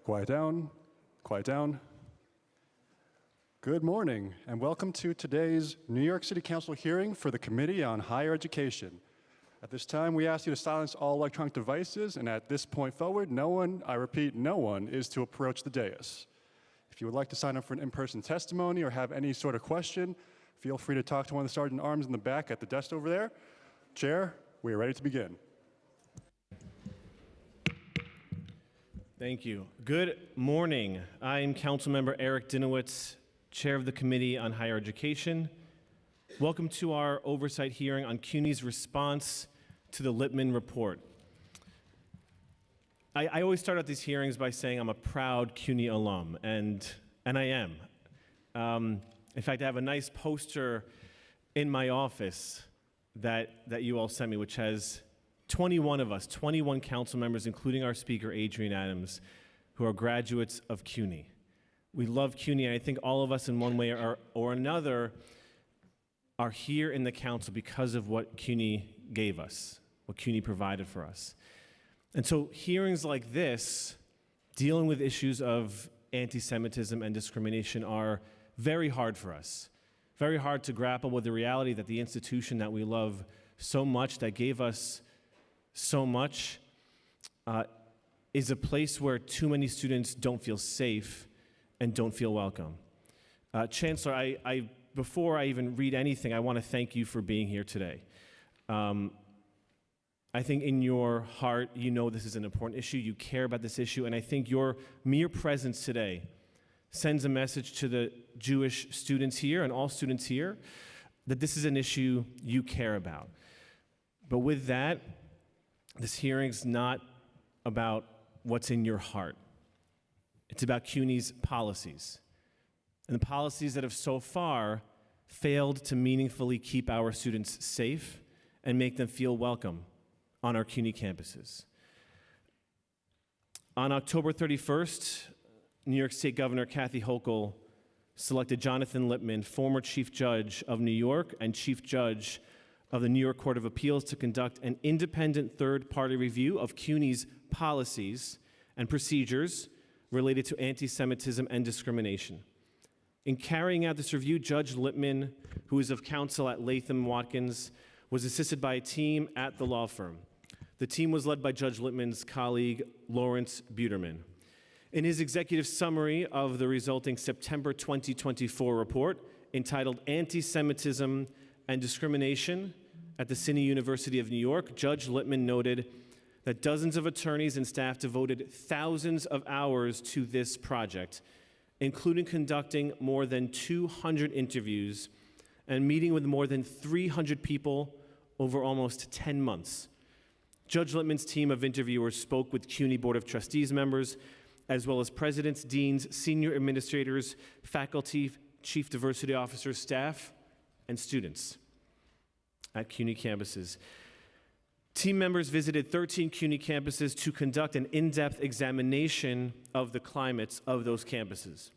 Quiet down, quiet down. Good morning, and welcome to today's New York City Council hearing for the Committee on Higher Education. At this time, we ask you to silence all electronic devices, and at this point forward, no one, I repeat, no one is to approach the dais. If you would like to sign up for an in-person testimony or have any sort of question, feel free to talk to one of the sergeant at arms in the back at the desk over there. Chair, we are ready to begin. Thank you. Good morning. I'm Councilmember Eric Dinowitz, Chair of the Committee on Higher Education. Welcome to our oversight hearing on CUNY's response to the Lippman report. I always start out these hearings by saying I'm a proud CUNY alum, and I am. In fact, I have a nice poster in my office that you all sent me, which has 21 of us, 21 council members, including our speaker, Adrienne Adams, who are graduates of CUNY. We love CUNY, and I think all of us in one way or another are here in the council because of what CUNY gave us, what CUNY provided for us. And so hearings like this, dealing with issues of anti-Semitism and discrimination, are very hard for us. Very hard to grapple with the reality that the institution that we love so much, that gave us so much, is a place where too many students don't feel safe and don't feel welcome. Chancellor, before I even read anything, I want to thank you for being here today. I think in your heart, you know this is an important issue, you care about this issue, and I think your mere presence today sends a message to the Jewish students here and all students here that this is an issue you care about. But with that, this hearing's not about what's in your heart. It's about CUNY's policies, and the policies that have so far failed to meaningfully keep our students safe and make them feel welcome on our CUNY campuses. On October 31st, New York State Governor Kathy Hochul selected Jonathan Lippman, former Chief Judge of New York and Chief Judge of the New York Court of Appeals, to conduct an independent third-party review of CUNY's policies and procedures related to anti-Semitism and discrimination. In carrying out this review, Judge Lippman, who is of counsel at Latham Watkins, was assisted by a team at the law firm. The team was led by Judge Lippman's colleague, Lawrence Buterman. In his executive summary of the resulting September 2024 report, entitled Anti-Semitism and Discrimination at the SUNY University of New York, Judge Lippman noted that dozens of attorneys and staff devoted thousands of hours to this project, including conducting more than 200 interviews and meeting with more than 300 people over almost 10 months. Judge Lippman's team of interviewers spoke with CUNY Board of Trustees members, as well as presidents, deans, senior administrators, faculty, chief diversity officers, staff, and students at CUNY campuses. Team members visited 13 CUNY campuses to conduct an in-depth examination of the climates of those campuses.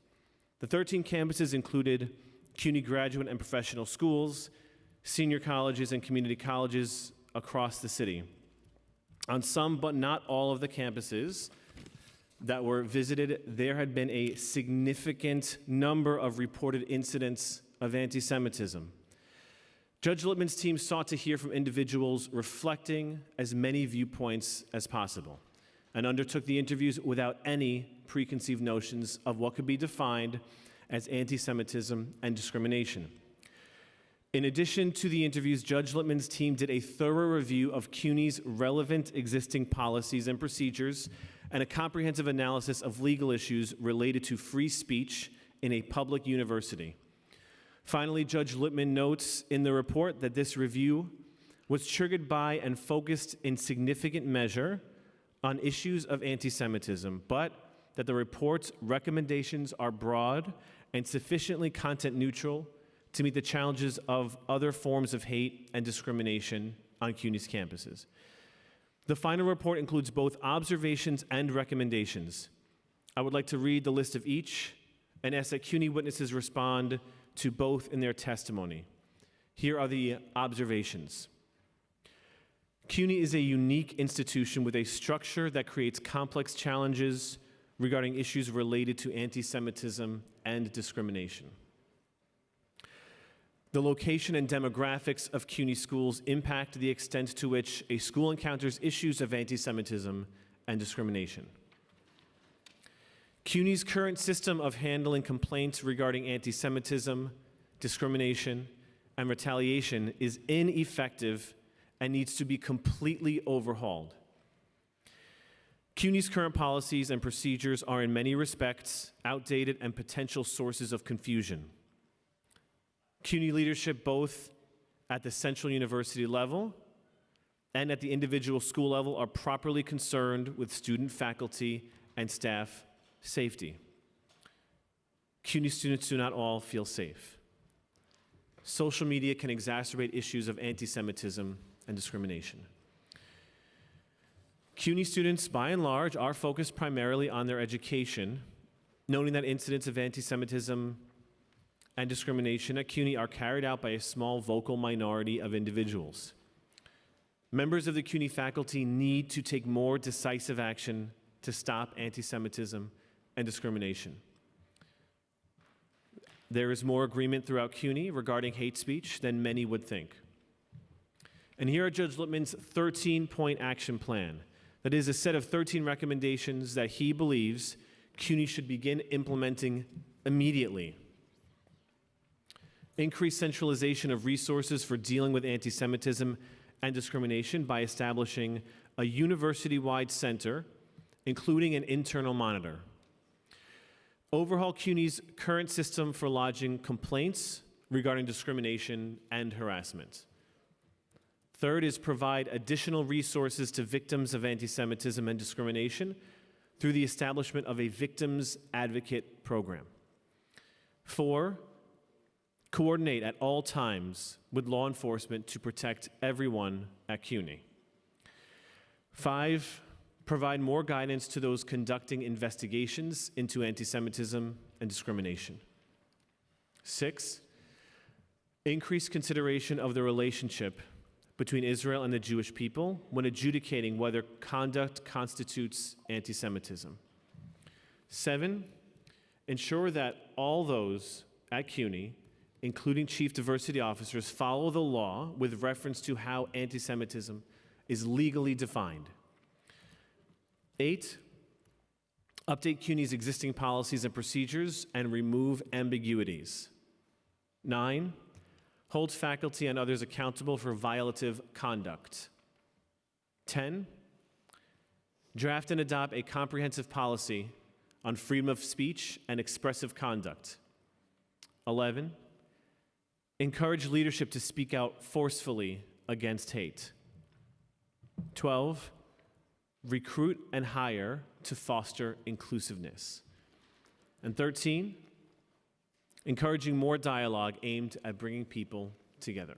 The 13 campuses included CUNY graduate and professional schools, senior colleges, and community colleges across the city. On some, but not all of the campuses that were visited, there had been a significant number of reported incidents of anti-Semitism. Judge Lippman's team sought to hear from individuals reflecting as many viewpoints as possible and undertook the interviews without any preconceived notions of what could be defined as anti-Semitism and discrimination. In addition to the interviews, Judge Lippman's team did a thorough review of CUNY's relevant existing policies and procedures and a comprehensive analysis of legal issues related to free speech in a public university. Finally, Judge Lippman notes in the report that this review was triggered by and focused in significant measure on issues of anti-Semitism, but that the report's recommendations are broad and sufficiently content neutral to meet the challenges of other forms of hate and discrimination on CUNY's campuses. The final report includes both observations and recommendations. I would like to read the list of each and ask that CUNY witnesses respond to both in their testimony. Here are the observations. CUNY is a unique institution with a structure that creates complex challenges regarding issues related to anti-Semitism and discrimination. The location and demographics of CUNY schools impact the extent to which a school encounters issues of anti-Semitism and discrimination. CUNY's current system of handling complaints regarding anti-Semitism, discrimination, and retaliation is ineffective and needs to be completely overhauled. CUNY's current policies and procedures are in many respects outdated and potential sources of confusion. CUNY leadership, both at the Central University level and at the individual school level, are properly concerned with student, faculty, and staff safety. CUNY students do not all feel safe. Social media can exacerbate issues of anti-Semitism and discrimination. CUNY students, by and large, are focused primarily on their education, noting that incidents of anti-Semitism and discrimination at CUNY are carried out by a small vocal minority of individuals. Members of the CUNY faculty need to take more decisive action to stop anti-Semitism and discrimination. There is more agreement throughout CUNY regarding hate speech than many would think. And here are Judge Lippman's 13-point action plan. That is a set of 13 recommendations that he believes CUNY should begin implementing immediately. Increase centralization of resources for dealing with anti-Semitism and discrimination by establishing a university-wide center, including an internal monitor. Overhaul CUNY's current system for lodging complaints regarding discrimination and harassment. Third is provide additional resources to victims of anti-Semitism and discrimination through the establishment of a Victims Advocate program. 4, coordinate at all times with law enforcement to protect everyone at CUNY. 5, provide more guidance to those conducting investigations into anti-Semitism and discrimination. 6, increase consideration of the relationship between Israel and the Jewish people when adjudicating whether conduct constitutes anti-Semitism. 7, ensure that all those at CUNY, including chief diversity officers, follow the law with reference to how anti-Semitism is legally defined. 8, update CUNY's existing policies and procedures and remove ambiguities. 9, hold faculty and others accountable for violative conduct. 10, draft and adopt a comprehensive policy on freedom of speech and expressive conduct. 11, encourage leadership to speak out forcefully against hate. 12, recruit and hire to foster inclusiveness. And 13, encouraging more dialogue aimed at bringing people together.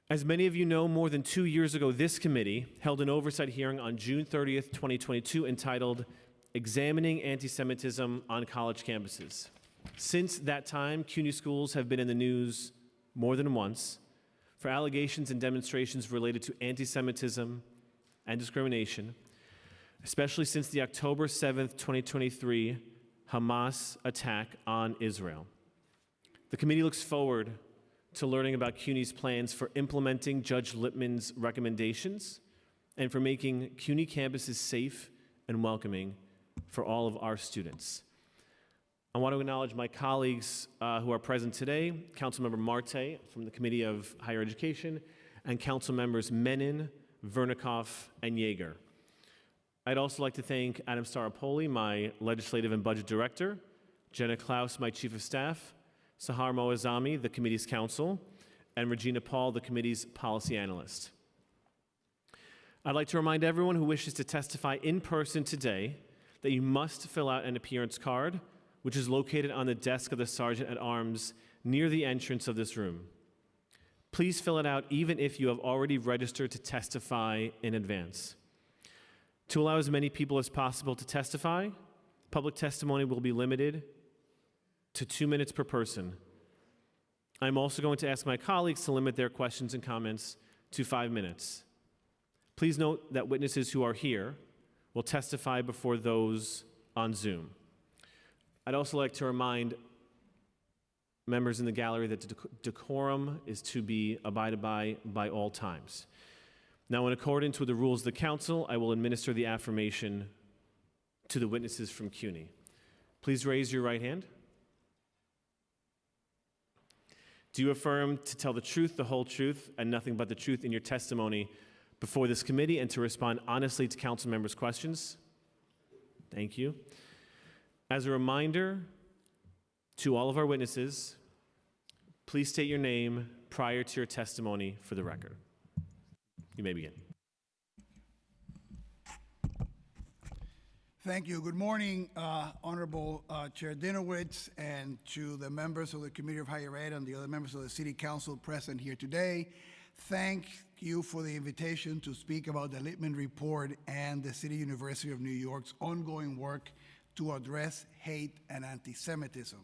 As many of you know, more than 2 years ago, this committee held an oversight hearing on June 30th, 2022, entitled Examining Anti-Semitism on College Campuses. Since that time, CUNY schools have been in the news more than once for allegations and demonstrations related to anti-Semitism and discrimination, especially since the October 7th, 2023 Hamas attack on Israel. The committee looks forward to learning about CUNY's plans for implementing Judge Lippman's recommendations and for making CUNY campuses safe and welcoming for all of our students. I want to acknowledge my colleagues who are present today, Councilmember Marte from the Committee of Higher Education, and Council Members Menon, Vernikoff, and Yeager. I'd also like to thank Adam Staropoli, my Legislative and Budget Director, Jenna Klaus, my Chief of Staff, Sahar Moazami, the committee's counsel, and Regina Paul, the committee's policy analyst. I'd like to remind everyone who wishes to testify in person today that you must fill out an appearance card, which is located on the desk of the Sergeant at Arms near the entrance of this room. Please fill it out even if you have already registered to testify in advance. To allow as many people as possible to testify, public testimony will be limited to 2 minutes per person. I'm also going to ask my colleagues to limit their questions and comments to 5 minutes. Please note that witnesses who are here will testify before those on Zoom. I'd also like to remind members in the gallery that decorum is to be abided by all times. Now, in accordance with the rules of the council, I will administer the affirmation to the witnesses from CUNY. Please raise your right hand. Do you affirm to tell the truth, the whole truth, and nothing but the truth in your testimony before this committee and to respond honestly to council members' questions? Thank you. As a reminder to all of our witnesses, please state your name prior to your testimony for the record. You may begin. Thank you. Good morning, Honorable Chair Dinowitz, and to the members of the Committee of Higher Ed and the other members of the City Council present here today. Thank you for the invitation to speak about the Lippman Report and the City University of New York's ongoing work to address hate and anti-Semitism.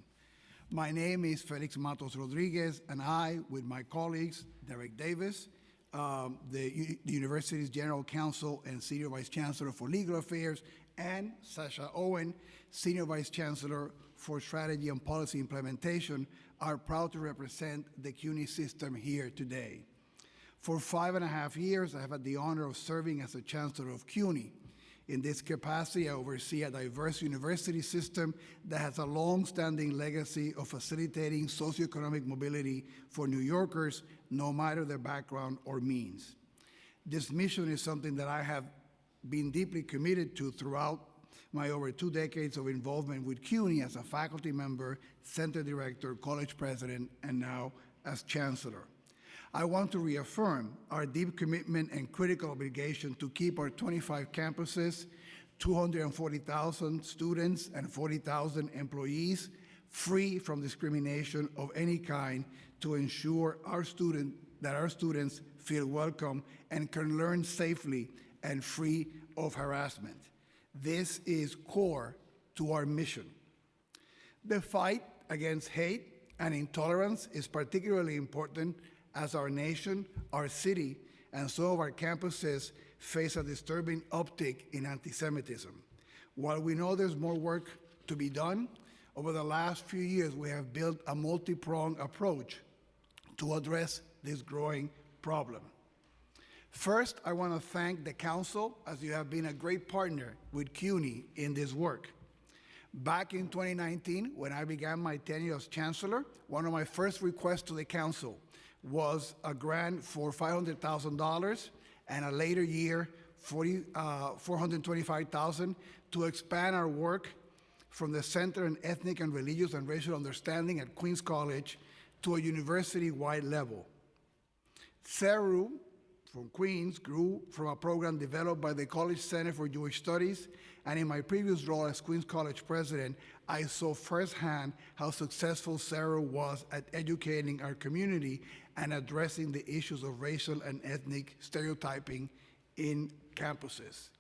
My name is Felix Matos Rodriguez, and I, with my colleagues, Derek Davis, the university's General Counsel and Senior Vice Chancellor for Legal Affairs, and Sasha Owen, Senior Vice Chancellor for Strategy and Policy Implementation, are proud to represent the CUNY system here today. For 5.5 years, I have had the honor of serving as the Chancellor of CUNY. In this capacity, I oversee a diverse university system that has a long-standing legacy of facilitating socioeconomic mobility for New Yorkers, no matter their background or means. This mission is something that I have been deeply committed to throughout my over 2 decades of involvement with CUNY as a faculty member, center director, college president, and now as chancellor. I want to reaffirm our deep commitment and critical obligation to keep our 25 campuses, 240,000 students, and 40,000 employees free from discrimination of any kind to ensure that our students feel welcome and can learn safely and free of harassment. This is core to our mission. The fight against hate and intolerance is particularly important as our nation, our city, and some of our campuses face a disturbing uptick in anti-Semitism. While we know there's more work to be done, over the last few years we have built a multi-pronged approach to address this growing problem. First, I want to thank the Council, as you have been a great partner with CUNY in this work. Back in 2019, when I began my tenure as Chancellor, one of my first requests to the Council was a grant for $500,000 and a later year, $425,000 to expand our work from the Center on Ethnic and Religious and Racial Understanding at Queens College to a university-wide level. CERU from Queens grew from a program developed by the College Center for Jewish Studies, and in my previous role as Queens College president, I saw firsthand how successful CERU was at educating our community and addressing the issues of racial and ethnic stereotyping in campuses.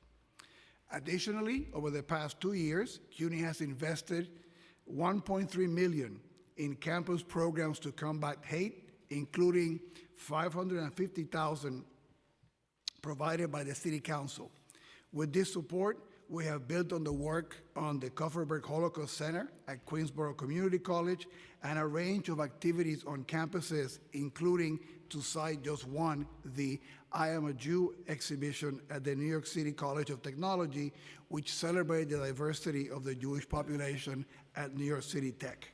Additionally, over the past 2 years, CUNY has invested $1.3 million in campus programs to combat hate, including $550,000 provided by the City Council. With this support, we have built on the work on the Kupferberg Holocaust Center at Queensborough Community College and a range of activities on campuses, including, to cite just one, the I Am a Jew exhibition at the New York City College of Technology, which celebrated the diversity of the Jewish population at New York City Tech.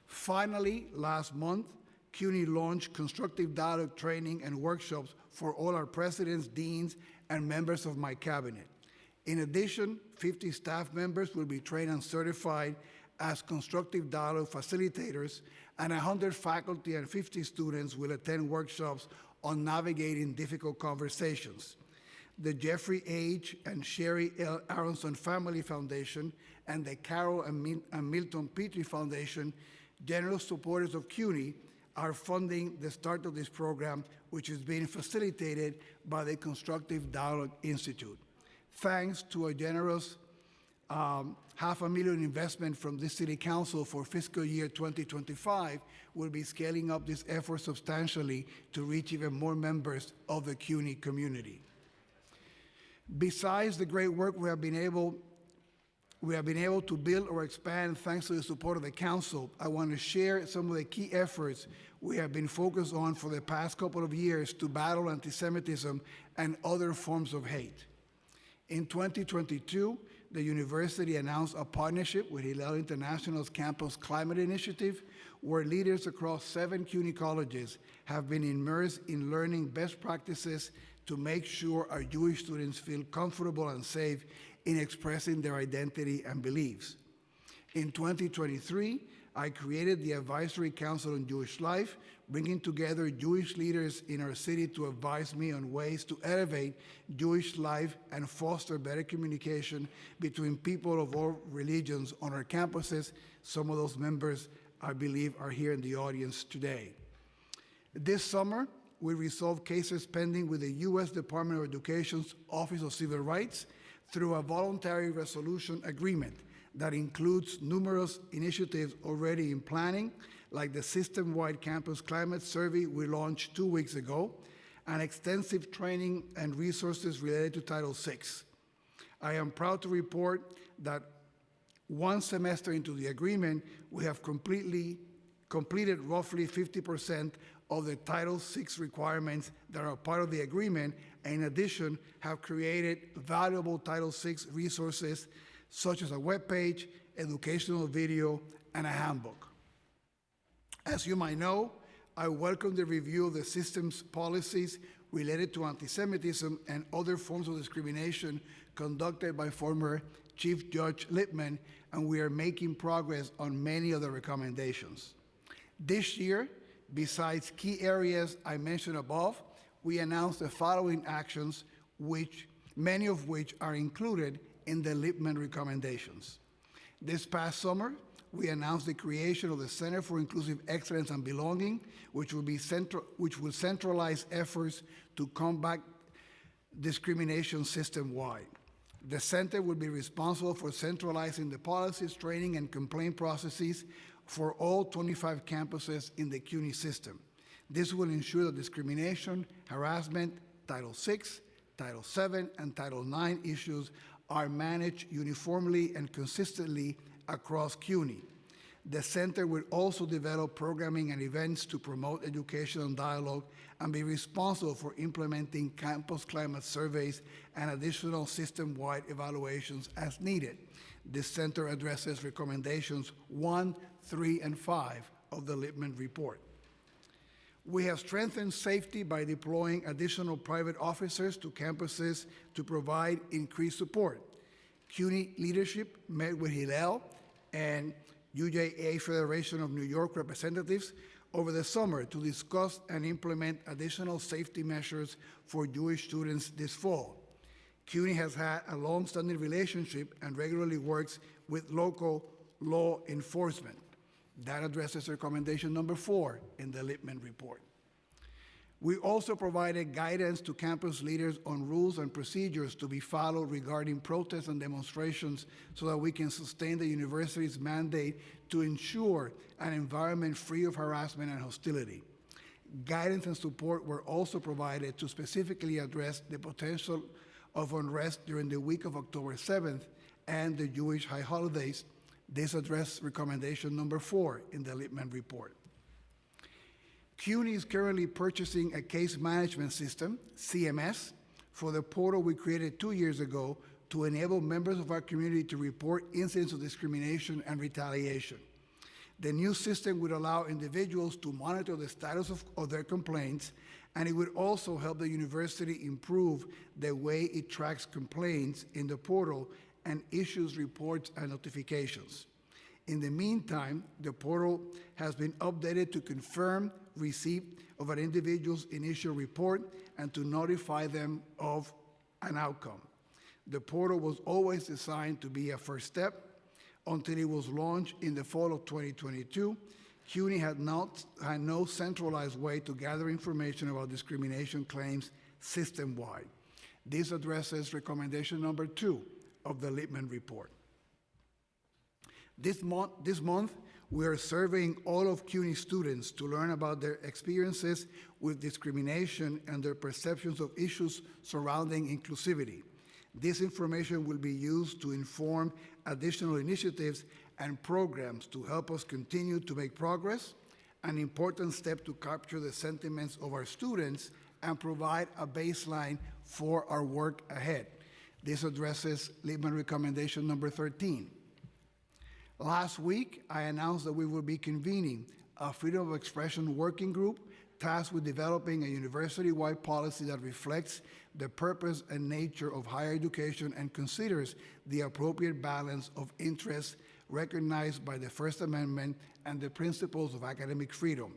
Finally, last month, CUNY launched constructive dialogue training and workshops for all our presidents, deans, and members of my cabinet. In addition, 50 staff members will be trained and certified as constructive dialogue facilitators, and 100 faculty and 50 students will attend workshops on navigating difficult conversations. The Jeffrey H. and Sherry L. Aronson Family Foundation and the Carol and Milton Petrie Foundation, generous supporters of CUNY, are funding the start of this program, which is being facilitated by the Constructive Dialogue Institute. Thanks to a generous $500,000 investment from the City Council for fiscal year 2025, we'll be scaling up this effort substantially to reach even more members of the CUNY community. Besides the great work we have been able to build or expand thanks to the support of the council, I want to share some of the key efforts we have been focused on for the past couple of years to battle anti-Semitism and other forms of hate. In 2022, the university announced a partnership with Hillel International's Campus Climate Initiative, where leaders across 7 CUNY colleges have been immersed in learning best practices to make sure our Jewish students feel comfortable and safe in expressing their identity and beliefs. In 2023, I created the Advisory Council on Jewish Life, bringing together Jewish leaders in our city to advise me on ways to elevate Jewish life and foster better communication between people of all religions on our campuses. Some of those members, I believe, are here in the audience today. This summer, we resolved cases pending with the U.S. Department of Education's Office of Civil Rights through a voluntary resolution agreement that includes numerous initiatives already in planning, like the system-wide campus climate survey we launched 2 weeks ago, and extensive training and resources related to Title VI. I am proud to report that 1 semester into the agreement, we have completed roughly 50% of the Title VI requirements that are part of the agreement, and in addition, have created valuable Title VI resources such as a webpage, educational video, and a handbook. As you might know, I welcome the review of the system's policies related to anti-Semitism and other forms of discrimination conducted by former Chief Judge Lippman, and we are making progress on many of the recommendations. This year, besides key areas I mentioned above, we announced the following actions, many of which are included in the Lippman recommendations. This past summer, we announced the creation of the Center for Inclusive Excellence and Belonging, which will centralize efforts to combat discrimination system-wide. The center will be responsible for centralizing the policies, training, and complaint processes for all 25 campuses in the CUNY system. This will ensure that discrimination, harassment, Title VI, Title VII, and Title IX issues are managed uniformly and consistently across CUNY. The center will also develop programming and events to promote education and dialogue and be responsible for implementing campus climate surveys and additional system-wide evaluations as needed. This center addresses recommendations 1, 3, and 5 of the Lippman report. We have strengthened safety by deploying additional private officers to campuses to provide increased support. CUNY leadership met with Hillel and UJA Federation of New York representatives over the summer to discuss and implement additional safety measures for Jewish students this fall. CUNY has had a long-standing relationship and regularly works with local law enforcement. That addresses recommendation number 4 in the Lippman report. We also provided guidance to campus leaders on rules and procedures to be followed regarding protests and demonstrations so that we can sustain the university's mandate to ensure an environment free of harassment and hostility. Guidance and support were also provided to specifically address the potential of unrest during the week of October 7th and the Jewish high holidays. This addressed recommendation number 4 in the Lippman report. CUNY is currently purchasing a case management system, CMS, for the portal we created 2 years ago to enable members of our community to report incidents of discrimination and retaliation. The new system would allow individuals to monitor the status of their complaints, and it would also help the university improve the way it tracks complaints in the portal and issues reports and notifications. In the meantime, the portal has been updated to confirm receipt of an individual's initial report and to notify them of an outcome. The portal was always designed to be a first step. Until it was launched in the fall of 2022, CUNY had no centralized way to gather information about discrimination claims system-wide. This addresses recommendation number 2 of the Lippman report. This month, we are surveying all of CUNY students to learn about their experiences with discrimination and their perceptions of issues surrounding inclusivity. This information will be used to inform additional initiatives and programs to help us continue to make progress, an important step to capture the sentiments of our students and provide a baseline for our work ahead. This addresses Lippman recommendation number 13. Last week, I announced that we will be convening a freedom of expression working group tasked with developing a university-wide policy that reflects the purpose and nature of higher education and considers the appropriate balance of interests recognized by the First Amendment and the principles of academic freedom.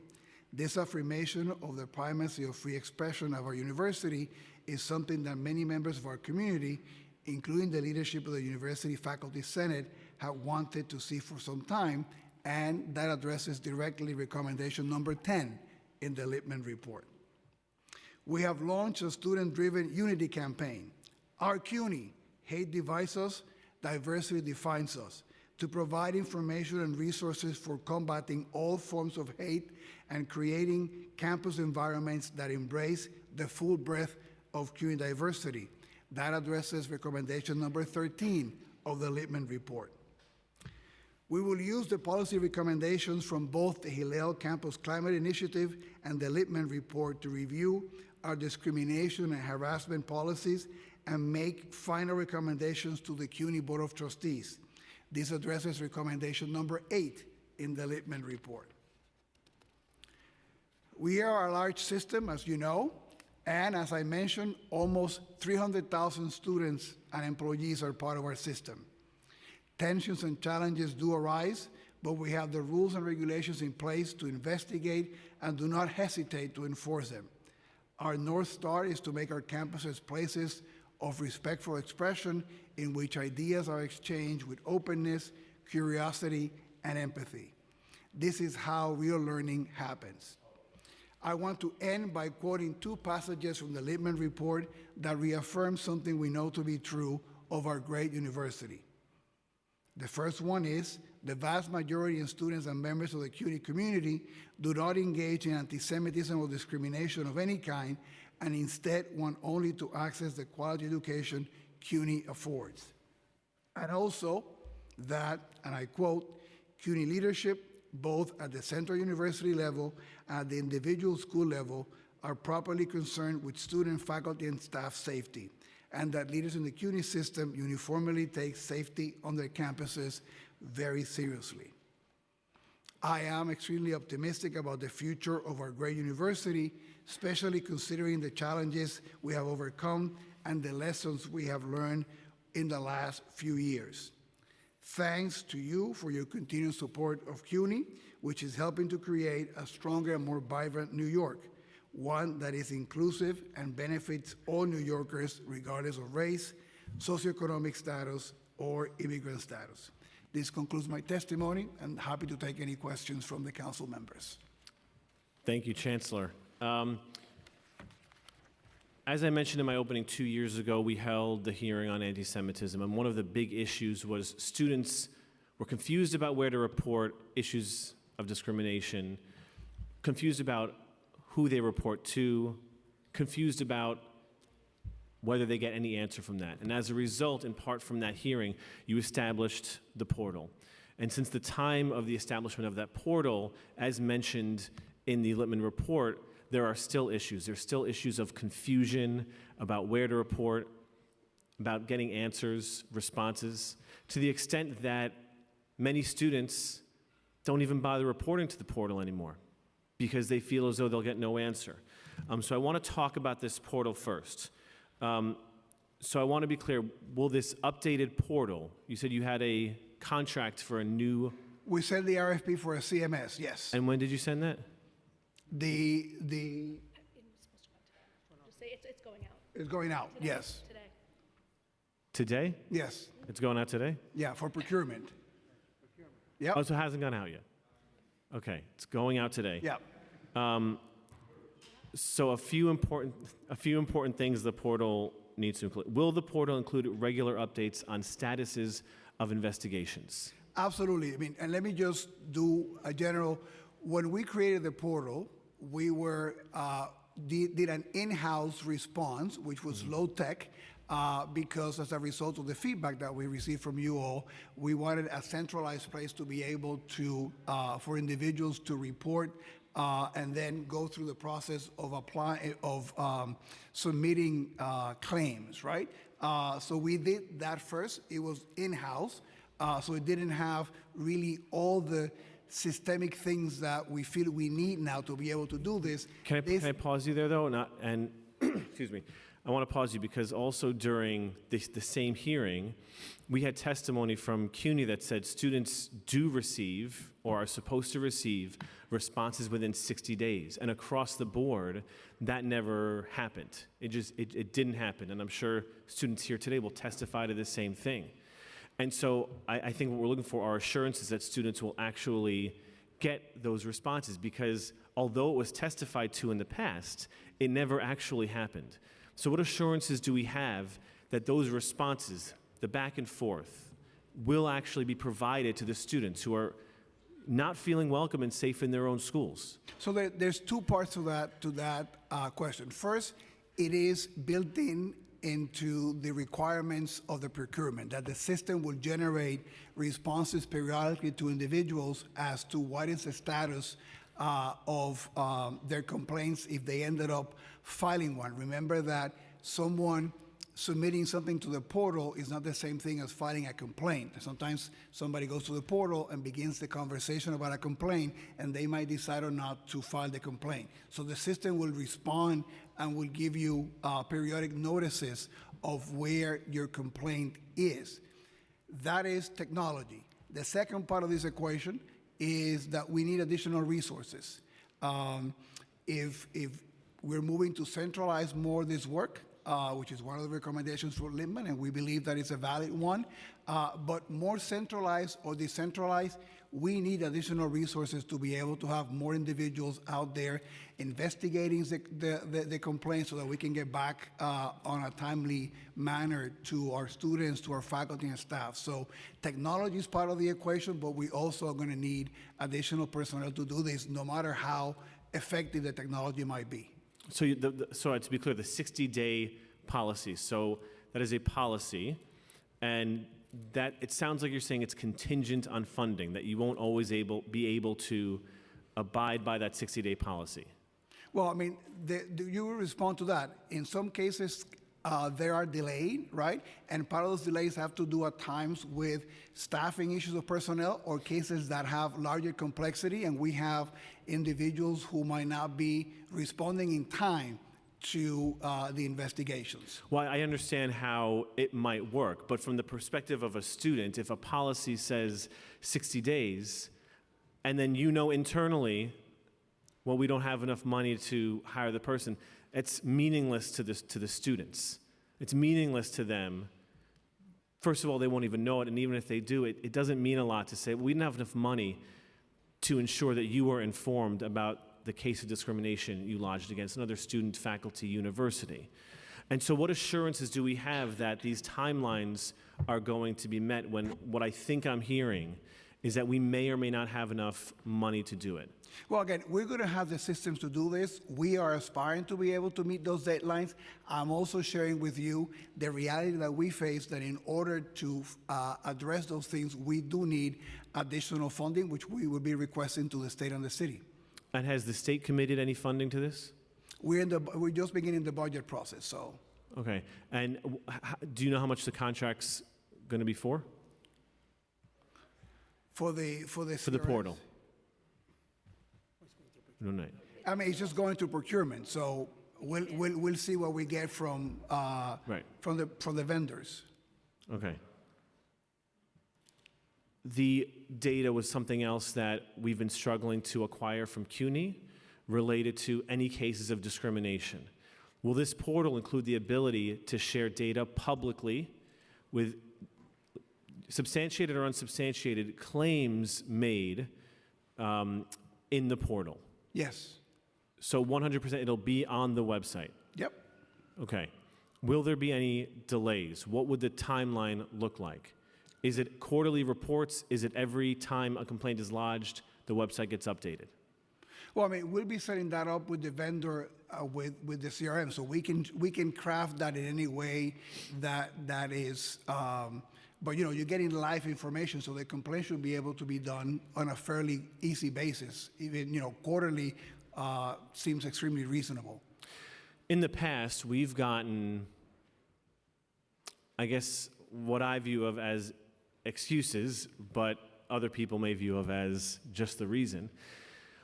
This affirmation of the primacy of free expression of our university is something that many members of our community, including the leadership of the University Faculty Senate, have wanted to see for some time, and that addresses directly recommendation number 10 in the Lippman report. We have launched a student-driven unity campaign, Our CUNY, Hate Divides Us, Diversity Defines Us, to provide information and resources for combating all forms of hate and creating campus environments that embrace the full breadth of CUNY diversity. That addresses recommendation number 13 of the Lippman report. We will use the policy recommendations from both the Hillel Campus Climate Initiative and the Lippman report to review our discrimination and harassment policies and make final recommendations to the CUNY Board of Trustees. This addresses recommendation number 8 in the Lippman report. We are a large system, as you know, and as I mentioned, almost 300,000 students and employees are part of our system. Tensions and challenges do arise, but we have the rules and regulations in place to investigate and do not hesitate to enforce them. Our North Star is to make our campuses places of respectful expression in which ideas are exchanged with openness, curiosity, and empathy. This is how real learning happens. I want to end by quoting 2 passages from the Lippman report that reaffirm something we know to be true of our great university. The first one is, the vast majority of students and members of the CUNY community do not engage in anti-Semitism or discrimination of any kind, and instead want only to access the quality education CUNY affords. And also that, and I quote, CUNY leadership, both at the Central University level and at the individual school level, are properly concerned with student, faculty, and staff safety, and that leaders in the CUNY system uniformly take safety on their campuses very seriously. I am extremely optimistic about the future of our great university, especially considering the challenges we have overcome and the lessons we have learned in the last few years. Thanks to you for your continued support of CUNY, which is helping to create a stronger and more vibrant New York, one that is inclusive and benefits all New Yorkers regardless of race, socioeconomic status, or immigrant status. This concludes my testimony, and happy to take any questions from the council members. Thank you, Chancellor. As I mentioned in my opening 2 years ago, we held the hearing on anti-Semitism, and one of the big issues was students were confused about where to report issues of discrimination, confused about who they report to, confused about whether they get any answer from that. And as a result, in part from that hearing, you established the portal. And since the time of the establishment of that portal, as mentioned in the Lippman report, there are still issues. There's still issues of confusion about where to report, about getting answers, responses, to the extent that many students don't even bother reporting to the portal anymore because they feel as though they'll get no answer. So I want to talk about this portal first. So I want to be clear, will this updated portal, you said you had a contract for a new... We sent the RFP for a CMS, yes. And when did you send that? The Just say it's going out. It's going out, Today. yes. Today. Today? Yes, It's going out today? yeah, for procurement. Yep, Oh, so it hasn't gone out yet? Okay, it's going out today. yeah. So a few important things the portal needs to include. Will the portal include regular updates on statuses of investigations? Absolutely. I mean, and let me just do a general. When we created the portal, we were did an in-house response, which was low tech, because as a result of the feedback that we received from you all, we wanted a centralized place to be able to, for individuals to report and then go through the process of submitting claims, right? So we did that first. It was in-house, so it didn't have really all the systemic things that we feel we need now to be able to do this. Can I pause you there, though? Excuse me. I want to pause you because also during the same hearing, we had testimony from CUNY that said students do receive or are supposed to receive responses within 60 days. And across the board, that never happened. It didn't happen. And I'm sure students here today will testify to the same thing. And so I think what we're looking for are assurances that students will actually get those responses, because although it was testified to in the past, it never actually happened. So what assurances do we have that those responses, the back and forth, will actually be provided to the students who are not feeling welcome and safe in their own schools? So there's two parts to that question. First, it is built into the requirements of the procurement, that the system will generate responses periodically to individuals as to what is the status of their complaints if they ended up filing one. Remember that someone submitting something to the portal is not the same thing as filing a complaint. Sometimes somebody goes to the portal and begins the conversation about a complaint, and they might decide or not to file the complaint. So the system will respond and will give you periodic notices of where your complaint is. That is technology. The second part of this equation is that we need additional resources. If we're moving to centralize more of this work, which is one of the recommendations for Lippman, and we believe that it's a valid one. But more centralized or decentralized, we need additional resources to be able to have more individuals out there investigating the complaints so that we can get back on a timely manner to our students, to our faculty and staff. So technology is part of the equation, but we also are going to need additional personnel to do this, no matter how effective the technology might be. So, so to be clear, the 60-day policy, so that is a policy, and that it sounds like you're saying it's contingent on funding, that you won't always be able to abide by that 60-day policy. Well, I mean, you will respond to that. In some cases, there are delayed, right? And part of those delays have to do at times with staffing issues of personnel or cases that have larger complexity, and we have individuals who might not be responding in time to the investigations. Well, I understand how it might work, but from the perspective of a student, if a policy says 60 days, and then you know internally, well, we don't have enough money to hire the person, it's meaningless to the students. It's meaningless to them. First of all, they won't even know it, and even if they do, it doesn't mean a lot to say, well, we didn't have enough money to ensure that you were informed about the case of discrimination you lodged against another student, faculty, university. And so what assurances do we have that these timelines are going to be met when what I think I'm hearing is that we may or may not have enough money to do it? Well, again, we're going to have the systems to do this. We are aspiring to be able to meet those deadlines. I'm also sharing with you the reality that we face, that in order to address those things, we do need additional funding, which we will be requesting to the state and the city. And has the state committed any funding to this? We're just beginning the budget process, so. Okay. And do you know how much the contract's going to be for? For the portal. No. I mean, it's just going to procurement, so we'll see what we get from Right. from the vendors. Okay. The data was something else that we've been struggling to acquire from CUNY related to any cases of discrimination. Will this portal include the ability to share data publicly with substantiated or unsubstantiated claims made in the portal? Yes. So 100% it'll be on the website? Yep. Okay. Will there be any delays? What would the timeline look like? Is it quarterly reports? Is it every time a complaint is lodged, the website gets updated? Well, I mean, we'll be setting that up with the vendor, with the CRM, so we can craft that in any way that is, but you know, you're getting live information, so the complaint should be able to be done on a fairly easy basis. Even, you know, quarterly seems extremely reasonable. In the past, we've gotten, I guess, what I view of as excuses, but other people may view of as just the reason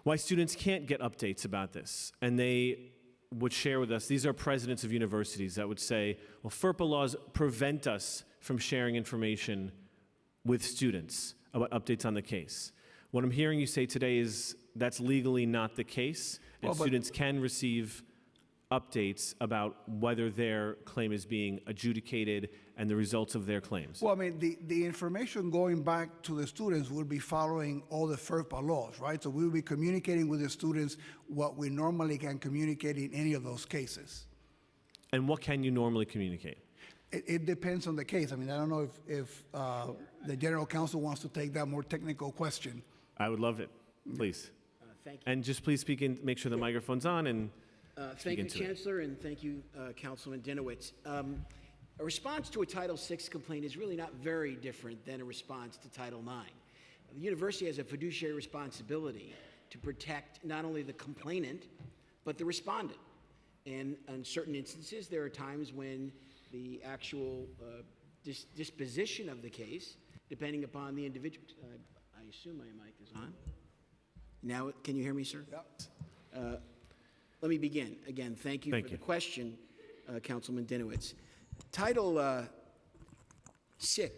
why students can't get updates about this. And they would share with us, these are presidents of universities that would say, well, FERPA laws prevent us from sharing information with students about updates on the case. What I'm hearing you say today is that's legally not the case, and students can receive updates about whether their claim is being adjudicated and the results of their claims. Well, I mean, the information going back to the students will be following all the FERPA laws, right? So we'll be communicating with the students what we normally can communicate in any of those cases. And what can you normally communicate? It depends on the case. I mean, I don't know if the general counsel wants to take that more technical question. I would love it, please. Thank you. And just please speak in, make sure the microphone's on and Thank you, into it. Chancellor, and thank you, Councilman Dinowitz. A response to a Title VI complaint is really not very different than a response to Title IX. The university has a fiduciary responsibility to protect not only the complainant, but the respondent. And in certain instances, there are times when the actual disposition of the case, depending upon the individual. I assume my mic is on. Now, can you hear me, sir? Yep. Let me begin. Again, thank you Thank for you. the question, Councilman Dinowitz. Title VI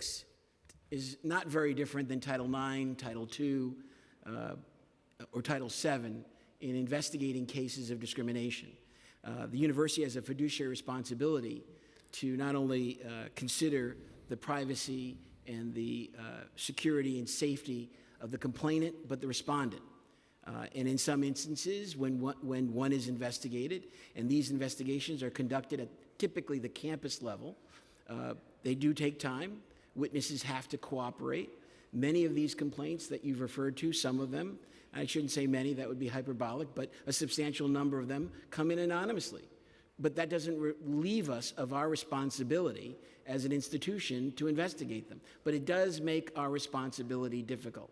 is not very different than Title IX, Title II, or Title VII in investigating cases of discrimination. The university has a fiduciary responsibility to not only consider the privacy and the security and safety of the complainant, but the respondent. And in some instances, when one is investigated, and these investigations are conducted at typically the campus level, they do take time. Witnesses have to cooperate. Many of these complaints that you've referred to, some of them, I shouldn't say many, that would be hyperbolic, but a substantial number of them come in anonymously. But that doesn't relieve us of our responsibility as an institution to investigate them. But it does make our responsibility difficult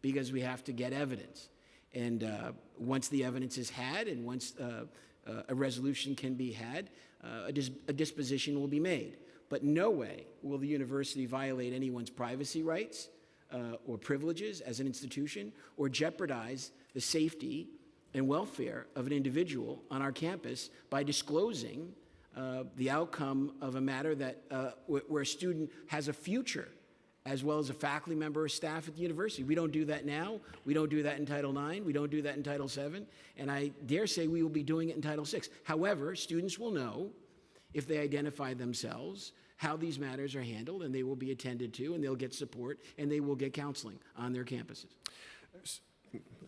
because we have to get evidence. And once the evidence is had and once a resolution can be had, a disposition will be made. But no way will the university violate anyone's privacy rights or privileges as an institution or jeopardize the safety and welfare of an individual on our campus by disclosing the outcome of a matter that where a student has a future as well as a faculty member or staff at the university. We don't do that now. We don't do that in Title IX. We don't do that in Title VII. And I dare say we will be doing it in Title VI. However, students will know if they identify themselves how these matters are handled, and they will be attended to, and they'll get support, and they will get counseling on their campuses.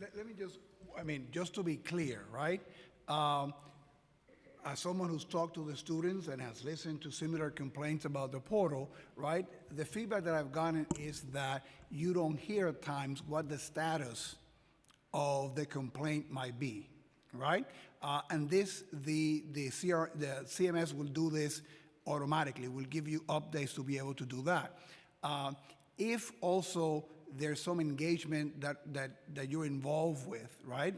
Let me just, I mean, just to be clear, right? As someone who's talked to the students and has listened to similar complaints about the portal, right? The feedback that I've gotten is that you don't hear at times what the status of the complaint might be, right? And this, the CMS will do this automatically. Will give you updates to be able to do that. If also there's some engagement that you're involved with, right?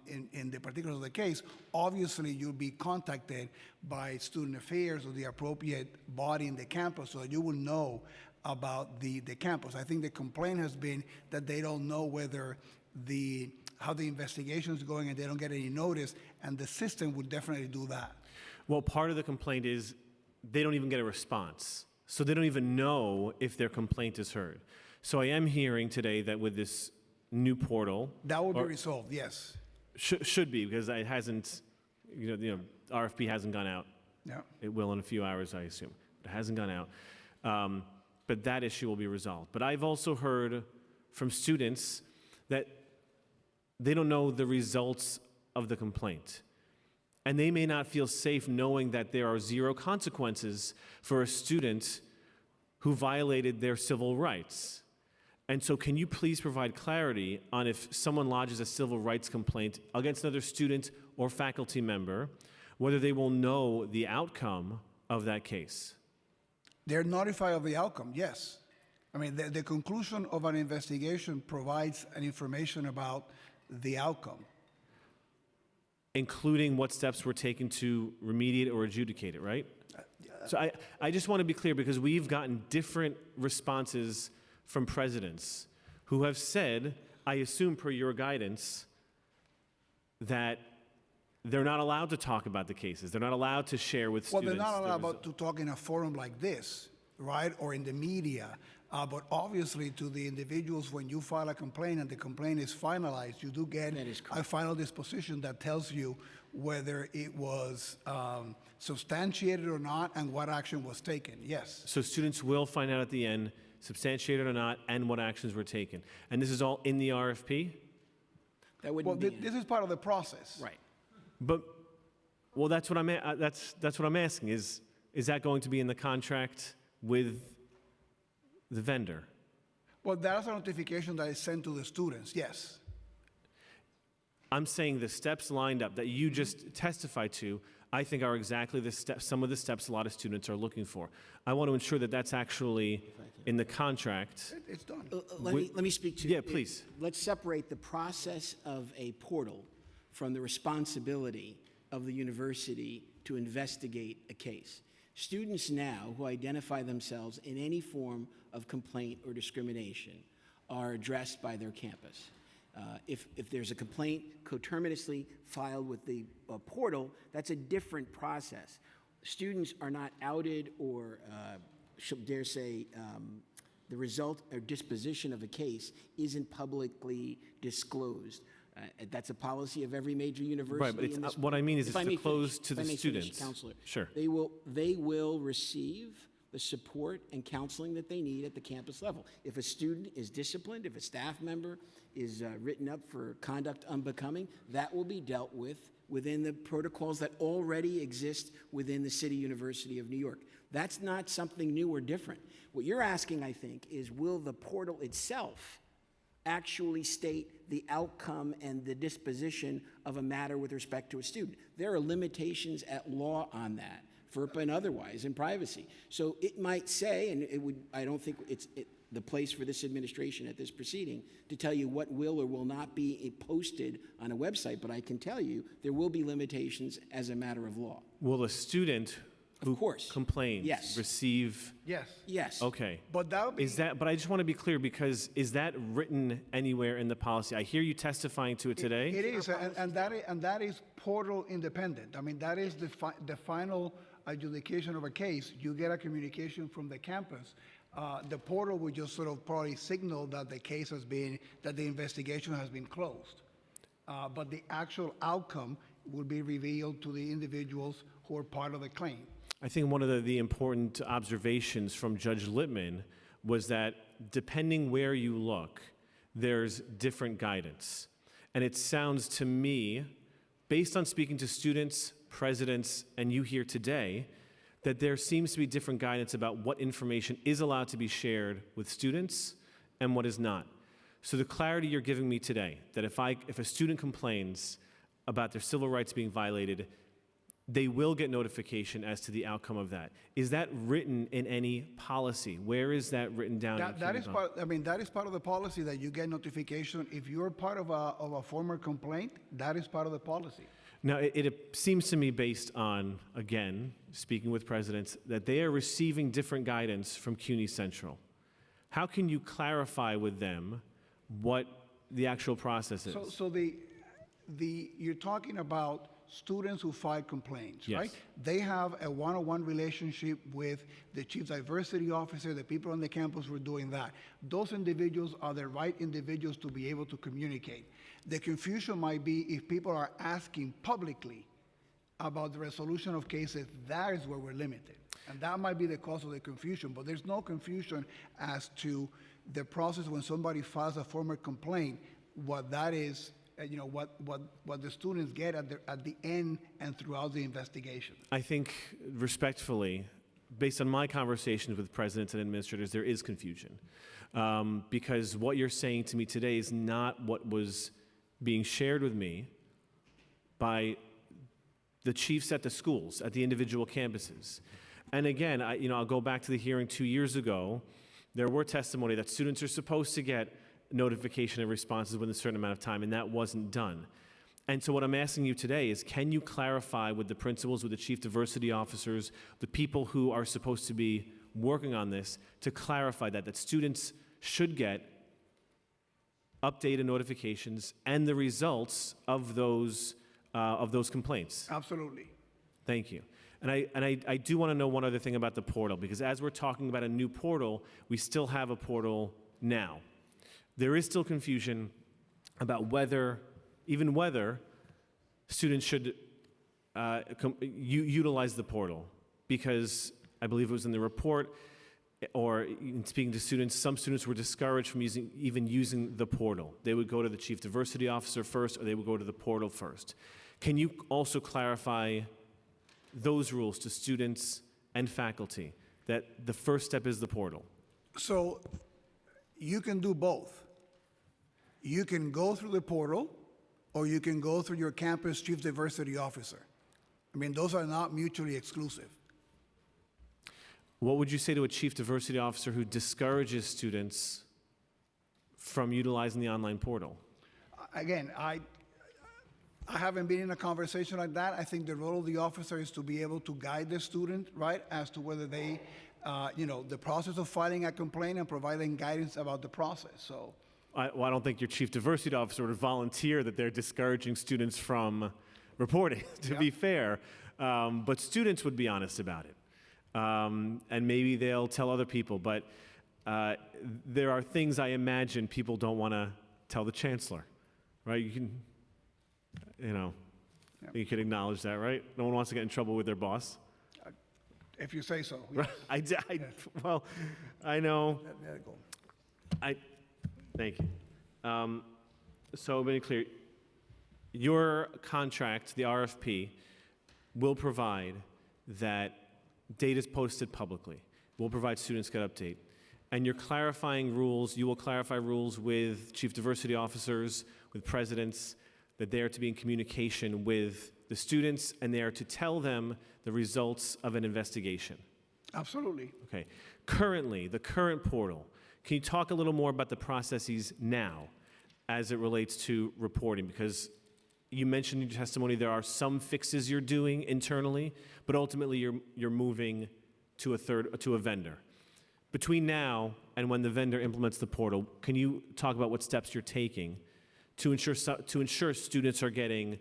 In the particulars of the case, obviously you'll be contacted by student affairs or the appropriate body in the campus so that you will know about the campus. I think the complaint has been that they don't know whether how the investigation is going and they don't get any notice, and the system would definitely do that. Well, part of the complaint is they don't even get a response. So they don't even know if their complaint is heard. So I am hearing today that with this new portal, That will be resolved, yes. should be, because it hasn't, RFP hasn't gone out. Yeah. It will in a few hours, I assume. It hasn't gone out. But that issue will be resolved. But I've also heard from students that they don't know the results of the complaint. And they may not feel safe knowing that there are zero consequences for a student who violated their civil rights. And so can you please provide clarity on if someone lodges a civil rights complaint against another student or faculty member, whether they will know the outcome of that case? They're notified of the outcome, yes. I mean, the conclusion of an investigation provides an information about the outcome. Including what steps were taken to remediate or adjudicate it, right? So I just want to be clear because we've gotten different responses from presidents who have said, I assume per your guidance, that they're not allowed to talk about the cases. They're not allowed to share with Well, students. they're not the allowed to talk in a forum like this, right, or in the media. But obviously, to the individuals, when you file a complaint and the complaint is finalized, you do get That is a correct. final disposition that tells you whether it was substantiated or not and what action was taken. Yes. So students will find out at the end, substantiated or not, and what actions were taken. And this is all in the RFP? That Well, wouldn't be, this is part of the process. right. But, well, that's what that's what I'm asking. Is that going to be in the contract with the vendor? Well, that's a notification that is sent to the students, yes. I'm saying the steps lined up that you just testified to, I think are exactly the steps, some of the steps a lot of students are looking for. I want to ensure that that's actually in the contract. It's done. Let me speak to. Yeah, please. Let's separate the process of a portal from the responsibility of the university to investigate a case. Students now who identify themselves in any form of complaint or discrimination are addressed by their campus. If there's a complaint coterminously filed with the portal, that's a different process. Students are not outed or, dare say, the result or disposition of a case isn't publicly disclosed. That's a policy of every major university. Right, but it's, in this what I mean is If it's I may disclosed finish- to if I the may finish, students. Counselor. Sure. They will receive the support and counseling that they need at the campus level. If a student is disciplined, if a staff member is written up for conduct unbecoming, that will be dealt with within the protocols that already exist within the City University of New York. That's not something new or different. What you're asking, I think, is will the portal itself actually state the outcome and the disposition of a matter with respect to a student? There are limitations at law on that, FERPA and otherwise, in privacy. So it might say, and it would, I don't think it's the place for this administration at this proceeding to tell you what will or will not be posted on a website, but I can tell you there will be limitations as a matter of law. Will a student who Of course. complains Yes. receive? Yes. Yes. Okay. But that would be. But I just want to be clear because is that written anywhere in the policy? I hear you testifying to it today. It is, and that is portal independent. I mean, that is the final adjudication of a case. You get a communication from the campus. The portal would just sort of probably signal that the case has been, that the investigation has been closed. But the actual outcome will be revealed to the individuals who are part of the claim. I think one of the important observations from Judge Littman was that depending where you look, there's different guidance. And it sounds to me, based on speaking to students, presidents, and you here today, that there seems to be different guidance about what information is allowed to be shared with students and what is not. So the clarity you're giving me today, that if a student complains about their civil rights being violated, they will get notification as to the outcome of that. Is that written in any policy? Where is that written down? That is part. I mean, that is part of the policy that you get notification if you're part of a former complaint. That is part of the policy. Now, it seems to me based on, again, speaking with presidents, that they are receiving different guidance from CUNY Central. How can you clarify with them what the actual process is? So you're talking about students who file complaints, Yes. right? They have a one-on-one relationship with the chief diversity officer, the people on the campus who are doing that. Those individuals are the right individuals to be able to communicate. The confusion might be if people are asking publicly about the resolution of cases, that is where we're limited. And that might be the cause of the confusion, but there's no confusion as to the process when somebody files a former complaint, what that is, what the students get at the end and throughout the investigation. I think, respectfully, based on my conversations with presidents and administrators, there is confusion. Because what you're saying to me today is not what was being shared with me by the chiefs at the schools, at the individual campuses. And again, I'll go back to the hearing 2 years ago. There were testimony that students are supposed to get notification of responses within a certain amount of time, and that wasn't done. And so what I'm asking you today is, can you clarify with the principals, with the chief diversity officers, the people who are supposed to be working on this, to clarify that students should get updated notifications and the results of those complaints? Absolutely. Thank you. And I do want to know one other thing about the portal, because as we're talking about a new portal, we still have a portal now. There is still confusion about whether students should utilize the portal, because I believe it was in the report, or in speaking to students, some students were discouraged from even using the portal. They would go to the chief diversity officer first, or they would go to the portal first. Can you also clarify those rules to students and faculty, that the first step is the portal? So you can do both. You can go through the portal, or you can go through your campus chief diversity officer. I mean, those are not mutually exclusive. What would you say to a chief diversity officer who discourages students from utilizing the online portal? Again, I haven't been in a conversation like that. I think the role of the officer is to be able to guide the student, right, as to whether they, the process of filing a complaint and providing guidance about the process. So, I don't think your chief diversity officer would volunteer that they're discouraging students from reporting, to be fair. But students would be honest about it. And maybe they'll tell other people. But there are things I imagine people don't want to tell the chancellor, right? You can acknowledge that, right? No one wants to get in trouble with their boss. if you say so. Yes. Well, I know. Let it go. Thank you. So, being clear, your contract, the RFP, will provide that data is posted publicly. We'll provide students get update. And you're clarifying rules, you will clarify rules with chief diversity officers, with presidents, that they are to be in communication with the students and they are to tell them the results of an investigation. Absolutely. Okay. Currently, the current portal, can you talk a little more about the processes now as it relates to reporting? Because you mentioned in your testimony there are some fixes you're doing internally, but ultimately you're moving to a vendor. Between now and when the vendor implements the portal, can you talk about what steps you're taking to ensure students are getting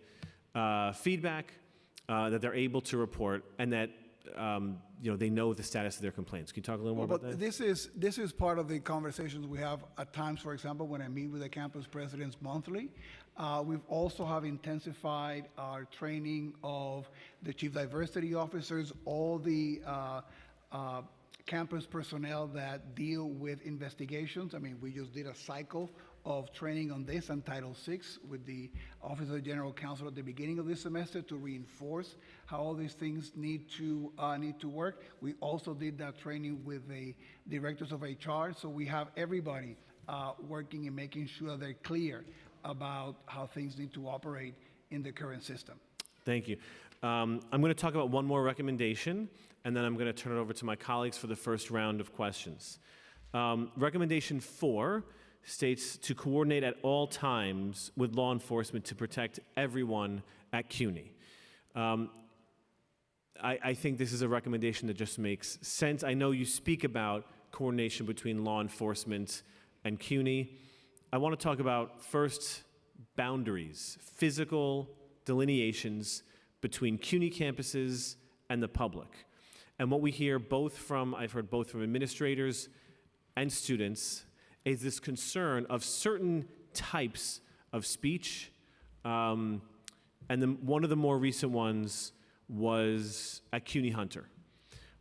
feedback, that they're able to report, and that they know the status of their complaints? Can you talk a little more about that? This is part of the conversations we have at times. For example, when I meet with the campus presidents monthly, we've also have intensified our training of the chief diversity officers, all the campus personnel that deal with investigations. I mean, we just did a cycle of training on this and Title VI with the Office of the General Counsel at the beginning of this semester to reinforce how all these things need to work. We also did that training with the directors of HR, so we have everybody working and making sure they're clear about how things need to operate in the current system. Thank you. I'm going to talk about one more recommendation, and then I'm going to turn it over to my colleagues for the first round of questions. Recommendation 4 states to coordinate at all times with law enforcement to protect everyone at CUNY. I think this is a recommendation that just makes sense. I know you speak about coordination between law enforcement and CUNY. I want to talk about first boundaries, physical delineations between CUNY campuses and the public. And what we hear I've heard both from administrators and students, is this concern of certain types of speech. And then one of the more recent ones was at CUNY Hunter,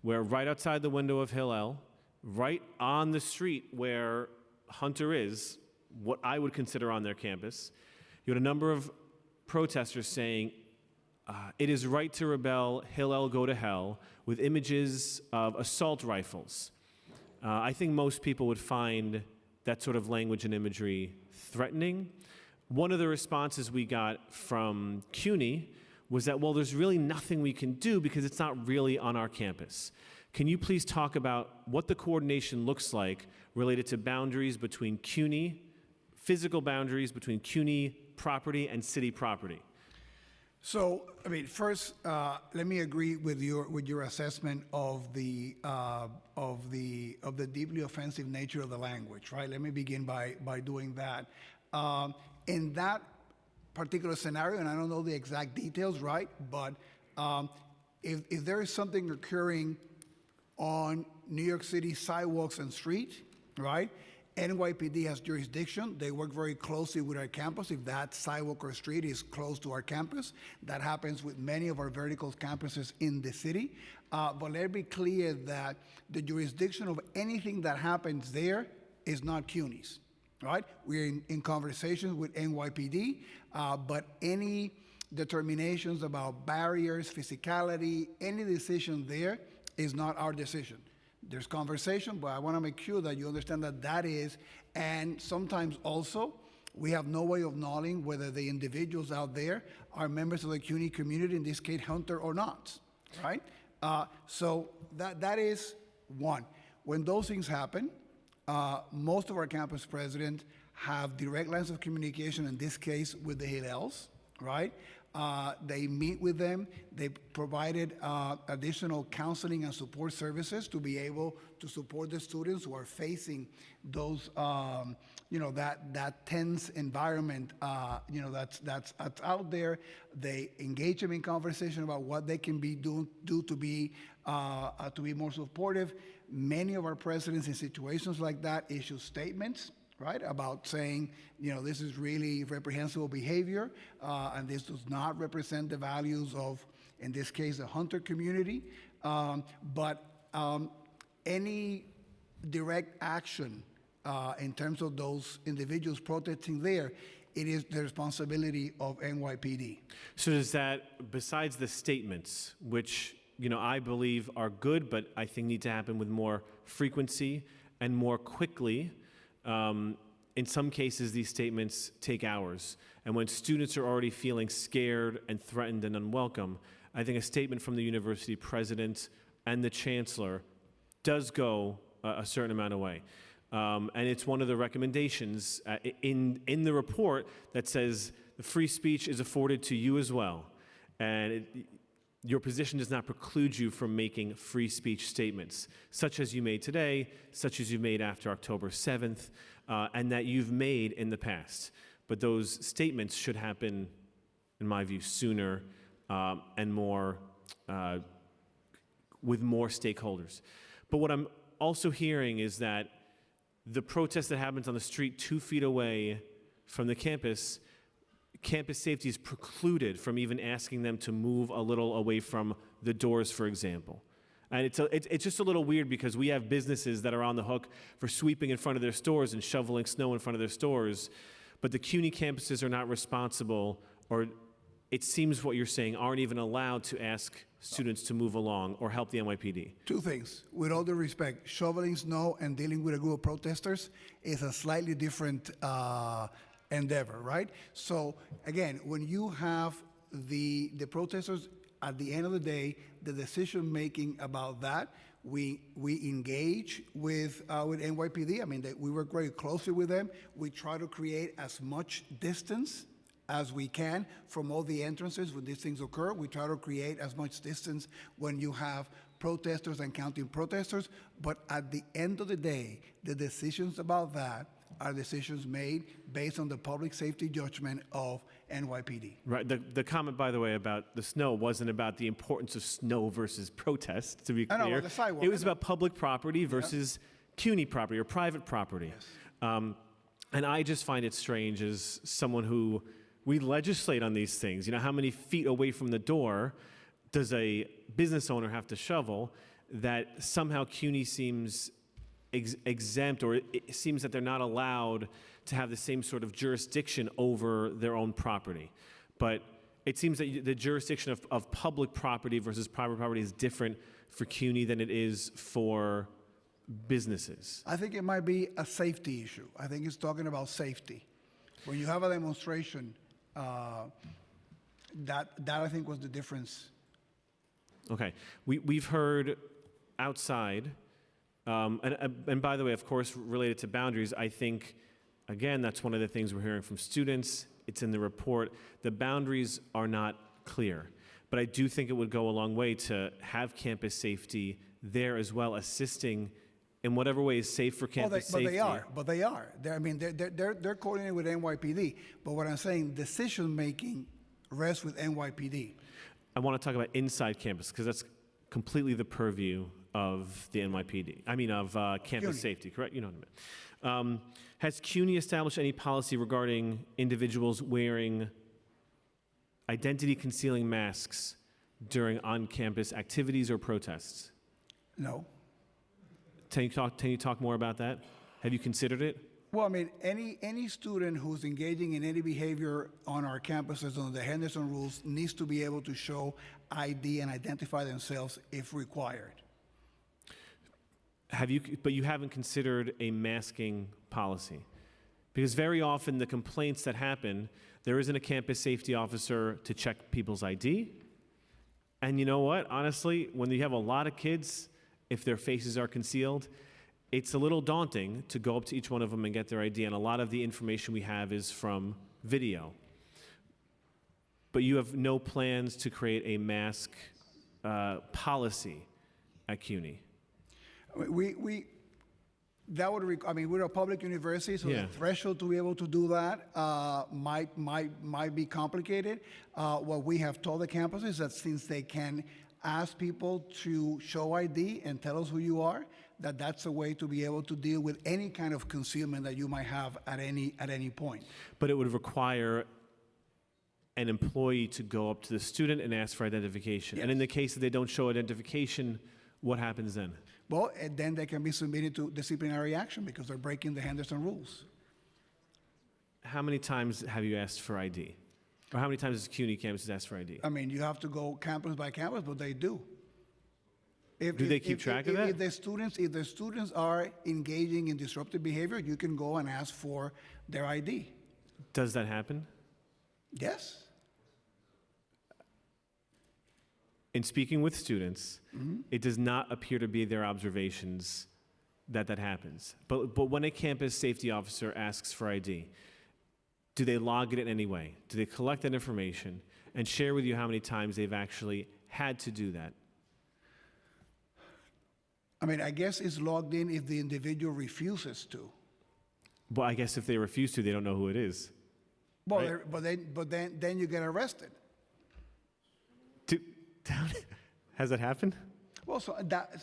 where right outside the window of Hillel, right on the street where Hunter is, what I would consider on their campus, you had a number of protesters saying, It is right to rebel, Hillel go to hell, with images of assault rifles. I think most people would find that sort of language and imagery threatening. One of the responses we got from CUNY was that, well, there's really nothing we can do because it's not really on our campus. Can you please talk about what the coordination looks like related to boundaries between CUNY, physical boundaries between CUNY property and city property? So, I mean, first, let me agree with your assessment of the deeply offensive nature of the language, right? Let me begin by doing that. In that particular scenario, and I don't know the exact details, right? But if there is something occurring on New York City sidewalks and streets, right? NYPD has jurisdiction. They work very closely with our campus. If that sidewalk or street is close to our campus, that happens with many of our vertical campuses in the city. But let it be clear that the jurisdiction of anything that happens there is not CUNY's, right? We're in conversations with NYPD, but any determinations about barriers, physicality, any decision there is not our decision. There's conversation, but I want to make sure that you understand that that is, and sometimes also, we have no way of knowing whether the individuals out there are members of the CUNY community, in this case, Hunter or not, right? So that is one. When those things happen, most of our campus presidents have direct lines of communication, in this case, with the Hillels, right? They meet with them. They provided additional counseling and support services to be able to support the students who are facing those, that tense environment, that's out there. They engage them in conversation about what they can do to be more supportive. Many of our presidents in situations like that issue statements, right, about saying, this is really reprehensible behavior, and this does not represent the values of, in this case, the Hunter community. But any direct action in terms of those individuals protesting there, it is the responsibility of NYPD. So does that, besides the statements, which I believe are good, but I think need to happen with more frequency and more quickly, in some cases, these statements take hours. And when students are already feeling scared and threatened and unwelcome, I think a statement from the university president and the chancellor does go a certain amount of way. And it's one of the recommendations in the report that says the free speech is afforded to you as well. And your position does not preclude you from making free speech statements, such as you made today, such as you made after October 7th, and that you've made in the past. But those statements should happen, in my view, sooner and more, with more stakeholders. But what I'm also hearing is that the protest that happens on the street 2 feet away from the campus safety is precluded from even asking them to move a little away from the doors, for example. And it's just a little weird because we have businesses that are on the hook for sweeping in front of their stores and shoveling snow in front of their stores, but the CUNY campuses are not responsible, or it seems what you're saying, aren't even allowed to ask students to move along or help the NYPD. Two things. With all due respect, shoveling snow and dealing with a group of protesters is a slightly different endeavor, right? So again, when you have the protesters, at the end of the day, the decision making about that, we engage with NYPD. I mean, we work very closely with them. We try to create as much distance as we can from all the entrances when these things occur. We try to create as much distance when you have protesters and counting protesters. But at the end of the day, the decisions about that are decisions made based on the public safety judgment of NYPD. Right. The comment, by the way, about the snow wasn't about the importance of snow versus protest, to be clear. I know, the sidewalk, it was about public property versus CUNY property or private property. Yes. And I just find it strange as someone who, we legislate on these things. How many feet away from the door does a business owner have to shovel, that somehow CUNY seems exempt, or it seems that they're not allowed to have the same sort of jurisdiction over their own property. But it seems that the jurisdiction of public property versus private property is different for CUNY than it is for businesses. I think it might be a safety issue. I think it's talking about safety. When you have a demonstration, that I think was the difference. Okay. We've heard outside, and by the way, of course, related to boundaries, I think, again, that's one of the things we're hearing from students. It's in the report. The boundaries are not clear. But I do think it would go a long way to have campus safety there as well, assisting in whatever way is safe for campus safety. But they are. They're coordinating with NYPD. But what I'm saying, decision-making rests with NYPD. I want to talk about inside campus because that's completely the purview of the NYPD. I mean, of campus CUNY. safety, correct? You know what I mean. Has CUNY established any policy regarding individuals wearing identity-concealing masks during on-campus activities or protests? No. Can you talk more about that? Have you considered it? Well, I mean, any student who's engaging in any behavior on our campuses under the Henderson rules needs to be able to show ID and identify themselves if required. But you haven't considered a masking policy? Because very often the complaints that happen, there isn't a campus safety officer to check people's ID. And you know what? Honestly, when you have a lot of kids, if their faces are concealed, it's a little daunting to go up to each one of them and get their ID. And a lot of the information we have is from video. But you have no plans to create a mask policy at CUNY? That would I mean, we're a public university, so Yeah. the threshold to be able to do that might be complicated. What we have told the campuses is that since they can ask people to show ID and tell us who you are, that's a way to be able to deal with any kind of concealment that you might have at any point. But it would require an employee to go up to the student and ask for identification. And in the case that they don't show identification, what happens then? Well, and then they can be submitted to disciplinary action because they're breaking the Henderson rules. How many times have you asked for ID? Or how many times has CUNY campus asked for ID? I mean, you have to go campus by campus, but they do. Do they keep track of that? If the students are engaging in disruptive behavior, you can go and ask for their ID. Does that happen? Yes. In speaking with students, it does not appear to be their observations that happens. But when a campus safety officer asks for ID, do they log it in any way? Do they collect that information and share with you how many times they've actually had to do that? I mean, I guess it's logged in if the individual refuses to. Well, I guess if they refuse to, they don't know who it is. Well, but then you get arrested. Has that happened? Well, so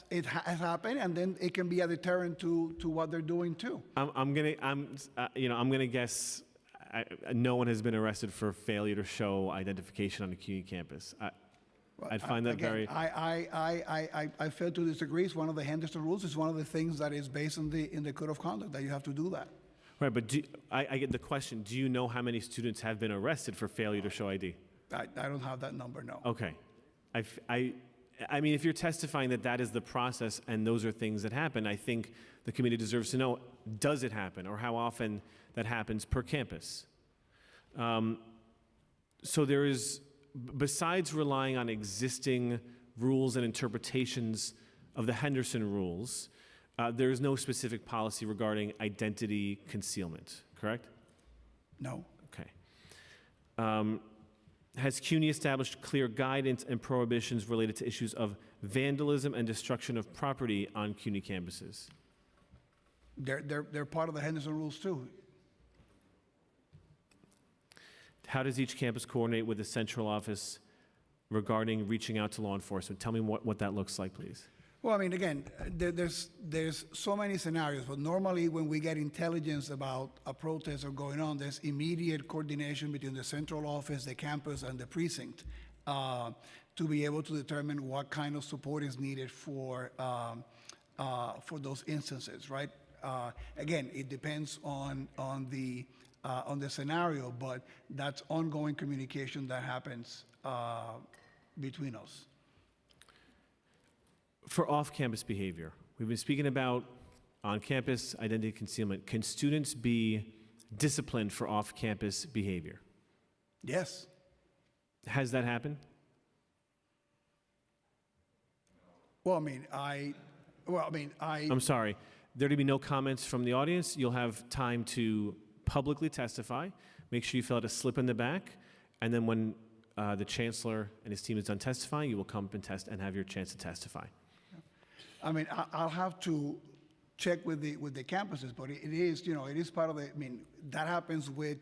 it has happened, and then it can be a deterrent to what they're doing too. I'm gonna guess no one has been arrested for failure to show identification on the CUNY campus. I'd find that Again, very. I fail to disagree. It's one of the Henderson rules. It's one of the things that is based in the code of conduct that you have to do that. Right, but I get the question. Do you know how many students have been arrested for failure to show ID? I don't have that number, no. Okay. I mean, if you're testifying that is the process and those are things that happen, I think the committee deserves to know, does it happen or how often that happens per campus? So there is, besides relying on existing rules and interpretations of the Henderson rules, there is no specific policy regarding identity concealment, correct? No. Okay. Has CUNY established clear guidance and prohibitions related to issues of vandalism and destruction of property on CUNY campuses? They're part of the Henderson rules too. How does each campus coordinate with the central office regarding reaching out to law enforcement? Tell me what that looks like, please. Well, I mean, again, there's so many scenarios, but normally when we get intelligence about a protest or going on, there's immediate coordination between the central office, the campus, and the precinct to be able to determine what kind of support is needed for those instances, right? Again, it depends on the on the scenario, but that's ongoing communication that happens between us. For off-campus behavior, we've been speaking about on-campus identity concealment. Can students be disciplined for off-campus behavior? Yes. Has that happened? Well, I I'm sorry. There to be no comments from the audience. You'll have time to publicly testify. Make sure you fill out a slip in the back, and then when the chancellor and his team is done testifying, you will come up and have your chance to testify. I'll have to check with the campuses, but it is, it is part of that happens with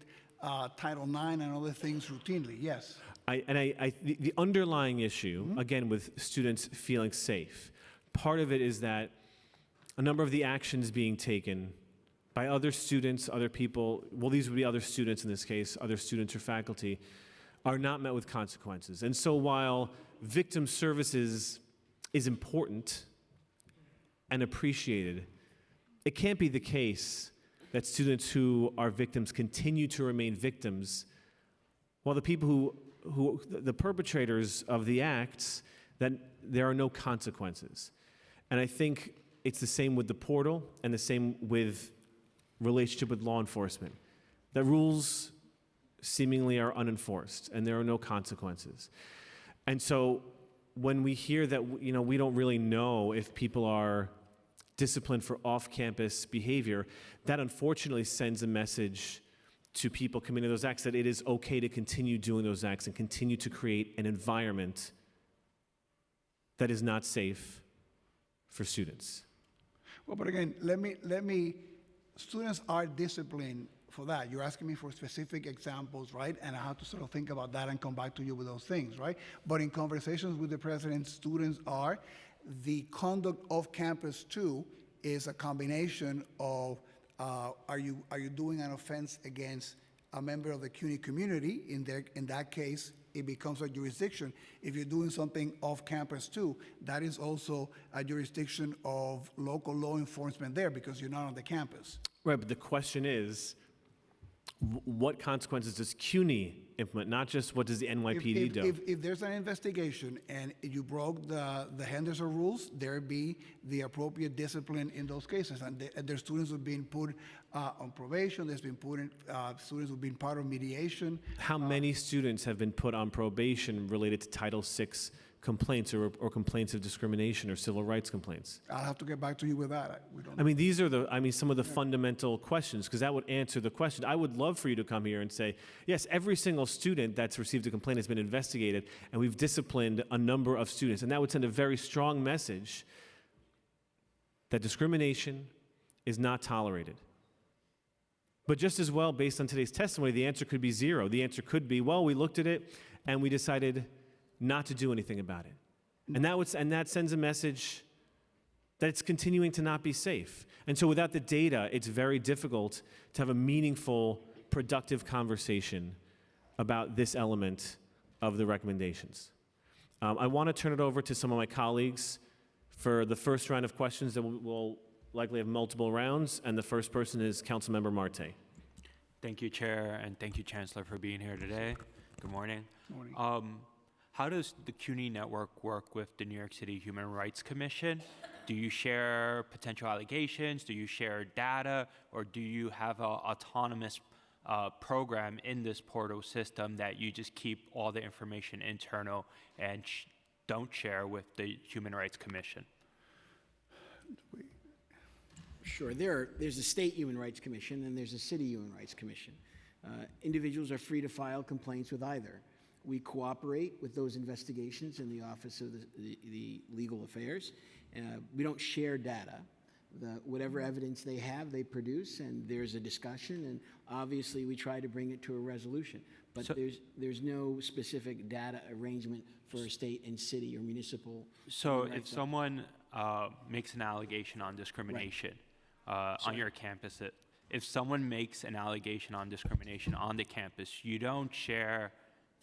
Title IX and other things routinely, yes. The underlying issue, again, with students feeling safe, part of it is that a number of the actions being taken by other students, other people, well, these would be other students in this case, other students or faculty, are not met with consequences. And so while victim services is important and appreciated, it can't be the case that students who are victims continue to remain victims while the people the perpetrators of the acts, that there are no consequences. And I think it's the same with the portal and the same with relationship with law enforcement. The rules seemingly are unenforced and there are no consequences. And so when we hear that, we don't really know if people are disciplined for off-campus behavior, that unfortunately sends a message to people committing those acts that it is okay to continue doing those acts and continue to create an environment that is not safe for students. Well, but again, students are disciplined for that. You're asking me for specific examples, right? And I have to sort of think about that and come back to you with those things, right? But in conversations with the president, students are. The conduct off campus too is a combination of are you doing an offense against a member of the CUNY community? In that case, it becomes a jurisdiction. If you're doing something off campus too, that is also a jurisdiction of local law enforcement there because you're not on the campus. Right, but the question is, what consequences does CUNY implement, not just what does the NYPD do? If there's an investigation and you broke the Henderson rules, there be the appropriate discipline in those cases. And their students have been put on probation, students have been part of mediation. How many students have been put on probation related to Title VI complaints or complaints of discrimination or civil rights complaints? I'll have to get back to you with that. We don't I mean, these are some of the fundamental questions, because that would answer the question. I would love for you to come here and say, yes, every single student that's received a complaint has been investigated, and we've disciplined a number of students. And that would send a very strong message that discrimination is not tolerated. But just as well, based on today's testimony, the answer could be zero. The answer could be, well, we looked at it, and we decided not to do anything about it. And that sends a message that it's continuing to not be safe. And so without the data, it's very difficult to have a meaningful, productive conversation about this element of the recommendations. I want to turn it over to some of my colleagues for the first round of questions that we'll likely have multiple rounds, and the first person is Councilmember Marte. Thank you, Chair, and thank you, Chancellor, for being here today. Good morning. Morning. How does the CUNY network work with the New York City Human Rights Commission? Do you share potential allegations? Do you share data? Or do you have an autonomous program in this portal system that you just keep all the information internal and don't share with the Human Rights Commission? Sure. There's a state human rights commission and there's a city human rights commission. Individuals are free to file complaints with either. We cooperate with those investigations in the Office of the Legal Affairs. We don't share data. Whatever evidence they have, they produce, and there's a discussion, and obviously we try to bring it to a resolution. But there's no specific data arrangement for a state and city or municipal. So if someone makes an allegation on discrimination on your campus, if someone makes an allegation on discrimination on the campus, you don't share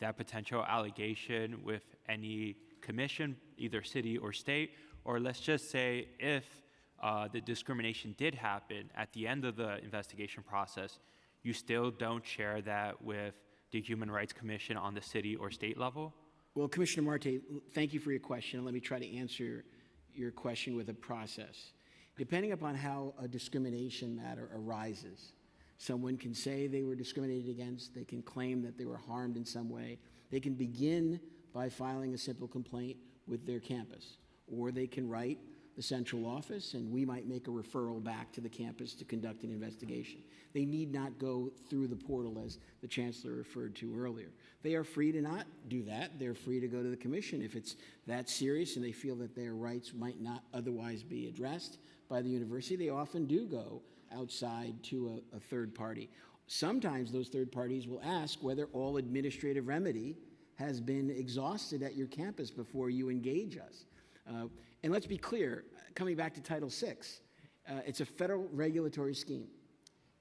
that potential allegation with any commission, either city or state, or let's just say if the discrimination did happen at the end of the investigation process, you still don't share that with the Human Rights Commission on the city or state level? Well, Commissioner Marte, thank you for your question, and let me try to answer your question with a process. Depending upon how a discrimination matter arises, someone can say they were discriminated against, they can claim that they were harmed in some way, they can begin by filing a simple complaint with their campus, or they can write the central office, and we might make a referral back to the campus to conduct an investigation. They need not go through the portal, as the chancellor referred to earlier. They are free to not do that. They're free to go to the commission if it's that serious and they feel that their rights might not otherwise be addressed by the university. They often do go outside to a third party. Sometimes those third parties will ask whether all administrative remedy has been exhausted at your campus before you engage us. And let's be clear, coming back to Title VI, it's a federal regulatory scheme.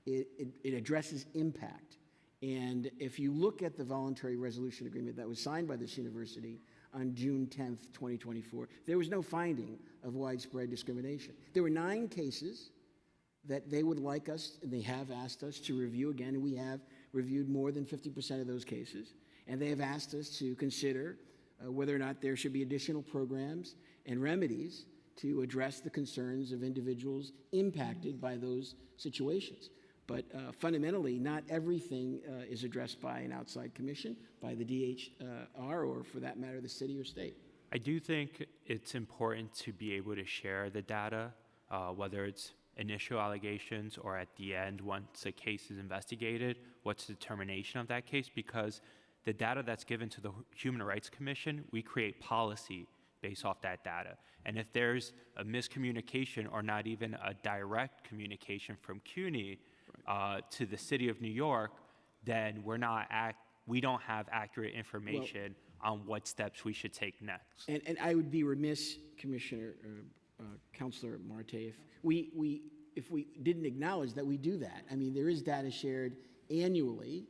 It addresses impact. And if you look at the voluntary resolution agreement that was signed by this university on June 10th, 2024, there was no finding of widespread discrimination. There were 9 cases that they would like us, and they have asked us to review again, and we have reviewed more than 50% of those cases. And they have asked us to consider whether or not there should be additional programs and remedies to address the concerns of individuals impacted by those situations. But fundamentally, not everything is addressed by an outside commission, by the DHR, or for that matter, the city or state. I do think it's important to be able to share the data, whether it's initial allegations or at the end, once a case is investigated, what's the determination of that case, because the data that's given to the Human Rights Commission, we create policy based off that data. And if there's a miscommunication or not even a direct communication from CUNY to the city of New York, then we don't have accurate information on what steps we should take next. And I would be remiss, Commissioner, Councilor Marte, if we didn't acknowledge that we do that. I mean, there is data shared annually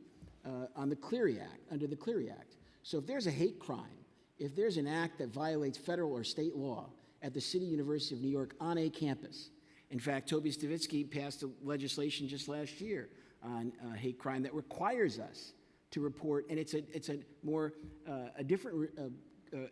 on the Clery Act, under the Clery Act. So if there's a hate crime, if there's an act that violates federal or state law at the City University of New York on a campus, in fact, Toby Stavitsky passed a legislation just last year on hate crime that requires us to report, and it's a more a different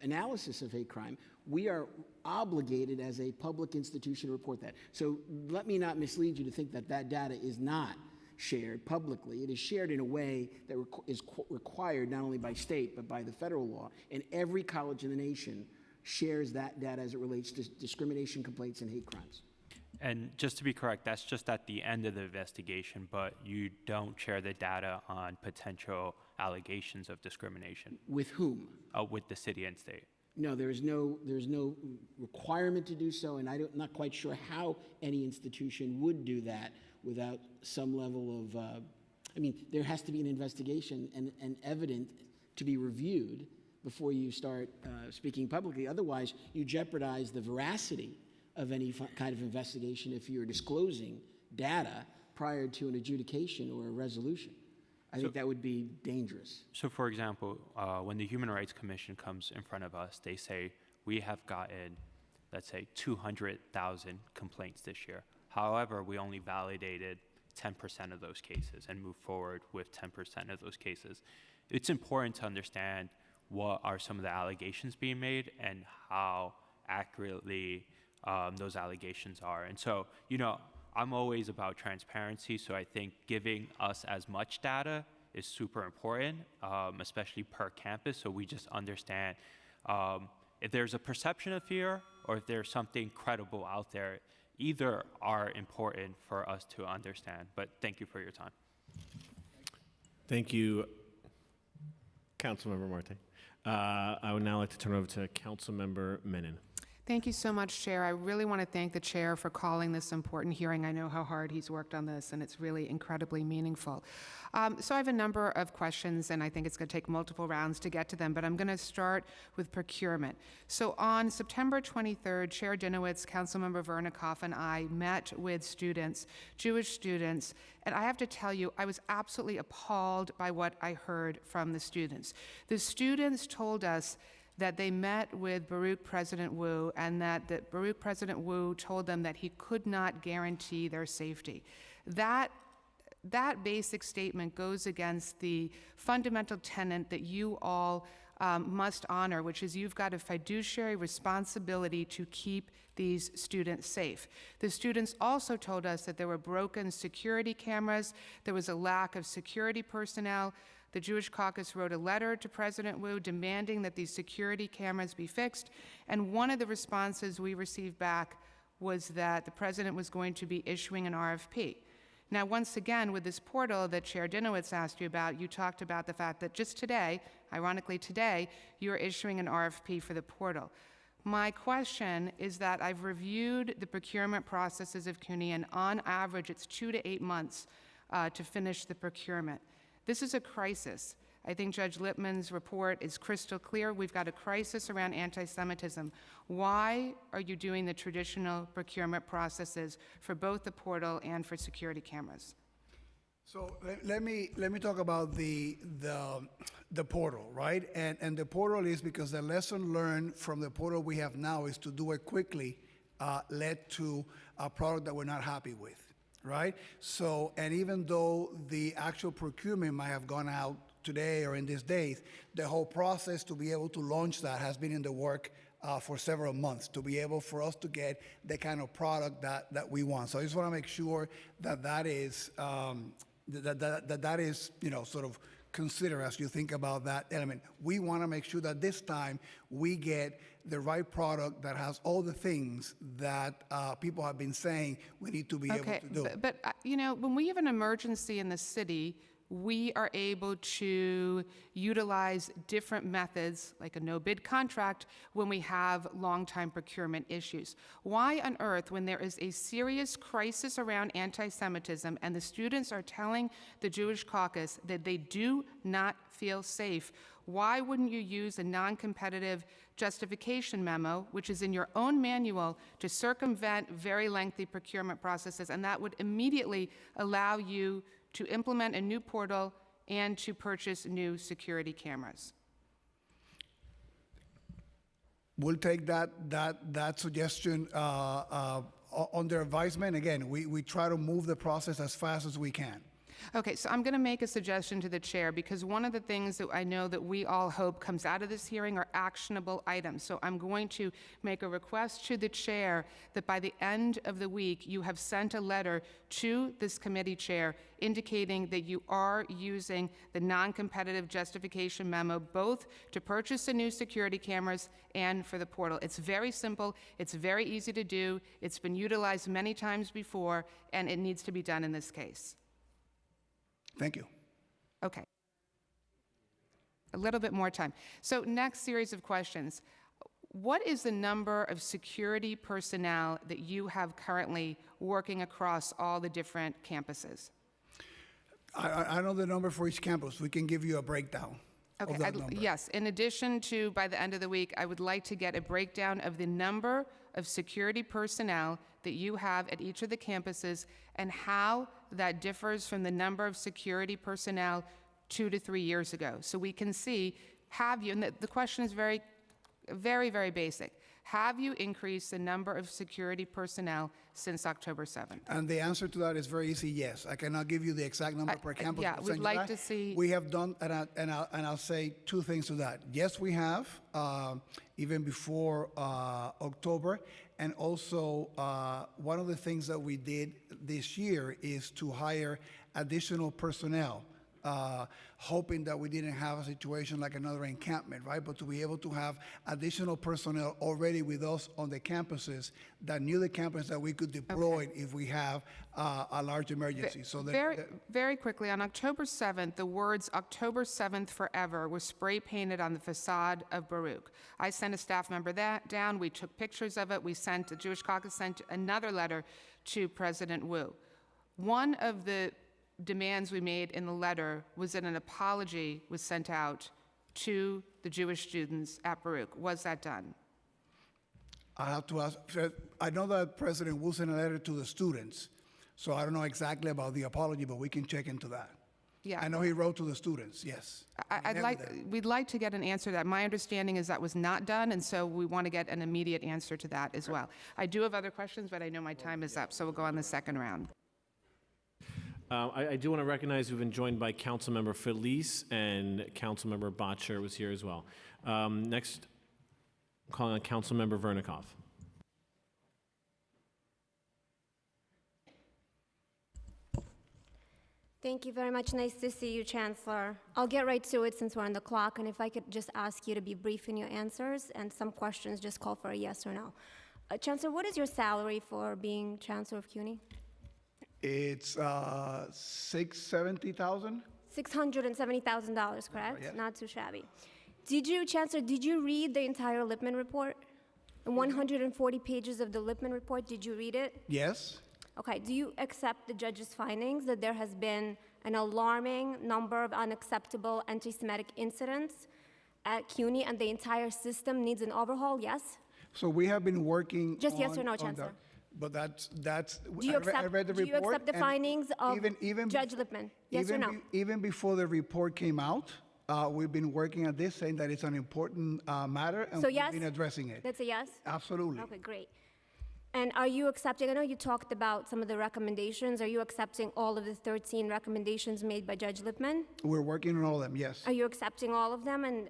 analysis of hate crime. We are obligated as a public institution to report that. So let me not mislead you to think that that data is not shared publicly. It is shared in a way that is required not only by state but by the federal law. And every college in the nation shares that data as it relates to discrimination complaints and hate crimes. And just to be correct, that's just at the end of the investigation, but you don't share the data on potential allegations of discrimination. With whom? With the city and state. No, there's no requirement to do so, and I'm not quite sure how any institution would do that without some level of, I mean, there has to be an investigation and evidence to be reviewed before you start speaking publicly. Otherwise, you jeopardize the veracity of any kind of investigation if you're disclosing data prior to an adjudication or a resolution. I think that would be dangerous. So for example, when the Human Rights Commission comes in front of us, they say, we have gotten, let's say, 200,000 complaints this year. However, we only validated 10% of those cases and moved forward with 10% of those cases. It's important to understand what are some of the allegations being made and how accurately those allegations are. And so, you know, I'm always about transparency, so I think giving us as much data is super important, especially per campus, so we just understand if there's a perception of fear or if there's something credible out there. Either are important for us to understand, but thank you for your time. Thank you, Councilmember Marte. I would now like to turn over to Councilmember Menon. Thank you so much, Chair. I really want to thank the Chair for calling this important hearing. I know how hard he's worked on this, and it's really incredibly meaningful. So I have a number of questions, and I think it's going to take multiple rounds to get to them, but I'm going to start with procurement. So on September 23rd, Chair Dinowitz, Councilmember Vernikoff, and I met with students, Jewish students, and I have to tell you, I was absolutely appalled by what I heard from the students. The students told us that they met with Baruch President Wu, and that Baruch President Wu told them that he could not guarantee their safety. That that basic statement goes against the fundamental tenet that you all must honor, which is you've got a fiduciary responsibility to keep these students safe. The students also told us that there were broken security cameras, there was a lack of security personnel. The Jewish Caucus wrote a letter to President Wu demanding that these security cameras be fixed, and one of the responses we received back was that the president was going to be issuing an RFP. Now, once again, with this portal that Chair Dinowitz asked you about, you talked about the fact that just today, ironically today, you're issuing an RFP for the portal. My question is that I've reviewed the procurement processes of CUNY, and on average, it's 2 to 8 months to finish the procurement. This is a crisis. I think Judge Lippman's report is crystal clear. We've got a crisis around anti-Semitism. Why are you doing the traditional procurement processes for both the portal and for security cameras? So let me talk about the portal, right? And the portal is because the lesson learned from the portal we have now is to do it quickly led to a product that we're not happy with, right? So, and even though the actual procurement might have gone out today or in these days, the whole process to be able to launch that has been in the work for several months to be able for us to get the kind of product that we want. So I just want to make sure that that is that is, you know, sort of consider as you think about that element. We want to make sure that this time we get the right product that has all the things that people have been saying we need to be able to do. But you know, when we have an emergency in the city, we are able to utilize different methods, like a no-bid contract, when we have long-time procurement issues. Why on earth, when there is a serious crisis around anti-Semitism and the students are telling the Jewish Caucus that they do not feel safe, why wouldn't you use a non-competitive justification memo, which is in your own manual, to circumvent very lengthy procurement processes, and that would immediately allow you to implement a new portal and to purchase new security cameras? We'll take that suggestion under advisement. Again, we try to move the process as fast as we can. Okay, so I'm going to make a suggestion to the chair, because one of the things that I know that we all hope comes out of this hearing are actionable items. So I'm going to make a request to the chair that by the end of the week, you have sent a letter to this committee chair indicating that you are using the non-competitive justification memo both to purchase the new security cameras and for the portal. It's very simple, it's very easy to do, it's been utilized many times before, and it needs to be done in this case. Thank you. Okay. A little bit more time. So next series of questions. What is the number of security personnel that you have currently working across all the different campuses? I know the number for each campus. We can give you a breakdown of that number. Yes, in addition to, by the end of the week, I would like to get a breakdown of the number of security personnel that you have at each of the campuses and how that differs from the number of security personnel 2 to 3 years ago. So we can see, have you, and the question is very, very basic. Have you increased the number of security personnel since October 7th? And the answer to that is very easy, yes. I cannot give you the exact number per campus. yeah, but we'd send you like that. to see- We have done, and I'll say two things to that. Yes, we have, even before October. And also, one of the things that we did this year is to hire additional personnel, hoping that we didn't have a situation like another encampment, right? But to be able to have additional personnel already with us on the campuses that knew the campus that we could deploy if we have a large emergency. So that, Very quickly, on October 7th, the words "October 7th Forever" were spray painted on the facade of Baruch. I sent a staff member down. We took pictures of it. The Jewish Caucus sent another letter to President Wu. One of the demands we made in the letter was that an apology was sent out to the Jewish students at Baruch. Was that done? I have to ask. I know that President Wu sent a letter to the students, so I don't know exactly about the apology, but we can check into that. Yeah. I know he wrote to the students, yes. We'd like to get an answer to that. My understanding is that was not done, and so we want to get an immediate answer to that as well. I do have other questions, but I know my time is up, so we'll go on the second round. I do want to recognize we've been joined by Councilmember Felice and Councilmember Botcher was here as well. Next, calling on Councilmember Vernikoff. Thank you very much. Nice to see you, Chancellor. I'll get right to it since we're on the clock, and if I could just ask you to be brief in your answers, and some questions just call for a yes or no. Chancellor, what is your salary for being Chancellor of CUNY? It's $670,000. $670,000, correct? Yes. Not too shabby. Chancellor, did you read the entire Lippman report? The 140 pages of the Lippman report, did you read it? Yes. Okay, do you accept the judge's findings that there has been an alarming number of unacceptable anti-Semitic incidents at CUNY and the entire system needs an overhaul? Yes? So we have been working Just yes or no, on Chancellor. that. But that's, Do you accept, I read the do you report. accept the and findings of even Judge Lippman? Yes or even no? Even before the report came out, we've been working on this, saying that it's an important matter, and So we've yes? been addressing it. That's a yes? Absolutely. Okay, great. And are you accepting, I know you talked about some of the recommendations, are you accepting all of the 13 recommendations made by Judge Lippman? We're working on all of them, yes. Are you accepting all of them, and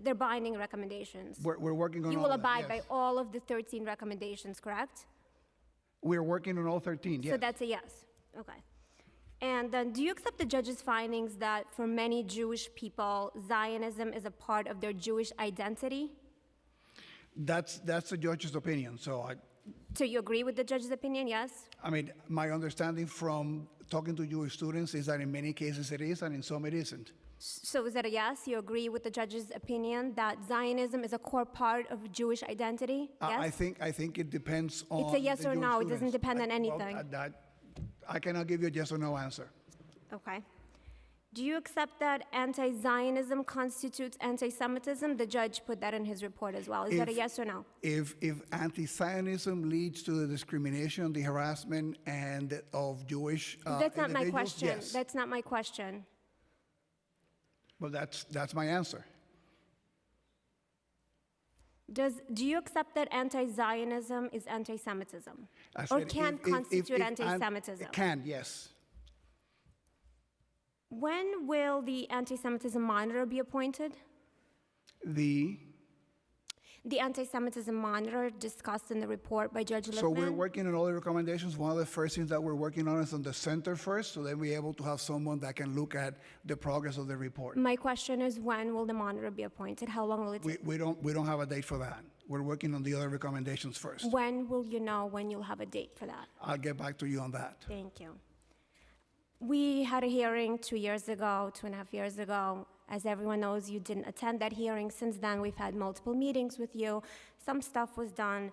they're binding recommendations? We're working on You all will of them, abide by yes. all of the 13 recommendations, correct? We're working on all 13, yes. So that's a yes, okay. And then do you accept the judge's findings that for many Jewish people, Zionism is a part of their Jewish identity? That's the judge's opinion, so So you agree with the judge's opinion, yes? I mean, my understanding from talking to Jewish students is that in many cases it is, and in some it isn't. So is that a yes? You agree with the judge's opinion that Zionism is a core part of Jewish identity? Yes? I think it depends on. It's a yes the or Jewish no, it doesn't students. depend on Well, anything. I cannot give you a yes or no answer. Okay. Do you accept that anti-Zionism constitutes anti-Semitism? The judge put that in his report as well. Is that a If- yes or no? If anti-Zionism leads to the discrimination, the harassment, and of Jewish That's not my individuals, question. yes. That's not my question. Well, that's my answer. Do you accept that anti-Zionism is anti-Semitism? I Or said can if constitute an- anti-Semitism? It can, yes. When will the anti-Semitism monitor be appointed? The anti-Semitism monitor discussed in the report by Judge Lippman? So we're working on all the recommendations. One of the first things that we're working on is on the center first, so then we're able to have someone that can look at the progress of the report. My question is, when will the monitor be appointed? How long will it take? We don't have a date for that. We're working on the other recommendations first. When will you know when you'll have a date for that? I'll get back to you on that. Thank you. We had a hearing 2 years ago, 2.5 years ago. As everyone knows, you didn't attend that hearing. Since then, we've had multiple meetings with you. Some stuff was done.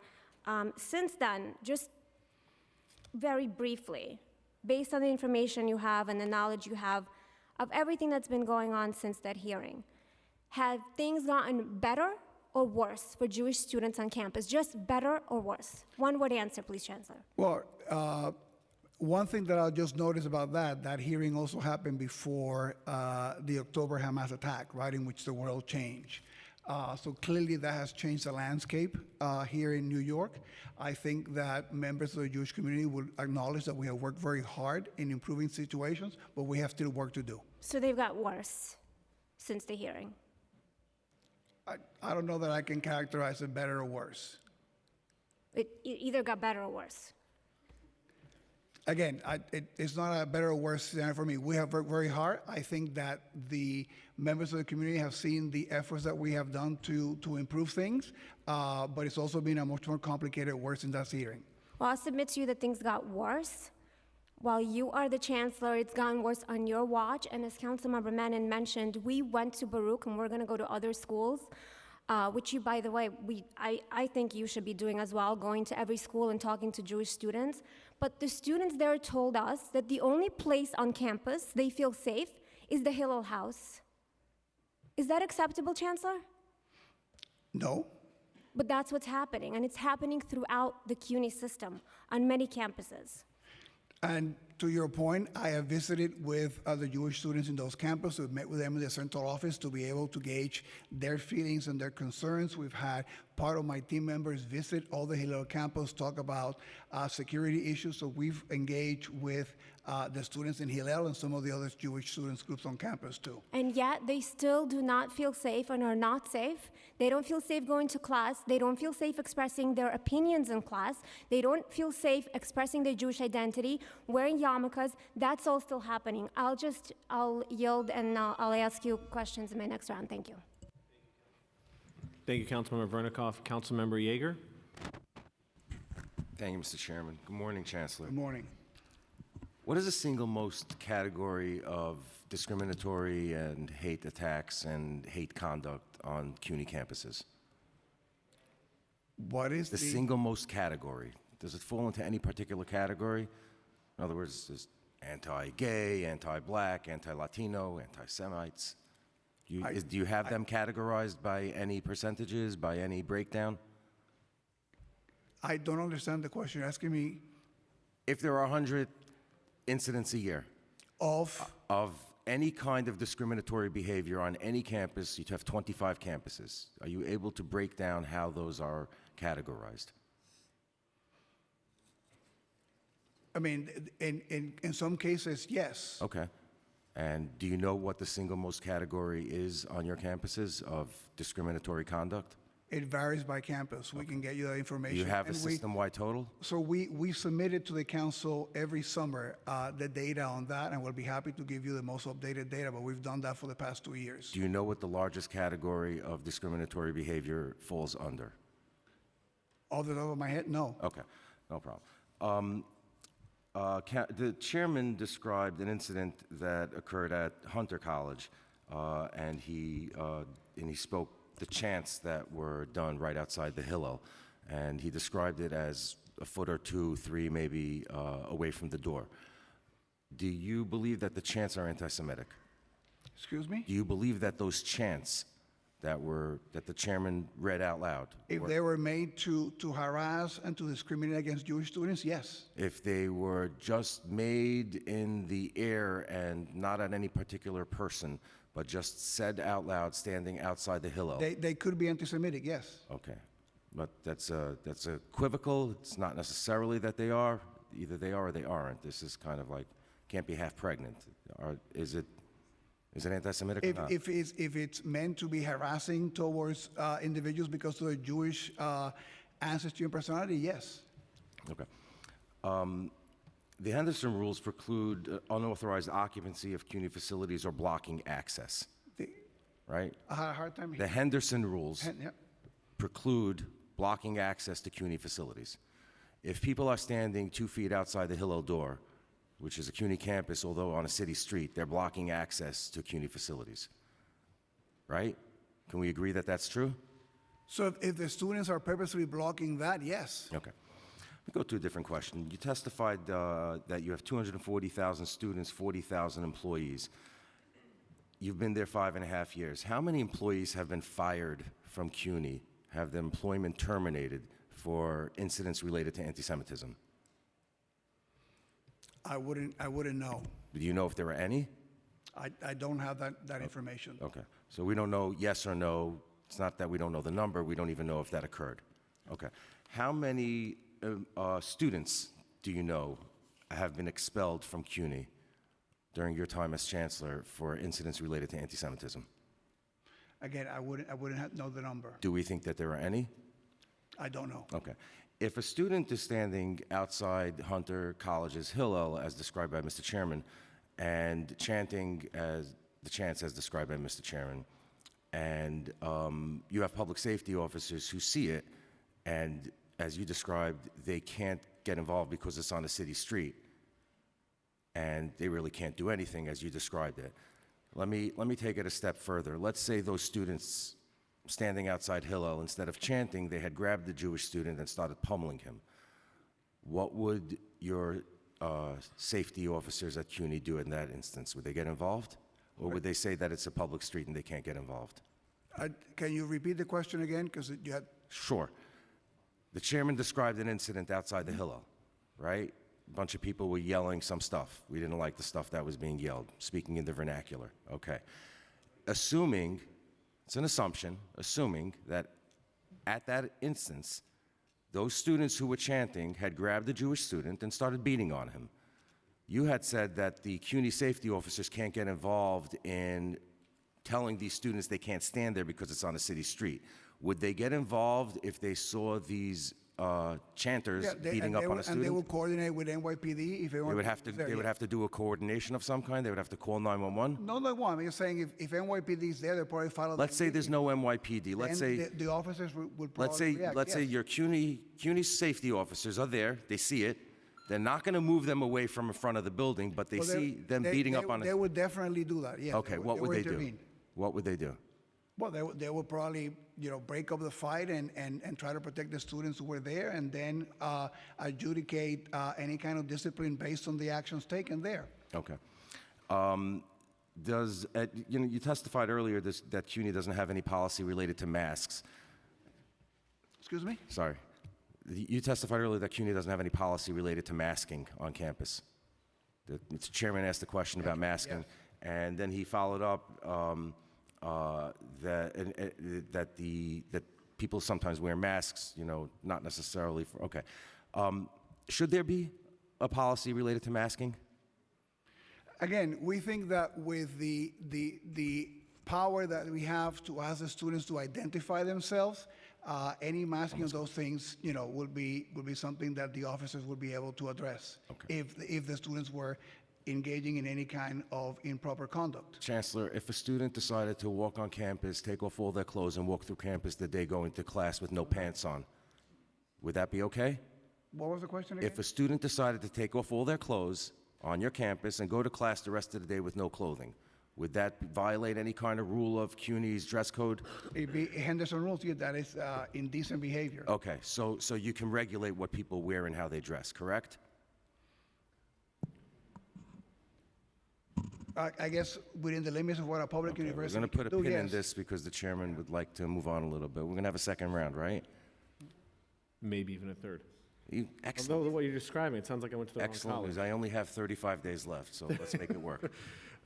Since then, just very briefly, based on the information you have and the knowledge you have of everything that's been going on since that hearing, have things gotten better or worse for Jewish students on campus? Just better or worse? One word answer, please, Chancellor. Well, one thing that I'll just notice about that hearing also happened before the October Hamas attack, right, in which the world changed. So clearly that has changed the landscape here in New York. I think that members of the Jewish community will acknowledge that we have worked very hard in improving situations, but we have still work to do. So they've got worse since the hearing. I don't know that I can characterize it better or worse. It either got better or worse. Again, it's not a better or worse scenario for me. We have worked very hard. I think that the members of the community have seen the efforts that we have done to improve things, but it's also been a much more complicated work since that hearing. Well, I'll submit to you that things got worse. While you are the chancellor, it's gotten worse on your watch. And as Councilmember Menon mentioned, we went to Baruch, and we're going to go to other schools, which you, by the way, I think you should be doing as well, going to every school and talking to Jewish students. But the students there told us that the only place on campus they feel safe is the Hillel House. Is that acceptable, Chancellor? No. But that's what's happening, and it's happening throughout the CUNY system on many campuses. And to your point, I have visited with other Jewish students in those campuses. We've met with them in the central office to be able to gauge their feelings and their concerns. We've had part of my team members visit all the Hillel campus, talk about security issues. So we've engaged with the students in Hillel and some of the other Jewish students groups on campus too. And yet they still do not feel safe and are not safe. They don't feel safe going to class. They don't feel safe expressing their opinions in class. They don't feel safe expressing their Jewish identity, wearing yarmulkes. That's all still happening. I'll yield and I'll ask you questions in my next round. Thank you. Thank you, Councilmember Vernikoff. Councilmember Yeager. Thank you, Mr. Chairman. Good morning, Chancellor. Good morning. What is the single most category of discriminatory and hate attacks and hate conduct on CUNY campuses? What is The single most category. Does it fall into any particular category? In other words, is anti-gay, anti-black, anti-Latino, anti-Semites? Do you have them categorized by any percentages, by any breakdown? I don't understand the question. You're asking me If there are 100 incidents a year of any kind of discriminatory behavior on any campus, you'd have 25 campuses. Are you able to break down how those are categorized? I mean, in some cases, yes. Okay. And do you know what the single most category is on your campuses of discriminatory conduct? It varies by campus. We can get you that Do information. you have a And system-wide total? So we submit it to the council every summer, the data on that, and we'll be happy to give you the most updated data, but we've done that for the past 2 years. Do you know what the largest category of discriminatory behavior falls under? Off the top of my head, no. Okay, no problem. The chairman described an incident that occurred at Hunter College, and he spoke the chants that were done right outside the Hillel, and he described it as a foot or 2, 3 maybe away from the door. Do you believe that the chants are anti-Semitic? Excuse me? Do you believe that those chants that the chairman read out loud? If they were made to harass and to discriminate against Jewish students, yes. If they were just made in the air and not at any particular person, but just said out loud standing outside the Hillel? They could be anti-Semitic, yes. Okay. But that's equivocal. It's not necessarily that they are. Either they are or they aren't. This is kind of like, can't be half pregnant. Is it anti-Semitic or not? If it's meant to be harassing towards individuals because of their Jewish ancestry and personality, yes. Okay. The Henderson rules preclude unauthorized occupancy of CUNY facilities or blocking access, right? I had a hard time. The Henderson rules Yeah. preclude blocking access to CUNY facilities. If people are standing 2 feet outside the Hillel door, which is a CUNY campus, although on a city street, they're blocking access to CUNY facilities, right? Can we agree that that's true? So if the students are purposely blocking that, yes. Okay. Let me go to a different question. You testified that you have 240,000 students, 40,000 employees. You've been there 5.5 years. How many employees have been fired from CUNY, have their employment terminated for incidents related to anti-Semitism? I wouldn't know. Do you know if there were any? I don't have that information. Okay. So we don't know yes or no. It's not that we don't know the number. We don't even know if that occurred. Okay. How many students do you know have been expelled from CUNY during your time as chancellor for incidents related to anti-Semitism? Again, I wouldn't know the number. Do we think that there are any? I don't know. Okay. If a student is standing outside Hunter College's Hillel, as described by Mr. Chairman, and chanting as the chants as described by Mr. Chairman, and you have public safety officers who see it, and as you described, they can't get involved because it's on a city street, and they really can't do anything as you described it. Let me take it a step further. Let's say those students standing outside Hillel, instead of chanting, they had grabbed the Jewish student and started pummeling him. What would your safety officers at CUNY do in that instance? Would they get involved? Or would they say that it's a public street and they can't get involved? Can you repeat the question again? Because you had. Sure. The chairman described an incident outside the Hillel, right? A bunch of people were yelling some stuff. We didn't like the stuff that was being yelled, speaking in the vernacular. Okay. Assuming, it's an assumption, assuming that At that instance, those students who were chanting had grabbed the Jewish student and started beating on him. You had said that the CUNY safety officers can't get involved in telling these students they can't stand there because it's on a city street. Would they get involved if they saw these chanters beating up on a student? And they will coordinate with NYPD if They would have to. They would have to do a coordination of some kind. They would have to call 911. No, no, one. I'm just saying if NYPD is there, they'll probably follow. Let's say there's no NYPD. Let's say the officers would let's probably say react, let's say yes. your CUNY safety officers are there. They see it. They're not going to move them away from in front of the building, but they Well, see them beating up on They a. would definitely do that. Yes. Okay, what would they do? intervene. What would they do? Well, they would probably, break up the fight and try to protect the students who were there, and then adjudicate any kind of discipline based on the actions taken there. Okay. You testified earlier that CUNY doesn't have any policy related to masks. Excuse me? Sorry. You testified earlier that CUNY doesn't have any policy related to masking on campus. The chairman asked a question about masking, and then he followed up that people sometimes wear masks, not necessarily for. Okay. Should there be a policy related to masking? Again, we think that with the power that we have to ask the students to identify themselves, any masking of those things, would be something that the officers would be able to address if the students were engaging in any kind of improper conduct. Chancellor, if a student decided to walk on campus, take off all their clothes, and walk through campus the day going to class with no pants on, would that be okay? What was the question again? If a student decided to take off all their clothes on your campus and go to class the rest of the day with no clothing, would that violate any kind of rule of CUNY's dress code? It'd be Henderson rules, yeah, that is indecent behavior. Okay, so you can regulate what people wear and how they dress, correct? I guess within the limits of what a public Okay, we're university going to put a can do, pin in yes. this because the chairman would like to move on a little bit. We're going to have a second round, right? Maybe even a third. Excellent. Although what you're describing, it sounds like I went to the wrong Excellent college. news. I only have 35 days left, so let's make it work.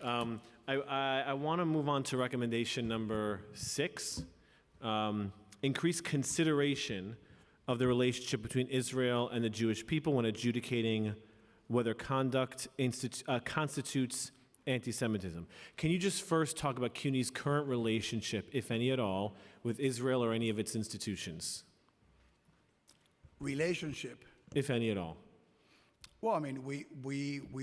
I want to move on to recommendation number 6, increase consideration of the relationship between Israel and the Jewish people when adjudicating whether conduct constitutes anti-Semitism. Can you just first talk about CUNY's current relationship, if any at all, with Israel or any of its institutions, Relationship. if any at all? Well, I mean, we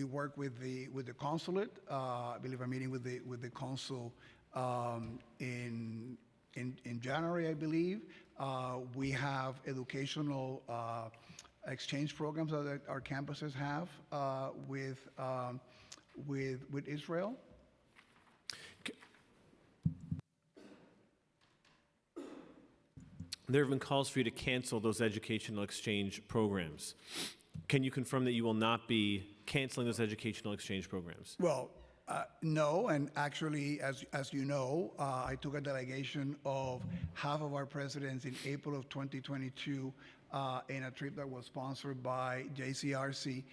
work with the consulate. I believe I'm meeting with the consul in January, I believe. We have educational exchange programs that our campuses have with Israel. There have been calls for you to cancel those educational exchange programs. Can you confirm that you will not be canceling those educational exchange programs? Well, no, and actually, as you know, I took a delegation of half of our presidents in April of 2022 in a trip that was sponsored by JCRC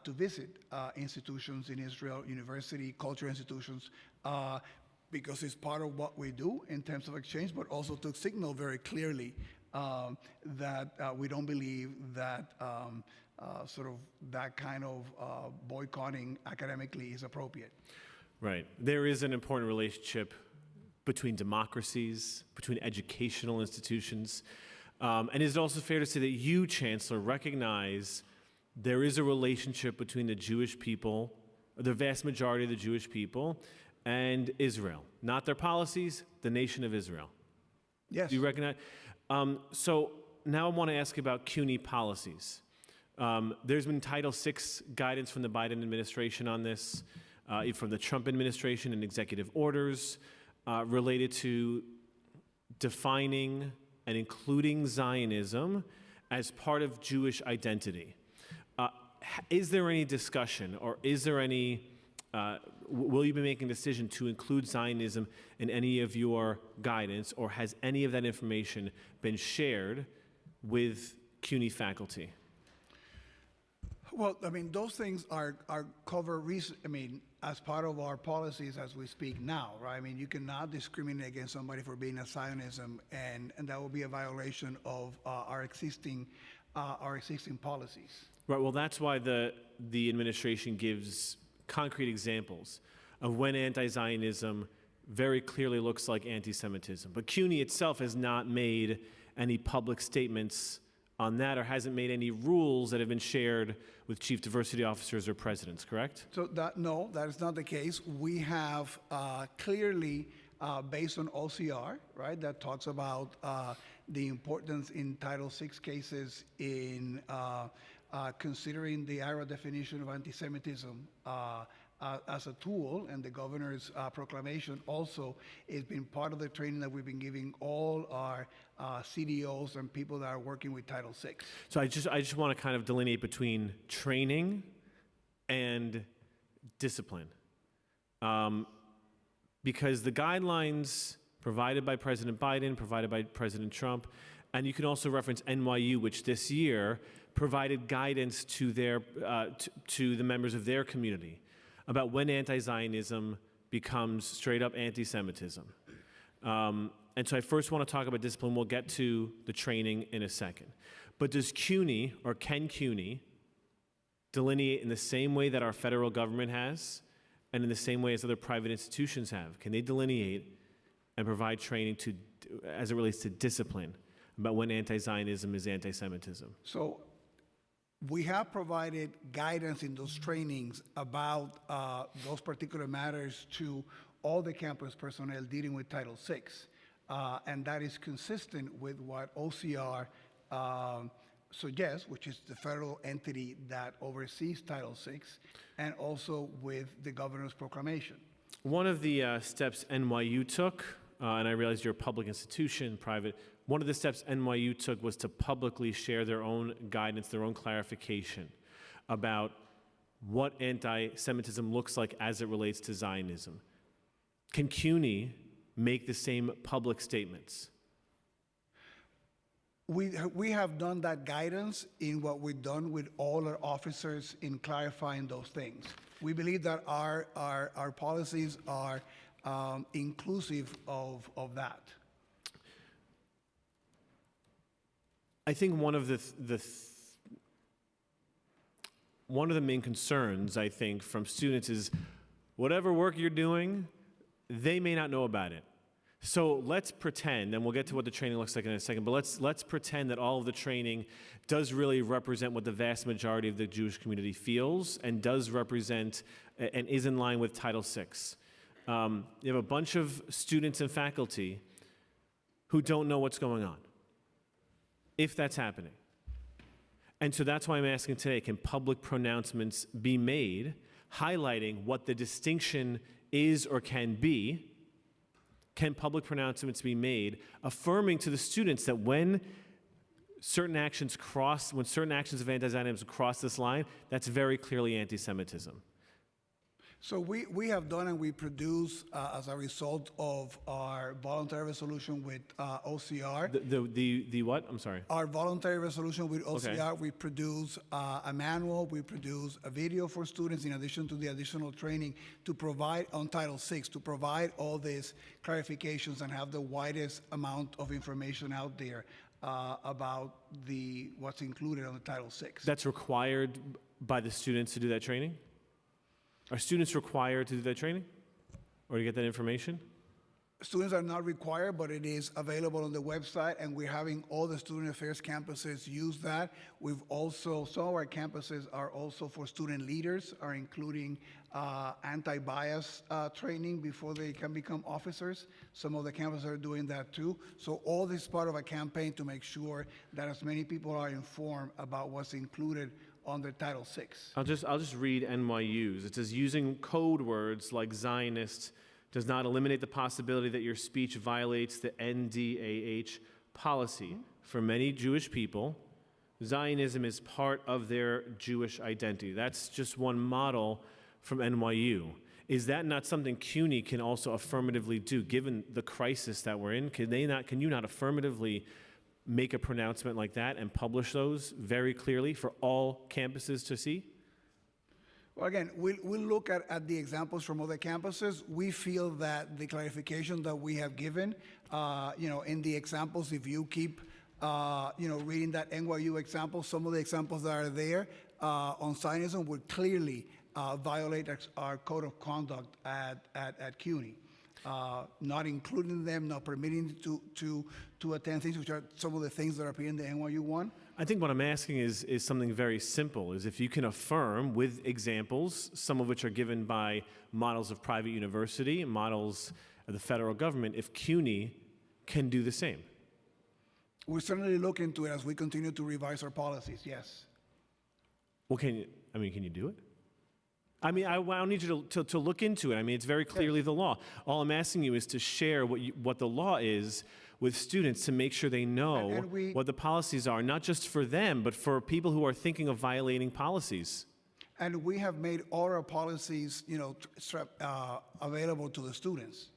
to visit institutions in Israel, university, cultural institutions, because it's part of what we do in terms of exchange, but also to signal very clearly that we don't believe that sort of that kind of boycotting academically is appropriate. Right. There is an important relationship between democracies, between educational institutions. And is it also fair to say that you, Chancellor, recognize there is a relationship between the Jewish people, the vast majority of the Jewish people, and Israel? Not their policies, the nation of Israel. Yes. Do you recognize? So now I want to ask you about CUNY policies. There's been Title VI guidance from the Biden administration on this, from the Trump administration and executive orders related to defining and including Zionism as part of Jewish identity. Is there any discussion, or is there any, will you be making a decision to include Zionism in any of your guidance, or has any of that information been shared with CUNY faculty? Well, I mean, those things are covered. as part of our policies as we speak now, right? I mean, you cannot discriminate against somebody for being a Zionism, and that will be a violation of our existing policies. Right, well, that's why the administration gives concrete examples of when anti-Zionism very clearly looks like anti-Semitism. But CUNY itself has not made any public statements on that, or hasn't made any rules that have been shared with chief diversity officers or presidents, correct? So no, that is not the case. We have clearly, based on OCR, right, that talks about the importance in Title VI cases in considering the IRA definition of anti-Semitism as a tool, and the governor's proclamation also has been part of the training that we've been giving all our CDOs and people that are working with Title VI. So I just want to kind of delineate between training and discipline. Because the guidelines provided by President Biden, provided by President Trump, and you can also reference NYU, which this year provided guidance to their to the members of their community about when anti-Zionism becomes straight up anti-Semitism. And so I first want to talk about discipline. We'll get to the training in a second. But does CUNY, or can CUNY, delineate in the same way that our federal government has and in the same way as other private institutions have? Can they delineate and provide training to, as it relates to discipline about when anti-Zionism is anti-Semitism? So we have provided guidance in those trainings about those particular matters to all the campus personnel dealing with Title VI. And that is consistent with what OCR suggests, which is the federal entity that oversees Title VI, and also with the governor's proclamation. One of the steps NYU took, and I realize you're a public institution, private, one of the steps NYU took was to publicly share their own guidance, their own clarification about what anti-Semitism looks like as it relates to Zionism. Can CUNY make the same public statements? We have done that guidance in what we've done with all our officers in clarifying those things. We believe that our policies are inclusive of that. I think one of the main concerns, I think, from students is whatever work you're doing, they may not know about it. So let's pretend, and we'll get to what the training looks like in a second, but let's pretend that all of the training does really represent what the vast majority of the Jewish community feels and does represent and is in line with Title VI. You have a bunch of students and faculty who don't know what's going on, if that's happening. And so that's why I'm asking today, can public pronouncements be made highlighting what the distinction is or can be? Can public pronouncements be made affirming to the students that when certain actions of anti-Zionism cross this line, that's very clearly anti-Semitism? So we have done, and we produce as a result of our voluntary resolution with OCR. The what? I'm sorry. Our voluntary resolution with OCR, Okay. we produce a manual, we produce a video for students in addition to the additional training to provide on Title VI, to provide all these clarifications and have the widest amount of information out there about what's included on the Title VI. That's required by the students to do that training? Are students required to do that training or to get that information? Students are not required, but it is available on the website, and we're having all the student affairs campuses use that. We've also, some of our campuses are also for student leaders, are including anti-bias training before they can become officers. Some of the campuses are doing that too. So all this is part of a campaign to make sure that as many people are informed about what's included under Title VI. I'll just read NYU's. It says, using code words like Zionist does not eliminate the possibility that your speech violates the NDAH policy. For many Jewish people, Zionism is part of their Jewish identity. That's just one model from NYU. Is that not something CUNY can also affirmatively do, given the crisis that we're in? Can you not affirmatively make a pronouncement like that and publish those very clearly for all campuses to see? Well, again, we'll look at the examples from other campuses. We feel that the clarification that we have given, in the examples, if you keep, reading that NYU example, some of the examples that are there on Zionism would clearly violate our code of conduct at CUNY. Not including them, not permitting to attend things, which are some of the things that appear in the NYU one. I think what I'm asking is something very simple, is if you can affirm with examples, some of which are given by models of private university and models of the federal government, if CUNY can do the same. We'll certainly look into it as we continue to revise our policies, yes. Well, can you do it? I don't need you to look into it. It's very clearly the law. All I'm asking you is to share what the law is with students to make sure they know And what the policies are, not just for them, but for people who are thinking of violating policies. And we have made all our policies, available to the students.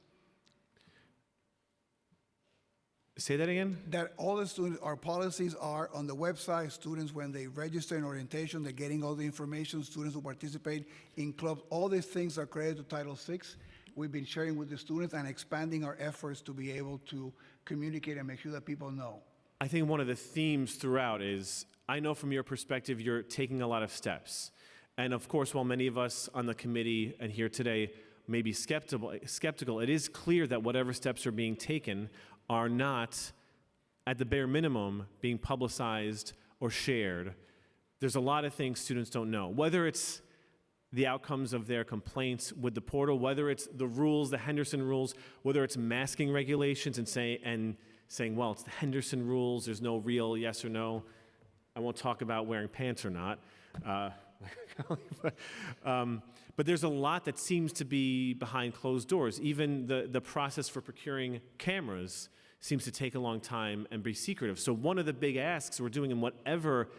Say that again? That all the students, our policies are on the website. Students, when they register in orientation, they're getting all the information. Students who participate in clubs, all these things are credited to Title VI. We've been sharing with the students and expanding our efforts to be able to communicate and make sure that people know. I think one of the themes throughout is, I know from your perspective, you're taking a lot of steps. And of course, while many of us on the committee and here today may be skeptical, it is clear that whatever steps are being taken are not, at the bare minimum, being publicized or shared. There's a lot of things students don't know, whether it's the outcomes of their complaints with the portal, whether it's the rules, the Henderson rules, whether it's masking regulations and saying, well, it's the Henderson rules, there's no real yes or no. I won't talk about wearing pants or not. But there's a lot that seems to be behind closed doors. Even the process for procuring cameras seems to take a long time and be secretive. So one of the big asks we're doing in whatever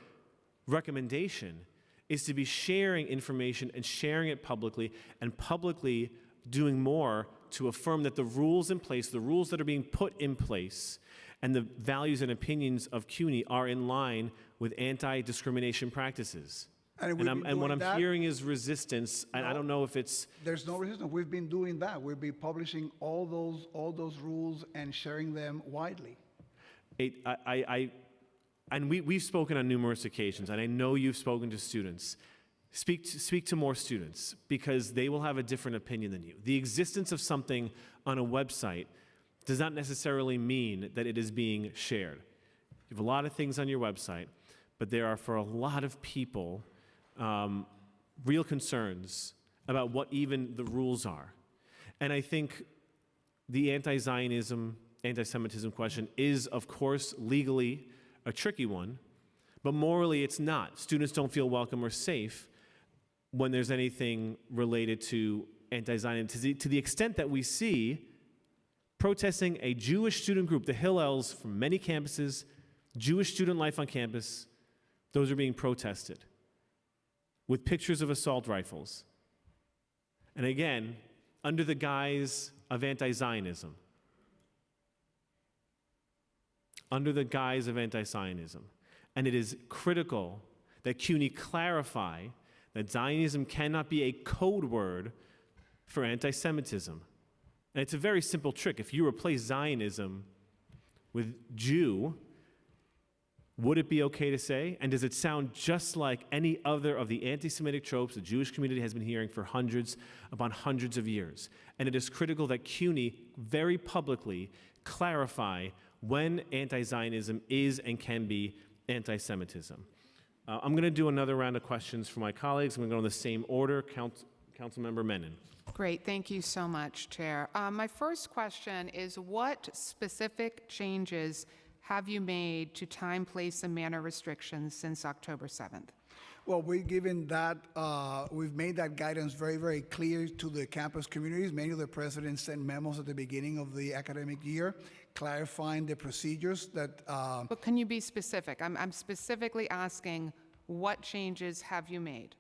recommendation is to be sharing information and sharing it publicly, and publicly doing more to affirm that the rules in place, the rules that are being put in place, and the values and opinions of CUNY are in line with anti-discrimination practices. And what I'm hearing is resistance, and I don't know if it's... There's no resistance. We've been doing that. We've been publishing all those rules and sharing them widely. We've spoken on numerous occasions, and I know you've spoken to students. Speak to more students, because they will have a different opinion than you. The existence of something on a website does not necessarily mean that it is being shared. You have a lot of things on your website, but there are, for a lot of people, real concerns about what even the rules are. And I think the anti-Zionism, anti-Semitism question is, of course, legally a tricky one, but morally it's not. Students don't feel welcome or safe when there's anything related to anti-Zionism, to the extent that we see protesting a Jewish student group, the Hillels from many campuses, Jewish student life on campus, those are being protested with pictures of assault rifles. And again, under the guise of anti-Zionism. Under the guise of anti-Zionism. And it is critical that CUNY clarify that Zionism cannot be a code word for anti-Semitism. And it's a very simple trick. If you replace Zionism with Jew, would it be okay to say? And does it sound just like any other of the anti-Semitic tropes the Jewish community has been hearing for hundreds upon hundreds of years? And it is critical that CUNY very publicly clarify when anti-Zionism is and can be anti-Semitism. I'm going to do another round of questions for my colleagues. I'm going to go in the same order. Councilmember Menon. Great, thank you so much, Chair. My first question is, what specific changes have you made to time, place, and manner restrictions since October 7th? Well, we've made that guidance very, very clear to the campus communities. Many of the presidents sent memos at the beginning of the academic year clarifying the procedures that... But can you be specific? I'm specifically asking, what changes have you made?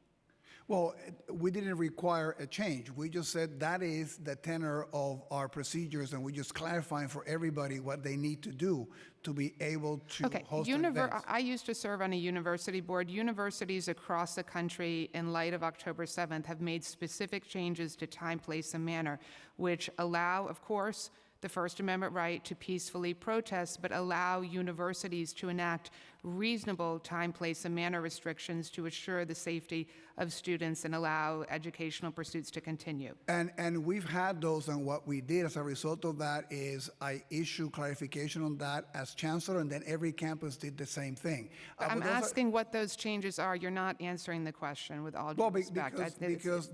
Well, we didn't require a change. We just said that is the tenor of our procedures, and we're just clarifying for everybody what they need to do to be able to Okay, host events. I used to serve on a university board. Universities across the country, in light of October 7th, have made specific changes to time, place, and manner, which allow, of course, the First Amendment right to peacefully protest, but allow universities to enact reasonable time, place, and manner restrictions to assure the safety of students and allow educational pursuits to continue. And we've had those, and what we did as a result of that is I issued clarification on that as chancellor, and then every campus did the same thing. I'm but those are- asking what those changes are. You're not answering the question with all due Well, respect. because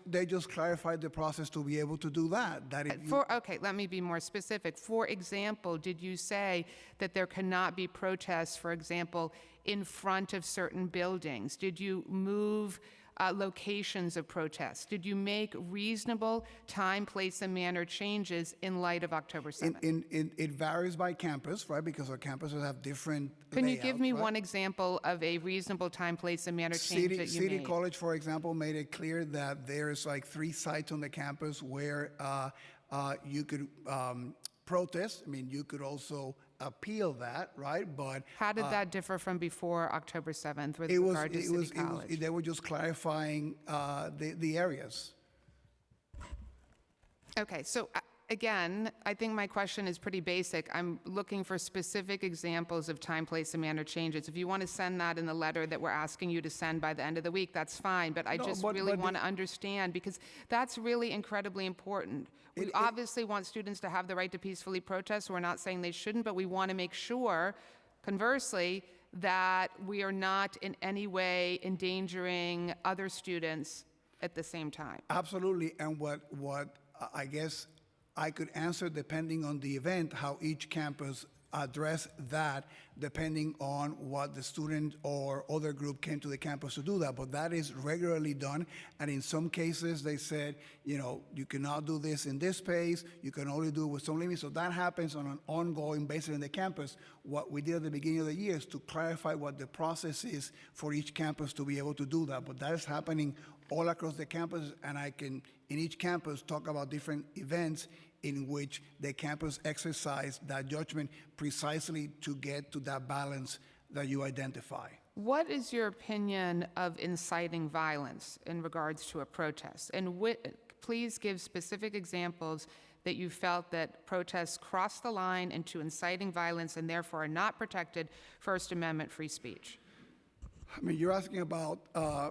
they just clarified the process to be able to do that. That if you- Okay, let me be more specific. For example, did you say that there cannot be protests, for example, in front of certain buildings? Did you move locations of protests? Did you make reasonable time, place, and manner changes in light of October 7th? it varies by campus, right? Because our campuses have different Can you give layouts, me right? one example of a reasonable time, place, and manner change City, that you City made? College, for example, made it clear that there's like 3 sites on the campus where you could protest. I mean, you could also appeal that, right? But How did that differ from before October 7th with it was, regard to City College? they were just clarifying the areas. Okay, so again, I think my question is pretty basic. I'm looking for specific examples of time, place, and manner changes. If you want to send that in the letter that we're asking you to send by the end of the week, that's fine. But I No, just but- really but want to understand, because that's really incredibly important. We obviously want students to have the right to peacefully protest. We're not saying they shouldn't, but we want to make sure, conversely, that we are not in any way endangering other students at the same time. Absolutely, and what I guess I could answer depending on the event, how each campus address that, depending on what the student or other group came to the campus to do that. But that is regularly done, and in some cases, they said, you know, you cannot do this in this space, you can only do it with some limits. So that happens on an ongoing basis in the campus. What we did at the beginning of the year is to clarify what the process is for each campus to be able to do that. But that is happening all across the campus, and I can, in each campus, talk about different events in which the campus exercise that judgment precisely to get to that balance that you identify. What is your opinion of inciting violence in regards to a protest? And please give specific examples that you felt that protests cross the line into inciting violence and therefore are not protected First Amendment free speech. I mean, you're asking about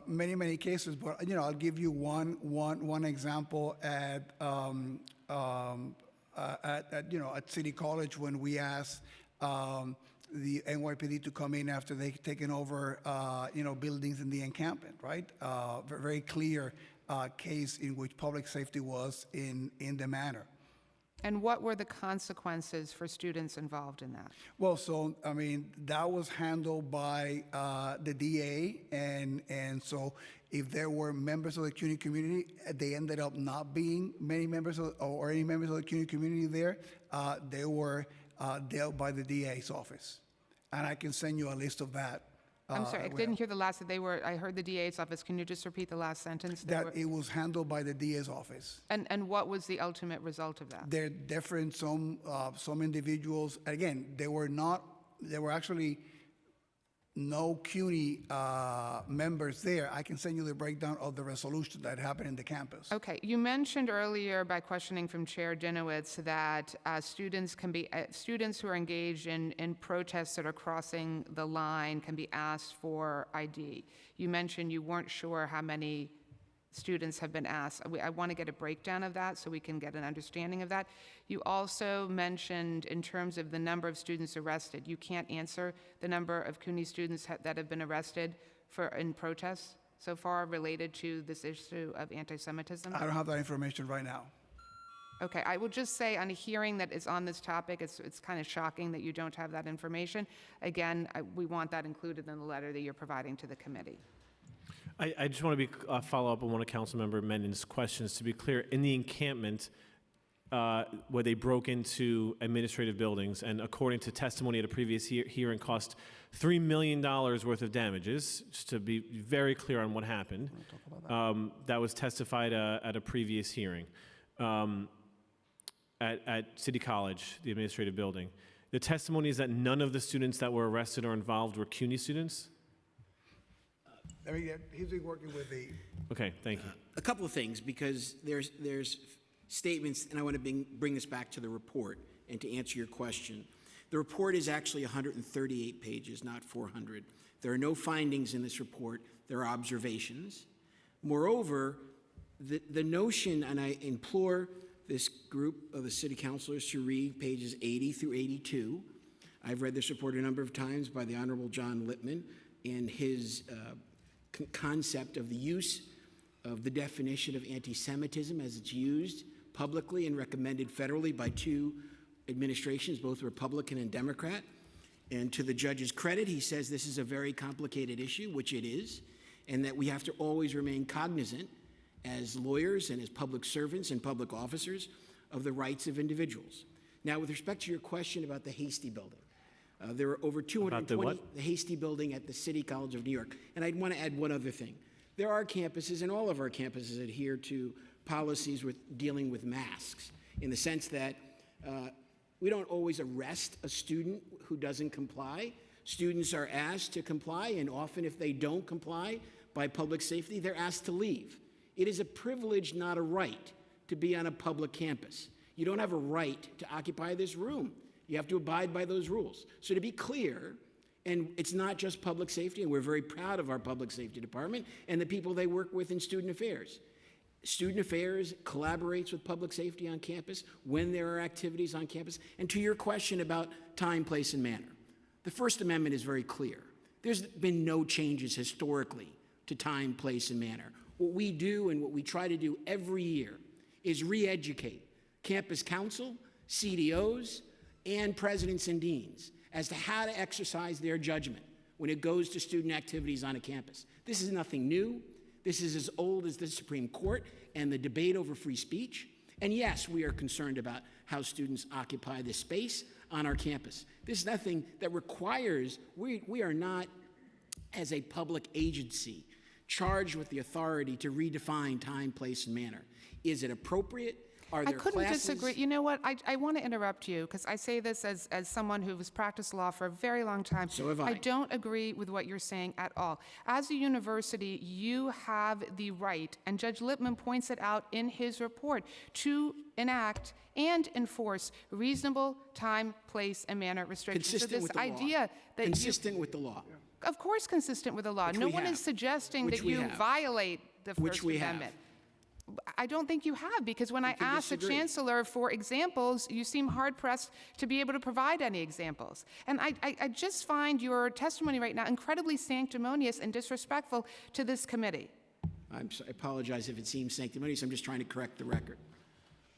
many cases, but you know, I'll give you one example at City College when we asked the NYPD to come in after they've taken over buildings in the encampment, right? Very clear case in which public safety was in the manner. And what were the consequences for students involved in that? Well, so, I mean, that was handled by the DA, and so if there were members of the CUNY community, they ended up not being many members or any members of the CUNY community there. They were dealt by the DA's office. And I can send you a list of that. I'm sorry, I didn't hear the last, I heard the DA's office. Can you just repeat the last sentence? That it was handled by the DA's office. And what was the ultimate result of that? There are different, some individuals, again, there were actually no CUNY members there. I can send you the breakdown of the resolution that happened in the campus. Okay, you mentioned earlier by questioning from Chair Dinowitz that students who are engaged in protests that are crossing the line can be asked for ID. You mentioned you weren't sure how many students have been asked. I want to get a breakdown of that so we can get an understanding of that. You also mentioned in terms of the number of students arrested, you can't answer the number of CUNY students that have been arrested in protests so far related to this issue of anti-Semitism? I don't have that information right now. Okay, I will just say on a hearing that is on this topic, it's kind of shocking that you don't have that information. Again, we want that included in the letter that you're providing to the committee. I just want to follow up on one of Councilmember Mendon's questions. To be clear, in the encampment, where they broke into administrative buildings, and according to testimony at a previous hearing, cost $3 million worth of damages, just to be very clear on what happened. That was testified at a previous hearing at City College, the administrative building. The testimony is that none of the students that were arrested or involved were CUNY students? I mean, he's been working with the, Okay, thank you. A couple of things, because there's statements, and I want to bring this back to the report and to answer your question. The report is actually 138 pages, not 400. There are no findings in this report. There are observations. Moreover, the notion, and I implore this group of the city councilors to read pages 80 through 82. I've read this report a number of times by the Honorable John Lippman in his concept of the use of the definition of anti-Semitism as it's used publicly and recommended federally by two administrations, both Republican and Democrat. And to the judge's credit, he says this is a very complicated issue, which it is, and that we have to always remain cognizant as lawyers and as public servants and public officers of the rights of individuals. Now, with respect to your question about the Hasty Building, there are over 220, the Hasty Building at the City College of New York. And I'd want to add one other thing. There are campuses, and all of our campuses adhere to policies with dealing with masks, in the sense that we don't always arrest a student who doesn't comply. Students are asked to comply, and often if they don't comply by public safety, they're asked to leave. It is a privilege, not a right, to be on a public campus. You don't have a right to occupy this room. You have to abide by those rules. So to be clear, and it's not just public safety, and we're very proud of our public safety department and the people they work with in student affairs. Student affairs collaborates with public safety on campus when there are activities on campus. And to your question about time, place, and manner, the First Amendment is very clear. There's been no changes historically to time, place, and manner. What we do and what we try to do every year is re-educate campus council, CDOs, and presidents and deans as to how to exercise their judgment when it goes to student activities on a campus. This is nothing new. This is as old as the Supreme Court and the debate over free speech. And yes, we are concerned about how students occupy this space on our campus. This is nothing that requires, we are not, as a public agency, charged with the authority to redefine time, place, and manner. Is it appropriate? Are I there couldn't classes? disagree. You know what? I want to interrupt you because I say this as someone who has practiced law for a very long time. So have I. I don't agree with what you're saying at all. As a university, you have the right, and Judge Lippman points it out in his report, to enact and enforce reasonable time, place, and manner restrictions. Consistent with the law. idea that Consistent with the law. of course, consistent with the law. Which No we one have. is suggesting Which that we you have. violate the Which First we have. Amendment. I don't think you have, because when I can asked the disagree. chancellor for examples, you seem hard-pressed to be able to provide any examples. And I just find your testimony right now incredibly sanctimonious and disrespectful to this committee. I apologize if it seems sanctimonious. I'm just trying to correct the record.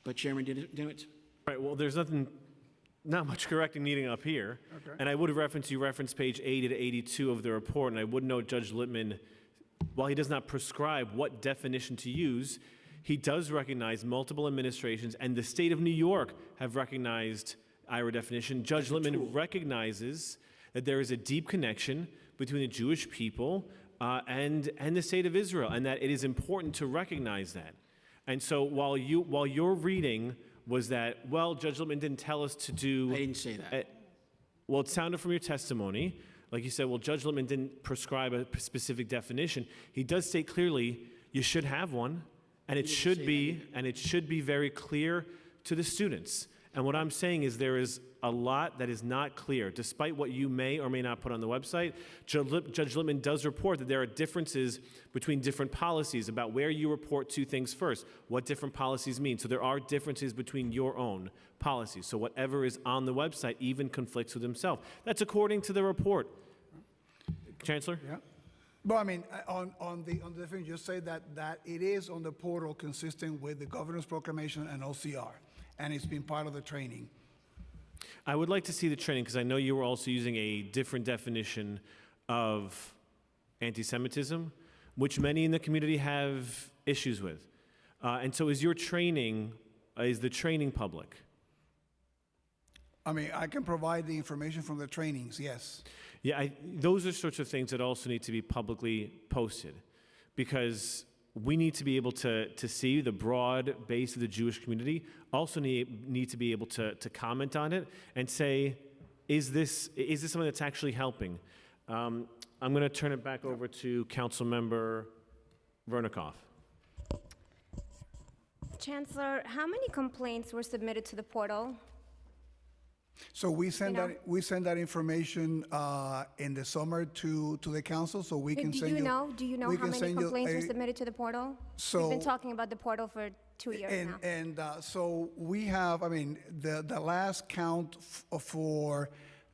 But Chairman Dinowitz? Right, well, there's not much correcting needing up here. Okay. And I would have referenced page 80 to 82 of the report, and I would note Judge Lippman, while he does not prescribe what definition to use, he does recognize multiple administrations, and the state of New York have recognized IHRA definition. Judge Lippman recognizes that there is a deep connection between the Jewish people and the state of Israel, and that it is important to recognize that. And so while your reading was that, well, Judge Lippman didn't tell us to do... I didn't say that. Well, it sounded from your testimony, like you said, well, Judge Lippman didn't prescribe a specific definition. He does state clearly you should have one, and it should be very clear to the students. And what I'm saying is there is a lot that is not clear, despite what you may or may not put on the website. Judge Lippman does report that there are differences between different policies about where you report two things first, what different policies mean. So there are differences between your own policies. So whatever is on the website even conflicts with himself. That's according to the report. Chancellor? Yeah. Well, I mean, on the definition, just say that it is on the portal consistent with the governor's proclamation and OCR, and it's been part of the training. I would like to see the training because I know you were also using a different definition of anti-Semitism, which many in the community have issues with. And so is your training Is the training public? I mean, I can provide the information from the trainings, yes. Yeah, those are sorts of things that also need to be publicly posted, because we need to be able to see the broad base of the Jewish community, also need to be able to comment on it and say, is this something that's actually helping? I'm going to turn it back over to Councilmember Vernikoff. Chancellor, how many complaints were submitted to the portal? So we send know? that information in the summer to the council, so we can Do send you you. know? Do you know we how can many send you complaints were a- submitted to the portal? We've So- been talking about the portal for 2 years now. And so we have, I mean, the last count for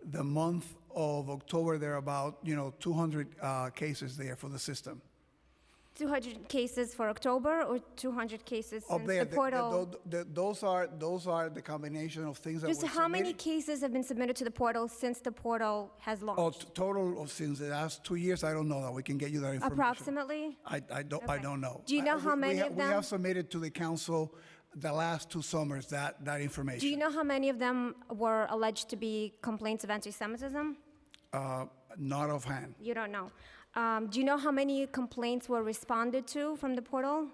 the month of October, there are about, 200 cases there for the system. 200 cases for October or 200 cases Up since there, the portal? those are the combination of things that were Just how many submitted. cases have been submitted to the portal since the portal has Oh, launched? total of since the last 2 years, I don't know that. We can get you that information. Approximately? I don't Okay. know. Do you know how many of We have them? submitted to the council the last 2 summers that information. Do you know how many of them were alleged to be complaints of anti-Semitism? Not offhand. You don't know. Do you know how many complaints were responded to from the portal?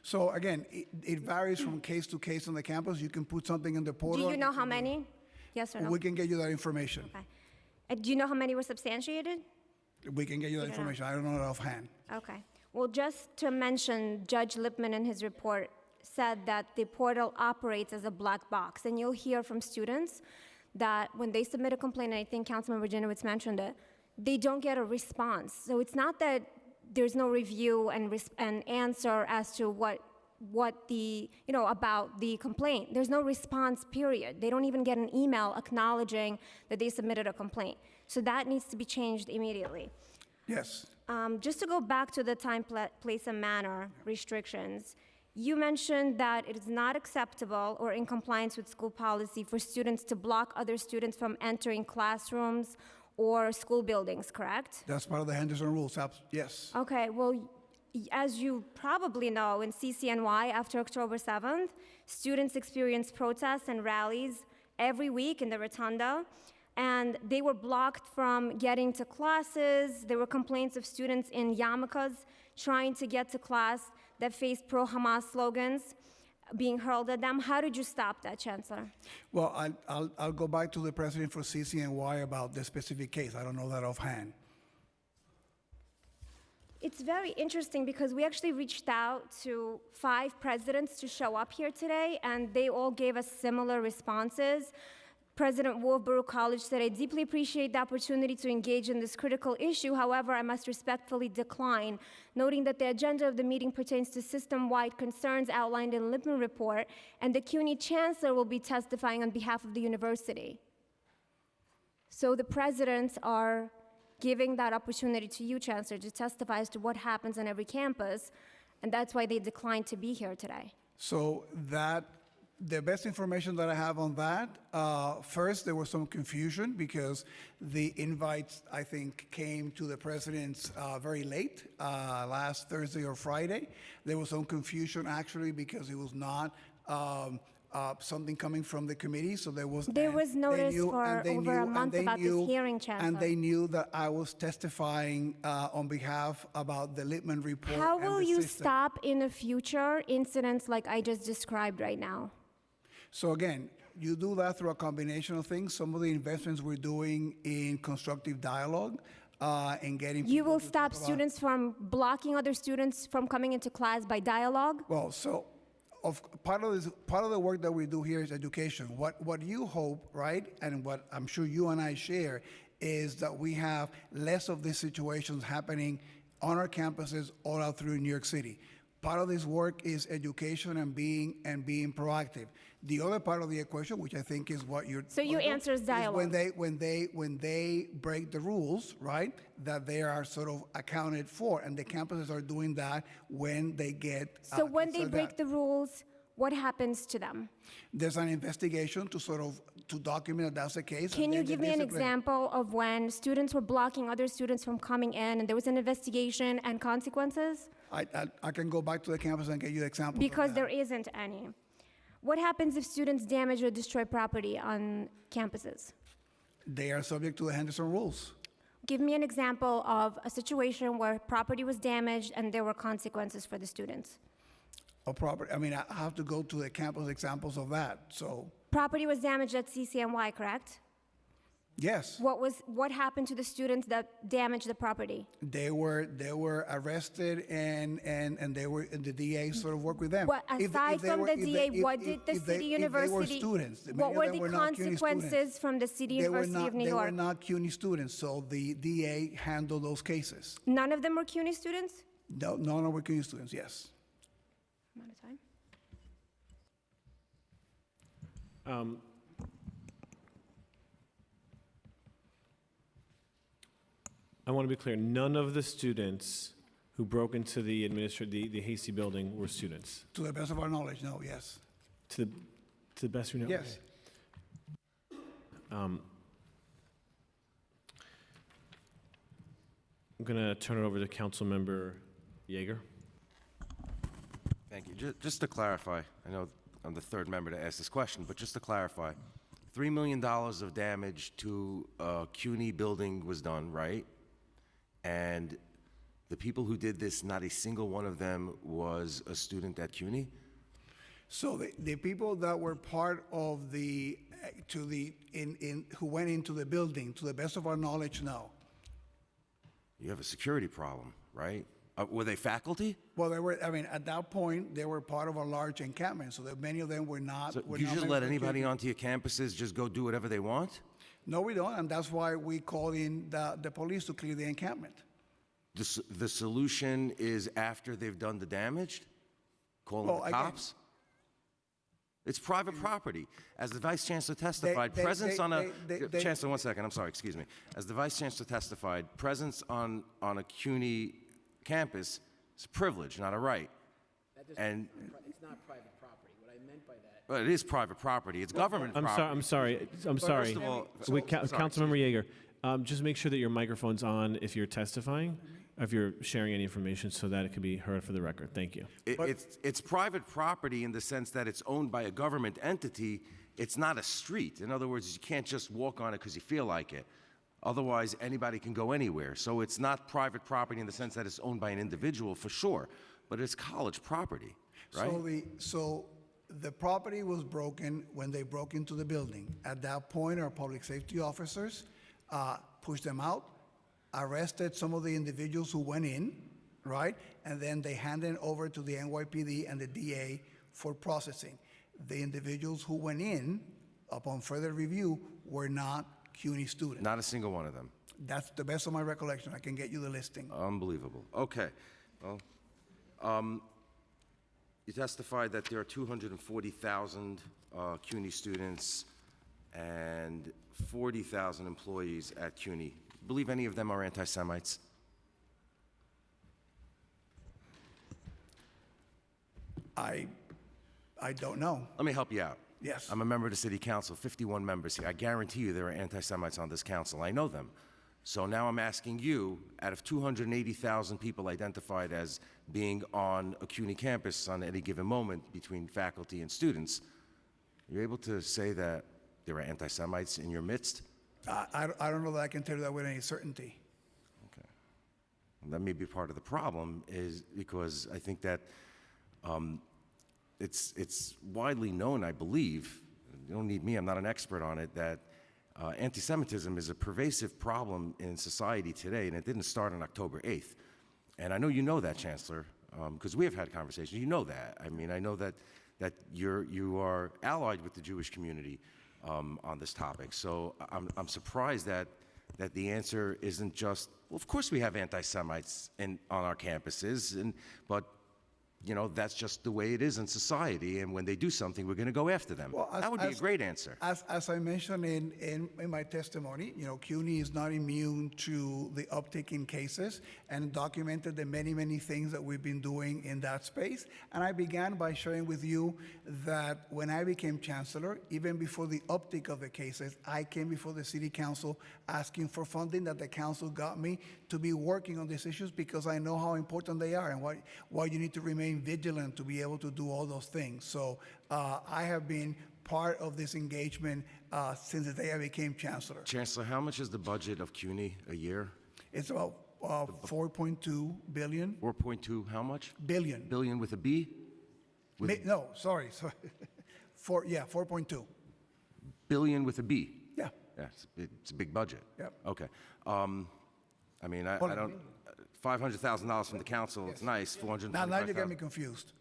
So again, it varies from case to case on the campus. You can put something in the portal. Do you know how many? Yes or no? We can get you that information. Okay. Do you know how many were substantiated? We can get you that You don't know. information. I don't know that offhand. Okay. Well, just to mention, Judge Lipman in his report said that the portal operates as a black box. And you'll hear from students that when they submit a complaint, and I think Councilmember Janowitz mentioned it, they don't get a response. So it's not that there's no review and answer as to what the, about the complaint. There's no response, period. They don't even get an email acknowledging that they submitted a complaint. So that needs to be changed immediately. Yes. Just to go back to the time, place, and manner restrictions, you mentioned that it is not acceptable or in compliance with school policy for students to block other students from entering classrooms or school buildings, correct? That's part of the Henderson rules. Yes. Okay, well, as you probably know, in CCNY, after October 7th, students experienced protests and rallies every week in the Rotunda, and they were blocked from getting to classes. There were complaints of students in yarmulkes trying to get to class that faced pro-Hamas slogans being hurled at them. How did you stop that, Chancellor? Well, I'll go back to the president for CCNY about this specific case. I don't know that offhand. It's very interesting because we actually reached out to 5 presidents to show up here today, and they all gave us similar responses. President Wolf Baruch College said, "I deeply appreciate the opportunity to engage in this critical issue. However, I must respectfully decline, noting that the agenda of the meeting pertains to system-wide concerns outlined in the Lipman report, and the CUNY chancellor will be testifying on behalf of the university." So the presidents are giving that opportunity to you, Chancellor, to testify as to what happens on every campus, and that's why they declined to be here today. So the best information that I have on that, first, there was some confusion because the invites, I think, came to the presidents very late, last Thursday or Friday. There was some confusion, actually, because it was not something coming from the committee, so there was... There was and they notice knew- for and they over a knew- month and they about this knew- hearing, Chancellor. And they knew that I was testifying on behalf about the Littman report How and will the you system. stop in the future incidents like I just described right now? So again, you do that through a combination of things. Some of the investments we're doing in constructive dialogue and getting You people will to stop talk about- students from blocking other students from coming into class by dialogue? Well, so part of the work that we do here is education. What you hope, right, and what I'm sure you and I share, is that we have less of these situations happening on our campuses all out through New York City. Part of this work is education and being proactive. The other part of the equation, which I think is what you're. So your answer is dialogue. When they break the rules, right, that they are sort of accounted for, and the campuses are doing that when they get. So when they so break that the rules, what happens to them? There's an investigation to document that that's the case. Can and you then give they me an discipline. example of when students were blocking other students from coming in and there was an investigation and consequences? I can go back to the campus and get you examples. of Because that. there isn't any. What happens if students damage or destroy property on campuses? They are subject to the Henderson rules. Give me an example of a situation where property was damaged and there were consequences for the students. Of property, I mean, I have to go to the campus examples of that, so, Property was damaged at CCNY, correct? yes. What happened to the students that damaged the property? They were arrested and the DA sort of worked with them. Well, If- if aside they from were- the if they- DA, if- what if- did the if they- city if they university? were students, many What of were them the were not CUNY students. consequences from the City They were University of New They were York? not CUNY students, so the DA handled those cases. None of them were CUNY students? No, none of them were CUNY students, yes. I'm out of time. I want to be clear, none of the students who broke into the the Hasty building were students, To the best of our knowledge, no, yes. to the best we know? Yes. I'm going to turn it over to Councilmember Yeager. Thank you. Just to clarify, I know I'm the third member to ask this question, but just to clarify, $3 million of damage to a CUNY building was done, right? And the people who did this, not a single one of them was a student at CUNY? So the people that were part of who went into the building, to the best of our knowledge, no. You have a security problem, right? Were they faculty? Well, at that point, they were part of a large encampment, so that many of them were not. So were you not just members let of the anybody CUNY. onto your campuses just go do whatever they want? No, we don't, and that's why we call in the police to clear the encampment. The solution is after they've done the damage? Calling Well, the again- cops? It's private property. As the Vice Chancellor testified, they- presence on a... they- Chancellor, 1 second, I'm sorry, excuse me. As the Vice Chancellor testified, presence on a CUNY campus is a privilege, not a right. And, It's not private property. What I meant by that. well, it is private property. It's government property. I'm sorry. First of all, Councilmember Yeager, just make sure that your microphone's on if you're testifying, if you're sharing any information, so that it can be heard for the record. Thank you. It's private property in the sense that it's owned by a government entity. It's not a street. In other words, you can't just walk on it because you feel like it. Otherwise, anybody can go anywhere. So it's not private property in the sense that it's owned by an individual, for sure, but it's college property, right? So the property was broken when they broke into the building. At that point, our public safety officers pushed them out, arrested some of the individuals who went in, right? And then they handed it over to the NYPD and the DA for processing. The individuals who went in, upon further review, were not CUNY students. Not a single one of them. That's the best of my recollection. I can get you the listing. Unbelievable. Okay. Well, you testified that there are 240,000 CUNY students and 40,000 employees at CUNY. Believe any of them are anti-Semites? I don't know. Let me help you out. Yes. I'm a member of the city council, 51 members here. I guarantee you there are anti-Semites on this council. I know them. So now I'm asking you, out of 280,000 people identified as being on a CUNY campus on any given moment between faculty and students, you're able to say that there are anti-Semites in your midst? I don't know that I can tell you that with any certainty. Okay. That may be part of the problem, is because I think that it's widely known, I believe, you don't need me, I'm not an expert on it, that anti-Semitism is a pervasive problem in society today, and it didn't start on October 8th. And I know you know that, Chancellor, because we have had conversations. You know that. I mean, I know that you are allied with the Jewish community on this topic. So I'm surprised that the answer isn't just, well, of course we have anti-Semites on our campuses, but you know, that's just the way it is in society, and when they do something, we're going to go after them. Well, That would be a great answer. As I mentioned in my testimony, you know, CUNY is not immune to the uptick in cases and documented the many, many things that we've been doing in that space. And I began by sharing with you that when I became chancellor, even before the uptick of the cases, I came before the city council asking for funding that the council got me to be working on these issues because I know how important they are and why you need to remain remain vigilant to be able to do all those things. So I have been part of this engagement since the day I became chancellor. Chancellor, how much is the budget of CUNY a year? It's about 4.2 billion. 4.2, how much? Billion. Billion with a B? No, sorry. 4.2. Billion with a B? Yeah. Yeah, it's a big budget. Yep. Okay. I mean, I don't, $500,000 from the council, it's nice, Now you get me $425,000. confused.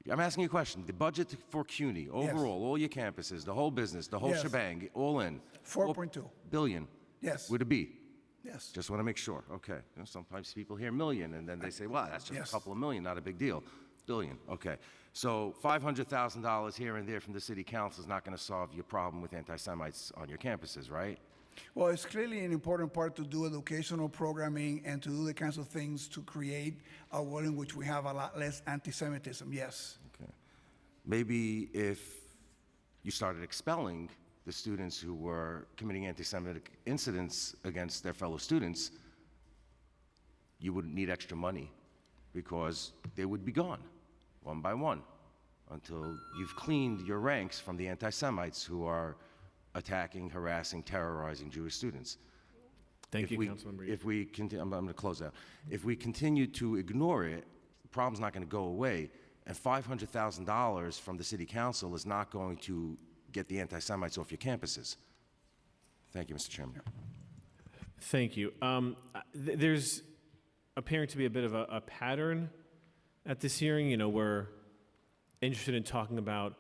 I'm asking you a question. The budget for CUNY, overall, all your campuses, the whole business, the whole Yes. shebang, all in? 4.2. Billion? Yes. With a B? Yes. Just want to make sure. Okay. You know, sometimes people hear million and then they say, wow, that's just Yes. a couple of million, not a big deal. Billion. Okay. So $500,000 here and there from the city council is not going to solve your problem with anti-Semites on your campuses, right? Well, it's clearly an important part to do educational programming and to do the kinds of things to create a world in which we have a lot less anti-Semitism, yes. Okay. Maybe if you started expelling the students who were committing anti-Semitic incidents against their fellow students, you wouldn't need extra money because they would be gone one by one until you've cleaned your ranks from the anti-Semites who are attacking, harassing, terrorizing Jewish students. Thank you, Councilmember. If we continue, I'm going to close out. If we continue to ignore it, the problem's not going to go away, and $500,000 from the city council is not going to get the anti-Semites off your campuses. Thank you, Mr. Chairman. Thank you. There's appearing to be a bit of a pattern at this hearing. You know, we're interested in talking about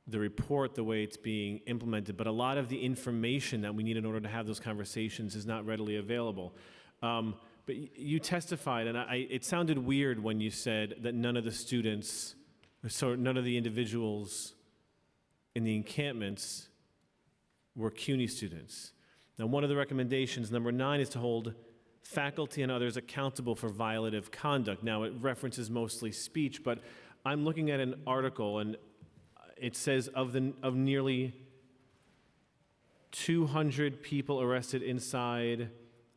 the report, the way it's being implemented, but a lot of the information that we need in order to have those conversations is not readily available. But you testified, and it sounded weird when you said that none of the students, so none of the individuals in the encampments were CUNY students. Now, one of the recommendations, number 9, is to hold faculty and others accountable for violative conduct. Now, it references mostly speech, but I'm looking at an article, and it says of nearly 200 people arrested inside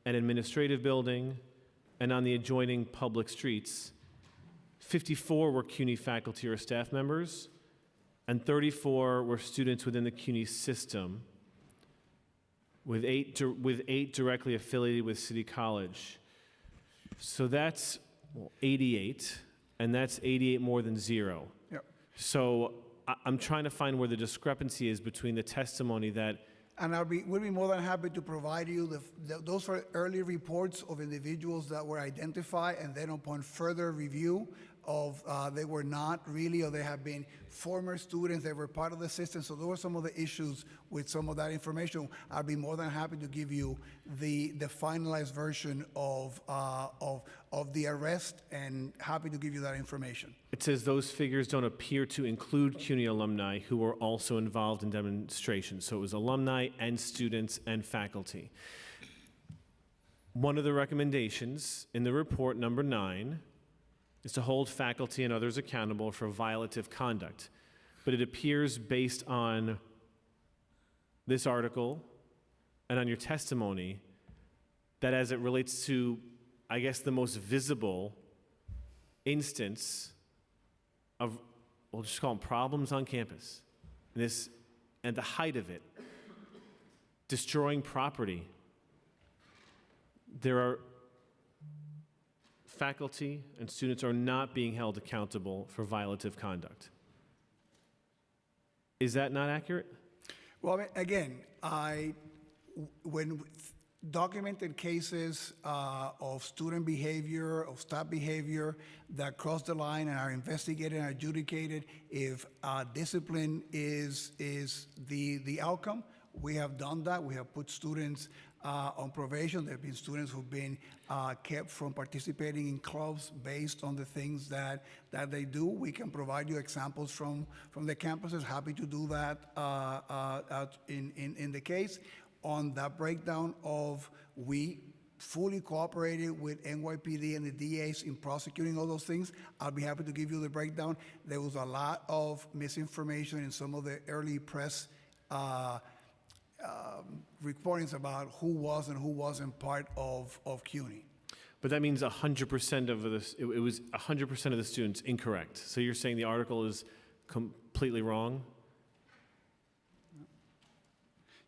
an administrative building and on the adjoining public streets, 54 were CUNY faculty or staff members, and 34 were students within the CUNY system, with eight directly affiliated with City College. So that's 88, and that's 88 more than 0. Yep. So I'm trying to find where the discrepancy is between the testimony that, And we'll be more than happy to provide you those are early reports of individuals that were identified, and then upon further review of they were not really, or they have been former students, they were part of the system. So those were some of the issues with some of that information. I'll be more than happy to give you the finalized version of the arrest, and happy to give you that information. it says those figures don't appear to include CUNY alumni who were also involved in demonstrations. So it was alumni and students and faculty. One of the recommendations in the report, number 9, is to hold faculty and others accountable for violative conduct. But it appears, based on this article and on your testimony, that as it relates to, I guess, the most visible instance of, we'll just call them problems on campus, and the height of it, destroying property, there are faculty and students are not being held accountable for violative conduct. Is that not accurate? Well, I mean, again, when documented cases of student behavior, of staff behavior that cross the line and are investigated and adjudicated, if discipline is the outcome, we have done that. We have put students on probation. There have been students who've been kept from participating in clubs based on the things that they do. We can provide you examples from the campuses. Happy to do that in the case. On that breakdown of, we fully cooperated with NYPD and the DAs in prosecuting all those things. I'll be happy to give you the breakdown. There was a lot of misinformation in some of the early press reportings about who was and who wasn't part of CUNY. But that means 100% of this, it was 100% of the students incorrect. So you're saying the article is completely wrong?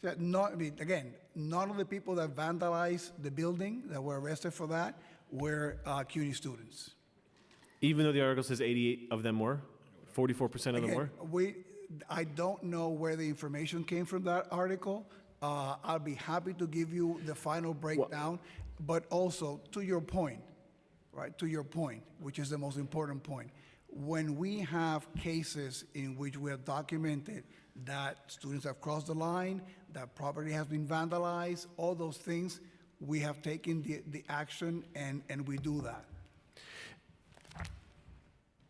That not, I mean, again, none of the people that vandalized the building that were arrested for that were CUNY students. Even though the article says 88 of them were? 44% of them were? Again, I don't know where the information came from that article. I'll be happy to give you the final breakdown, but also to your point, right? To your point, which is the most important point. When we have cases in which we have documented that students have crossed the line, that property has been vandalized, all those things, we have taken the action and we do that.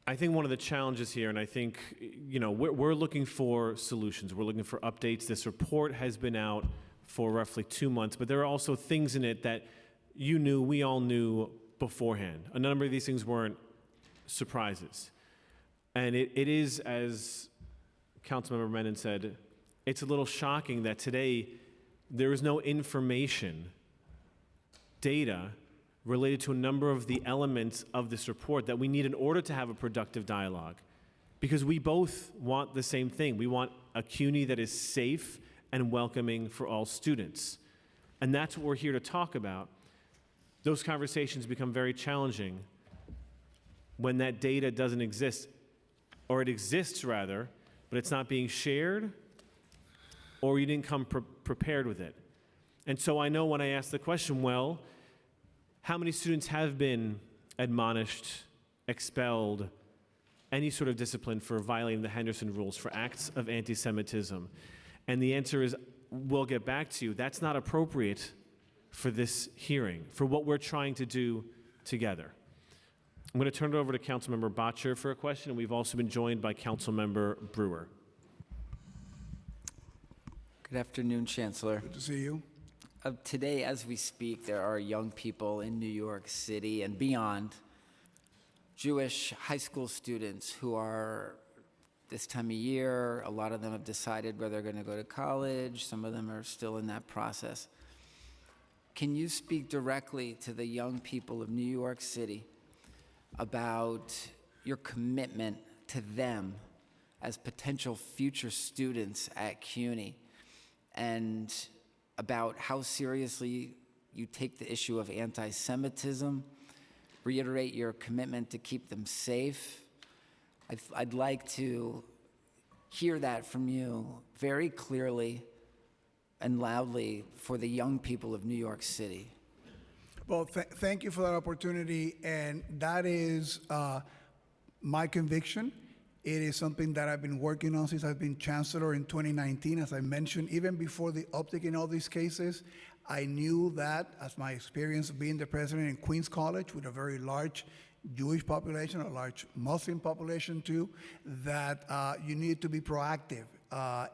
I think one of the challenges here, and I think, you know, we're looking for solutions. We're looking for updates. This report has been out for roughly 2 months, but there are also things in it that you knew, we all knew beforehand. A number of these things weren't surprises. And it is, as Councilmember Menon said, it's a little shocking that today there is no information, data, related to a number of the elements of this report that we need in order to have a productive dialogue. Because we both want the same thing. We want a CUNY that is safe and welcoming for all students. And that's what we're here to talk about. Those conversations become very challenging when that data doesn't exist, or it exists rather, but it's not being shared, or you didn't come prepared with it. And so I know when I ask the question, well, how many students have been admonished, expelled, any sort of discipline for violating the Henderson rules, for acts of anti-Semitism? And the answer is, we'll get back to you. That's not appropriate for this hearing, for what we're trying to do together. I'm going to turn it over to Councilmember Bottcher for a question, and we've also been joined by Councilmember Brewer. Good afternoon, Chancellor. Good to see you. Today, as we speak, there are young people in New York City and beyond, Jewish high school students who are, this time of year, a lot of them have decided whether they're going to go to college. Some of them are still in that process. Can you speak directly to the young people of New York City about your commitment to them as potential future students at CUNY, and about how seriously you take the issue of anti-Semitism, reiterate your commitment to keep them safe? I'd like to hear that from you very clearly and loudly for the young people of New York City. Well, thank you for that opportunity, and that is my conviction. It is something that I've been working on since I've been chancellor in 2019. As I mentioned, even before the uptick in all these cases, I knew that, as my experience being the president in Queens College with a very large Jewish population, a large Muslim population too, that you need to be proactive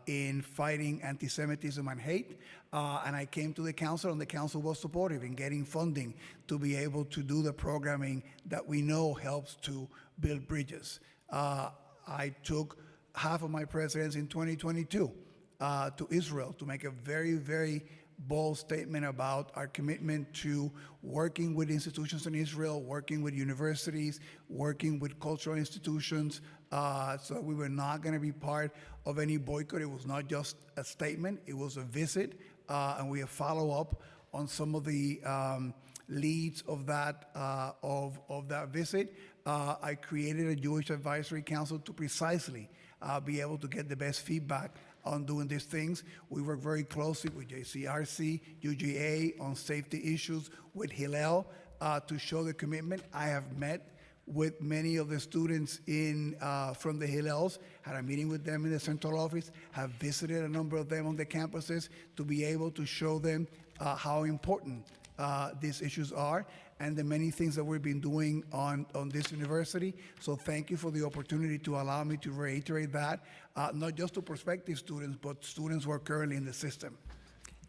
in fighting anti-Semitism and hate. And I came to the council, and the council was supportive in getting funding to be able to do the programming that we know helps to build bridges. I took half of my presidency in 2022 to Israel to make a very, very bold statement about our commitment to working with institutions in Israel, working with universities, working with cultural institutions. So we were not going to be part of any boycott. It was not just a statement, it was a visit, and we have follow up on some of the leads of that visit. I created a Jewish Advisory Council to precisely be able to get the best feedback on doing these things. We work very closely with JCRC, UGA on safety issues, with Hillel to show the commitment. I have met with many of the students from the Hillels, had a meeting with them in the central office, have visited a number of them on the campuses to be able to show them how important these issues are, and the many things that we've been doing on this university. So thank you for the opportunity to allow me to reiterate that, not just to prospective students, but students who are currently in the system.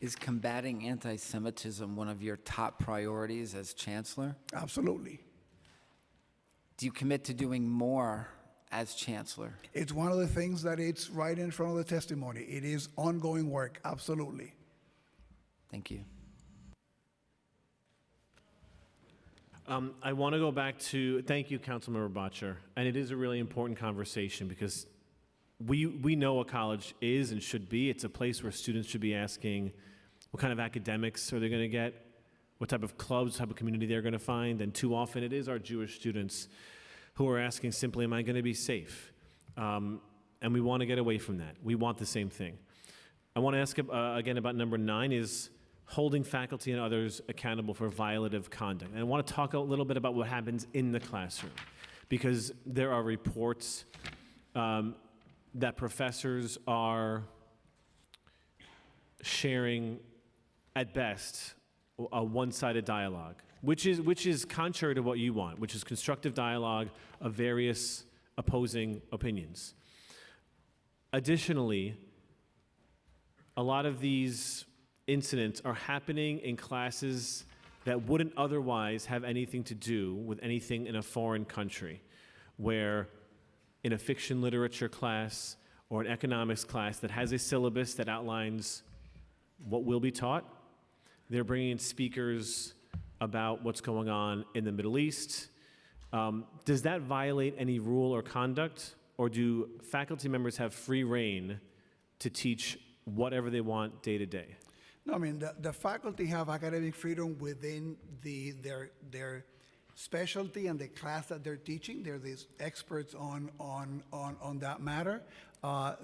Is combating anti-Semitism one of your top priorities as chancellor? Absolutely. Do you commit to doing more as chancellor? It's one of the things that it's right in front of the testimony. It is ongoing work, absolutely. Thank you. I want to go back to, thank you, Councilmember Botcher. And it is a really important conversation because we know what college is and should be. It's a place where students should be asking what kind of academics are they going to get, what type of clubs, type of community they're going to find. And too often it is our Jewish students who are asking simply, am I going to be safe? And we want to get away from that. We want the same thing. I want to ask again about number 9 is holding faculty and others accountable for violative conduct. And I want to talk a little bit about what happens in the classroom, because there are reports that professors are sharing, at best, a one-sided dialogue, which is contrary to what you want, which is constructive dialogue of various opposing opinions. Additionally, a lot of these incidents are happening in classes that wouldn't otherwise have anything to do with anything in a foreign country, where in a fiction literature class or an economics class that has a syllabus that outlines what will be taught, they're bringing in speakers about what's going on in the Middle East. Does that violate any rule or conduct, or do faculty members have free rein to teach whatever they want day to day? No, I mean, the faculty have academic freedom within their specialty and the class that they're teaching. They're these experts on that matter. All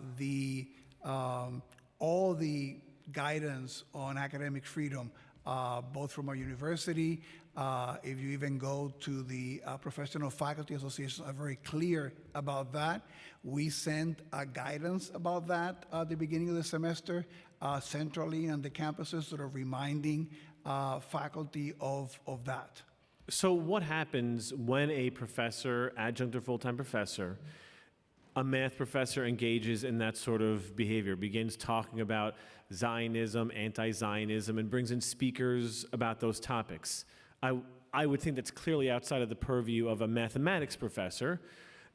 the guidance on academic freedom, both from our university, if you even go to the Professional Faculty Association, are very clear about that. We sent guidance about that at the beginning of the semester, centrally on the campuses, sort of reminding faculty of that. So what happens when a professor, adjunct or full-time professor, a math professor engages in that sort of behavior, begins talking about Zionism, anti-Zionism, and brings in speakers about those topics? I would think that's clearly outside of the purview of a mathematics professor.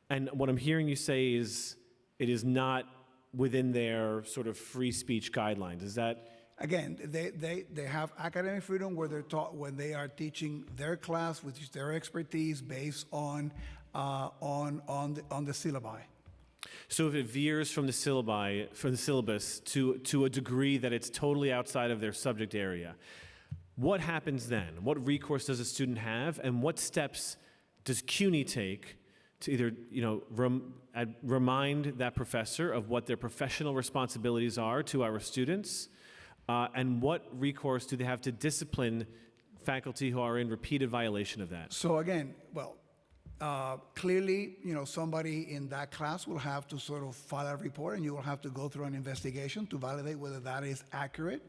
And what I'm hearing you say is it is not within their sort of free speech guidelines. Is that? Again, they have academic freedom where they're taught when they are teaching their class, which is their expertise based on the syllabi. So if it veers from the syllabus to a degree that it's totally outside of their subject area, what happens then? What recourse does a student have, and what steps does CUNY take to either, remind that professor of what their professional responsibilities are to our students, and what recourse do they have to discipline faculty who are in repeated violation of that? So again, clearly, somebody in that class will have to sort of file a report, and you will have to go through an investigation to validate whether that is accurate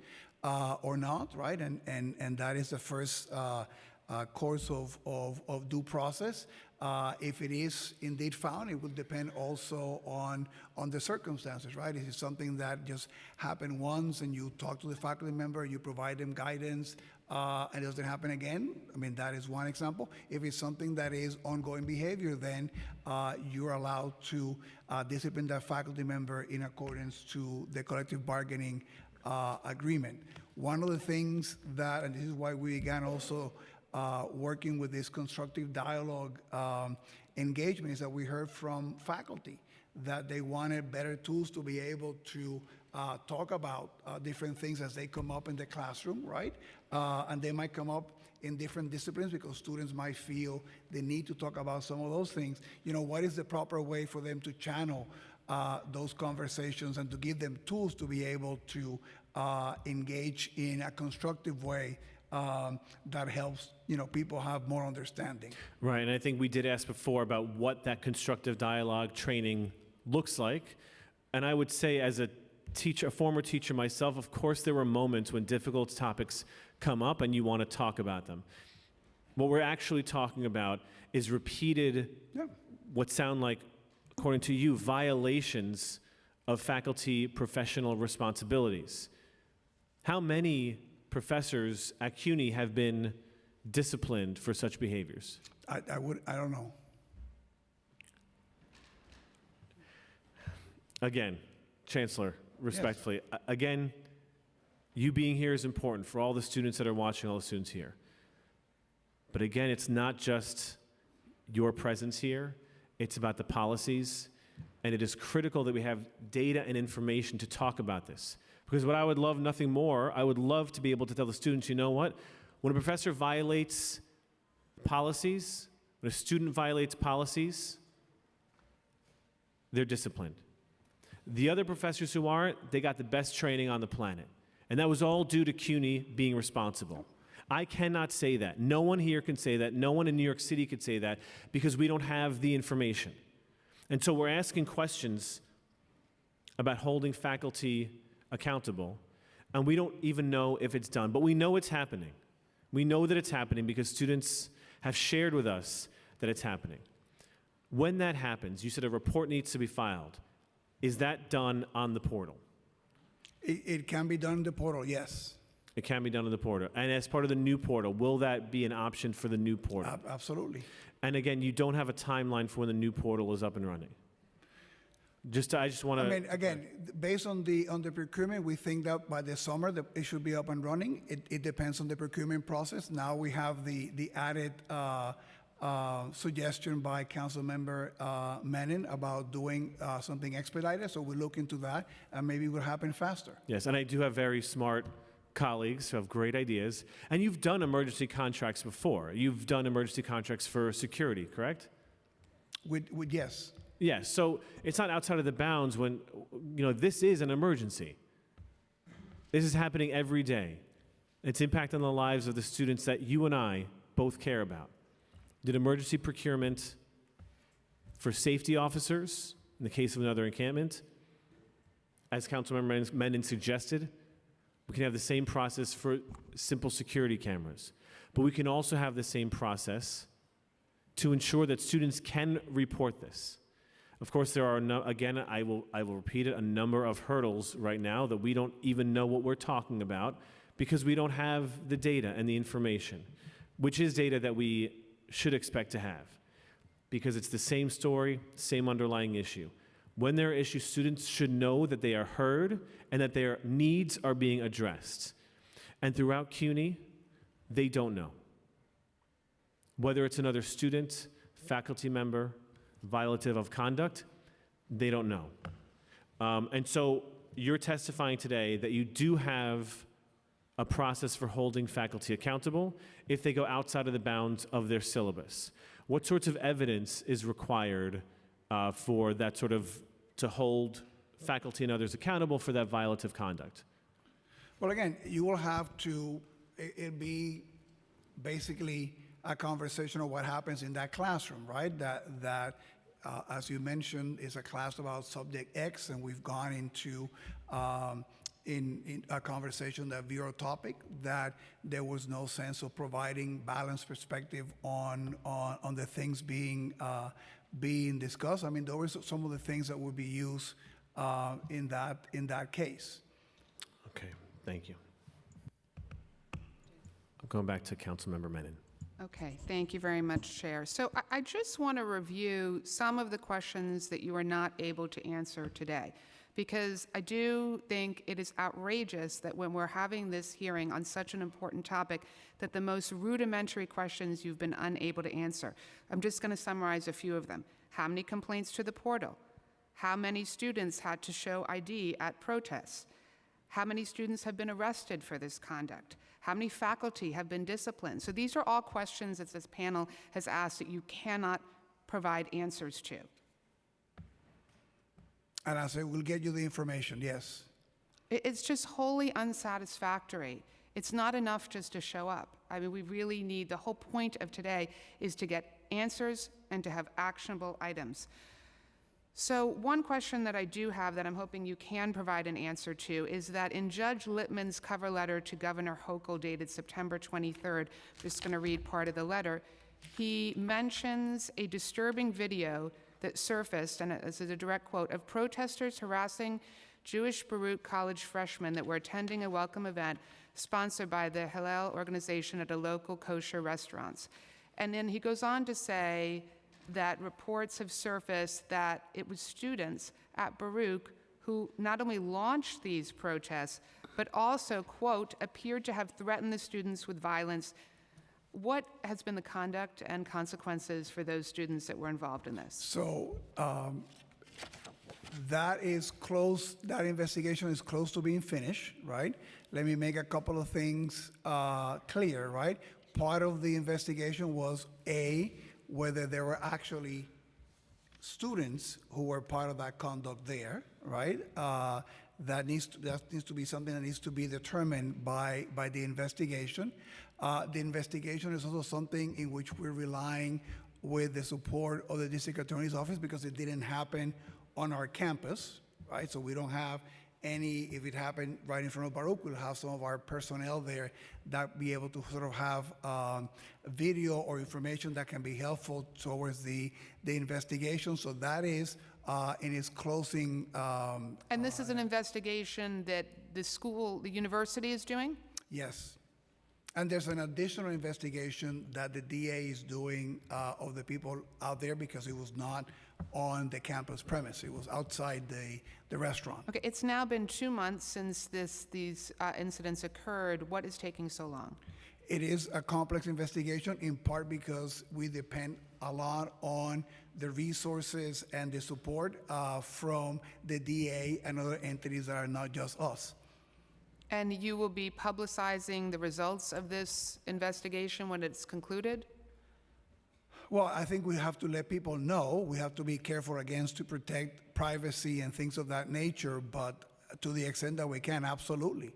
or not, right? And that is the first course of due process. If it is indeed found, it will depend also on the circumstances, right? If it's something that just happened once and you talk to the faculty member, you provide them guidance, and it doesn't happen again, I mean, that is one example. If it's something that is ongoing behavior, then you're allowed to discipline that faculty member in accordance to the collective bargaining agreement. One of the things that, and this is why we began also working with this constructive dialogue engagement, is that we heard from faculty that they wanted better tools to be able to talk about different things as they come up in the classroom, right? And they might come up in different disciplines because students might feel the need to talk about some of those things. What is the proper way for them to channel those conversations and to give them tools to be able to engage in a constructive way that helps people have more understanding. Right, and I think we did ask before about what that constructive dialogue training looks like. And I would say, as a former teacher myself, of course there were moments when difficult topics come up and you want to talk about them. What we're actually talking about is repeated, what sound like, according to you, violations of faculty professional responsibilities. How many professors at CUNY have been disciplined for such behaviors? I don't know. Again, Chancellor, respectfully, again, you being here is important for all the students that are watching, all the students here. But again, it's not just your presence here, it's about the policies, and it is critical that we have data and information to talk about this. Because what I would love nothing more, I would love to be able to tell the students, you know what? When a professor violates policies, when a student violates policies, they're disciplined. The other professors who aren't, they got the best training on the planet. And that was all due to CUNY being responsible. I cannot say that. No one here can say that. No one in New York City could say that because we don't have the information. And so we're asking questions about holding faculty accountable, and we don't even know if it's done. But we know it's happening. We know that it's happening because students have shared with us that it's happening. When that happens, you said a report needs to be filed. Is that done on the portal? It can be done in the portal, yes. It can be done in the portal. And as part of the new portal, will that be an option for the new portal? Absolutely. And again, you don't have a timeline for when the new portal is up and running. I just want to. I mean, again, based on the procurement, we think that by the summer it should be up and running. It depends on the procurement process. Now we have the added suggestion by Councilmember Menon about doing something expedited. So we'll look into that, and maybe it will happen faster. Yes, and I do have very smart colleagues who have great ideas. And you've done emergency contracts before. You've done emergency contracts for security, correct? With yes. Yes, so it's not outside of the bounds when, this is an emergency. This is happening every day. It's impacting the lives of the students that you and I both care about. Did emergency procurement for safety officers in the case of another encampment, as Councilmember Menon suggested, we can have the same process for simple security cameras. But we can also have the same process to ensure that students can report this. Of course, there are, again, I will repeat it, a number of hurdles right now that we don't even know what we're talking about because we don't have the data and the information, which is data that we should expect to have because it's the same story, same underlying issue. When there are issues, students should know that they are heard and that their needs are being addressed. And throughout CUNY, they don't know. Whether it's another student, faculty member, violative of conduct, they don't know. And so you're testifying today that you do have a process for holding faculty accountable if they go outside of the bounds of their syllabus. What sorts of evidence is required for that sort of, to hold faculty and others accountable for that violative conduct? Well, again, you will have to, it'll be basically a conversation of what happens in that classroom, right? That as you mentioned, is a class about subject X, and we've gone into in a conversation that Bureau topic that there was no sense of providing balanced perspective on the things being discussed. I mean, those are some of the things that would be used in that case. Okay, thank you. I'm going back to Councilmember Menon. Okay, thank you very much, Chair. So I just want to review some of the questions that you are not able to answer today, because I do think it is outrageous that when we're having this hearing on such an important topic, that the most rudimentary questions you've been unable to answer. I'm just going to summarize a few of them. How many complaints to the portal? How many students had to show ID at protests? How many students have been arrested for this conduct? How many faculty have been disciplined? So these are all questions that this panel has asked that you cannot provide answers to. And I said, we'll get you the information, yes. It's just wholly unsatisfactory. It's not enough just to show up. I mean, we really need, the whole point of today is to get answers and to have actionable items. So one question that I do have that I'm hoping you can provide an answer to is that in Judge Littman's cover letter to Governor Hochul dated September 23rd, I'm just going to read part of the letter, he mentions a disturbing video that surfaced, and this is a direct quote, of protesters harassing Jewish Baruch College freshmen that were attending a welcome event sponsored by the Hillel organization at a local kosher restaurants. And then he goes on to say that reports have surfaced that it was students at Baruch who not only launched these protests, but also, quote, appeared to have threatened the students with violence what has been the conduct and consequences for those students that were involved in this? So that is close, that investigation is close to being finished, right? Let me make a couple of things clear, right? Part of the investigation was whether there were actually students who were part of that conduct there, right? That needs to be something that needs to be determined by the investigation. The investigation is also something in which we're relying with the support of the district attorney's office because it didn't happen on our campus, right? So we don't have any, if it happened right in front of Baruch, we'll have some of our personnel there that be able to sort of have video or information that can be helpful towards the investigation. So that is in its closing. And this is an investigation that the school, the university is doing? Yes. And there's an additional investigation that the DA is doing of the people out there because it was not on the campus premise. It was outside the restaurant. Okay, it's now been 2 months since these incidents occurred. What is taking so long? It is a complex investigation in part because we depend a lot on the resources and the support from the DA and other entities that are not just us. And you will be publicizing the results of this investigation when it's concluded? Well, I think we have to let people know. We have to be careful against to protect privacy and things of that nature, but to the extent that we can, absolutely.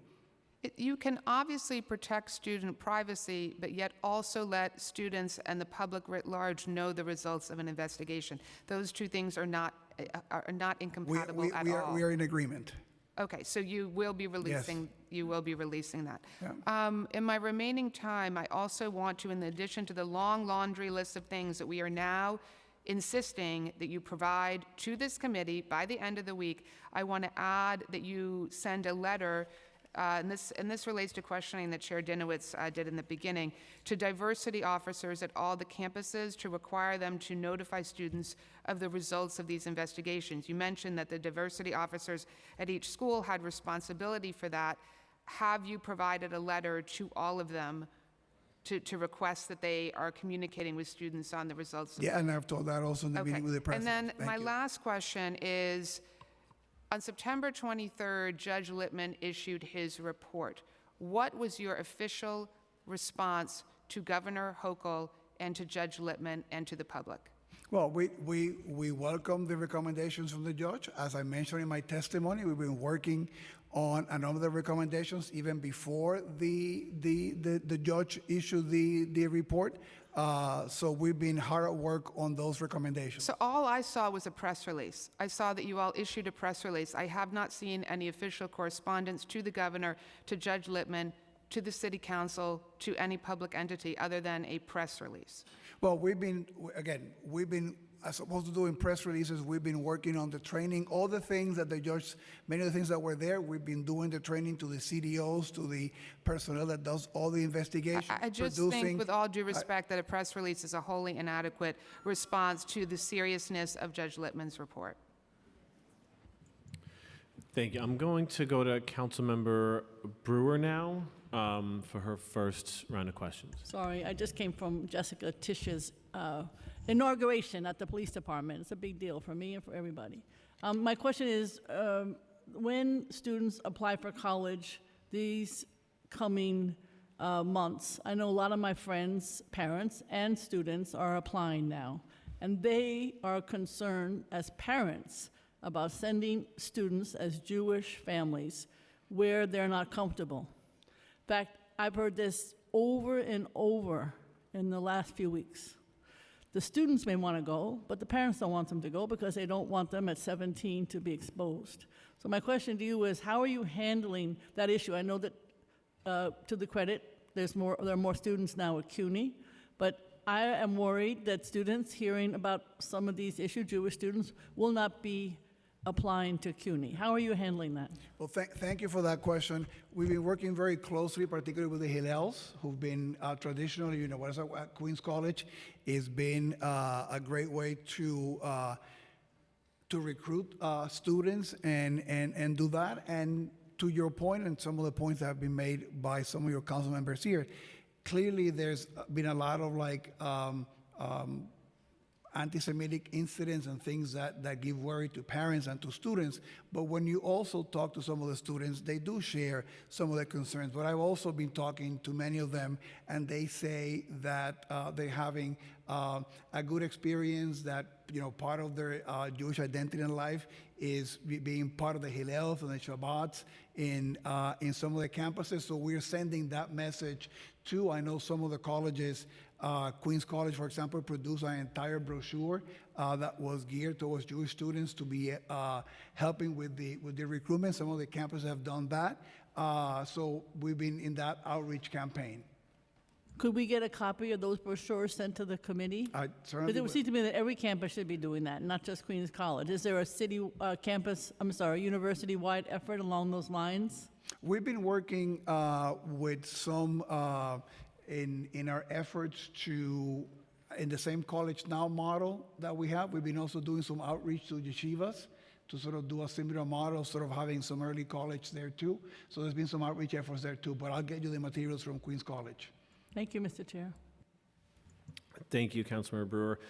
You can obviously protect student privacy, but yet also let students and the public writ large know the results of an investigation. Those two things are not incompatible at all. We are in agreement. Okay, so you will be releasing. Yes. You will be releasing that. Yeah. In my remaining time, I also want to, in addition to the long laundry list of things that we are now insisting that you provide to this committee by the end of the week, I want to add that you send a letter. And this relates to questioning that Chair Dinowitz did in the beginning, to diversity officers at all the campuses to require them to notify students of the results of these investigations. You mentioned that the diversity officers at each school had responsibility for that. Have you provided a letter to all of them to request that they are communicating with students on the results? Yeah, and I've told that also in the meeting with the president. And then Thank my you. last question is, on September 23rd, Judge Littman issued his report. What was your official response to Governor Hochul and to Judge Littman and to the public? Well, we welcome the recommendations from the judge. As I mentioned in my testimony, we've been working on a number of the recommendations even before the judge issued the report. So we've been hard at work on those recommendations. So all I saw was a press release. I saw that you all issued a press release. I have not seen any official correspondence to the governor, to Judge Littman, to the city council, to any public entity other than a press release. Well, we've been, as opposed to doing press releases, we've been working on the training, all the things that the judge, many of the things that were there, we've been doing the training to the CDOs, to the personnel that does all the investigation. I just think, with all due respect, that a press release is a wholly inadequate response to the seriousness of Judge Littman's report. Thank you. I'm going to go to Councilmember Brewer now for her first round of questions. Sorry, I just came from Jessica Tisch's inauguration at the police department. It's a big deal for me and for everybody. My question is, when students apply for college these coming months, I know a lot of my friends, parents, and students are applying now, and they are concerned as parents about sending students as Jewish families where they're not comfortable. In fact, I've heard this over and over in the last few weeks. The students may want to go, but the parents don't want them to go because they don't want them at 17 to be exposed. So my question to you is, how are you handling that issue? I know that, to the credit, there are more students now at CUNY, but I am worried that students hearing about some of these issues, Jewish students, will not be applying to CUNY. How are you handling that? Well, thank you for that question. We've been working very closely, particularly with the Hillels, who've been traditionally, at Queens College. It's been a great way to recruit students and do that. And to your point, and some of the points that have been made by some of your council members here, clearly there's been a lot of anti-Semitic incidents and things that give worry to parents and to students. But when you also talk to some of the students, they do share some of their concerns. But I've also been talking to many of them, and they say that they're having a good experience, that part of their Jewish identity in life is being part of the Hillels and the Shabbats in some of the campuses. So we're sending that message to, I know some of the colleges, Queens College, for example, produced an entire brochure that was geared towards Jewish students to be helping with the recruitment. Some of the campuses have done that. So we've been in that outreach campaign. Could we get a copy of those brochures sent to the committee? I Because certainly it would seem to me that every campus should be doing that, not just Queens College. Is there a city university-wide effort along those lines? We've been working with some in our efforts to, in the same College Now model that we have, we've been also doing some outreach to yeshivas to sort of do a similar model, sort of having some early college there too. So there's been some outreach efforts there too, but I'll get you the materials from Queens College. Thank you, Mr. Chair. Thank you, Councilmember Brewer.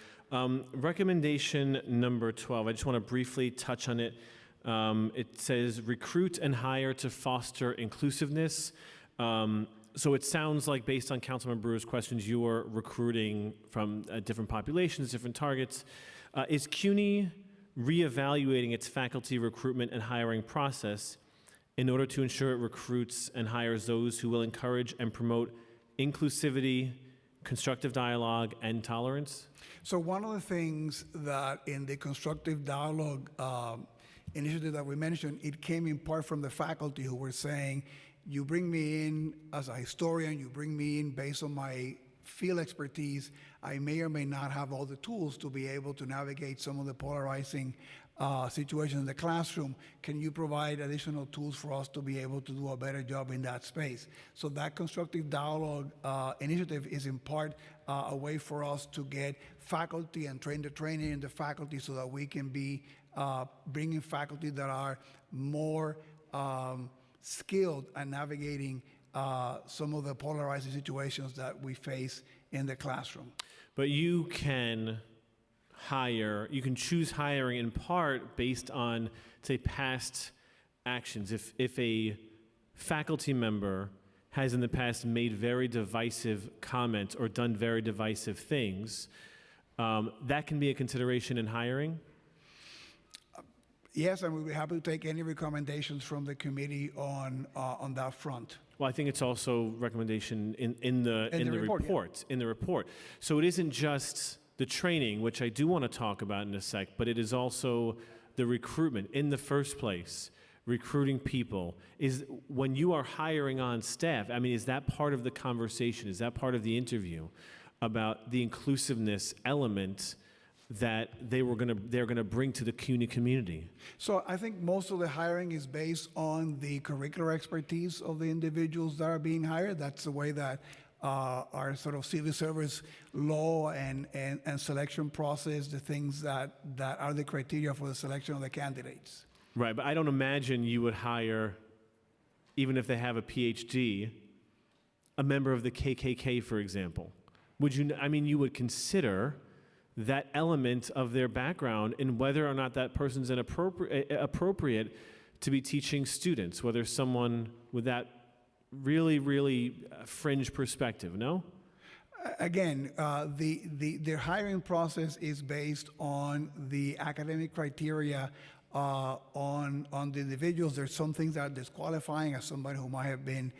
Recommendation number 12, I just want to briefly touch on it. It says recruit and hire to foster inclusiveness. So it sounds like, based on Councilmember Brewer's questions, you are recruiting from different populations, different targets. Is CUNY reevaluating its faculty recruitment and hiring process in order to ensure it recruits and hires those who will encourage and promote inclusivity, constructive dialogue, and tolerance? So one of the things that in the constructive dialogue initiative that we mentioned, it came in part from the faculty who were saying, you bring me in as a historian, you bring me in based on my field expertise, I may or may not have all the tools to be able to navigate some of the polarizing situations in the classroom. Can you provide additional tools for us to be able to do a better job in that space? So that constructive dialogue initiative is in part a way for us to get faculty and train the training in the faculty so that we can be bringing faculty that are more skilled at navigating some of the polarizing situations that we face in the classroom. But you can choose hiring in part based on, say, past actions. If a faculty member has in the past made very divisive comments or done very divisive things, that can be a consideration in hiring? Yes, and we'll be happy to take any recommendations from the committee on that front. Well, I think it's also recommendation in the report. So it isn't just the training, which I do want to talk about in a sec, but it is also the recruitment in the first place, recruiting people. Is when you are hiring on staff, I mean, is that part of the conversation? Is that part of the interview about the inclusiveness element that they're going to bring to the CUNY community? So I think most of the hiring is based on the curricular expertise of the individuals that are being hired. That's the way that our sort of civil service law and selection process, the things that are the criteria for the selection of the candidates. Right, but I don't imagine you would hire, even if they have a PhD, a member of the KKK, for example. Would you? I mean, you would consider that element of their background in whether or not that person's appropriate to be teaching students, whether someone with that really, really fringe perspective, no? Again, their hiring process is based on the academic criteria on the individuals. There's some things that are disqualifying as somebody who might have been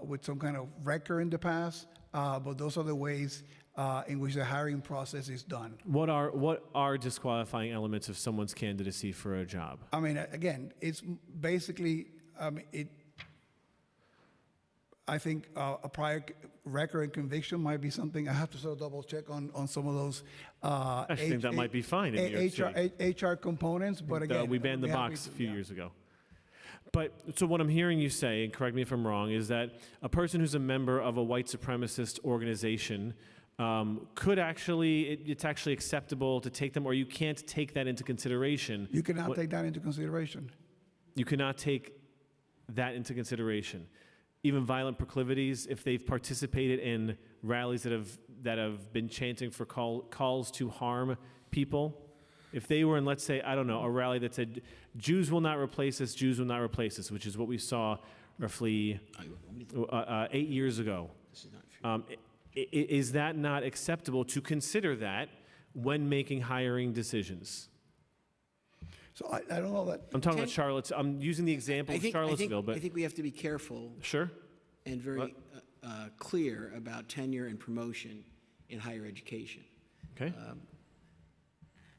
with some kind of record in the past, but those are the ways in which the hiring process is done. What are disqualifying elements of someone's candidacy for a job? I mean, again, it's basically, I think a prior record and conviction might be something. I have to sort of double check on some of those. I think that might be fine in New York City. HR components, but again, we banned the box a few years ago. But so what I'm hearing you say, and correct me if I'm wrong, is that a person who's a member of a white supremacist organization could it's actually acceptable to take them, or you can't take that into consideration. You cannot take that into consideration. You cannot take that into consideration. even violent proclivities, if they've participated in rallies that have been chanting for calls to harm people. If they were in, let's say, I don't know, a rally that said, Jews will not replace us, Jews will not replace us, which is what we saw roughly 8 years ago. Is that not acceptable to consider that when making hiring decisions? So I don't know that. I'm talking about Charlotte. I'm using the example of Charlottesville, but I think we have to be careful sure. and very clear about tenure and promotion in higher education. Okay.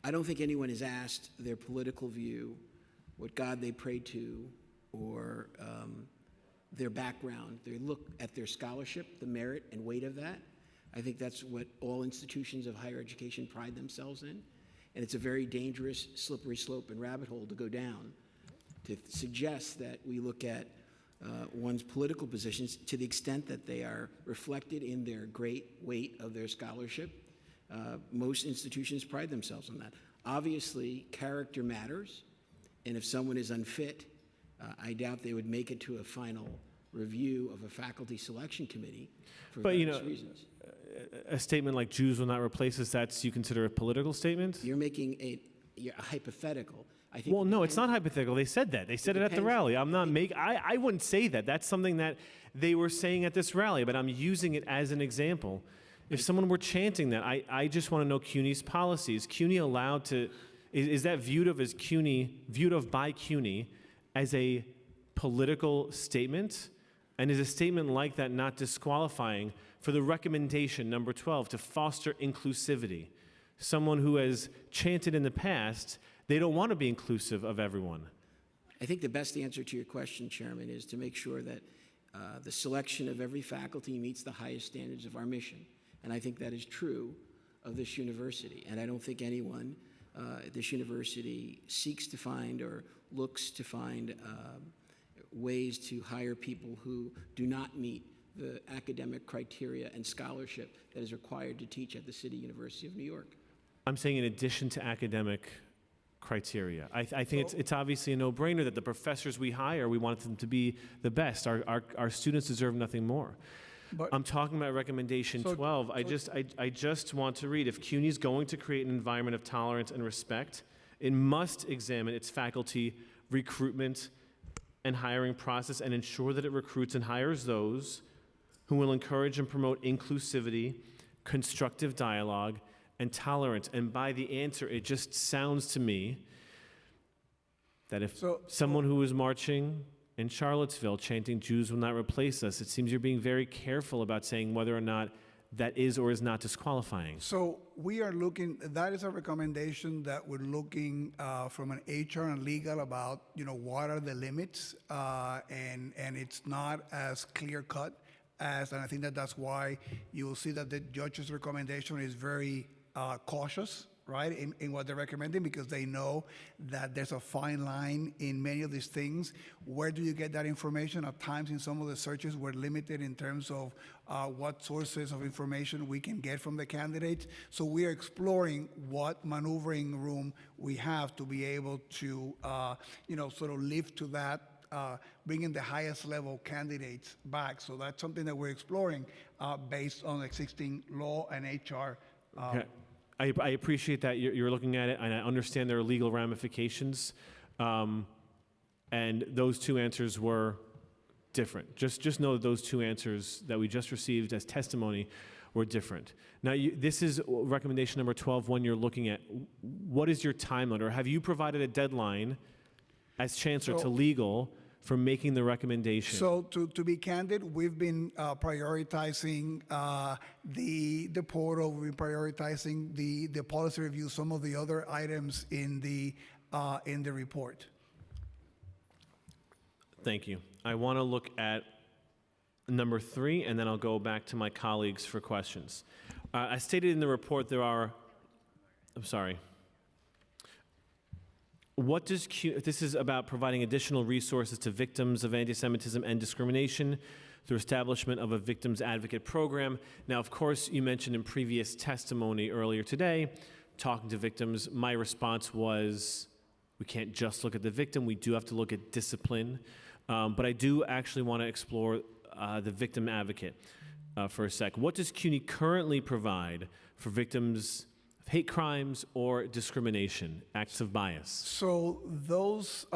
I don't think anyone has asked their political view, what God they pray to, or their background. They look at their scholarship, the merit and weight of that. I think that's what all institutions of higher education pride themselves in. And it's a very dangerous, slippery slope and rabbit hole to go down, to suggest that we look at one's political positions to the extent that they are reflected in their great weight of their scholarship. Most institutions pride themselves on that. Obviously, character matters, and if someone is unfit, I doubt they would make it to a final review of a faculty selection committee for various reasons. A statement like Jews will not replace us, that's you consider a political statement? You're making a hypothetical. I think Well, no, it's not hypothetical. They said that. They said it at the depends. rally. I wouldn't say that. That's something that they were saying at this rally, but I'm using it as an example. If someone were chanting that, I just want to know CUNY's policy. Is CUNY allowed to, is that viewed of by CUNY as a political statement? And is a statement like that not disqualifying for the recommendation, number 12, to foster inclusivity? Someone who has chanted in the past, they don't want to be inclusive of everyone. I think the best answer to your question, Chairman, is to make sure that the selection of every faculty meets the highest standards of our mission. And I think that is true of this university. And I don't think anyone at this university seeks to find or looks to find ways to hire people who do not meet the academic criteria and scholarship that is required to teach at the City University of New York. I'm saying in addition to academic criteria. I think it's obviously a no-brainer that the professors we hire, we want them to be the best. Our students deserve nothing more. But- I'm talking about recommendation 12. I just want to read, if CUNY is going to create an environment of tolerance and respect, it must examine its faculty recruitment and hiring process and ensure that it recruits and hires those who will encourage and promote inclusivity, constructive dialogue, and tolerance. And by the answer, it just sounds to me that if someone who is marching in Charlottesville chanting Jews will not replace us, it seems you're being very careful about saying whether or not that is or is not disqualifying. So we are looking, that is a recommendation that we're looking from an HR and legal about, what are the limits, and it's not as clear cut as, and I think that's why you will see that the judge's recommendation is very cautious, right, in what they're recommending, because they know that there's a fine line in many of these things. Where do you get that information? At times in some of the searches, we're limited in terms of what sources of information we can get from the candidates. So we are exploring what maneuvering room we have to be able to, sort of live to that, bringing the highest level candidates back. So that's something that we're exploring based on existing law and HR. Okay. I appreciate that you're looking at it, and I understand there are legal ramifications, and those two answers were different. Just know that those two answers that we just received as testimony were different. Now, this is recommendation number 12, one you're looking at. What is your timeline, or have you provided a deadline as chancellor to legal for making the recommendation? So to be candid, we've been prioritizing the portal, we've been prioritizing the policy review, some of the other items in the report. Thank you. I want to look at number 3, and then I'll go back to my colleagues for questions. As stated in the report, what does this is about providing additional resources to victims of anti-Semitism and discrimination through establishment of a victims advocate program. Now, of course, you mentioned in previous testimony earlier today, talking to victims, my response was, we can't just look at the victim, we do have to look at discipline. But I do actually want to explore the victim advocate for a sec. What does CUNY currently provide for victims of hate crimes or discrimination, acts of bias? So those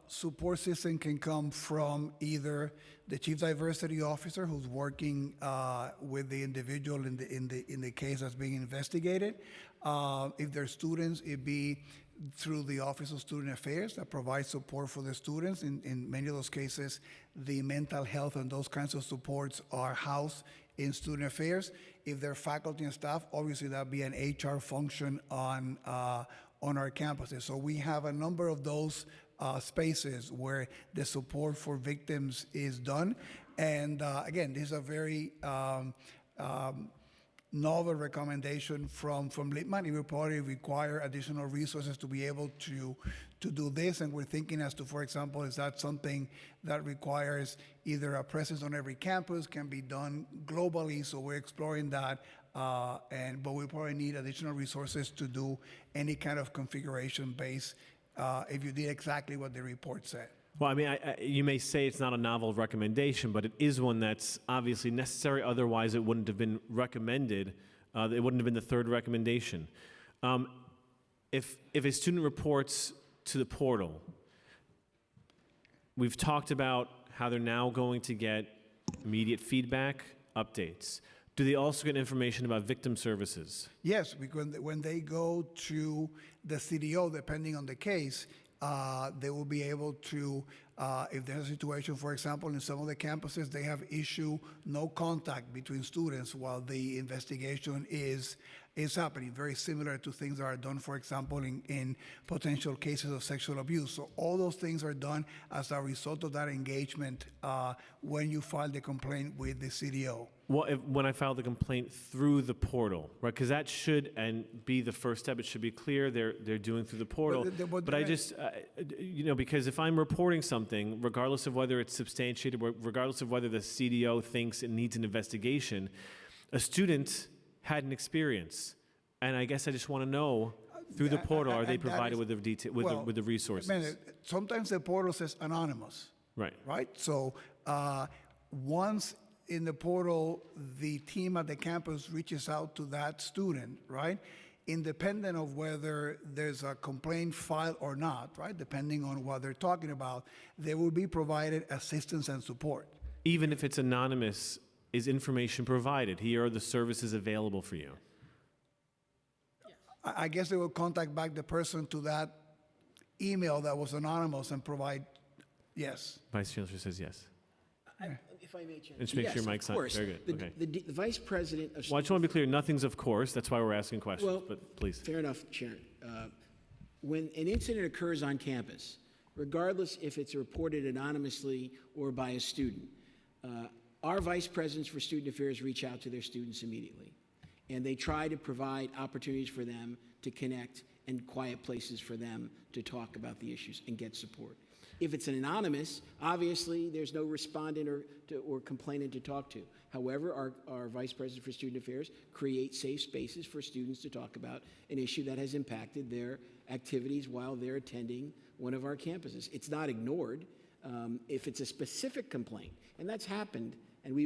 support system can come from either the chief diversity officer who's working with the individual in the case that's being investigated. If they're students, it'd be through the Office of Student Affairs that provides support for the students. In many of those cases, the mental health and those kinds of supports are housed in Student Affairs. If they're faculty and staff, obviously that'd be an HR function on our campuses. So we have a number of those spaces where the support for victims is done. And again, this is a very novel recommendation from Lippman. It will probably require additional resources to be able to do this, and we're thinking as to, for example, is that something that requires either a presence on every campus, can be done globally, so we're exploring that, but we probably need additional resources to do any kind of configuration base if you did exactly what the report said. Well, I mean, you may say it's not a novel recommendation, but it is one that's obviously necessary. Otherwise, it wouldn't have been recommended. It wouldn't have been the third recommendation. If a student reports to the portal, we've talked about how they're now going to get immediate feedback, updates. Do they also get information about victim services? Yes, because when they go to the CDO, depending on the case, they will be able to, if there's a situation, for example, in some of the campuses, they have issue no contact between students while the investigation is happening, very similar to things that are done, for example, in potential cases of sexual abuse. So all those things are done as a result of that engagement when you file the complaint with the CDO. Well, when I file the complaint through the portal, right? Because that should be the first step. It should be clear they're doing through the portal. But I just, because if I'm reporting something, regardless of whether it's substantiated, regardless of whether the CDO thinks it needs an investigation, a student had an experience, and I guess I just want to know through the portal, are they provided with the detail, with the resources? Sometimes the portal says anonymous. Right. Right. So once in the portal, the team at the campus reaches out to that student, right? Independent of whether there's a complaint filed or not, right? Depending on what they're talking about, they will be provided assistance and support. Even if it's anonymous, is information provided? Here are the services available for you. I guess they will contact back the person to that email that was anonymous and provide, yes. Vice Chancellor says yes. If I may, Chair. And just make sure your mic's on. Of course. Very good. Okay. The Vice President of Well, I just want to be clear, nothing's of course. That's why we're asking questions, Well, but please. Fair enough, Chair. When an incident occurs on campus, regardless if it's reported anonymously or by a student, our Vice Presidents for Student Affairs reach out to their students immediately, and they try to provide opportunities for them to connect and quiet places for them to talk about the issues and get support. If it's an anonymous, obviously there's no respondent or complainant to talk to. However, our Vice President for Student Affairs creates safe spaces for students to talk about an issue that has impacted their activities while they're attending one of our campuses. It's not ignored. If it's a specific complaint, and that's happened, and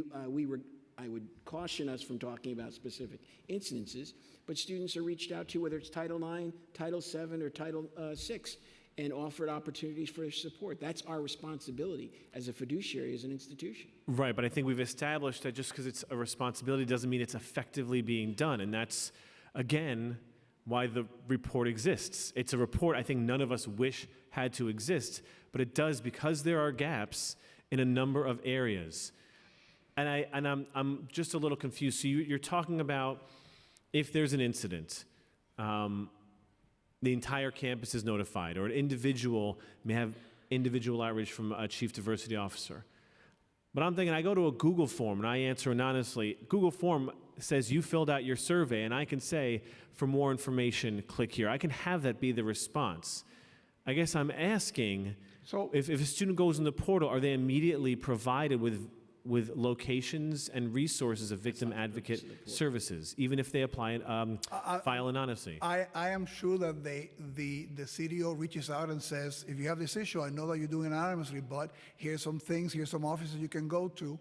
I would caution us from talking about specific incidences, but students are reached out to, whether it's Title IX, Title VII, or Title VI, and offered opportunities for support. That's our responsibility as a fiduciary, as an institution. Right, but I think we've established that just because it's a responsibility doesn't mean it's effectively being done. And that's, again, why the report exists. It's a report I think none of us wish had to exist, but it does because there are gaps in a number of areas. And I'm just a little confused. So you're talking about if there's an incident, the entire campus is notified, or an individual may have individual outreach from a chief diversity officer. But I'm thinking, I go to a Google form and I answer anonymously. Google form says you filled out your survey, and I can say, for more information, click here. I can have that be the response. I guess I'm asking, So if a student goes in the portal, are they immediately provided with with locations and resources of victim advocate services, even if they file anonymously. I am sure that the CDO reaches out and says, if you have this issue, I know that you're doing it anonymously, but here's some things, here's some offices you can go to,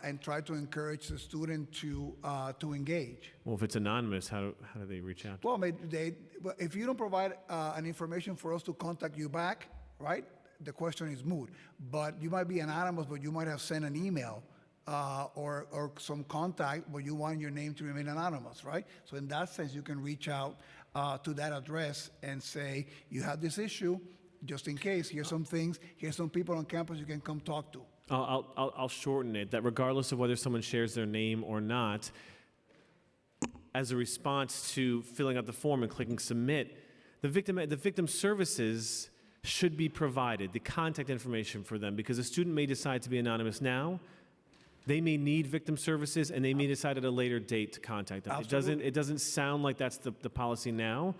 and try to encourage the student to engage. Well, if it's anonymous, how do they reach out? Well, if you don't provide an information for us to contact you back, right, the question is moot. But you might be anonymous, but you might have sent an email or some contact, but you want your name to remain anonymous, right? So in that sense, you can reach out to that address and say, you have this issue, just in case, here's some things, here's some people on campus you can come talk to. I'll shorten it, that regardless of whether someone shares their name or not, as a response to filling out the form and clicking submit, the victim services should be provided, the contact information for them, because a student may decide to be anonymous now, they may need victim services, and they may decide at a later date to contact them. It doesn't sound like that's the policy now,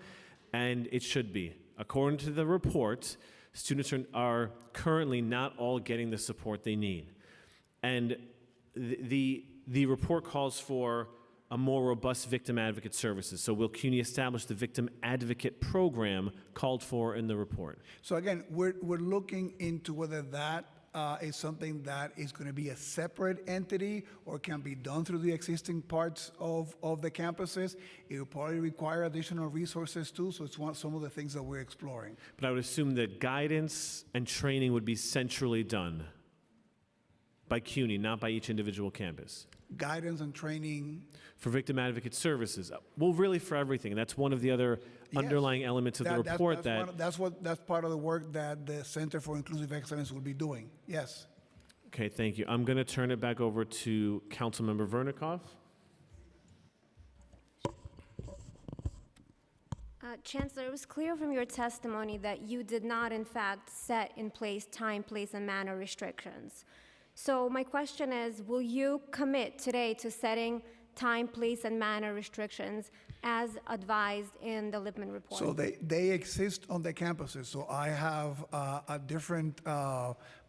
and it should be. According to the report, students are currently not all getting the support they need. And the report calls for a more robust victim advocate services. So will CUNY establish the victim advocate program called for in the report? So again, we're looking into whether that is something that is going to be a separate entity or can be done through the existing parts of the campuses. It will probably require additional resources too, so it's some of the things that we're exploring. But I would assume that guidance and training would be centrally done by CUNY, not by each individual campus. Guidance and training. For victim advocate services, well, really for everything. That's one of the other underlying elements of the report that's part of the work that the Center for Inclusive Excellence will be doing. Yes. Okay, thank you. I'm going to turn it back over to Councilmember Vernikov. Chancellor, it was clear from your testimony that you did not, in fact, set in place time, place, and manner restrictions. So my question is, will you commit today to setting time, place, and manner restrictions as advised in the Lippman report? So they exist on the campuses. So I have a different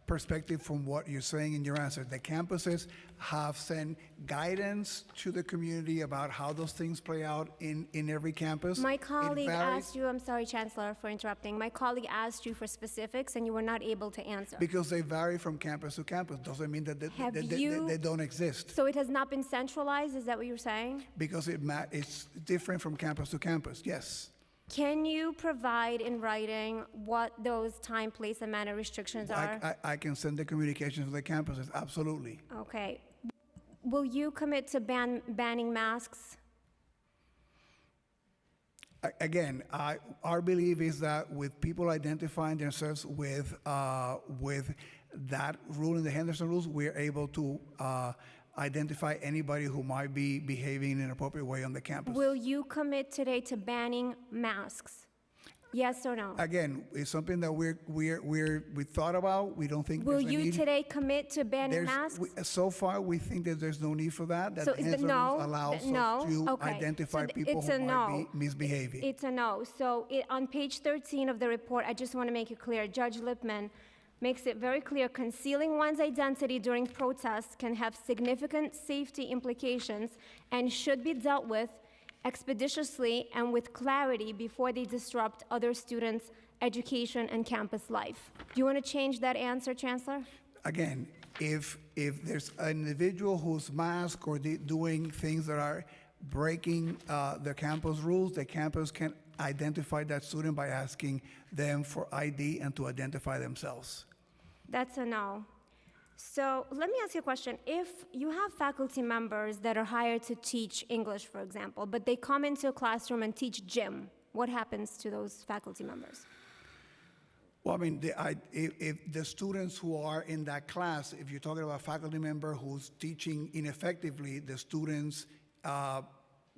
perspective from what you're saying in your answer. The campuses have sent guidance to the community about how those things play out in every campus. My colleague asked you, I'm sorry, Chancellor, for interrupting. My colleague asked you for specifics, and you were not able to answer. Because they vary from campus to campus. Doesn't mean that they don't exist. So it has not been centralized, is that what you're saying? Because it's different from campus to campus, yes. Can you provide in writing what those time, place, and manner restrictions are? I can send the communications to the campuses, absolutely. Okay. Will you commit to banning masks? Again, our belief is that with people identifying themselves with that rule in the Henderson rules, we're able to identify anybody who might be behaving in an inappropriate way on the campus. Will you commit today to banning masks? Yes or no? Again, it's something that we thought about. We don't think Will there's a you need. today commit to banning masks? So far, we think that there's no need for that. That So the is the Henderson no? rules allows No? us to Okay. identify So people it's who a might no. be misbehaving. It's a no. So on page 13 of the report, I just want to make it clear, Judge Lippman makes it very clear, concealing one's identity during protests can have significant safety implications and should be dealt with expeditiously and with clarity before they disrupt other students' education and campus life. Do you want to change that answer, Chancellor? Again, if there's an individual who's masked or doing things that are breaking the campus rules, the campus can identify that student by asking them for ID and to identify themselves. That's a no. So let me ask you a question. If you have faculty members that are hired to teach English, for example, but they come into a classroom and teach gym, what happens to those faculty members? Well, I mean, if the students who are in that class, if you're talking about a faculty member who's teaching ineffectively, the students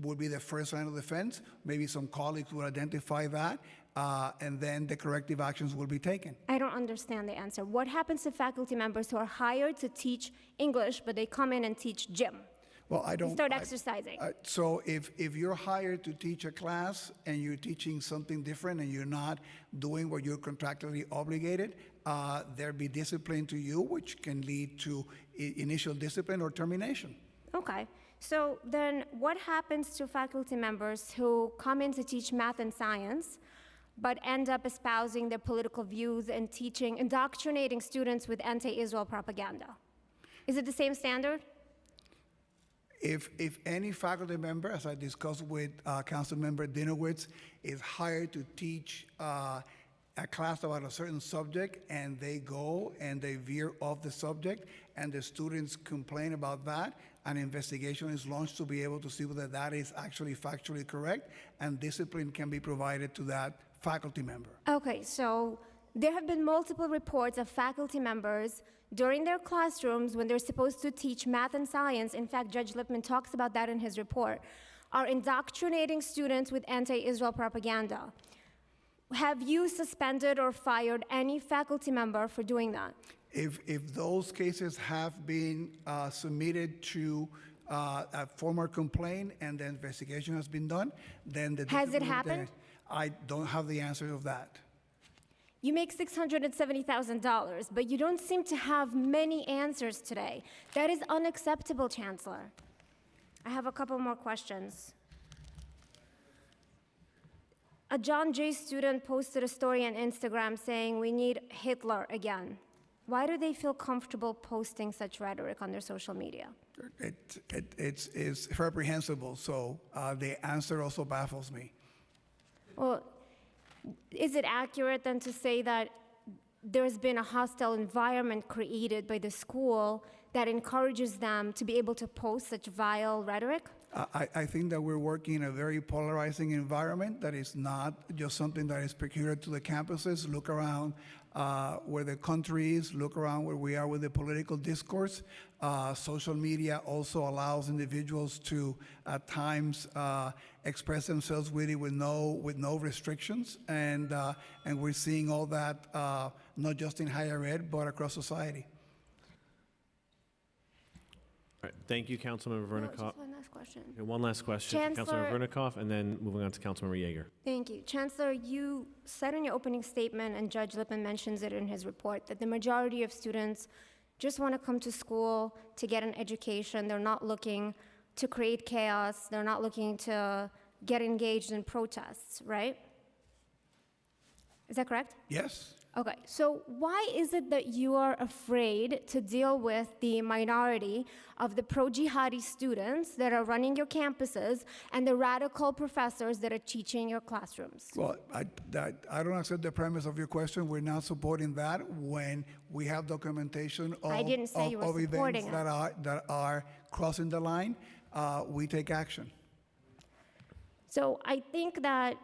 would be the first line of defense. Maybe some colleagues will identify that, and then the corrective actions will be taken. I don't understand the answer. What happens to faculty members who are hired to teach English, but they come in and teach gym? Well, I don't. They start exercising. So if you're hired to teach a class and you're teaching something different and you're not doing what you're contractually obligated, there be discipline to you, which can lead to initial discipline or termination. Okay. So then what happens to faculty members who come in to teach math and science, but end up espousing their political views and indoctrinating students with anti-Israel propaganda? Is it the same standard? If any faculty member, as I discussed with Councilmember Dinowitz, is hired to teach a class about a certain subject, and they go and they veer off the subject, and the students complain about that, an investigation is launched to be able to see whether that is actually factually correct, and discipline can be provided to that faculty member. Okay, so there have been multiple reports of faculty members during their classrooms when they're supposed to teach math and science. In fact, Judge Lippman talks about that in his report, are indoctrinating students with anti-Israel propaganda. Have you suspended or fired any faculty member for doing that? If those cases have been submitted to a formal complaint and the investigation has been done, then the Has it discipline- happened? I don't have the answer of that. You make $670,000, but you don't seem to have many answers today. That is unacceptable, Chancellor. I have a couple more questions. A John Jay student posted a story on Instagram saying, "We need Hitler again." Why do they feel comfortable posting such rhetoric on their social media? It's reprehensible, so the answer also baffles me. Well, is it accurate then to say that there's been a hostile environment created by the school that encourages them to be able to post such vile rhetoric? I think that we're working in a very polarizing environment that is not just something that is peculiar to the campuses. Look around where the country is, look around where we are with the political discourse. Social media also allows individuals to, at times, express themselves really with no restrictions, and we're seeing all that not just in higher ed, but across society. All right, thank you, Councilmember No, Vernikoff. just one last question. Okay, one last question, Chancellor- Councilmember Vernikoff, and then moving on to Councilmember Yeager. Thank you. Chancellor, you said in your opening statement, and Judge Lippman mentions it in his report, that the majority of students just want to come to school to get an education. They're not looking to create chaos. They're not looking to get engaged in protests, right? Is that correct? Yes? Okay, so why is it that you are afraid to deal with the minority of the pro-jihadi students that are running your campuses and the radical professors that are teaching your classrooms? Well, I don't accept the premise of your question. We're not supporting that when we have documentation of, I didn't say you were of supporting events it. that are crossing the line. We take action. So I think that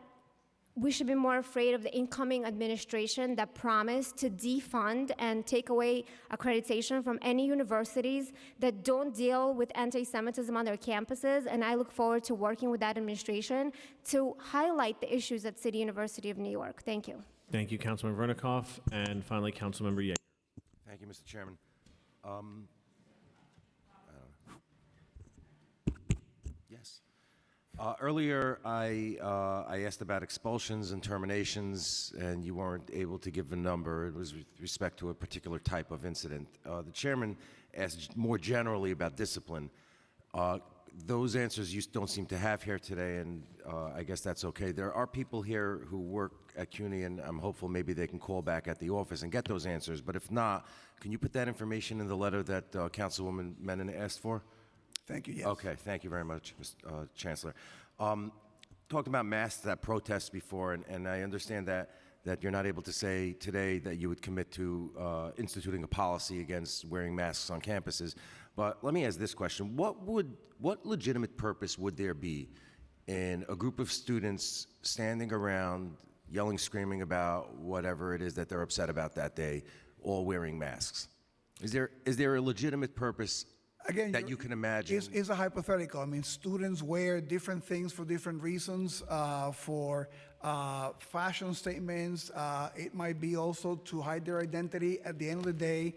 we should be more afraid of the incoming administration that promised to defund and take away accreditation from any universities that don't deal with anti-Semitism on their campuses. And I look forward to working with that administration to highlight the issues at City University of New York. Thank you. Thank you, Councilmember Vernikoff, and finally, Councilmember Yeager. Thank you, Mr. Chairman. Yes. Earlier, I asked about expulsions and terminations, and you weren't able to give a number. It was with respect to a particular type of incident. The chairman asked more generally about discipline. Those answers you don't seem to have here today, and I guess that's okay. There are people here who work at CUNY, and I'm hopeful maybe they can call back at the office and get those answers. But if not, can you put that information in the letter that Councilwoman Menon asked for? Thank you, yes. Okay, thank you very much, Mr. Chancellor. Talked about masks at protests before, and I understand that you're not able to say today that you would commit to instituting a policy against wearing masks on campuses. But let me ask this question. What legitimate purpose would there be in a group of students standing around, yelling, screaming about whatever it is that they're upset about that day, all wearing masks? Is there a legitimate purpose Again, that you can imagine? It's a hypothetical. I mean, students wear different things for different reasons. For fashion statements, it might be also to hide their identity. At the end of the day,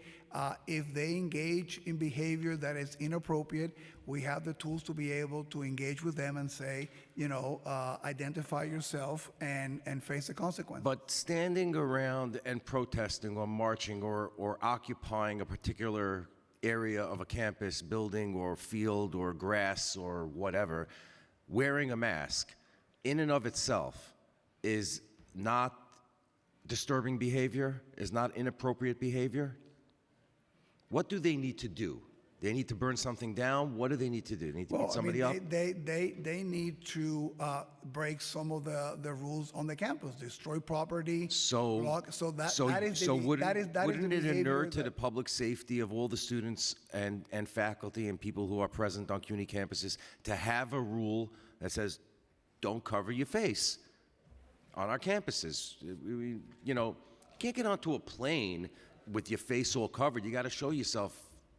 if they engage in behavior that is inappropriate, we have the tools to be able to engage with them and say, identify yourself and face the consequence. But standing around and protesting or marching or occupying a particular area of a campus, building or field or grass or whatever, wearing a mask in and of itself is not disturbing behavior, is not inappropriate behavior? What do they need to do? They need to burn something down? What do they need to do? They need to beat somebody up? They need to break some of the rules on the campus, destroy property, block. Wouldn't it inure to the public safety of all the students and faculty and people who are present on CUNY campuses to have a rule that says, don't cover your face on our campuses? You can't get onto a plane with your face all covered. You got to show yourself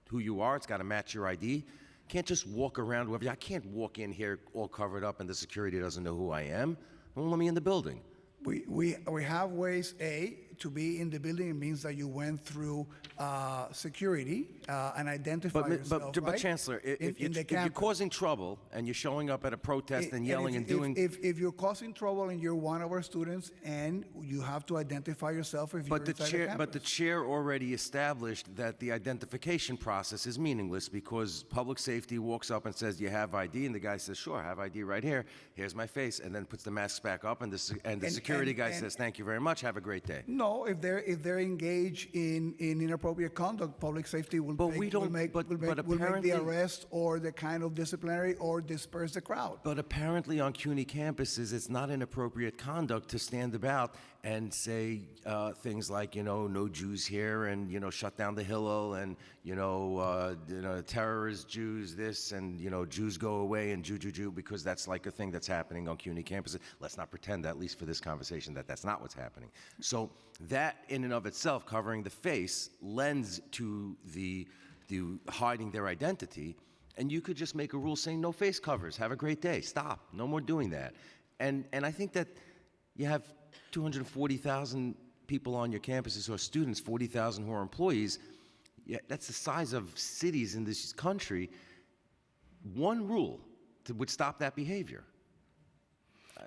who you are. It's got to match your ID. Can't just walk around wherever. I can't walk in here all covered up and the security doesn't know who I am. Don't let me in the building. We have ways, to be in the building. It means that you went through security and identify yourself, But Chancellor, if you're causing trouble and you're showing up at a protest and yelling and doing... If you're causing trouble and you're one of our students and you have to identify yourself if you're inside the campus. But the chair already established that the identification process is meaningless because public safety walks up and says, you have ID? And the guy says, sure, I have ID right here. Here's my face. And then puts the mask back up and the security guy says, thank you very much, have a great day. No, if they're engaged in inappropriate conduct, public safety will make the arrest or the kind of disciplinary or disperse the crowd. But apparently on CUNY campuses, it's not inappropriate conduct to stand about and say things like, no Jews here, and shut down the Hillel, and terrorist Jews this, and Jews go away, and Jew, because that's like a thing that's happening on CUNY campuses. Let's not pretend, at least for this conversation, that that's not what's happening. So that in and of itself, covering the face, lends to the hiding their identity. And you could just make a rule saying no face covers. Have a great day. Stop. No more doing that. And I think that you have 240,000 people on your campuses who are students, 40,000 who are employees. Yeah, that's the size of cities in this country. One rule would stop that behavior.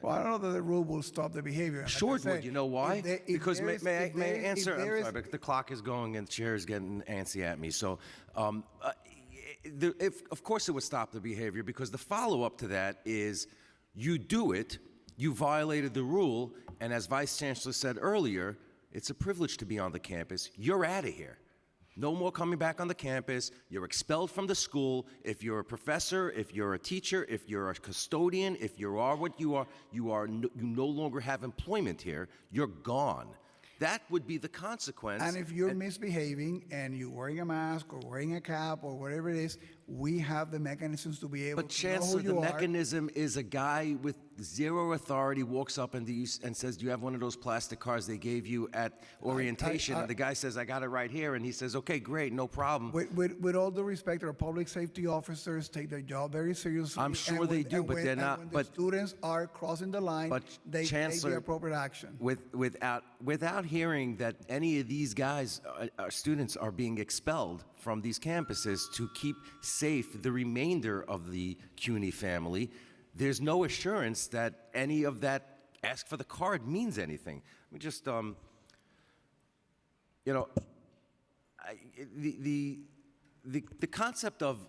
Well, I don't know that the rule will stop the behavior. Like Sure it would. You know why? Because may I answer? I'm sorry, but the clock is going and the chair is getting antsy at me. So, of course it would stop the behavior, because the follow-up to that is you do it, you violated the rule, and as Vice Chancellor said earlier, it's a privilege to be on the campus. You're out of here. No more coming back on the campus. You're expelled from the school. If you're a professor, if you're a teacher, if you're a custodian, if you are what you no longer have employment here. You're gone. That would be the consequence. And if you're misbehaving and you're wearing a mask or wearing a cap or whatever it is, we have the mechanisms to be able to know who you are. But Chancellor, the mechanism is a guy with zero authority walks up and says, do you have one of those plastic cards they gave you at orientation? And the guy says, I got it right here. And he says, okay, great, no problem. With all due respect, our public safety officers take their job very seriously. I'm sure they do, but they're not. When the students are crossing the line, they take the appropriate action. Without hearing that any of these guys, students, are being expelled from these campuses to keep safe the remainder of the CUNY family, there's no assurance that any of that ask for the card means anything. We just, the concept of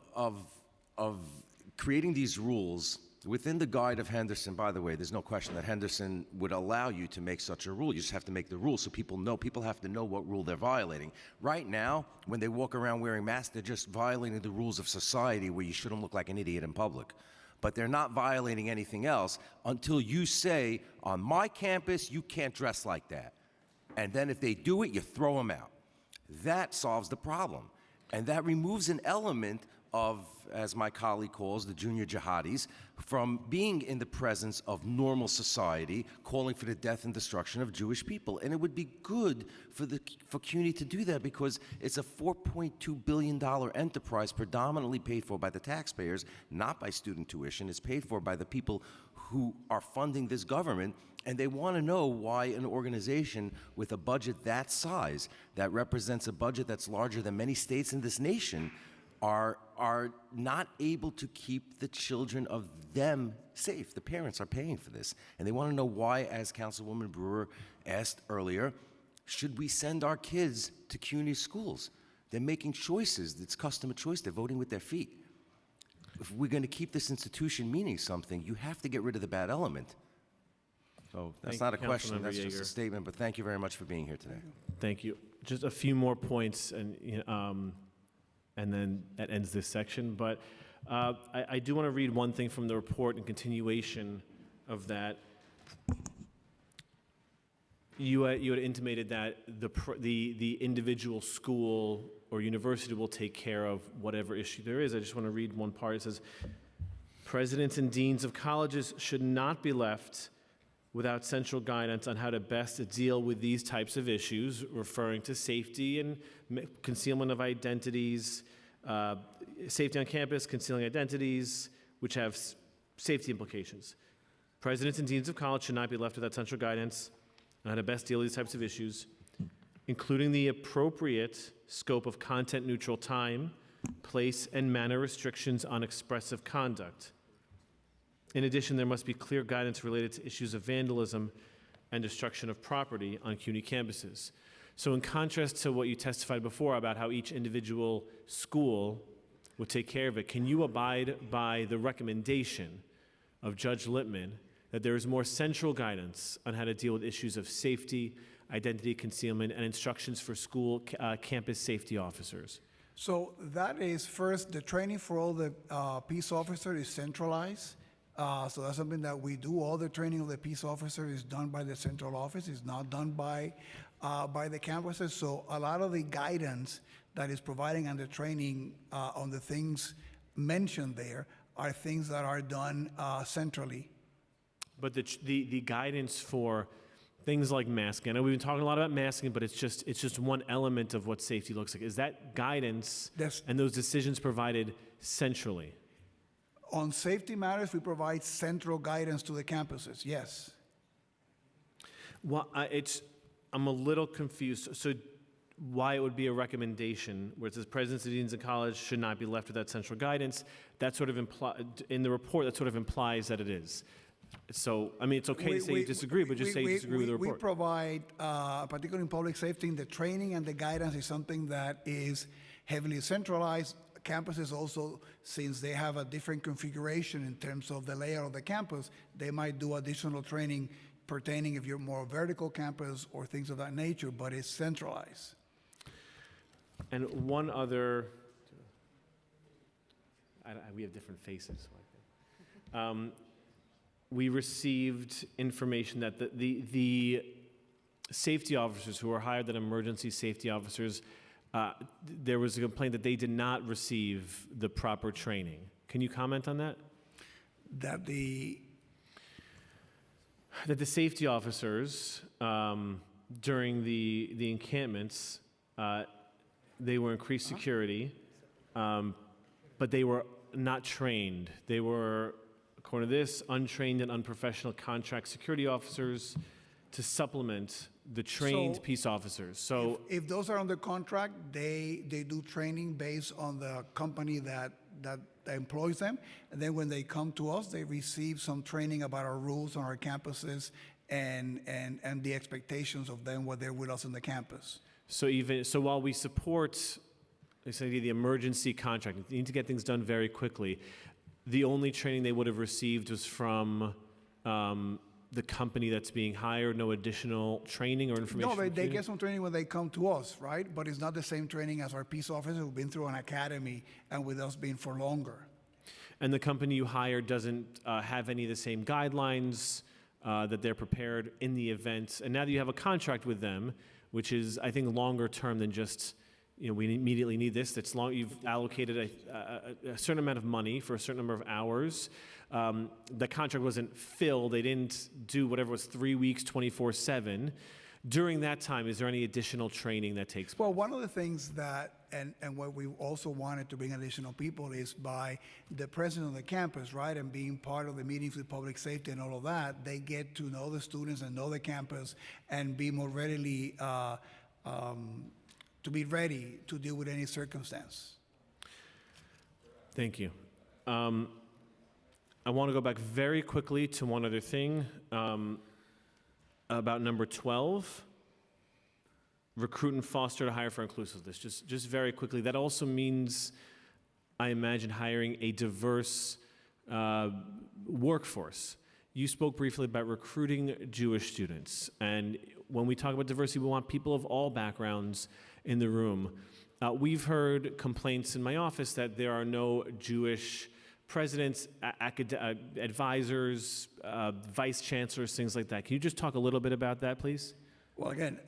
creating these rules within the guide of Henderson, by the way, there's no question that Henderson would allow you to make such a rule. You just have to make the rule so people know. People have to know what rule they're violating. Right now, when they walk around wearing masks, they're just violating the rules of society where you shouldn't look like an idiot in public. But they're not violating anything else until you say, on my campus, you can't dress like that. And then if they do it, you throw them out. That solves the problem. And that removes an element of, as my colleague calls, the junior jihadis, from being in the presence of normal society, calling for the death and destruction of Jewish people. And it would be good for CUNY to do that, because it's a $4.2 billion enterprise predominantly paid for by the taxpayers, not by student tuition. It's paid for by the people who are funding this government, and they want to know why an organization with a budget that size, that represents a budget that's larger than many states in this nation, are not able to keep the children of them safe. The parents are paying for this. And they want to know why, as Councilwoman Brewer asked earlier, should we send our kids to CUNY schools? They're making choices. It's customer choice. They're voting with their feet. If we're going to keep this institution meaning something, you have to get rid of the bad element. So that's not a question, that's just a statement, but thank you very much for being here today. Thank you. Just a few more points, and then that ends this section. But I do want to read one thing from the report in continuation of that. You had intimated that the individual school or university will take care of whatever issue there is. I just want to read one part. It says, presidents and deans of colleges should not be left without central guidance on how to best deal with these types of issues, referring to safety and concealment of identities, safety on campus, concealing identities, which have safety implications. Presidents and deans of college should not be left without central guidance on how to best deal with these types of issues, including the appropriate scope of content-neutral time, place, and manner restrictions on expressive conduct. In addition, there must be clear guidance related to issues of vandalism and destruction of property on CUNY campuses. So in contrast to what you testified before about how each individual school would take care of it, can you abide by the recommendation of Judge Lippman that there is more central guidance on how to deal with issues of safety, identity concealment, and instructions for school campus safety officers? So that is, first, the training for all the peace officers is centralized. So that's something that we do. All the training of the peace officer is done by the central office. It's not done by the campuses. So a lot of the guidance that is providing and the training on the things mentioned there are things that are done centrally. But the guidance for things like masking, I know we've been talking a lot about masking, but it's just one element of what safety looks like. Is that guidance and those decisions provided centrally? On safety matters, we provide central guidance to the campuses, yes. Well, I'm a little confused. So why it would be a recommendation where it says presidents and deans of college should not be left without central guidance? That sort of in the report, that sort of implies that it is. So, I mean, it's okay to say you disagree, but just say you disagree with the report. We provide, particularly in public safety, the training and the guidance is something that is heavily centralized. Campuses also, since they have a different configuration in terms of the layout of the campus, they might do additional training pertaining if you're more vertical campus or things of that nature, but it's centralized. And one other, we have different faces. We received information that the safety officers who were hired, that emergency safety officers, there was a complaint that they did not receive the proper training. Can you comment on that? That the safety officers during the encampments, they were increased security, but they were not trained. They were, according to this, untrained and unprofessional contract security officers to supplement the trained peace officers. So if those are under contract, they do training based on the company that employs them. And then when they come to us, they receive some training about our rules on our campuses and the expectations of them when they're with us on the campus. So while we support, say, the emergency contract, you need to get things done very quickly, the only training they would have received was from the company that's being hired, no additional training or information? No, they get some training when they come to us, right? But it's not the same training as our peace officers who've been through an academy and with us being for longer. And the company you hired doesn't have any of the same guidelines that they're prepared in the event. And now that you have a contract with them, which is, I think, longer term than just we immediately need this. That's long. You've allocated a certain amount of money for a certain number of hours. The contract wasn't filled. They didn't do whatever was 3 weeks, 24/7. During that time, is there any additional training that takes place? Well, one of the things that, and what we also wanted to bring additional people is by the president of the campus, right, and being part of the meetings with public safety and all of that, they get to know the students and know the campus and be more readily, to be ready to deal with any circumstance. Thank you. I want to go back very quickly to one other thing. About number 12, recruit and foster to hire for inclusiveness. Just very quickly, that also means, I imagine, hiring a diverse workforce. You spoke briefly about recruiting Jewish students, and when we talk about diversity, we want people of all backgrounds in the room. We've heard complaints in my office that there are no Jewish presidents, advisors, vice chancellors, things like that. Can you just talk a little bit about that, please? Well, again,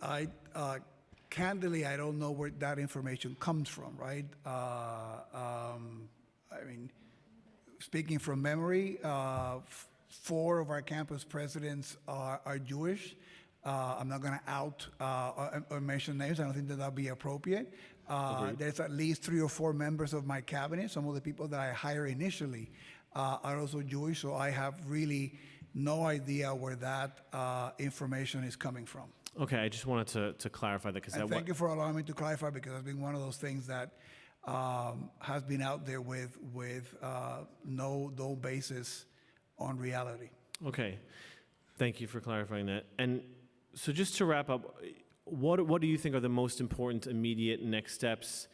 candidly, I don't know where that information comes from, right? I mean, speaking from memory, 4 of our campus presidents are Jewish. I'm not going to out or mention names. I don't think that that'll be appropriate. There's at least 3 or 4 members of my cabinet. Some of the people that I hire initially are also Jewish, so I have really no idea where that information is coming from. Okay, I just wanted to clarify that because And thank you for allowing me to clarify, because it's been one of those things that has been out there with no basis on reality. Okay, thank you for clarifying that. And so just to wrap up, what do you think are the most important immediate next steps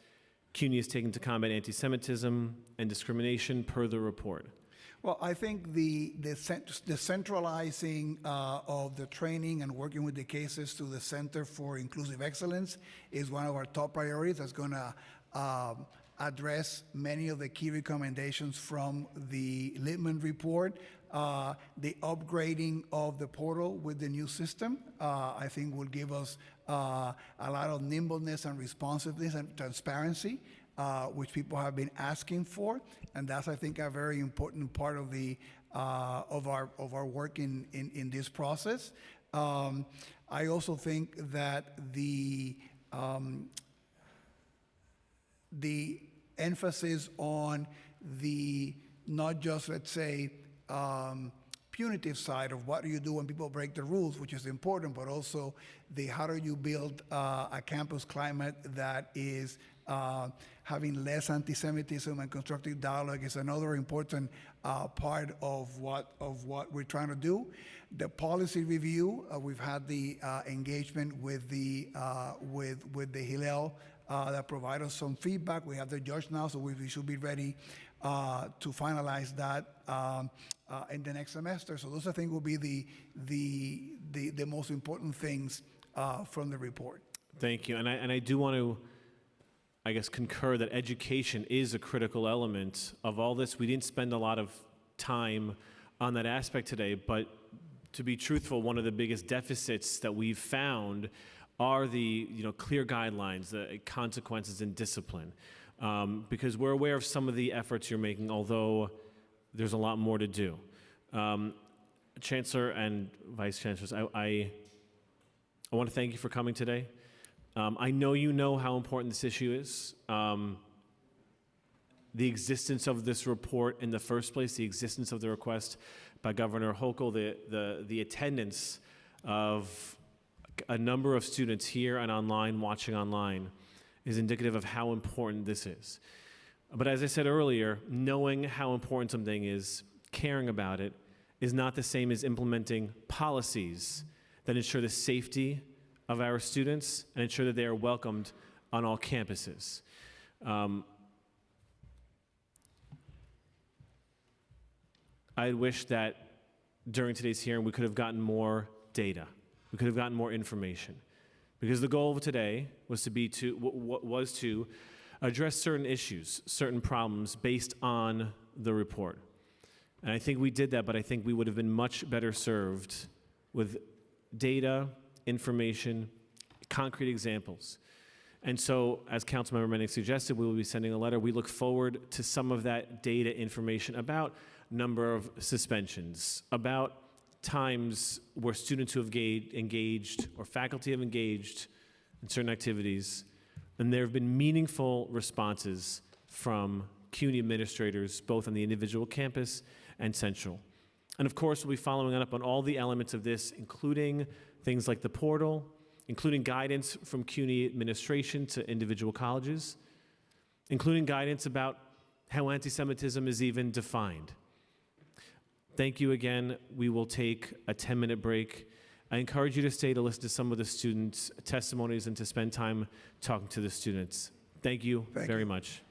CUNY is taking to combat anti-Semitism and discrimination per the report? Well, I think the centralizing of the training and working with the cases to the Center for Inclusive Excellence is one of our top priorities. That's going to address many of the key recommendations from the Littman report. The upgrading of the portal with the new system, I think, will give us a lot of nimbleness and responsiveness and transparency, which people have been asking for, and that's, I think, a very important part of the of our work in this process. I also think that the emphasis on the not just, let's say, punitive side of what do you do when people break the rules, which is important, but also the how do you build a campus climate that is having less anti-Semitism and constructive dialogue is another important part of what we're trying to do. The policy review, we've had the engagement with the Hillel that provide us some feedback. We have the judge now, so we should be ready to finalize that in the next semester. So those, I think, will be the most important things from the report. Thank you. And I do want to, I guess, concur that education is a critical element of all this. We didn't spend a lot of time on that aspect today, but to be truthful, one of the biggest deficits that we've found are the clear guidelines, the consequences, and discipline. Because we're aware of some of the efforts you're making, although there's a lot more to do. Chancellor and Vice Chancellors, I want to thank you for coming today. I know you know how important this issue is. The existence of this report in the first place, the existence of the request by Governor Hochul, the attendance of a number of students here and online, watching online, is indicative of how important this is. But as I said earlier, knowing how important something is, caring about it, is not the same as implementing policies that ensure the safety of our students and ensure that they are welcomed on all campuses. I wish that during today's hearing we could have gotten more data. We could have gotten more information. Because the goal of today was to address certain issues, certain problems based on the report. And I think we did that, but I think we would have been much better served with data, information, concrete examples. And so, as Councilmember Manning suggested, we will be sending a letter. We look forward to some of that data information about number of suspensions, about times where students who have engaged or faculty have engaged in certain activities. And there have been meaningful responses from CUNY administrators, both on the individual campus and central. And of course, we'll be following up on all the elements of this, including things like the portal, including guidance from CUNY administration to individual colleges, including guidance about how anti-Semitism is even defined. Thank you again. We will take a 10-minute break. I encourage you to stay to listen to some of the students' testimonies and to spend time talking to the students. Thank you very much.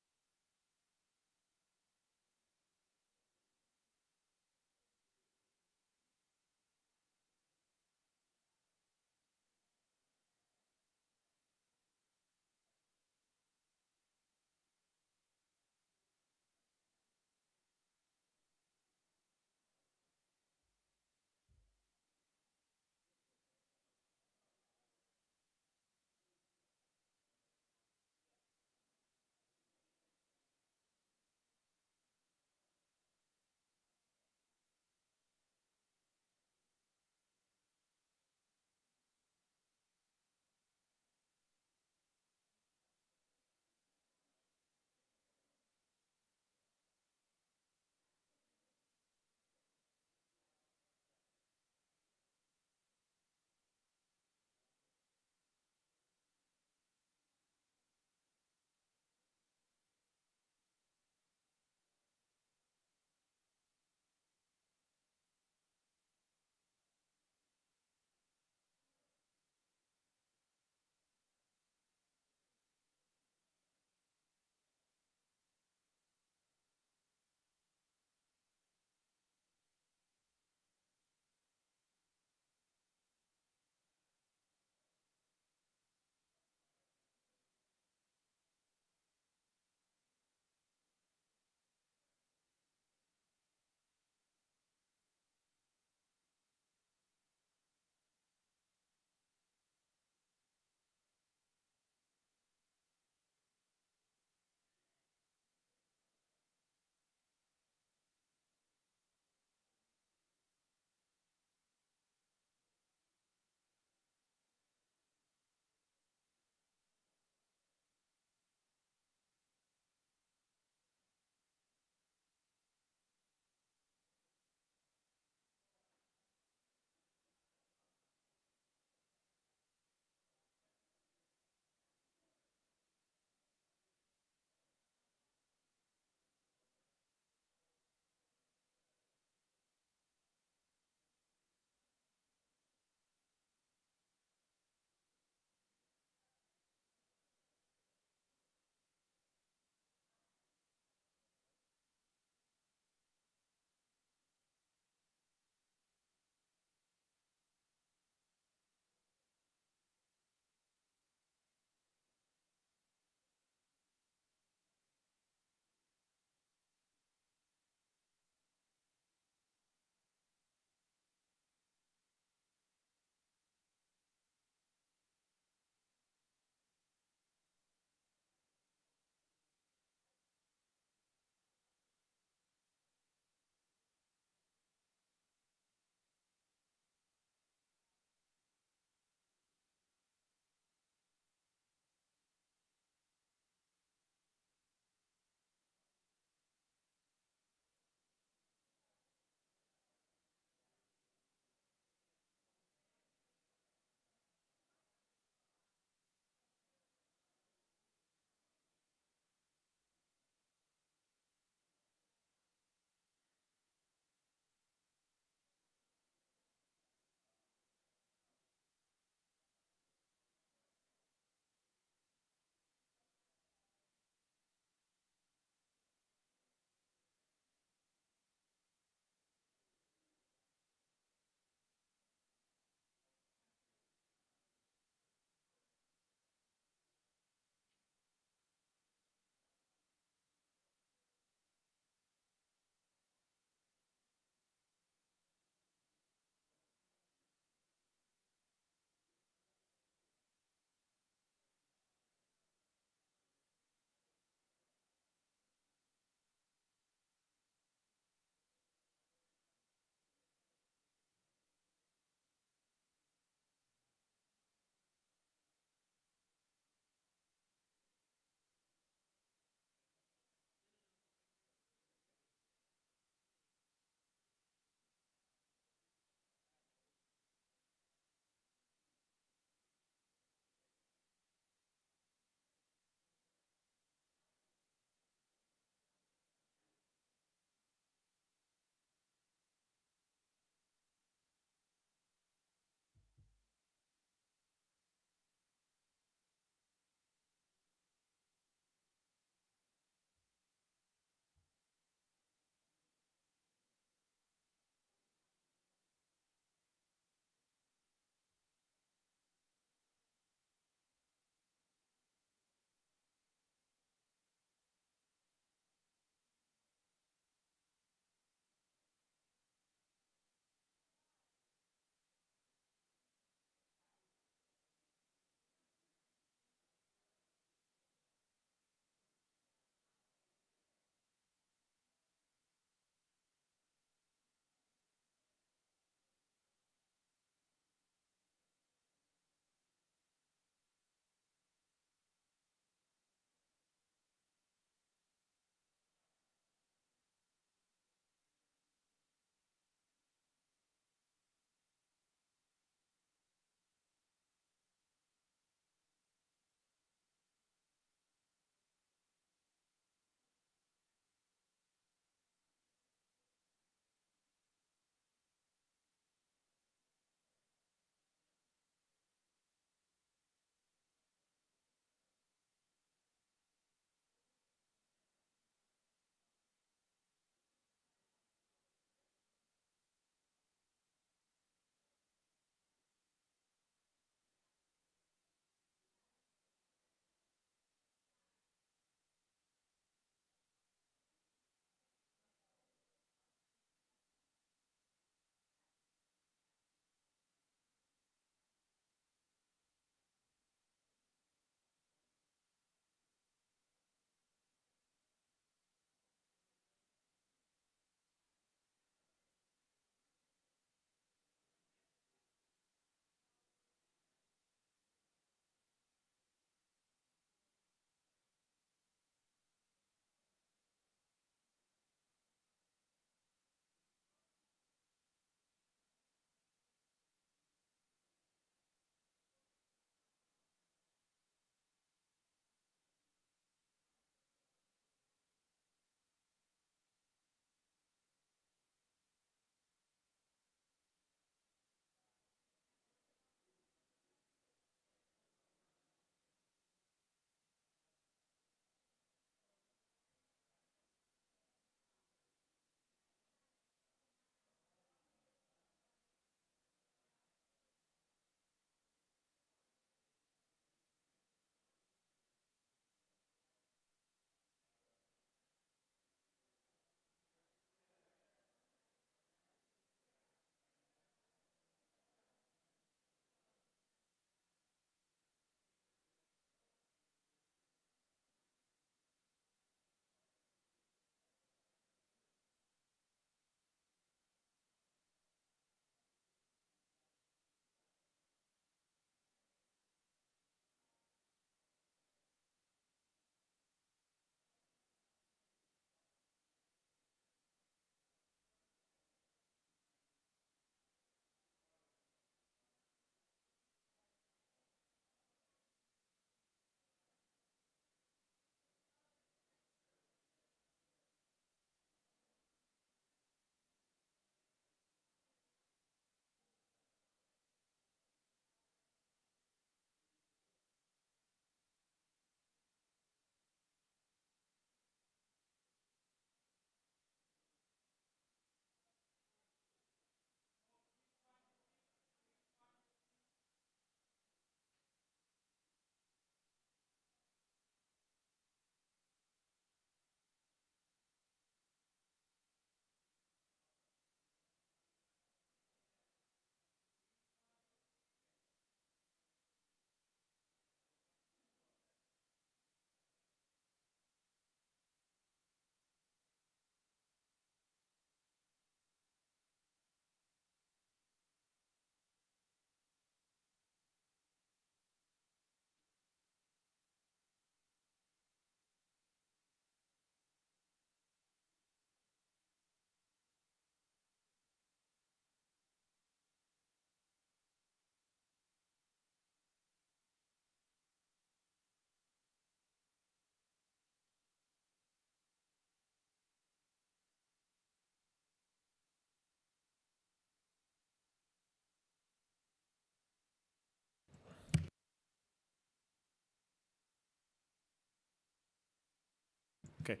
Okay.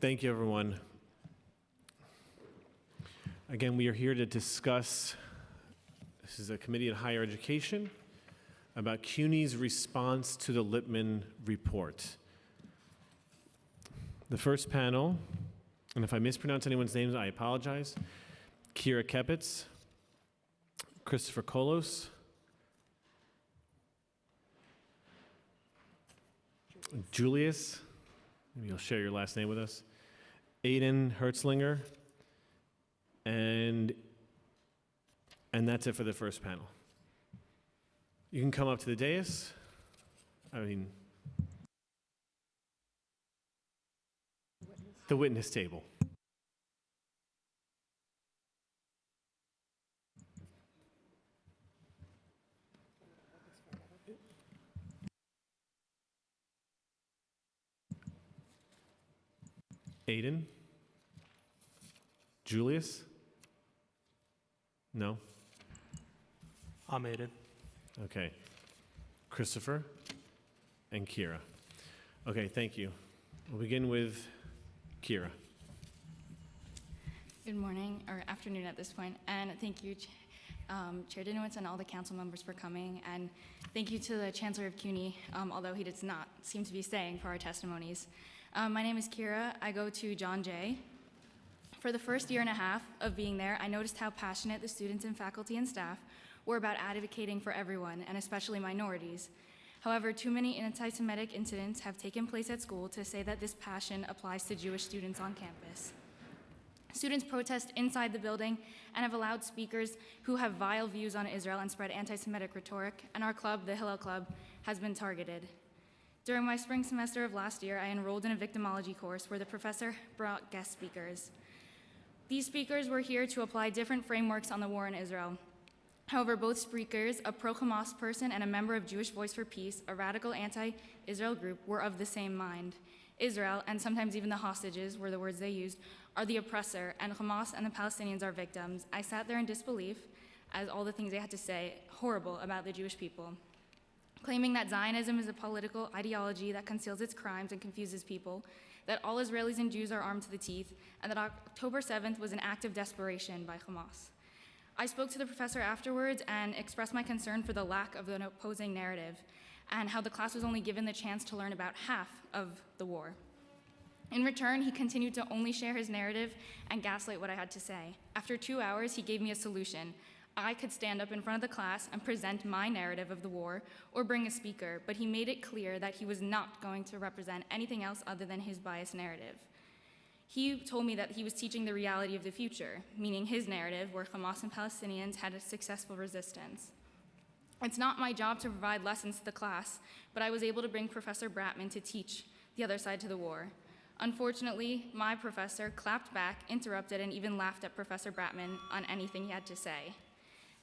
Thank you, everyone. Again, we are here to discuss, this is a Committee on Higher Education, about CUNY's response to the Lippman report. The first panel, and if I mispronounce anyone's names, I apologize. Kira Kepitz, Christopher Kolos, Julius, maybe you'll share your last name with us, Aiden Hertzlinger, and that's it for the first panel. You can come up to the dais. The witness table. Aiden? Julius? No? I'm Aiden. Okay. Christopher and Kira. Okay, thank you. We'll begin with Kira. Good morning, or afternoon at this point, and thank you, Chair Dinowitz and all the council members for coming, and thank you to the Chancellor of CUNY, although he does not seem to be staying for our testimonies. My name is Kira. I go to John Jay. For the first year and a half of being there, I noticed how passionate the students and faculty and staff were about advocating for everyone, and especially minorities. However, too many anti-Semitic incidents have taken place at school to say that this passion applies to Jewish students on campus. Students protest inside the building and have allowed speakers who have vile views on Israel and spread anti-Semitic rhetoric, and our club, the Hillel Club, has been targeted. During my spring semester of last year, I enrolled in a victimology course where the professor brought guest speakers. These speakers were here to apply different frameworks on the war in Israel. However, both speakers, a pro-Hamas person and a member of Jewish Voice for Peace, a radical anti-Israel group, were of the same mind. Israel, and sometimes even the hostages were the words they used, are the oppressor, and Hamas and the Palestinians are victims. I sat there in disbelief as all the things they had to say, horrible about the Jewish people. Claiming that Zionism is a political ideology that conceals its crimes and confuses people, that all Israelis and Jews are armed to the teeth, and that October 7th was an act of desperation by Hamas. I spoke to the professor afterwards and expressed my concern for the lack of an opposing narrative and how the class was only given the chance to learn about half of the war. In return, he continued to only share his narrative and gaslight what I had to say. After 2 hours, he gave me a solution. I could stand up in front of the class and present my narrative of the war or bring a speaker, but he made it clear that he was not going to represent anything else other than his biased narrative. He told me that he was teaching the reality of the future, meaning his narrative where Hamas and Palestinians had a successful resistance. It's not my job to provide lessons to the class, but I was able to bring Professor Bratman to teach the other side to the war. Unfortunately, my professor clapped back, interrupted, and even laughed at Professor Bratman on anything he had to say.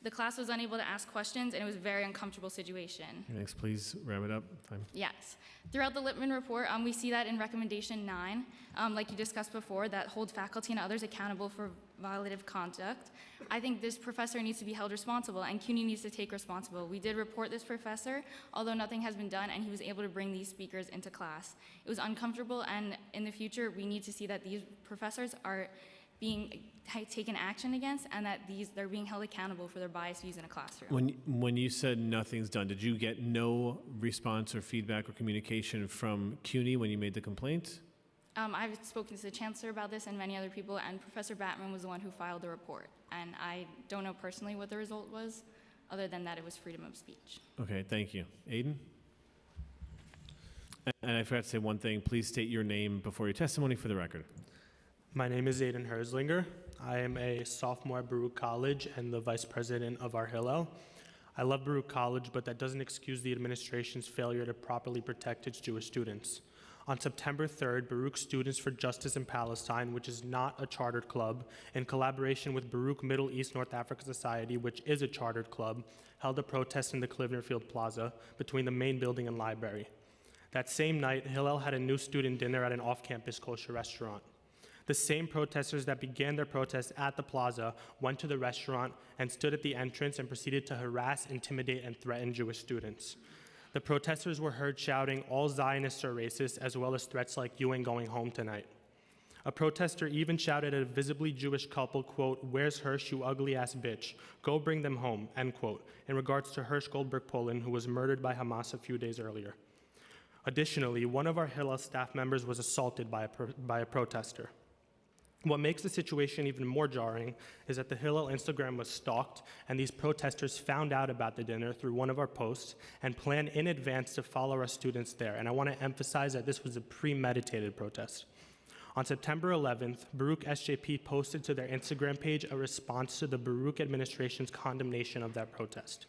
The class was unable to ask questions, and it was a very uncomfortable situation. Next, please wrap it up. Time. Yes. Throughout the Lippman report, we see that in Recommendation 9, like you discussed before, that hold faculty and others accountable for violative conduct. I think this professor needs to be held responsible, and CUNY needs to take responsibility. We did report this professor, although nothing has been done, and he was able to bring these speakers into class. It was uncomfortable, and in the future, we need to see that these professors are being taken action against, and that they're being held accountable for their biased views in a classroom. When you said nothing's done, did you get no response or feedback or communication from CUNY when you made the complaint? I've spoken to the chancellor about this and many other people, and Professor Batman was the one who filed the report. And I don't know personally what the result was, other than that it was freedom of speech. Okay, thank you. Aiden? And I forgot to say one thing. Please state your name before your testimony for the record. My name is Aiden Herzlinger. I am a sophomore at Baruch College and the vice president of our Hillel. I love Baruch College, but that doesn't excuse the administration's failure to properly protect its Jewish students. On September 3rd, Baruch Students for Justice in Palestine, which is not a chartered club, in collaboration with Baruch Middle East North Africa Society, which is a chartered club, held a protest in the Klivnerfield Plaza between the main building and library. That same night, Hillel had a new student dinner at an off-campus kosher restaurant. The same protesters that began their protest at the plaza went to the restaurant and stood at the entrance and proceeded to harass, intimidate, and threaten Jewish students. The protesters were heard shouting, "All Zionists are racist," as well as threats like, "You ain't going home tonight." A protester even shouted at a visibly Jewish couple, quote, "Where's Hirsch, you ugly ass bitch? Go bring them home," end quote, in regards to Hirsch Goldberg Poland, who was murdered by Hamas a few days earlier. Additionally, one of our Hillel staff members was assaulted by a protester. What makes the situation even more jarring is that the Hillel Instagram was stalked, and these protesters found out about the dinner through one of our posts and planned in advance to follow our students there. And I want to emphasize that this was a premeditated protest. On September 11th, Baruch SJP posted to their Instagram page a response to the Baruch administration's condemnation of that protest.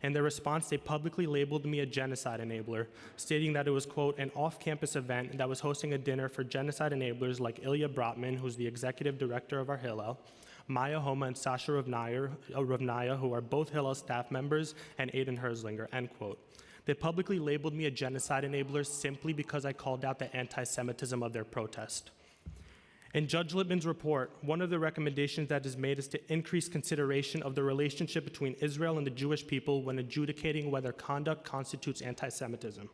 In their response, they publicly labeled me a genocide enabler, stating that it was, quote, "an off-campus event that was hosting a dinner for genocide enablers like Ilya Brotman, who's the executive director of our Hillel, Maya Homa and Sasha Ravnaya, who are both Hillel staff members, and Aiden Herzlinger," end quote. They publicly labeled me a genocide enabler simply because I called out the anti-Semitism of their protest. In Judge Lippman's report, one of the recommendations that is made is to increase consideration of the relationship between Israel and the Jewish people when adjudicating whether conduct constitutes anti-Semitism.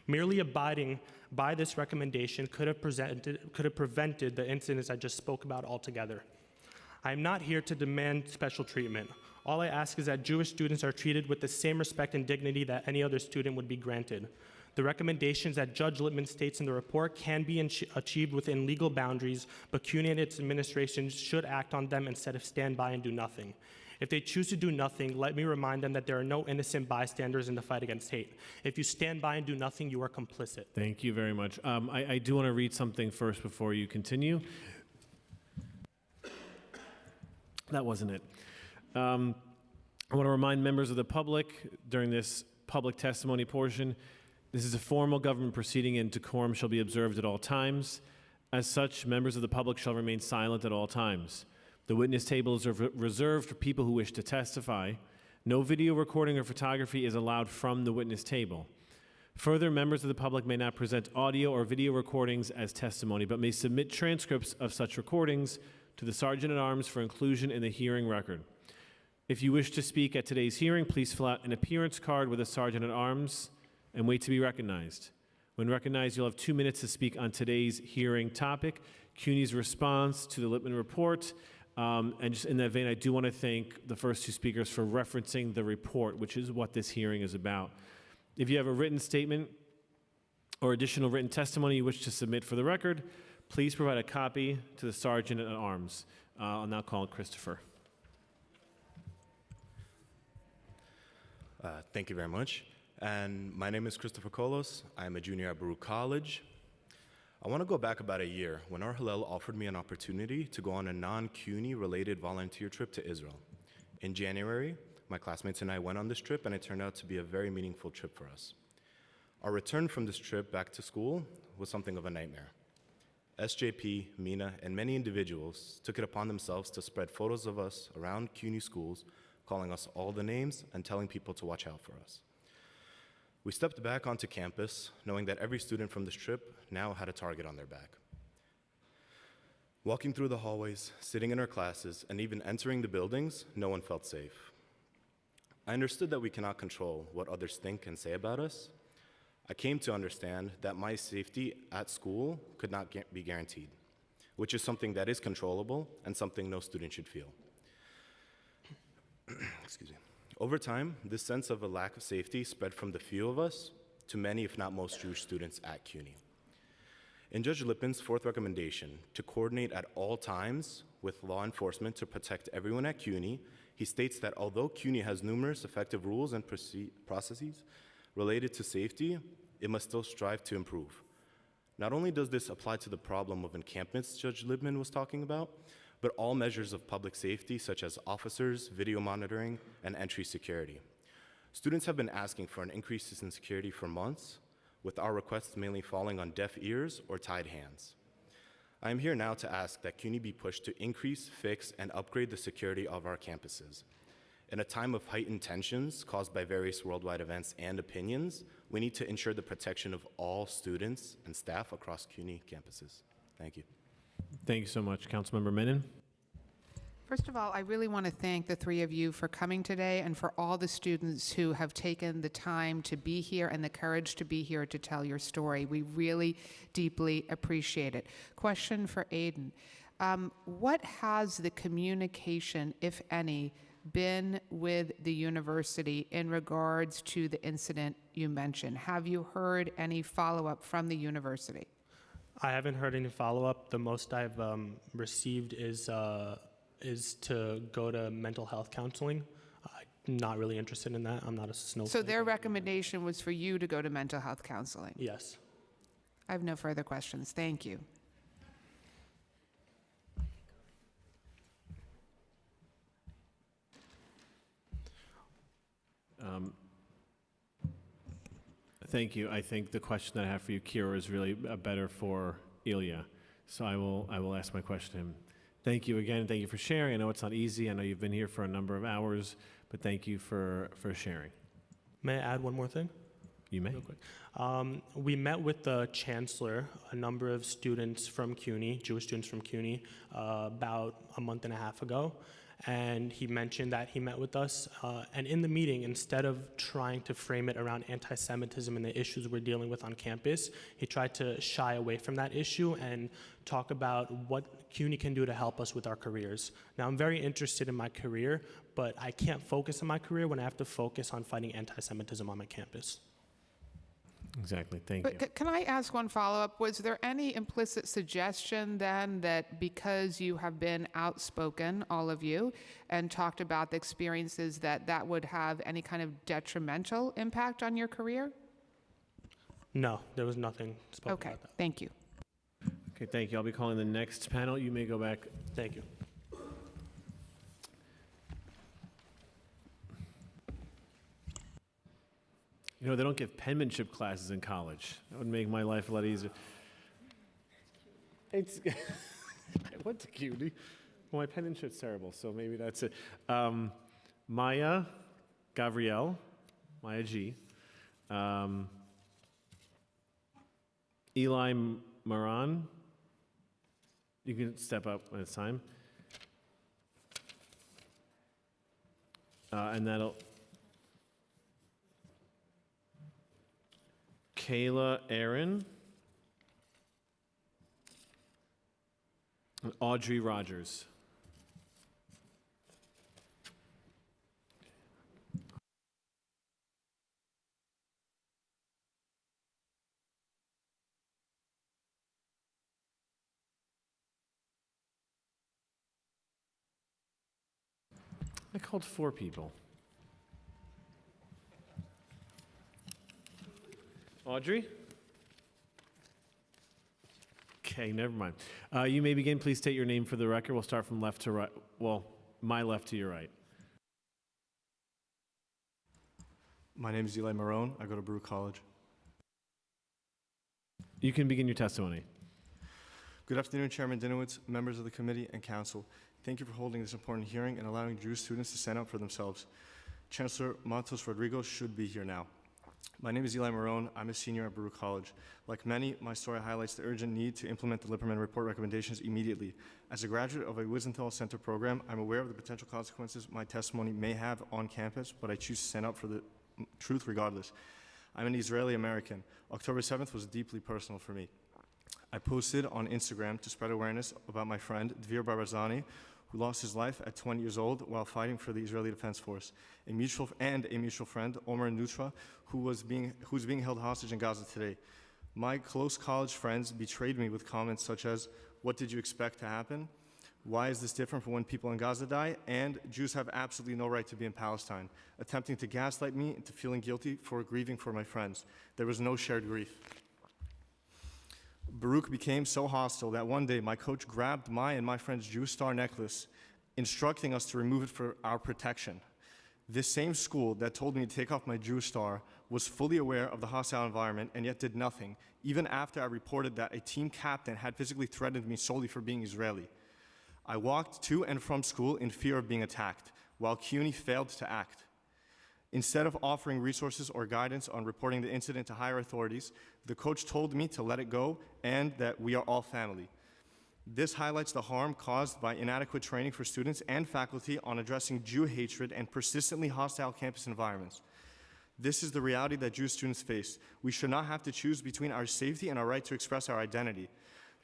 Merely abiding by this recommendation could have prevented the incidents I just spoke about altogether. I am not here to demand special treatment. All I ask is that Jewish students are treated with the same respect and dignity that any other student would be granted. The recommendations that Judge Lippman states in the report can be achieved within legal boundaries, but CUNY and its administration should act on them instead of stand by and do nothing. If they choose to do nothing, let me remind them that there are no innocent bystanders in the fight against hate. If you stand by and do nothing, you are complicit. Thank you very much. I do want to read something first before you continue. That wasn't it. I want to remind members of the public during this public testimony portion, this is a formal government proceeding and decorum shall be observed at all times. As such, members of the public shall remain silent at all times. The witness table is reserved for people who wish to testify. No video recording or photography is allowed from the witness table. Further, members of the public may not present audio or video recordings as testimony, but may submit transcripts of such recordings to the Sergeant-at-Arms for inclusion in the hearing record. If you wish to speak at today's hearing, please fill out an appearance card with a Sergeant-at-Arms and wait to be recognized. When recognized, you'll have 2 minutes to speak on today's hearing topic, CUNY's response to the Lippman report. And just in that vein, I do want to thank the first two speakers for referencing the report, which is what this hearing is about. If you have a written statement or additional written testimony you wish to submit for the record, please provide a copy to the Sergeant-at-Arms. I'll now call on Christopher. Thank you very much. And my name is Christopher Kolos. I'm a junior at Baruch College. I want to go back about a year when our Hillel offered me an opportunity to go on a non-CUNY related volunteer trip to Israel. In January, my classmates and I went on this trip, and it turned out to be a very meaningful trip for us. Our return from this trip back to school was something of a nightmare. SJP, Mina, and many individuals took it upon themselves to spread photos of us around CUNY schools, calling us all the names and telling people to watch out for us. We stepped back onto campus, knowing that every student from this trip now had a target on their back. Walking through the hallways, sitting in our classes, and even entering the buildings, no one felt safe. I understood that we cannot control what others think and say about us. I came to understand that my safety at school could not be guaranteed, which is something that is controllable and something no student should feel. Excuse me. Over time, this sense of a lack of safety spread from the few of us to many, if not most, Jewish students at CUNY. In Judge Lippman's fourth recommendation, to coordinate at all times with law enforcement to protect everyone at CUNY, he states that although CUNY has numerous effective rules and processes related to safety, it must still strive to improve. Not only does this apply to the problem of encampments Judge Lippman was talking about, but all measures of public safety, such as officers, video monitoring, and entry security. Students have been asking for an increase in security for months, with our requests mainly falling on deaf ears or tied hands. I am here now to ask that CUNY be pushed to increase, fix, and upgrade the security of our campuses. In a time of heightened tensions caused by various worldwide events and opinions, we need to ensure the protection of all students and staff across CUNY campuses. Thank you. Thank you so much. Councilmember Menon. First of all, I really want to thank the three of you for coming today and for all the students who have taken the time to be here and the courage to be here to tell your story. We really deeply appreciate it. Question for Aiden. What has the communication, if any, been with the university in regards to the incident you mentioned? Have you heard any follow-up from the university? I haven't heard any follow-up. The most I've received is to go to mental health counseling. I'm not really interested in that. I'm not a snowflake. So their recommendation was for you to go to mental health counseling? Yes. I have no further questions. Thank you. Thank you. I think the question that I have for you, Kira, is really better for Ilya. So I will ask my question to him. Thank you again. Thank you for sharing. I know it's not easy. I know you've been here for a number of hours, but thank you for sharing. May I add one more thing? You may. Real quick. We met with the chancellor, a number of students from CUNY, Jewish students from CUNY, about a month and a half ago. And he mentioned that he met with us. And in the meeting, instead of trying to frame it around anti-Semitism and the issues we're dealing with on campus, he tried to shy away from that issue and talk about what CUNY can do to help us with our careers. Now, I'm very interested in my career, but I can't focus on my career when I have to focus on fighting anti-Semitism on my campus. Exactly. Thank you. Can I ask one follow-up? Was there any implicit suggestion then that because you have been outspoken, all of you, and talked about the experiences, that would have any kind of detrimental impact on your career? No, there was nothing spoken Okay, about that. thank you. Okay, thank you. I'll be calling the next panel. You may go back. Thank you. You know, they don't give penmanship classes in college. That would make my life a lot easier. It's what's cutie? Well, my penmanship's terrible, so maybe that's it. Maya Gavriel, Maya G. Eli Moran. You can step up when it's time. And that'll. Kayla Aaron, and Audrey Rogers. I called 4 people. Audrey? Okay, never mind. You may begin. Please state your name for the record. We'll start from left to right. Well, my left to your right. My name is Eli Marone. I go to Baruch College. You can begin your testimony. Good afternoon, Chairman Dinowitz, members of the committee, and council. Thank you for holding this important hearing and allowing Jewish students to stand up for themselves. Chancellor Matos Rodrigo should be here now. My name is Eli Marone. I'm a senior at Baruch College. Like many, my story highlights the urgent need to implement the Lipperman Report recommendations immediately. As a graduate of a Wiesenthal Center program, I'm aware of the potential consequences my testimony may have on campus, but I choose to stand up for the truth regardless. I'm an Israeli American. October 7th was deeply personal for me. I posted on Instagram to spread awareness about my friend, Dvir Barazani, who lost his life at 20 years old while fighting for the Israeli Defense Force. A mutual friend, Omer Nutra, who's being held hostage in Gaza today. My close college friends betrayed me with comments such as, "What did you expect to happen? Why is this different from when people in Gaza die?" And "Jews have absolutely no right to be in Palestine," attempting to gaslight me into feeling guilty for grieving for my friends. There was no shared grief. Baruch became so hostile that one day my coach grabbed my and my friend's Jewish star necklace, instructing us to remove it for our protection. This same school that told me to take off my Jewish star was fully aware of the hostile environment and yet did nothing, even after I reported that a team captain had physically threatened me solely for being Israeli. I walked to and from school in fear of being attacked, while CUNY failed to act. Instead of offering resources or guidance on reporting the incident to higher authorities, the coach told me to let it go and that we are all family. This highlights the harm caused by inadequate training for students and faculty on addressing Jew hatred and persistently hostile campus environments. This is the reality that Jewish students face. We should not have to choose between our safety and our right to express our identity.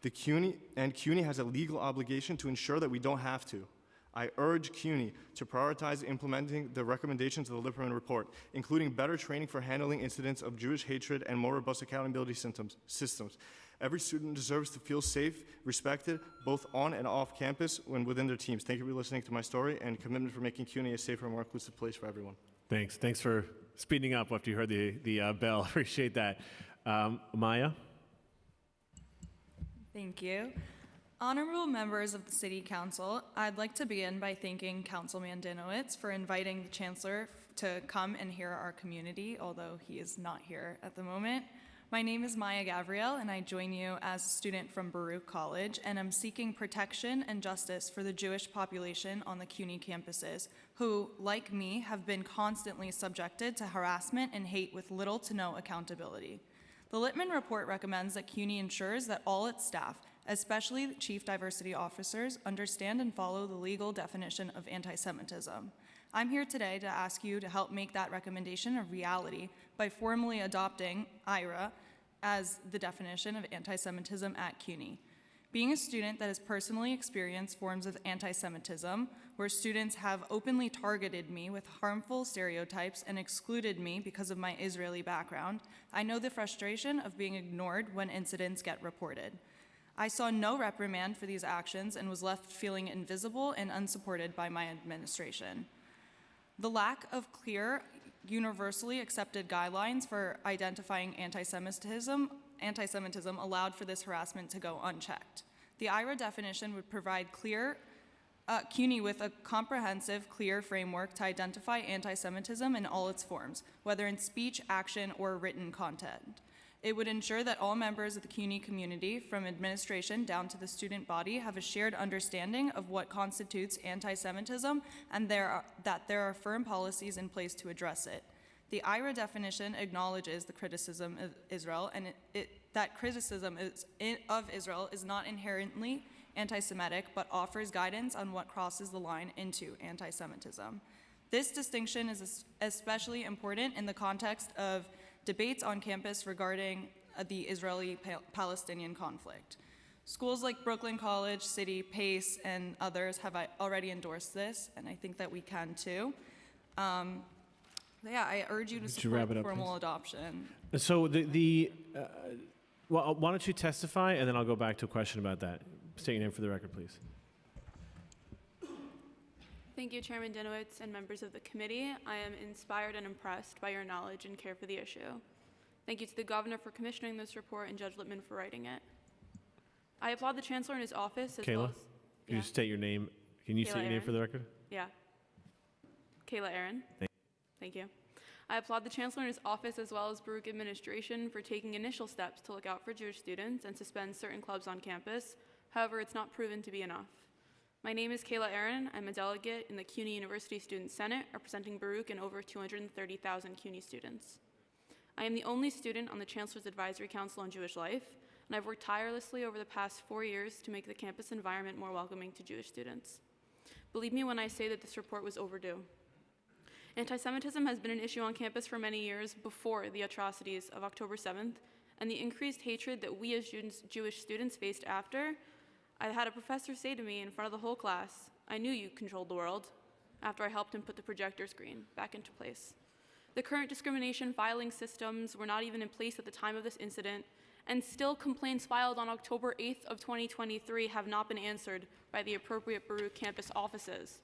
The CUNY has a legal obligation to ensure that we don't have to. I urge CUNY to prioritize implementing the recommendations of the Lipperman report, including better training for handling incidents of Jewish hatred and more robust accountability systems. Every student deserves to feel safe, respected, both on and off campus when within their teams. Thank you for listening to my story and commitment for making CUNY a safer and more inclusive place for everyone. Thanks. Thanks for speeding up after you heard the bell. Appreciate that. Maya? Thank you. Honorable members of the City Council, I'd like to begin by thanking Councilman Dinowitz for inviting the Chancellor to come and hear our community, although he is not here at the moment. My name is Maya Gavriel, and I join you as a student from Baruch College, and I'm seeking protection and justice for the Jewish population on the CUNY campuses, who, like me, have been constantly subjected to harassment and hate with little to no accountability. The Lippman Report recommends that CUNY ensures that all its staff, especially the Chief Diversity Officers, understand and follow the legal definition of anti-Semitism. I'm here today to ask you to help make that recommendation a reality by formally adopting IRA as the definition of anti-Semitism at CUNY. Being a student that has personally experienced forms of anti-Semitism, where students have openly targeted me with harmful stereotypes and excluded me because of my Israeli background, I know the frustration of being ignored when incidents get reported. I saw no reprimand for these actions and was left feeling invisible and unsupported by my administration. The lack of clear, universally accepted guidelines for identifying anti-Semitism allowed for this harassment to go unchecked. The IRA definition would provide CUNY with a comprehensive, clear framework to identify anti-Semitism in all its forms, whether in speech, action, or written content. It would ensure that all members of the CUNY community, from administration down to the student body, have a shared understanding of what constitutes anti-Semitism and that there are firm policies in place to address it. The IRA definition acknowledges the criticism of Israel and that criticism of Israel is not inherently anti-Semitic, but offers guidance on what crosses the line into anti-Semitism. This distinction is especially important in the context of debates on campus regarding the Israeli-Palestinian conflict. Schools like Brooklyn College, City, Pace, and others have already endorsed this, and I think that we can too. I urge you to support formal adoption. So well, why don't you testify, and then I'll go back to a question about that. State your name for the record, please. Thank you, Chairman Dinowitz and members of the committee. I am inspired and impressed by your knowledge and care for the issue. Thank you to the governor for commissioning this report and Judge Lippman for writing it. I applaud the chancellor and his office as well Kayla, as... can you state your name? Can you Kayla state your name for the record? Yeah. Kayla Aaron. Thank you. I applaud the chancellor and his office as well as Baruch administration for taking initial steps to look out for Jewish students and suspend certain clubs on campus. However, it's not proven to be enough. My name is Kayla Aaron. I'm a delegate in the CUNY University Student Senate, representing Baruch and over 230,000 CUNY students. I am the only student on the Chancellor's Advisory Council on Jewish Life, and I've worked tirelessly over the past 4 years to make the campus environment more welcoming to Jewish students. Believe me when I say that this report was overdue. Anti-Semitism has been an issue on campus for many years before the atrocities of October 7th, and the increased hatred that we as Jewish students faced after. I had a professor say to me in front of the whole class, "I knew you controlled the world," after I helped him put the projector screen back into place. The current discrimination filing systems were not even in place at the time of this incident, and still complaints filed on October 8th of 2023 have not been answered by the appropriate Baruch campus offices.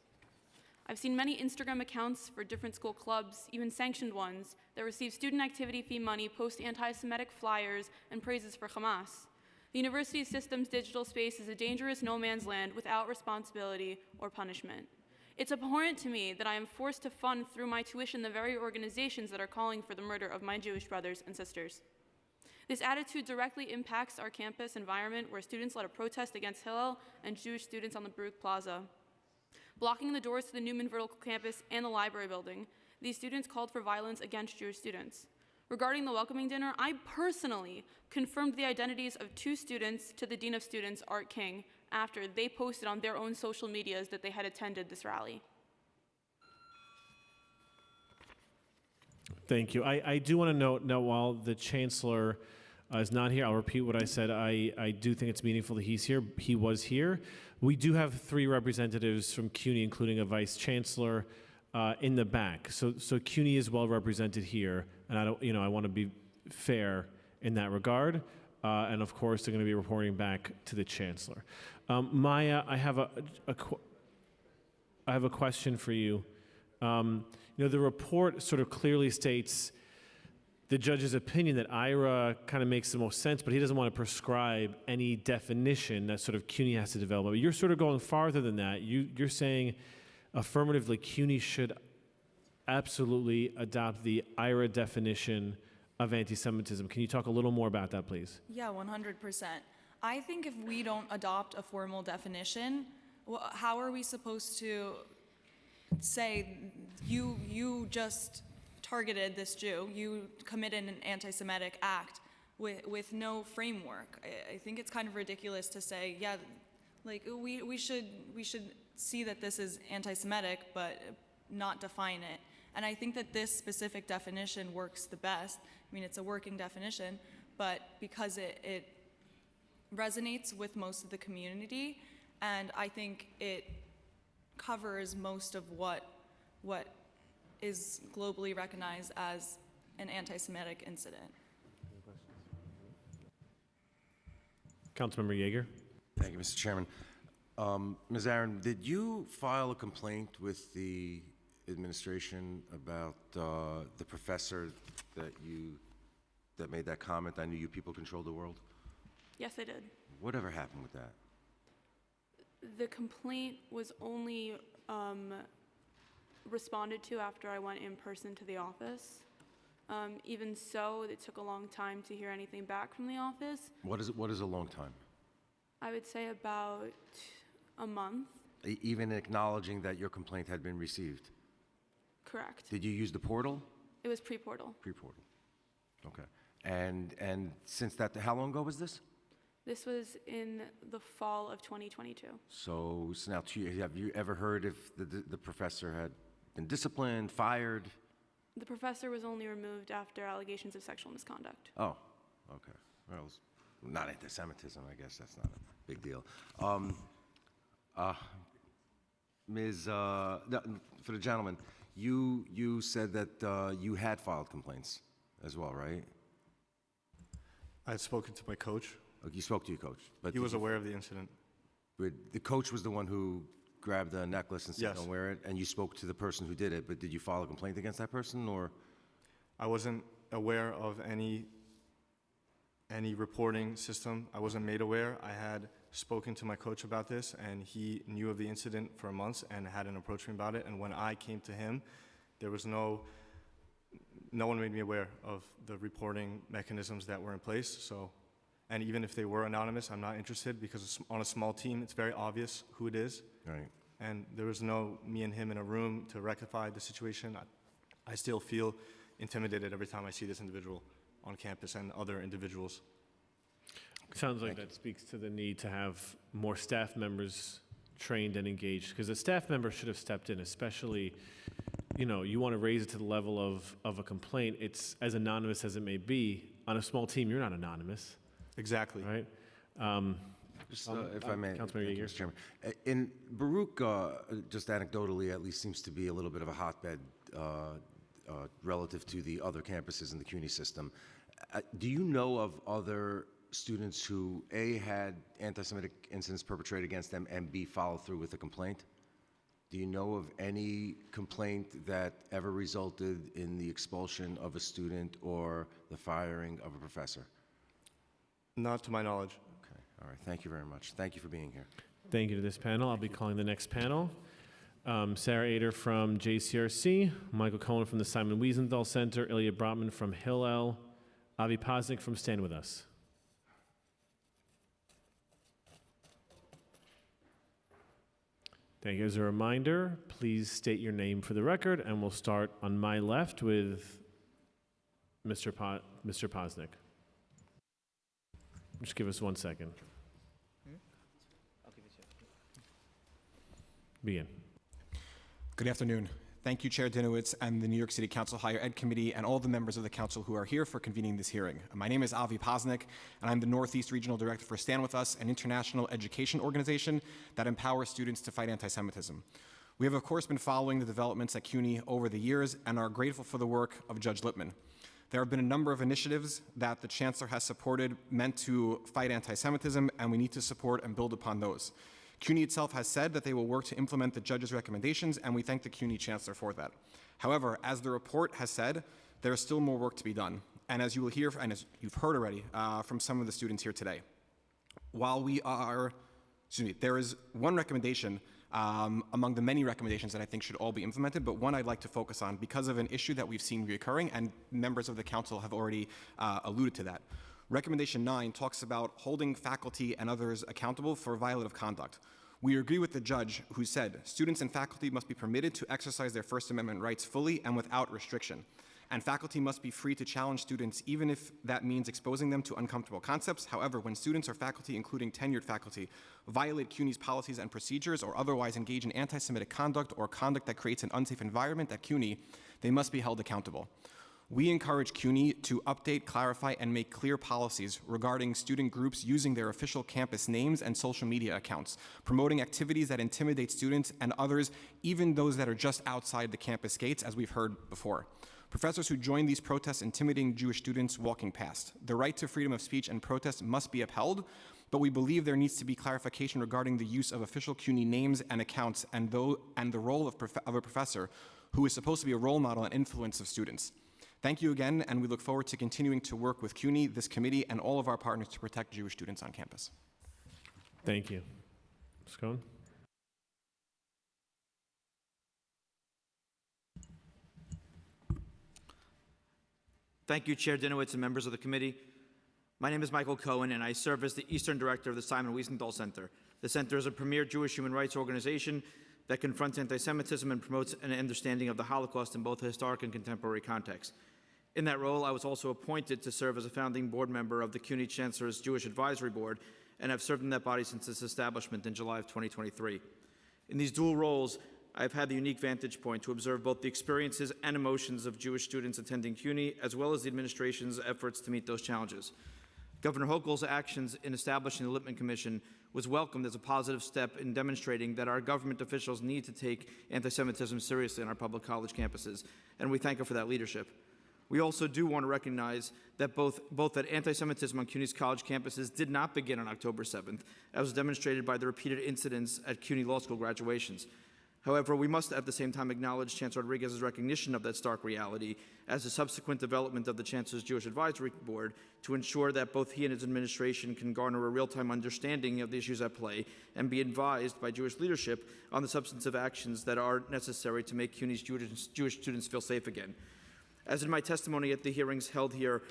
I've seen many Instagram accounts for different school clubs, even sanctioned ones, that receive student activity fee money, post anti-Semitic flyers, and praises for Hamas. The university system's digital space is a dangerous no man's land without responsibility or punishment. It's abhorrent to me that I am forced to fund through my tuition the very organizations that are calling for the murder of my Jewish brothers and sisters. This attitude directly impacts our campus environment, where students led a protest against Hillel and Jewish students on the Baruch Plaza. Blocking the doors to the Newman Vertical Campus and the library building, these students called for violence against Jewish students. Regarding the welcoming dinner, I personally confirmed the identities of 2 students to the Dean of Students, Art King, after they posted on their own social medias that they had attended this rally. Thank you. I do want to note, now while the Chancellor is not here, I'll repeat what I said. I do think it's meaningful that he's here. He was here. We do have 3 representatives from CUNY, including a Vice Chancellor, in the back. So CUNY is well represented here, and I want to be fair in that regard. And of course, they're going to be reporting back to the Chancellor. Maya, I have a question for you. The report sort of clearly states the judge's opinion that IRA kind of makes the most sense, but he doesn't want to prescribe any definition that sort of CUNY has to develop. But you're sort of going farther than that. You're saying affirmatively CUNY should absolutely adopt the IRA definition of anti-Semitism. Can you talk a little more about that, please? Yeah, 100%. I think if we don't adopt a formal definition, how are we supposed to say you just targeted this Jew, you committed an anti-Semitic act with no framework? I think it's kind of ridiculous to say, yeah, like we should see that this is anti-Semitic, but not define it. And I think that this specific definition works the best. I mean, it's a working definition, but because it resonates with most of the community, and I think it covers most of what is globally recognized as an anti-Semitic incident. Councilmember Yeager. Thank you, Mr. Chairman. Ms. Aaron, did you file a complaint with the administration about the professor that made that comment? I knew you people control the world. Yes, I did. Whatever happened with that? The complaint was only responded to after I went in person to the office. Even so, it took a long time to hear anything back from the office. What is a long time? I would say about a month. Even acknowledging that your complaint had been received? Correct. Did you use the portal? It was pre-portal. Pre-portal. Okay. And since that, how long ago was this? This was in the fall of 2022. So now, have you ever heard if the professor had been disciplined, fired? The professor was only removed after allegations of sexual misconduct. Oh, okay. Well, it's not anti-Semitism, I guess. That's not a big deal. Ms., for the gentleman, you said that you had filed complaints as well, right? I had spoken to my coach. You spoke to your coach, but He was aware of the incident. The coach was the one who grabbed the necklace and said, Yes. "Don't wear it," and you spoke to the person who did it. But did you file a complaint against that person, or? I wasn't aware of any reporting system. I wasn't made aware. I had spoken to my coach about this, and he knew of the incident for months and hadn't approached me about it. And when I came to him, there was no one made me aware of the reporting mechanisms that were in place. So, and even if they were anonymous, I'm not interested, because on a small team, it's very obvious who it is. Right. And there was no me and him in a room to rectify the situation. I still feel intimidated every time I see this individual on campus and other individuals. Sounds like that speaks to the need to have more staff members trained and engaged, because a staff member should have stepped in, especially, you want to raise it to the level of a complaint. It's as anonymous as it may be. On a small team, you're not anonymous. Exactly. Right? If I may, Councilmember thank you, Yeager. Mr. Chairman. In Baruch, just anecdotally, at least seems to be a little bit of a hotbed relative to the other campuses in the CUNY system. Do you know of other students who, A, had anti-Semitic incidents perpetrated against them, and B, followed through with a complaint? Do you know of any complaint that ever resulted in the expulsion of a student or the firing of a professor? Not to my knowledge. Okay, all right, thank you very much. Thank you for being here. Thank you to this panel. I'll be calling the next panel. Sarah Ader from JCRC, Michael Cohen from the Simon Wiesenthal Center, Ilya Brotman from Hillel, Avi Posnick from Stand With Us. Thank you. As a reminder, please state your name for the record, and we'll start on my left with Mr. Posnick. Just give us 1 second. Begin. Good afternoon. Thank you, Chair Dinowitz and the New York City Council Higher Ed Committee and all the members of the council who are here for convening this hearing. My name is Avi Posnick, and I'm the Northeast Regional Director for Stand With Us, an international education organization that empowers students to fight anti-Semitism. We have, of course, been following the developments at CUNY over the years and are grateful for the work of Judge Lippman. There have been a number of initiatives that the Chancellor has supported meant to fight anti-Semitism, and we need to support and build upon those. CUNY itself has said that they will work to implement the judge's recommendations, and we thank the CUNY Chancellor for that. However, as the report has said, there is still more work to be done. And as you will hear, and as you've heard already from some of the students here today, there is one recommendation among the many recommendations that I think should all be implemented, but one I'd like to focus on because of an issue that we've seen reoccurring, and members of the council have already alluded to that. Recommendation 9 talks about holding faculty and others accountable for violative conduct. We agree with the judge who said students and faculty must be permitted to exercise their First Amendment rights fully and without restriction. And faculty must be free to challenge students even if that means exposing them to uncomfortable concepts. However, when students or faculty, including tenured faculty, violate CUNY's policies and procedures or otherwise engage in anti-Semitic conduct or conduct that creates an unsafe environment at CUNY, they must be held accountable. We encourage CUNY to update, clarify, and make clear policies regarding student groups using their official campus names and social media accounts, promoting activities that intimidate students and others, even those that are just outside the campus gates, as we've heard before. Professors who join these protests intimidating Jewish students walking past. The right to freedom of speech and protest must be upheld, but we believe there needs to be clarification regarding the use of official CUNY names and accounts and the role of a professor who is supposed to be a role model and influence of students. Thank you again, and we look forward to continuing to work with CUNY, this committee, and all of our partners to protect Jewish students on campus. Thank you. Ms. Cohen? Thank you, Chair Dinowitz and members of the committee. My name is Michael Cohen, and I serve as the Eastern Director of the Simon Wiesenthal Center. The center is a premier Jewish human rights organization that confronts anti-Semitism and promotes an understanding of the Holocaust in both a historic and contemporary context. In that role, I was also appointed to serve as a founding board member of the CUNY Chancellor's Jewish Advisory Board, and have served in that body since its establishment in July of 2023. In these dual roles, I've had the unique vantage point to observe both the experiences and emotions of Jewish students attending CUNY, as well as the administration's efforts to meet those challenges. Governor Hochul's actions in establishing the Lippman Commission was welcomed as a positive step in demonstrating that our government officials need to take anti-Semitism seriously on our public college campuses, and we thank her for that leadership. We also do want to recognize that both that anti-Semitism on CUNY's college campuses did not begin on October 7th, as was demonstrated by the repeated incidents at CUNY Law School graduations. However, we must at the same time acknowledge Chancellor Rodriguez's recognition of that stark reality as a subsequent development of the Chancellor's Jewish Advisory Board to ensure that both he and his administration can garner a real-time understanding of the issues at play and be advised by Jewish leadership on the substantive actions that are necessary to make CUNY's Jewish students feel safe again. As in my testimony at the hearings held here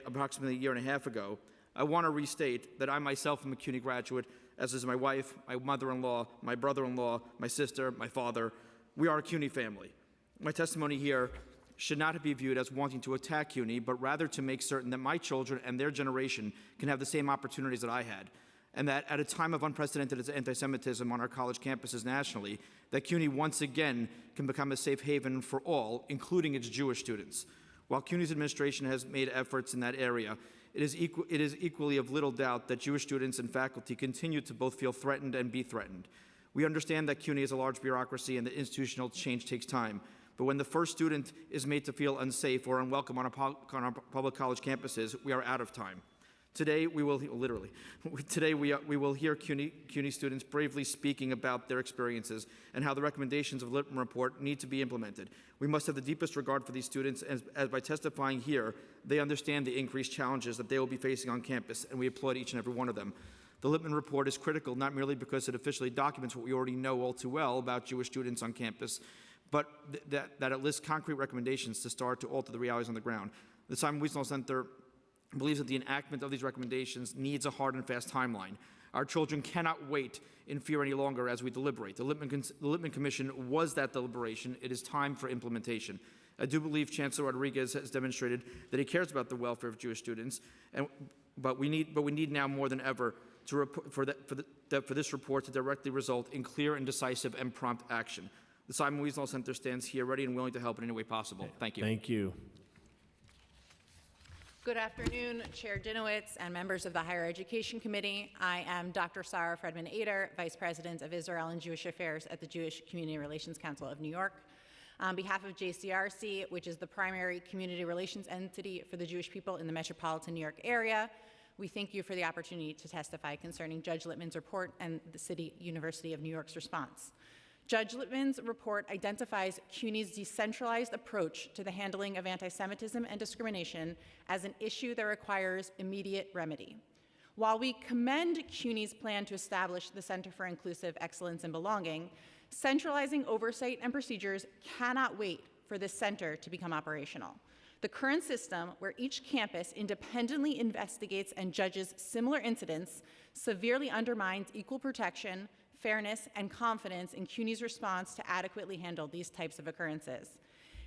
approximately a year and a half ago, I want to restate that I myself am a CUNY graduate, as is my wife, my mother-in-law, my brother-in-law, my sister, my father. We are a CUNY family. My testimony here should not be viewed as wanting to attack CUNY, but rather to make certain that my children and their generation can have the same opportunities that I had, and that at a time of unprecedented anti-Semitism on our college campuses nationally, that CUNY once again can become a safe haven for all, including its Jewish students. While CUNY's administration has made efforts in that area, it is equally of little doubt that Jewish students and faculty continue to both feel threatened and be threatened. We understand that CUNY is a large bureaucracy and that institutional change takes time, but when the first student is made to feel unsafe or unwelcome on our public college campuses, we are out of time. Today, we will hear CUNY students bravely speaking about their experiences and how the recommendations of the Lippman Report need to be implemented. We must have the deepest regard for these students, as by testifying here, they understand the increased challenges that they will be facing on campus, and we applaud each and every one of them. The Lippman Report is critical not merely because it officially documents what we already know all too well about Jewish students on campus, but that it lists concrete recommendations to start to alter the realities on the ground. The Simon Wiesenthal Center believes that the enactment of these recommendations needs a hard and fast timeline. Our children cannot wait in fear any longer as we deliberate. The Lippman Commission was that deliberation. It is time for implementation. I do believe Chancellor Rodriguez has demonstrated that he cares about the welfare of Jewish students, but we need now more than ever for this report to directly result in clear and decisive and prompt action. The Simon Wiesenthal Center stands here ready and willing to help in any way possible. Thank you. Thank you. Good afternoon, Chair Dinowitz and members of the Higher Education Committee. I am Dr. Sarah Fredman Ader, Vice President of Israel and Jewish Affairs at the Jewish Community Relations Council of New York. On behalf of JCRC, which is the primary community relations entity for the Jewish people in the metropolitan New York area, we thank you for the opportunity to testify concerning Judge Lippman's report and the City University of New York's response. Judge Lippman's report identifies CUNY's decentralized approach to the handling of anti-Semitism and discrimination as an issue that requires immediate remedy. While we commend CUNY's plan to establish the Center for Inclusive Excellence and Belonging, centralizing oversight and procedures cannot wait for this center to become operational. The current system, where each campus independently investigates and judges similar incidents, severely undermines equal protection, fairness, and confidence in CUNY's response to adequately handle these types of occurrences.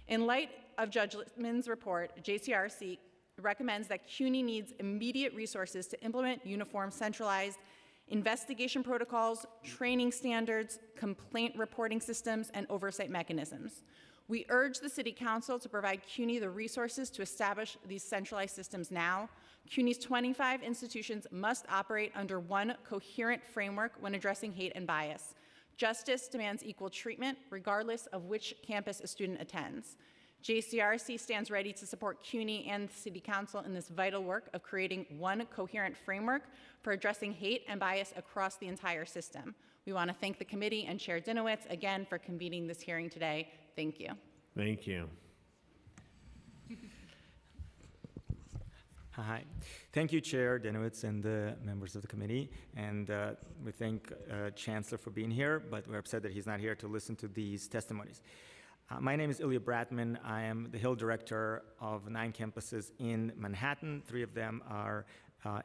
In light of Judge Lippman's report, JCRC recommends that CUNY needs immediate resources to implement uniform, centralized investigation protocols, training standards, complaint reporting systems, and oversight mechanisms. We urge the City Council to provide CUNY the resources to establish these centralized systems now. CUNY's 25 institutions must operate under one coherent framework when addressing hate and bias. Justice demands equal treatment, regardless of which campus a student attends. JCRC stands ready to support CUNY and the City Council in this vital work of creating one coherent framework for addressing hate and bias across the entire system. We want to thank the committee and Chair Dinowitz again for convening this hearing today. Thank you. Thank you. Hi. Thank you, Chair Dinowitz and the members of the committee. And we thank Chancellor for being here, but we're upset that he's not here to listen to these testimonies. My name is Ilya Bratman. I am the Hill Director of 9 campuses in Manhattan. 3 of them are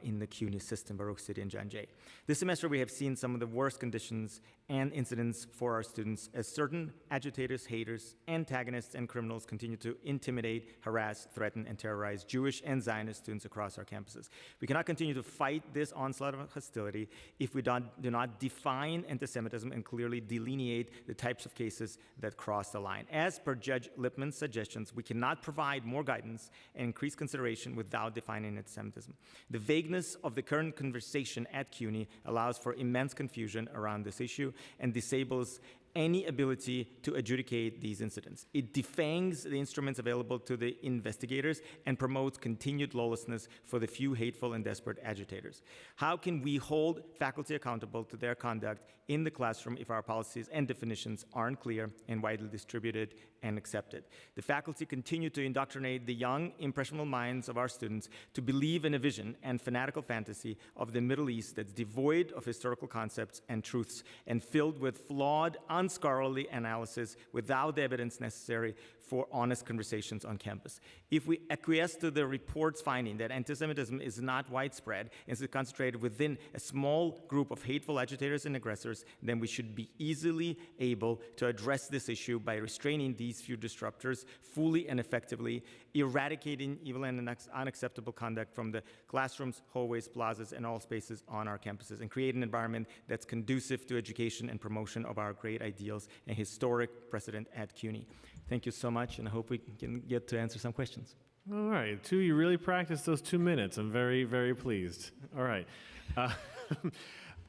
in the CUNY system, Baruch City and John Jay. This semester, we have seen some of the worst conditions and incidents for our students as certain agitators, haters, antagonists, and criminals continue to intimidate, harass, threaten, and terrorize Jewish and Zionist students across our campuses. We cannot continue to fight this onslaught of hostility if we do not define anti-Semitism and clearly delineate the types of cases that cross the line. As per Judge Lippman's suggestions, we cannot provide more guidance and increase consideration without defining anti-Semitism. The vagueness of the current conversation at CUNY allows for immense confusion around this issue and disables any ability to adjudicate these incidents. It defangs the instruments available to the investigators and promotes continued lawlessness for the few hateful and desperate agitators. How can we hold faculty accountable to their conduct in the classroom if our policies and definitions aren't clear and widely distributed and accepted? The faculty continue to indoctrinate the young, impressionable minds of our students to believe in a vision and fanatical fantasy of the Middle East that's devoid of historical concepts and truths and filled with flawed, unscholarly analysis without the evidence necessary for honest conversations on campus. If we acquiesce to the report's finding that anti-Semitism is not widespread and is concentrated within a small group of hateful agitators and aggressors, then we should be easily able to address this issue by restraining these few disruptors fully and effectively, eradicating evil and unacceptable conduct from the classrooms, hallways, plazas, and all spaces on our campuses, and create an environment that's conducive to education and promotion of our great ideals and historic precedent at CUNY. Thank you so much, and I hope we can get to answer some questions. All right, you really practiced those 2 minutes. I'm very, very pleased. All right.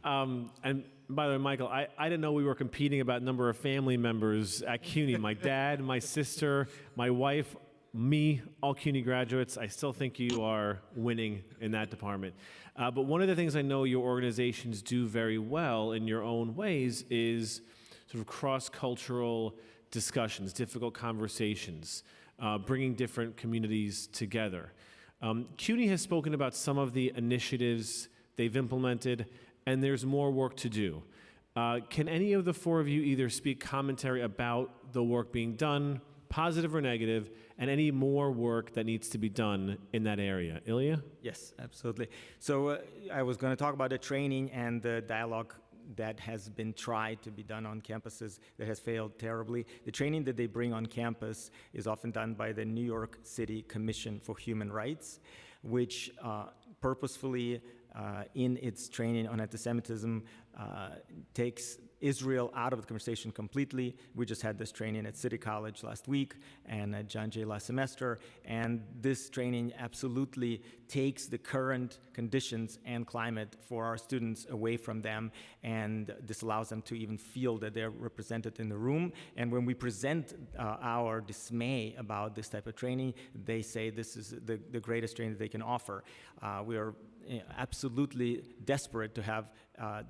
And by the way, Michael, I didn't know we were competing about number of family members at CUNY. My dad, my sister, my wife, me, all CUNY graduates. I still think you are winning in that department. But one of the things I know your organizations do very well in your own ways is sort of cross-cultural discussions, difficult conversations, bringing different communities together. CUNY has spoken about some of the initiatives they've implemented, and there's more work to do. Can any of the 4 of you either speak commentary about the work being done, positive or negative, and any more work that needs to be done in that area? Ilya? Yes, absolutely. So I was going to talk about the training and the dialogue that has been tried to be done on campuses that has failed terribly. The training that they bring on campus is often done by the New York City Commission for Human Rights, which purposefully, in its training on anti-Semitism, takes Israel out of the conversation completely. We just had this training at City College last week and at John Jay last semester, and this training absolutely takes the current conditions and climate for our students away from them, and this allows them to even feel that they're represented in the room. And when we present our dismay about this type of training, they say this is the greatest training that they can offer. We are absolutely desperate to have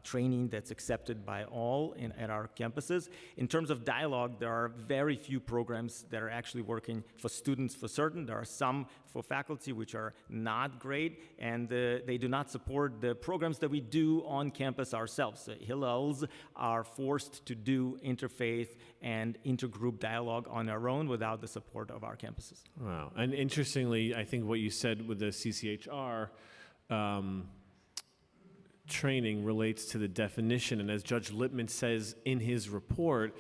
training that's accepted by all at our campuses. In terms of dialogue, there are very few programs that are actually working for students for certain. There are some for faculty which are not great, and they do not support the programs that we do on campus ourselves. Hillels are forced to do interfaith and intergroup dialogue on our own without the support of our campuses. Wow. And interestingly, I think what you said with the CCHR training relates to the definition, and as Judge Lippman says in his report,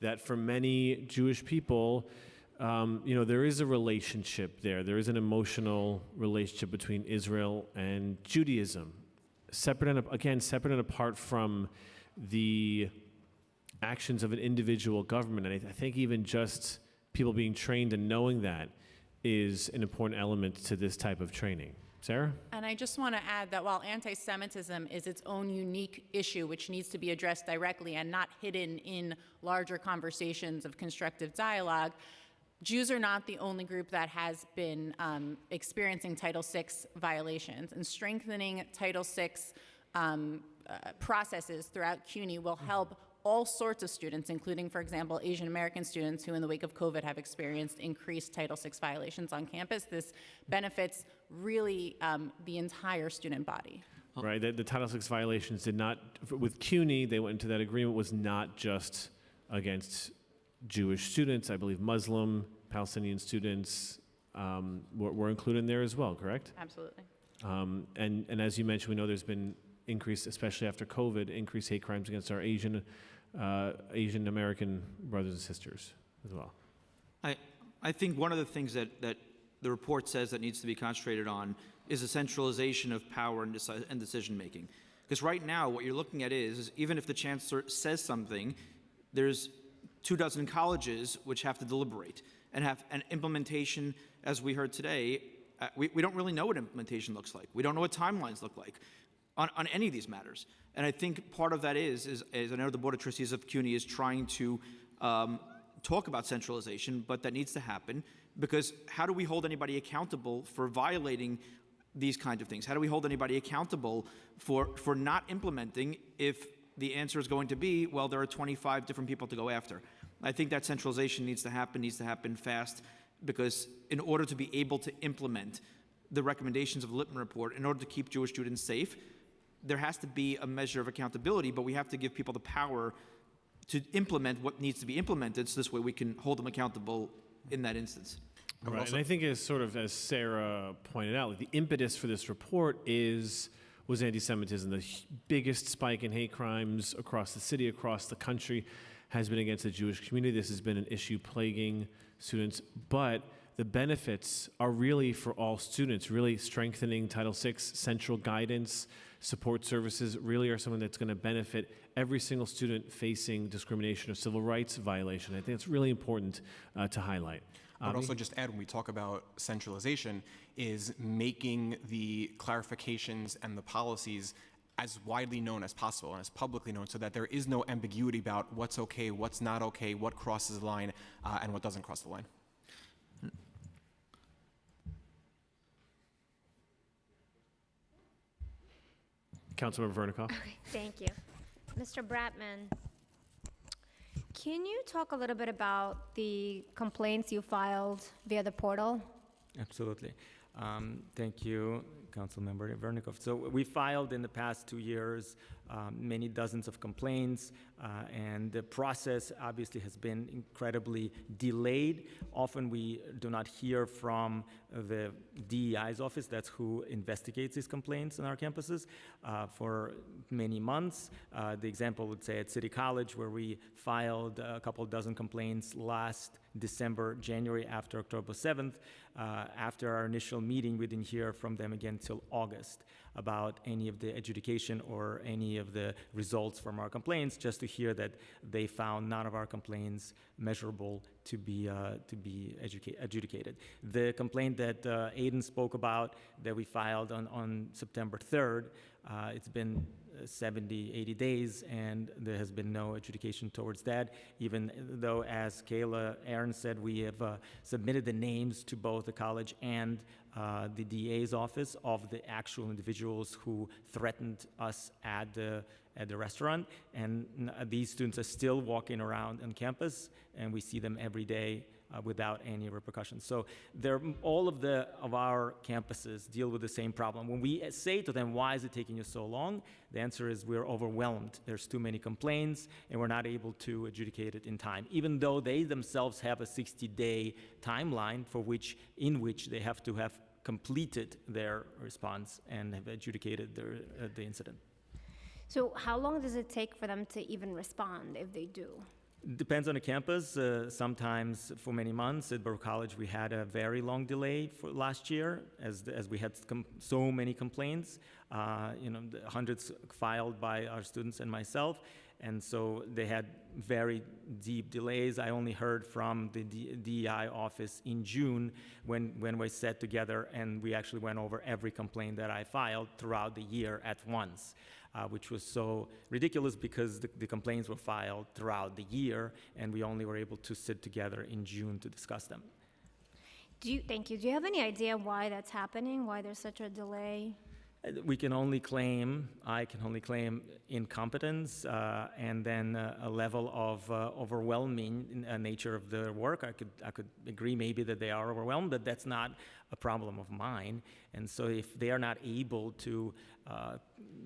that for many Jewish people, there is a relationship there. There is an emotional relationship between Israel and Judaism, separate and apart from the actions of an individual government. And I think even just people being trained and knowing that is an important element to this type of training. Sarah? And I just want to add that while anti-Semitism is its own unique issue, which needs to be addressed directly and not hidden in larger conversations of constructive dialogue, Jews are not the only group that has been experiencing Title VI violations. And strengthening Title VI processes throughout CUNY will help all sorts of students, including, for example, Asian American students who in the wake of COVID have experienced increased Title VI violations on campus. This benefits really the entire student body. Right, the Title VI violations did not, with CUNY, they went into that agreement, was not just against Jewish students. I believe Muslim, Palestinian students were included in there as well, correct? Absolutely. And as you mentioned, we know there's been increased, especially after COVID, increased hate crimes against our Asian American brothers and sisters as well. I think one of the things that the report says that needs to be concentrated on is the centralization of power and decision making. Because right now, what you're looking at is even if the chancellor says something, there's 24 colleges which have to deliberate and have an implementation, as we heard today. We don't really know what implementation looks like. We don't know what timelines look like on any of these matters. And I think part of that is I know the Board of Trustees of CUNY is trying to talk about centralization, but that needs to happen, because how do we hold anybody accountable for violating these kinds of things? How do we hold anybody accountable for not implementing if the answer is going to be, well, there are 25 different people to go after? I think that centralization needs to happen fast, because in order to be able to implement the recommendations of the Lippman Report, in order to keep Jewish students safe, there has to be a measure of accountability, but we have to give people the power to implement what needs to be implemented, so this way we can hold them accountable in that instance. Right, and I think as Sarah pointed out, the impetus for this report was anti-Semitism. The biggest spike in hate crimes across the city, across the country, has been against the Jewish community. This has been an issue plaguing students, but the benefits are really for all students. Really strengthening Title VI, central guidance, support services really are something that's going to benefit every single student facing discrimination or civil rights violation. I think it's really important to highlight. I would also just add, when we talk about centralization, is making the clarifications and the policies as widely known as possible and as publicly known, so that there is no ambiguity about what's okay, what's not okay, what crosses the line, and what doesn't cross the line. Councilmember Vernikoff. Okay, thank you. Mr. Bratman, can you talk a little bit about the complaints you filed via the portal? Absolutely. Thank you, Councilmember Vernikoff. So we filed in the past 2 years many dozens of complaints, and the process obviously has been incredibly delayed. Often we do not hear from the DEI's office, that's who investigates these complaints on our campuses, for many months. The example would say at City College, where we filed a couple dozen complaints last December, January, after October 7th. After our initial meeting, we didn't hear from them again till August about any of the adjudication or any of the results from our complaints, just to hear that they found none of our complaints measurable to be adjudicated. The complaint that Aiden spoke about that we filed on September 3rd, it's been 70, 80 days, and there has been no adjudication towards that, even though, as Kayla Aaron said, we have submitted the names to both the college and the DA's office of the actual individuals who threatened us at the restaurant, and these students are still walking around on campus, and we see them every day without any repercussions. So all of our campuses deal with the same problem. When we say to them, why is it taking you so long? The answer is we're overwhelmed. There's too many complaints, and we're not able to adjudicate it in time, even though they themselves have a 60-day timeline in which they have to have completed their response and have adjudicated the incident. So how long does it take for them to even respond if they do? Depends on the campus. Sometimes for many months at Baruch College, we had a very long delay for last year, as we had so many complaints. Hundreds filed by our students and myself, and so they had very deep delays. I only heard from the DEI office in June when we sat together and we actually went over every complaint that I filed throughout the year at once. Which was so ridiculous because the complaints were filed throughout the year, and we only were able to sit together in June to discuss them. Thank you. Do you have any idea why that's happening, why there's such a delay? I can only claim incompetence and then a level of overwhelming nature of the work. I could agree maybe that they are overwhelmed, but that's not a problem of mine. And so if they are not able to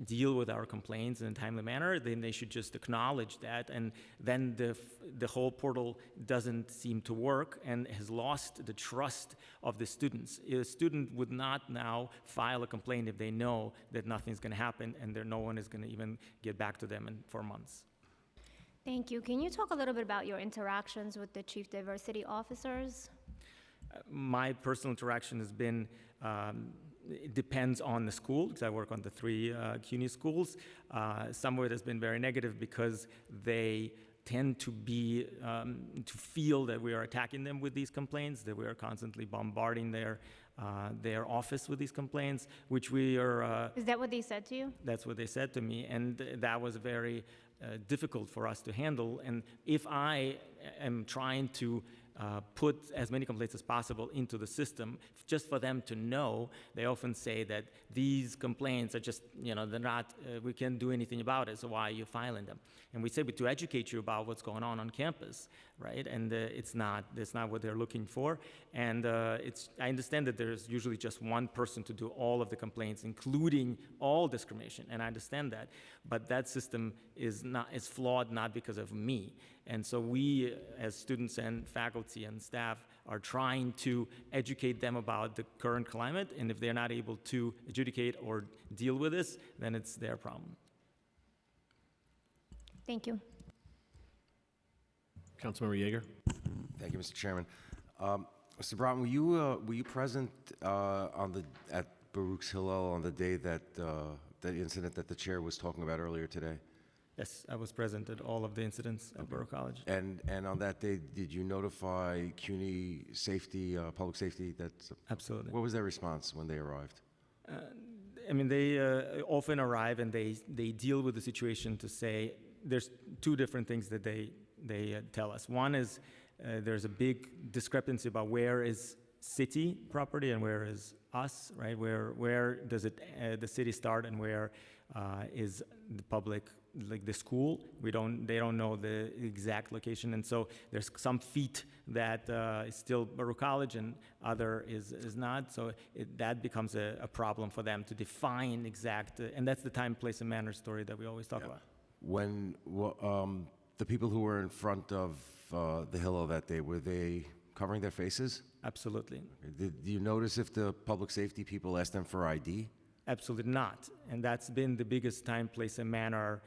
deal with our complaints in a timely manner, then they should just acknowledge that, and then the whole portal doesn't seem to work and has lost the trust of the students. A student would not now file a complaint if they know that nothing's going to happen and no one is going to even get back to them in 4 months. Thank you. Can you talk a little bit about your interactions with the Chief Diversity Officers? My personal interaction has been, it depends on the school, because I work on the 3 CUNY schools. Some of it has been very negative because they tend to feel that we are attacking them with these complaints, that we are constantly bombarding their office with these complaints, which we are... Is that what they said to you? That's what they said to me, and that was very difficult for us to handle. And if I am trying to put as many complaints as possible into the system, just for them to know, they often say that these complaints are just, they're not, we can't do anything about it, so why are you filing them? And we say, but to educate you about what's going on campus, right? And that's not what they're looking for. And I understand that there's usually just one person to do all of the complaints, including all discrimination, and I understand that. But that system is flawed not because of me. And so we, as students and faculty and staff, are trying to educate them about the current climate, and if they're not able to adjudicate or deal with this, then it's their problem. Thank you. Councilmember Yeager. Thank you, Mr. Chairman. Mr. Broughton, were you present at Baruch's Hillel on the day that the incident that the chair was talking about earlier today? Yes, I was present at all of the incidents at Baruch College. And on that day, did you notify CUNY safety, public safety? Absolutely. What was their response when they arrived? They often arrive and they deal with the situation to say, there's 2 different things that they tell us. One is there's a big discrepancy about where is city property and where is us, right? Where does the city start and where is the public like the school. They don't know the exact location, and so there's some feet that is still Baruch College and other is not. So that becomes a problem for them to define exact, and that's the time, place, and manner story that we always talk about. When the people who were in front of the Hillel that day, were they covering their faces? Absolutely. Did you notice if the public safety people asked them for ID? Absolutely not. And that's been the biggest time, place, and manner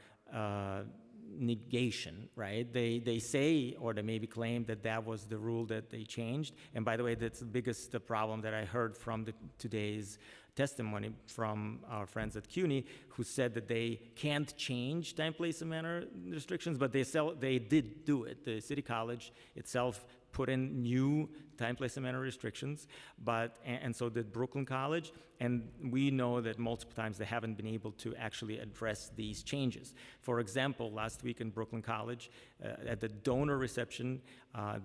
negation, right? They say, or they maybe claim that that was the rule that they changed. And by the way, that's the biggest problem that I heard from today's testimony from our friends at CUNY, who said that they can't change time, place, and manner restrictions, but they did do it. The City College itself put in new time, place, and manner restrictions, and so did Brooklyn College, and we know that multiple times they haven't been able to actually address these changes. For example, last week in Brooklyn College, at the donor reception,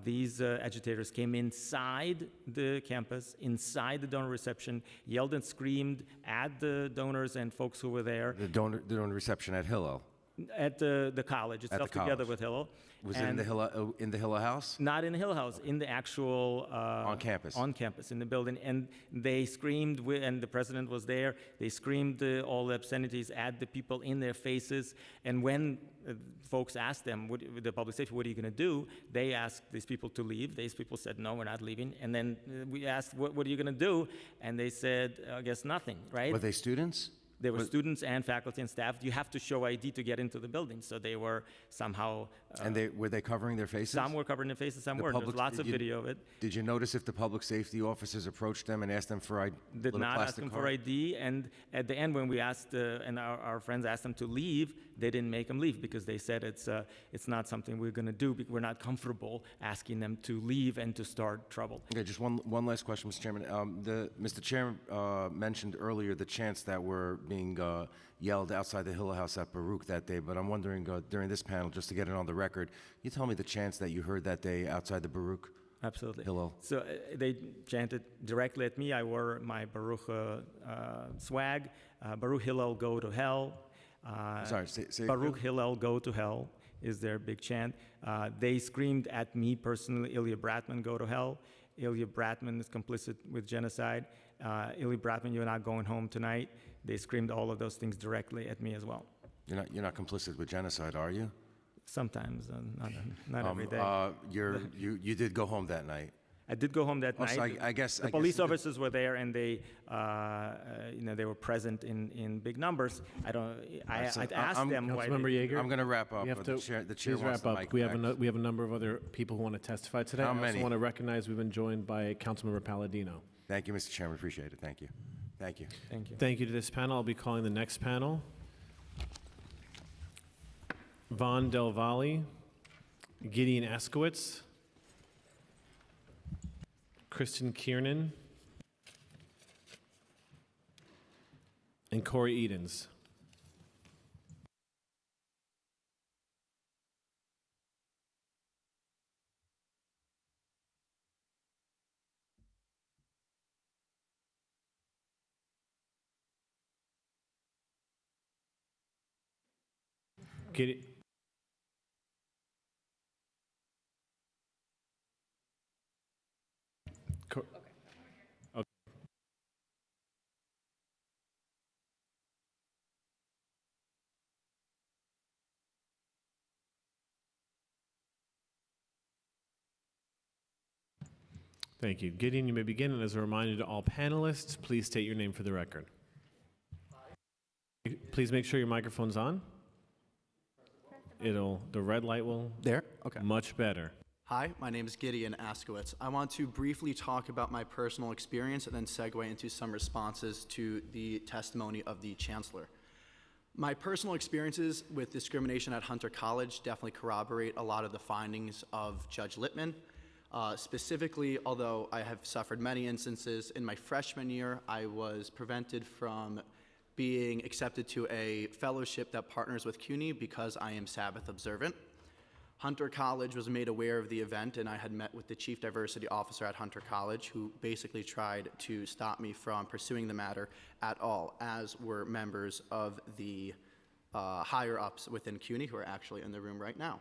these agitators came inside the campus, inside the donor reception, yelled and screamed at the donors and folks who were there. The donor reception at Hillel? At the college itself, together with Hillel. Was it in the Hillel house? Not in the Hillel house, in the actual on campus. On campus, in the building, and they screamed, and the president was there. They screamed all the obscenities at the people in their faces. And when folks asked them, the public safety, what are you going to do? They asked these people to leave. These people said, no, we're not leaving. And then we asked, what are you going to do? And they said, I guess nothing, right? Were they students? There were students and faculty and staff. You have to show ID to get into the building, so they were somehow. And were they covering their faces? Some were covering their faces, some weren't. There's lots of video of it. Did you notice if the public safety officers approached them and asked them for ID? Did not ask them for ID, and at the end when we asked, and our friends asked them to leave, they didn't make them leave because they said it's not something we're going to do. We're not comfortable asking them to leave and to start trouble. Okay, just one last question, Mr. Chairman. Mr. Chairman mentioned earlier the chants that were being yelled outside the Hillel House at Baruch that day, but I'm wondering during this panel, just to get it on the record, you tell me the chants that you heard that day outside the Baruch? Absolutely. Hillel. So they chanted directly at me. I wore my Baruch swag. Baruch Hillel, go to hell. Sorry, say Baruch Hillel, go to hell is their big chant. They screamed at me personally, Ilya Bratman, go to hell. Ilya Bratman is complicit with genocide. Ilya Bratman, you're not going home tonight. They screamed all of those things directly at me as well. You're not complicit with genocide, are you? Sometimes, not every day. You did go home that night. I did go home that night. So I guess the police officers were there, and they, they were present in big numbers. I asked them why. Councilmember Yeager, I'm going to wrap up. We have to the chair please wants wrap the up. mic We have a number of other people who want to testify today. How I many? also want to recognize we've been joined by Councilmember Palladino. Thank you, Mr. Chairman. Appreciate it. Thank you. Thank you. Thank you. Thank you to this panel. I'll be calling the next panel. Vaughn Del Valle, Gideon Askowitz, Kristen Kiernan, and Corey Edens. Okay. Thank you. Gideon, you may begin, and as a reminder to all panelists, please state your name for the record. Please make sure your microphone's on. The red light will. There? Okay. Much better. Hi, my name is Gideon Askowitz. I want to briefly talk about my personal experience and then segue into some responses to the testimony of the Chancellor. My personal experiences with discrimination at Hunter College definitely corroborate a lot of the findings of Judge Lippman. Specifically, although I have suffered many instances, in my freshman year, I was prevented from being accepted to a fellowship that partners with CUNY because I am Sabbath observant. Hunter College was made aware of the event, and I had met with the Chief Diversity Officer at Hunter College, who basically tried to stop me from pursuing the matter at all, as were members of the higher ups within CUNY who are actually in the room right now.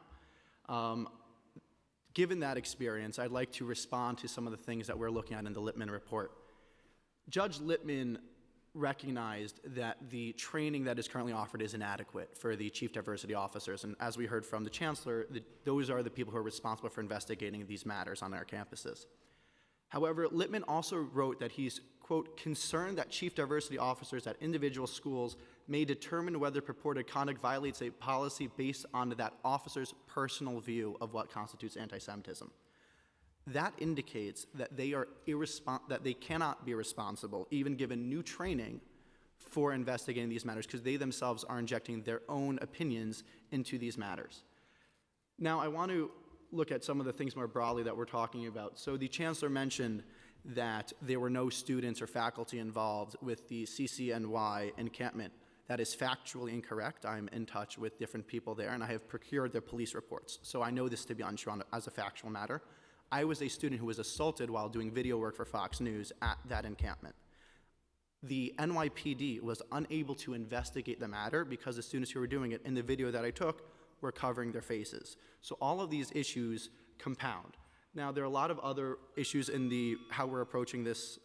Given that experience, I'd like to respond to some of the things that we're looking at in the Lippman report. Judge Lippman recognized that the training that is currently offered is inadequate for the chief diversity officers. And as we heard from the chancellor, those are the people who are responsible for investigating these matters on our campuses. However, Lippman also wrote that he's, quote, concerned that chief diversity officers at individual schools may determine whether purported conduct violates a policy based on that officer's personal view of what constitutes anti-Semitism. That indicates that they cannot be responsible, even given new training, for investigating these matters, because they themselves are injecting their own opinions into these matters. Now, I want to look at some of the things more broadly that we're talking about. So the chancellor mentioned that there were no students or faculty involved with the CCNY encampment. That is factually incorrect. I'm in touch with different people there, and I have procured their police reports. So I know this to be untrue as a factual matter. I was a student who was assaulted while doing video work for Fox News at that encampment. The NYPD was unable to investigate the matter because the students who were doing it in the video that I took were covering their faces. So all of these issues compound. Now, there are a lot of other issues in how we're approaching this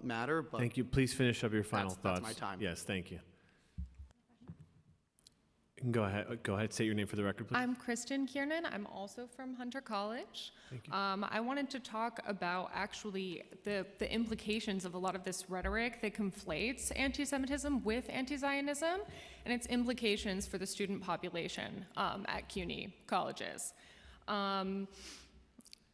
matter, but Thank you. Please finish up your final thoughts. That's my time. Yes, thank you. You can go ahead. Go ahead. Say your name for the record, please. I'm Kristen Kiernan. I'm also from Hunter College. Thank you. I wanted to talk about actually the implications of a lot of this rhetoric that conflates anti-Semitism with anti-Zionism and its implications for the student population at CUNY colleges.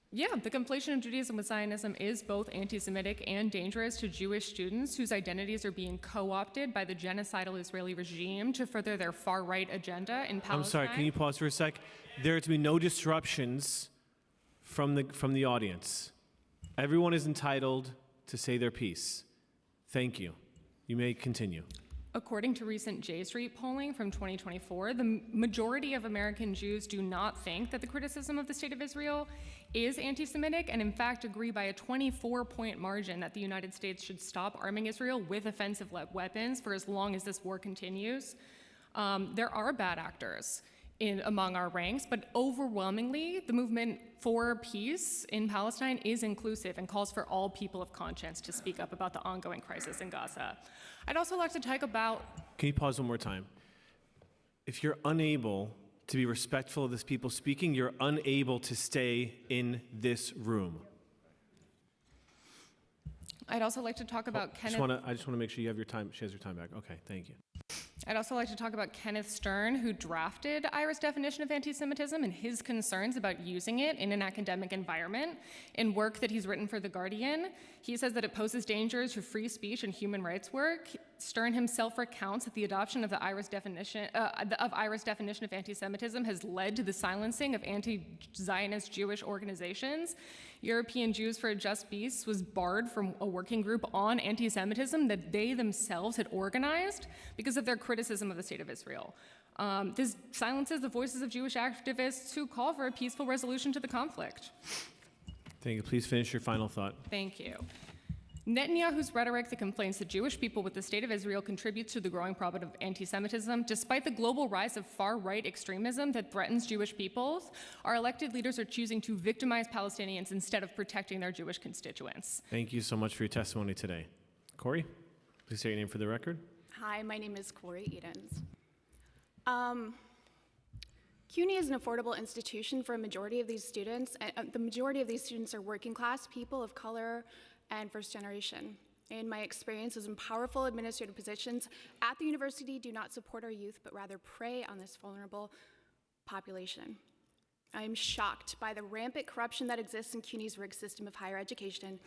Yeah, the conflation of Judaism with Zionism is both anti-Semitic and dangerous to Jewish students whose identities are being co-opted by the genocidal Israeli regime to further their far-right agenda in Palestine. I'm sorry, can you pause for a sec? There are to be no disruptions from the audience. Everyone is entitled to say their piece. Thank you. You may continue. According to recent J Street polling from 2024, the majority of American Jews do not think that the criticism of the State of Israel is anti-Semitic, and in fact agree by a 24-point margin that the United States should stop arming Israel with offensive weapons for as long as this war continues. There are bad actors among our ranks, but overwhelmingly, the movement for peace in Palestine is inclusive and calls for all people of conscience to speak up about the ongoing crisis in Gaza. I'd also like to talk about... Can you pause one more time? If you're unable to be respectful of these people speaking, you're unable to stay in this room. I'd also like to talk about Kenneth... I just want to make sure you have your time. She has your time back. Okay, thank you. I'd also like to talk about Kenneth Stern, who drafted IHRA's definition of anti-Semitism and his concerns about using it in an academic environment in work that he's written for The Guardian. He says that it poses dangers to free speech and human rights work. Stern himself recounts that the adoption of IHRA's definition of anti-Semitism has led to the silencing of anti-Zionist Jewish organizations. European Jews for a Just Peace was barred from a working group on anti-Semitism that they themselves had organized because of their criticism of the State of Israel. This silences the voices of Jewish activists who call for a peaceful resolution to the conflict. Thank you. Please finish your final thought. Thank you. Netanyahu's rhetoric that complains that Jewish people with the State of Israel contributes to the growing problem of anti-Semitism, despite the global rise of far-right extremism that threatens Jewish peoples, our elected leaders are choosing to victimize Palestinians instead of protecting their Jewish constituents. Thank you so much for your testimony today. Corey, please say your name for the record. Hi, my name is Corey Edens. CUNY is an affordable institution for a majority of these students, and the majority of these students are working class, people of color, and first generation. In my experiences in powerful administrative positions at the university do not support our youth, but rather prey on this vulnerable population. I am shocked by the rampant corruption that exists in CUNY's rigged system of higher education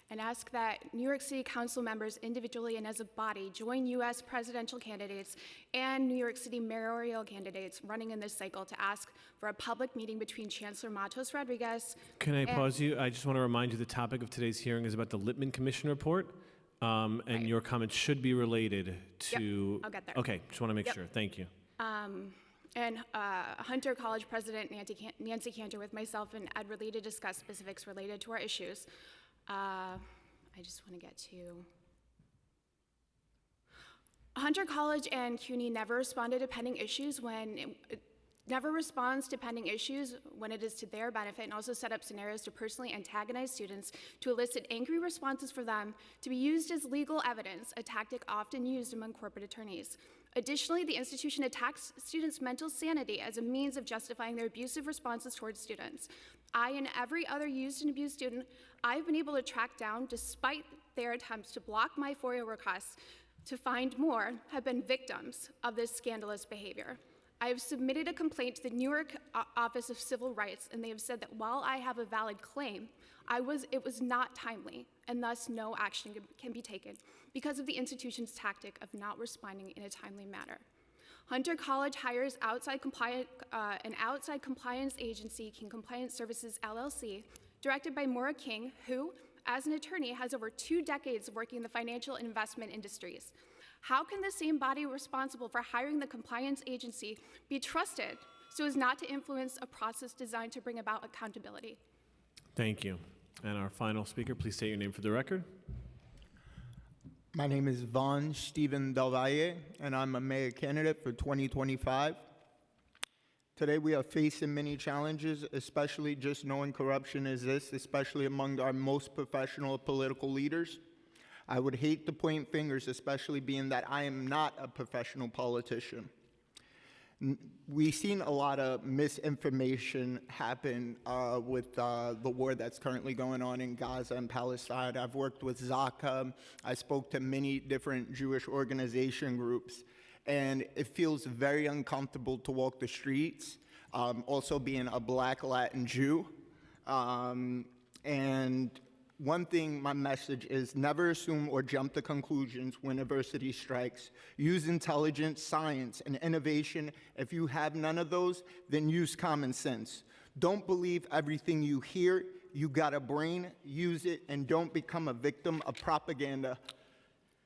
and ask that New York City Council members individually and as a body join US presidential candidates and New York City mayoral candidates running in this cycle to ask for a public meeting between Chancellor Matos Rodriguez. Can I pause you? I just want to remind you the topic of today's hearing is about the Lippman Commission report, and your comments should be related to... Yep, I'll get there. Okay, just want to make sure. Thank you. And Hunter College President Nancy Cantor with myself and Ed Ridley to discuss specifics related to our issues. I just want to get to... Hunter College and CUNY never responded to pending issues never responds to pending issues when it is to their benefit, and also set up scenarios to personally antagonize students to elicit angry responses for them to be used as legal evidence, a tactic often used among corporate attorneys. Additionally, the institution attacks students' mental sanity as a means of justifying their abusive responses towards students. I and every other used and abused student I've been able to track down, despite their attempts to block my FOIA requests to find more, have been victims of this scandalous behavior. I have submitted a complaint to the New York Office of Civil Rights, and they have said that while I have a valid claim, it was not timely, and thus no action can be taken because of the institution's tactic of not responding in a timely manner. Hunter College hires an outside compliance agency, King Compliance Services, LLC, directed by Maura King, who, as an attorney, has over 2 decades of working in the financial and investment industries. How can the same body responsible for hiring the compliance agency be trusted so as not to influence a process designed to bring about accountability? Thank you. And our final speaker, please state your name for the record. My name is Vaughn Stephen Del Valle, and I'm a mayor candidate for 2025. Today we are facing many challenges, especially just knowing corruption exists, especially among our most professional political leaders. I would hate to point fingers, especially being that I am not a professional politician. We've seen a lot of misinformation happen with the war that's currently going on in Gaza and Palestine. I've worked with Zaka. I spoke to many different Jewish organization groups, and it feels very uncomfortable to walk the streets, also being a Black Latin Jew. And one thing, my message is never assume or jump to conclusions when adversity strikes. Use intelligence, science, and innovation. If you have none of those, then use common sense. Don't believe everything you hear. You got a brain, use it, and don't become a victim of propaganda.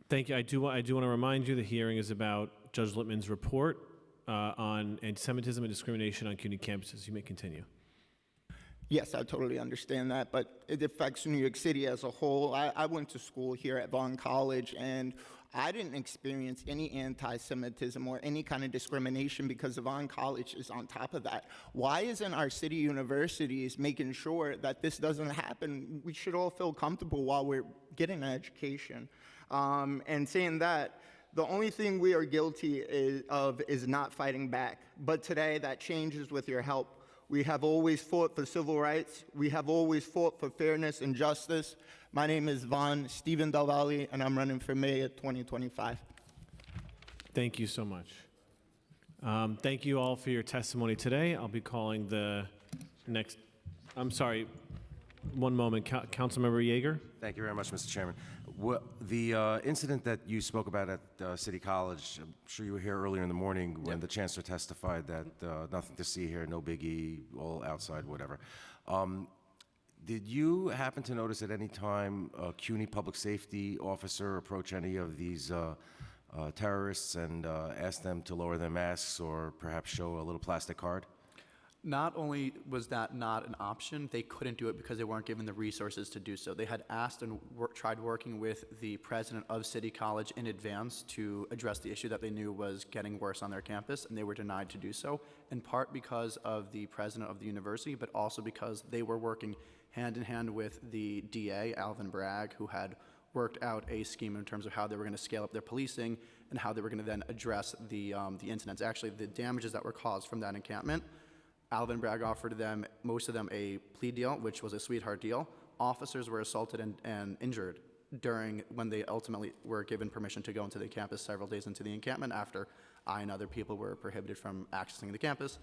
Thank you. I do want to remind you the hearing is about Judge Lippman's report on anti-Semitism and discrimination on CUNY campuses. You may continue. Yes, I totally understand that, but it affects New York City as a whole. I went to school here at Vaughn College, and I didn't experience any anti-Semitism or any kind of discrimination because Vaughn College is on top of that. Why isn't our city universities making sure that this doesn't happen? We should all feel comfortable while we're getting an education. And saying that, the only thing we are guilty of is not fighting back. But today, that changes with your help. We have always fought for civil rights. We have always fought for fairness and justice. My name is Vaughn Stephen Del Valle, and I'm running for mayor 2025. Thank you so much. Thank you all for your testimony today. I'll be calling the next, I'm sorry, one moment, Councilmember Yeager. Thank you very much, Mr. Chairman. The incident that you spoke about at City College, I'm sure you were here earlier in the morning when the chancellor testified that nothing to see here, no biggie, all outside, whatever. Did you happen to notice at any time a CUNY public safety officer approach any of these terrorists and ask them to lower their masks or perhaps show a little plastic card? Not only was that not an option, they couldn't do it because they weren't given the resources to do so. They had asked and tried working with the president of City College in advance to address the issue that they knew was getting worse on their campus, and they were denied to do so, in part because of the president of the university, but also because they were working hand in hand with the DA, Alvin Bragg, who had worked out a scheme in terms of how they were going to scale up their policing and how they were going to then address the incidents. Actually, the damages that were caused from that encampment, Alvin Bragg offered them, most of them, a plea deal, which was a sweetheart deal. Officers were assaulted and injured when they ultimately were given permission to go into the campus several days into the encampment after I and other people were prohibited from accessing the campus.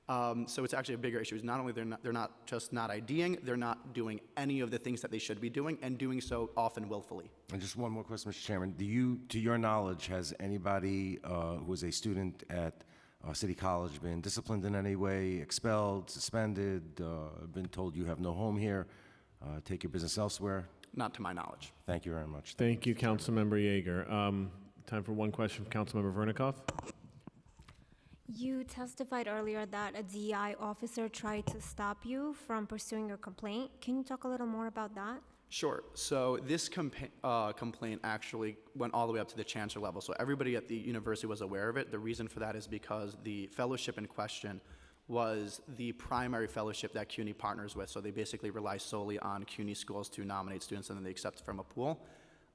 So it's actually a bigger issue. It's not only they're not just not IDing, they're not doing any of the things that they should be doing, and doing so often willfully. And just one more question, Mr. Chairman. To your knowledge, has anybody who is a student at City College been disciplined in any way, expelled, suspended, been told you have no home here, take your business elsewhere? Not to my knowledge. Thank you very much. Thank you, Councilmember Yeager. Time for one question from Councilmember Vernikoff. You testified earlier that a DEI officer tried to stop you from pursuing your complaint. Can you talk a little more about that? Sure. So this complaint actually went all the way up to the chancellor level. So everybody at the university was aware of it. The reason for that is because the fellowship in question was the primary fellowship that CUNY partners with. So they basically rely solely on CUNY schools to nominate students, and then they accept from a pool.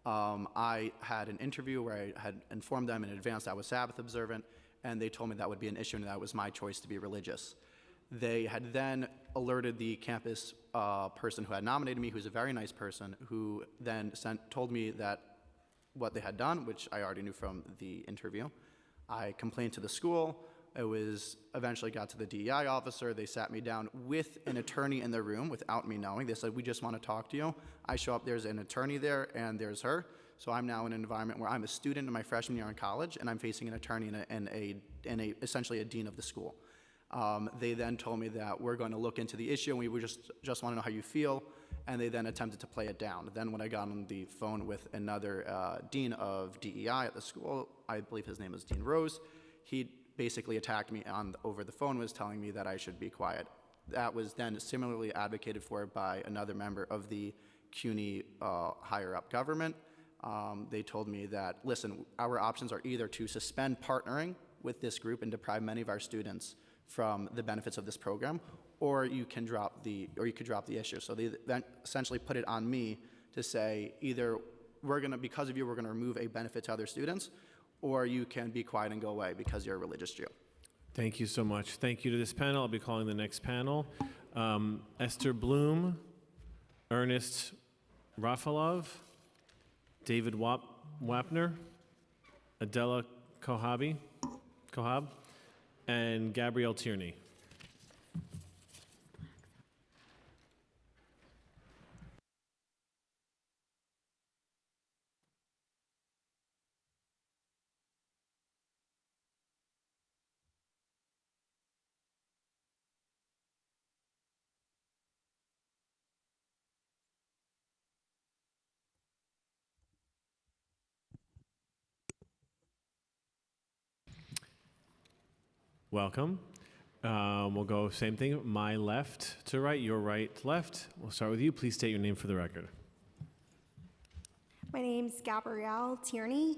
I had an interview where I had informed them in advance that I was Sabbath observant, and they told me that would be an issue and that was my choice to be religious. They had then alerted the campus person who had nominated me, who's a very nice person, who then told me that what they had done, which I already knew from the interview. I complained to the school. It was eventually got to the DEI officer. They sat me down with an attorney in the room without me knowing. They said, "We just want to talk to you." I show up, there's an attorney there, and there's her. So I'm now in an environment where I'm a student in my freshman year in college, and I'm facing an attorney and essentially a dean of the school. They then told me that we're going to look into the issue, and we would just want to know how you feel, and they then attempted to play it down. Then when I got on the phone with another dean of DEI at the school, I believe his name is Dean Rose, he basically attacked me over the phone, was telling me that I should be quiet. That was then similarly advocated for by another member of the CUNY higher up government. They told me that, listen, our options are either to suspend partnering with this group and deprive many of our students from the benefits of this program, or you could drop the issue. So they then essentially put it on me to say, either because of you, we're gonna remove a benefit to other students, or you can be quiet and go away because you're a religious Jew. Thank you so much. Thank you to this panel. I'll be calling the next panel. Esther Bloom, Ernest Rafalov, David Wapner, Adela Kohab, and Gabrielle Tierney. Welcome. We'll go same thing, my left to right, your right, left. We'll start with you. Please state your name for the record. My name's Gabrielle Tierney.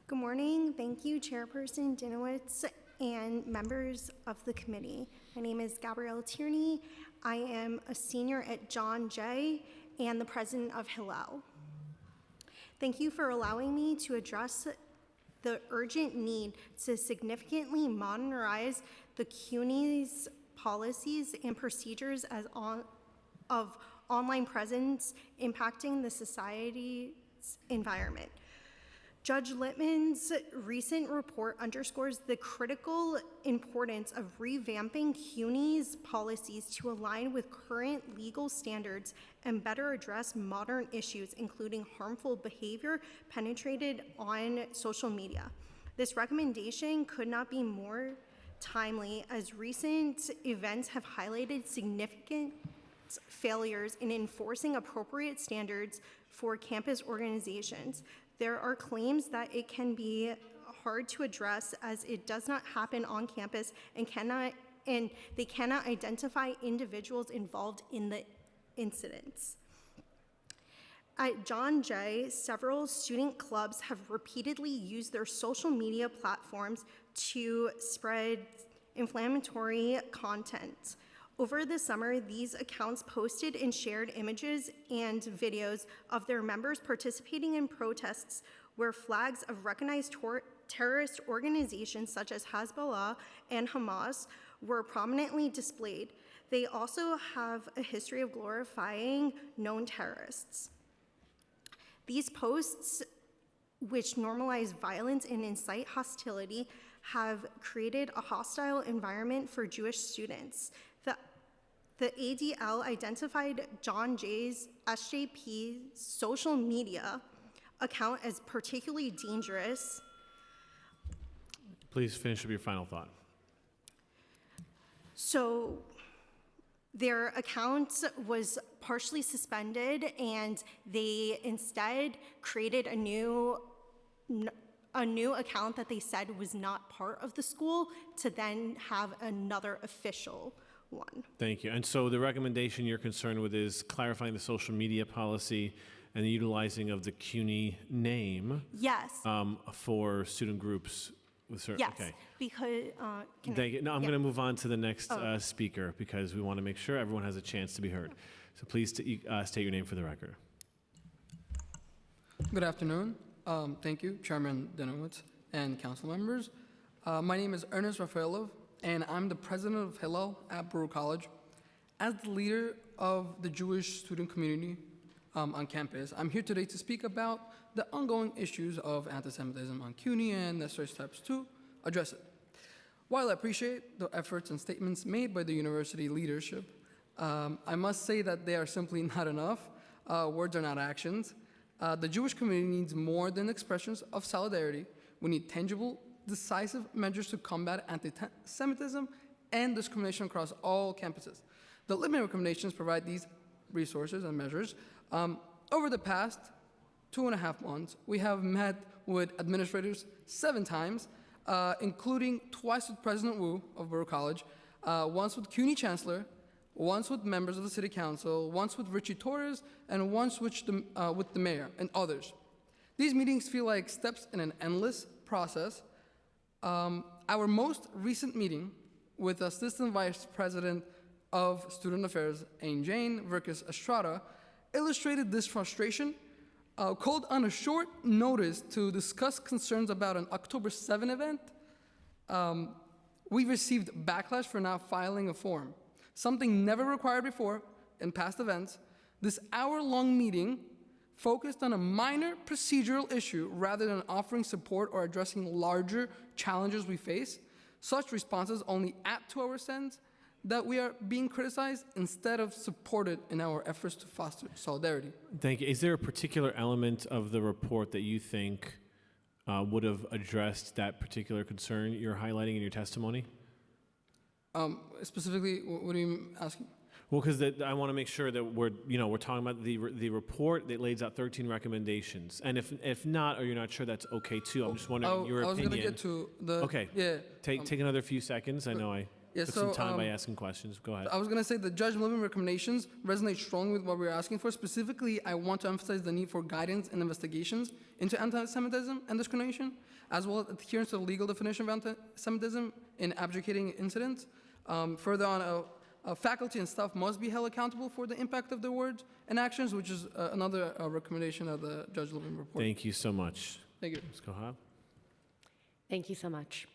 Good morning. Thank you, Chairperson Dinowitz and members of the committee. My name is Gabrielle Tierney. I am a senior at John Jay and the president of Hillel. Thank you for allowing me to address the urgent need to significantly modernize the CUNY's policies and procedures of online presence impacting the society's environment. Judge Littman's recent report underscores the critical importance of revamping CUNY's policies to align with current legal standards and better address modern issues, including harmful behavior penetrated on social media. This recommendation could not be more timely, as recent events have highlighted significant failures in enforcing appropriate standards for campus organizations. There are claims that it can be hard to address as it does not happen on campus and they cannot identify individuals involved in the incidents. At John Jay, several student clubs have repeatedly used their social media platforms to spread inflammatory content. Over the summer, these accounts posted and shared images and videos of their members participating in protests where flags of recognized terrorist organizations such as Hezbollah and Hamas were prominently displayed. They also have a history of glorifying known terrorists. These posts, which normalize violence and incite hostility, have created a hostile environment for Jewish students. The ADL identified John Jay's SJP social media account as particularly dangerous. Please finish up your final thought. So their account was partially suspended, and they instead created a new account that they said was not part of the school to then have another official 1. Thank you. And so the recommendation you're concerned with is clarifying the social media policy and the utilizing of the CUNY name Yes. for student groups with certain. Yes. Okay. Because Thank you. No, I'm yeah. going to move on to the next Oh. speaker because we want to make sure everyone has a chance to be heard. So please state your name for the record. Good afternoon. Thank you, Chairman Dinowitz and council members. My name is Ernest Rafaelov, and I'm the president of Hillel at Brewer College. As the leader of the Jewish student community on campus, I'm here today to speak about the ongoing issues of anti-Semitism on CUNY and necessary steps to address it. While I appreciate the efforts and statements made by the university leadership, I must say that they are simply not enough. Words are not actions. The Jewish community needs more than expressions of solidarity. We need tangible, decisive measures to combat anti-Semitism and discrimination across all campuses. The Lippman recommendations provide these resources and measures. Over the past 2.5 months, we have met with administrators 7 times, including twice with President Wu of Brewer College, once with CUNY Chancellor, once with members of the City Council, once with Richie Torres, and once with the mayor and others. These meetings feel like steps in an endless process. Our most recent meeting with Assistant Vice President of Student Affairs, Ain Jane Verkis Estrada, illustrated this frustration, called on a short notice to discuss concerns about an October 7 event. We received backlash for not filing a form, something never required before in past events. This hour-long meeting focused on a minor procedural issue rather than offering support or addressing larger challenges we face. Such responses only add to our sense that we are being criticized instead of supported in our efforts to foster solidarity. Thank you. Is there a particular element of the report that you think would have addressed that particular concern you're highlighting in your testimony? Specifically, what are you asking? Well, because I want to make sure that we're talking about the report that lays out 13 recommendations, and if not, or you're not sure, that's okay too. I'm just wondering your opinion. I was going to get to the. Okay. Yeah. Take another few seconds. I know I took some time by asking questions. Go ahead. I was going to say the Judge Lippman recommendations resonate strongly with what we're asking for. Specifically, I want to emphasize the need for guidance and investigations into anti-Semitism and discrimination, as well as adherence to the legal definition of anti-Semitism in abjugating incidents. Further on, faculty and staff must be held accountable for the impact of their words and actions, which is another recommendation of the Judge Lippman report. Thank you so much. Thank you. Ms. Kohab. Thank you so much.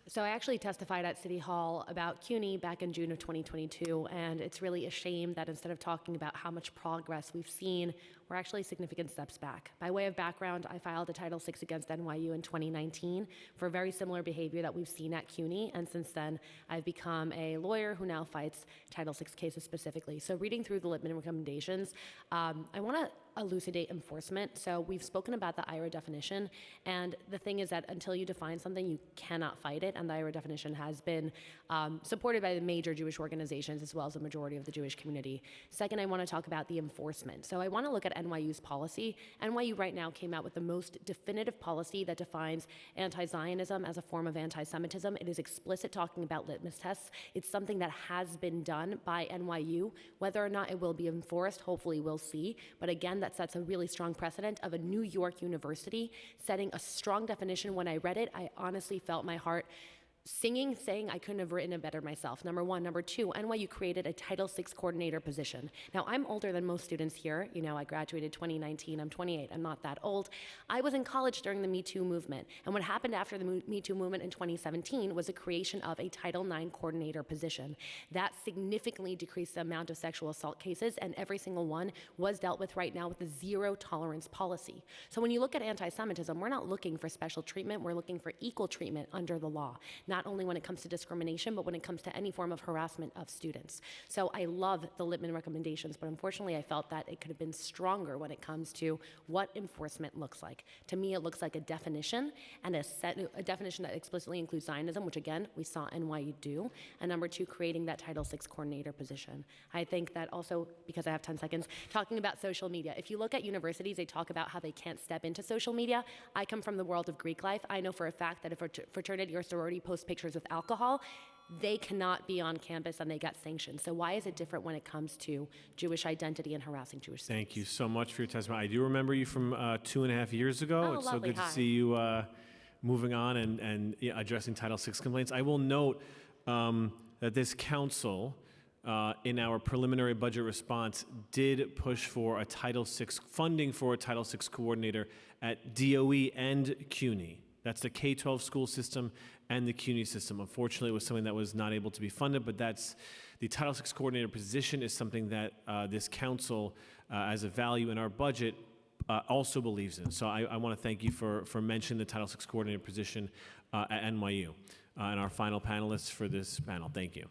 So I actually testified at City Hall about CUNY back in June of 2022, and it's really a shame that instead of talking about how much progress we've seen, we're actually significant steps back. By way of background, I filed a Title VI against NYU in 2019 for very similar behavior that we've seen at CUNY, and since then, I've become a lawyer who now fights Title VI cases specifically. So reading through the Lippman recommendations, I want to elucidate enforcement. So we've spoken about the IHRA definition, and the thing is that until you define something, you cannot fight it, and the IHRA definition has been supported by the major Jewish organizations as well as the majority of the Jewish community. Second, I want to talk about the enforcement. So I want to look at NYU's policy. NYU right now came out with the most definitive policy that defines anti-Zionism as a form of anti-Semitism. It is explicit talking about litmus tests. It's something that has been done by NYU. Whether or not it will be enforced, hopefully we'll see. But again, that sets a really strong precedent of a New York university setting a strong definition. When I read it, I honestly felt my heart singing, saying I couldn't have written it better myself, number one. Number two, NYU created a Title VI coordinator position. Now, I'm older than most students here. You know, I graduated 2019. I'm 28. I'm not that old. I was in college during the Me Too movement. And what happened after the Me Too movement in 2017 was the creation of a Title IX coordinator position. That significantly decreased the amount of sexual assault cases, and every single one was dealt with right now with a zero tolerance policy. So when you look at anti-Semitism, we're not looking for special treatment. We're looking for equal treatment under the law. Not only when it comes to discrimination, but when it comes to any form of harassment of students. So I love the Lippman recommendations, but unfortunately I felt that it could have been stronger when it comes to what enforcement looks like. To me, it looks like a definition, and a definition that explicitly includes Zionism, which again, we saw NYU do, and number two, creating that Title VI coordinator position. I think that also, because I have 10 seconds, talking about social media. If you look at universities, they talk about how they can't step into social media. I come from the world of Greek life. I know for a fact that if a fraternity or sorority posts pictures with alcohol, they cannot be on campus and they get sanctioned. So why is it different when it comes to Jewish identity and harassing Jewish students? Thank you so much for your testimony. I do remember you from 2.5 years ago. Oh, It's so lovely. good to Hi. see you moving on and addressing Title VI complaints. I will note that this council, in our preliminary budget response, did push for a Title VI funding for a Title VI coordinator at DOE and CUNY. That's the K-12 school system and the CUNY system. Unfortunately, it was something that was not able to be funded, but that's the Title VI coordinator position is something that this council, as a value in our budget, also believes in. So I want to thank you for mentioning the Title VI coordinator position at NYU. And our final panelists for this panel. Thank you.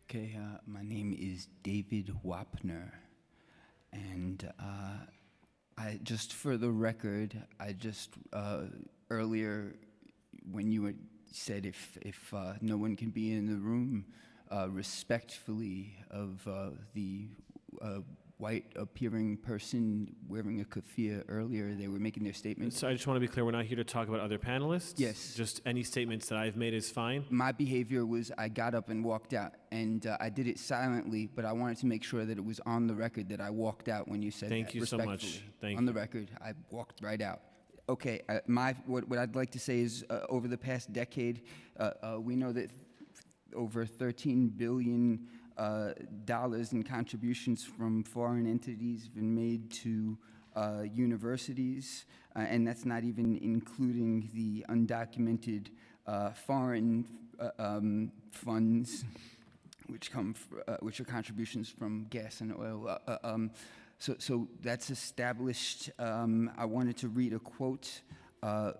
Okay, my name is David Wapner, and I just for the record, I just earlier when you said if no one can be in the room, respectfully of the white-appearing person wearing a keffiyeh earlier, they were making their statements. So I just want to be clear, we're not here to talk about other panelists. Yes. Just any statements that I've made is fine. My behavior was I got up and walked out, and I did it silently, but I wanted to make sure that it was on the record that I walked out when you said Thank that. you so much. Respectfully. Thank on you. the record, I walked right out. Okay, what I'd like to say is over the past decade, we know that over $13 billion dollars in contributions from foreign entities have been made to universities, and that's not even including the undocumented foreign funds, which are contributions from gas and oil. So that's established. I wanted to read a quote. I'm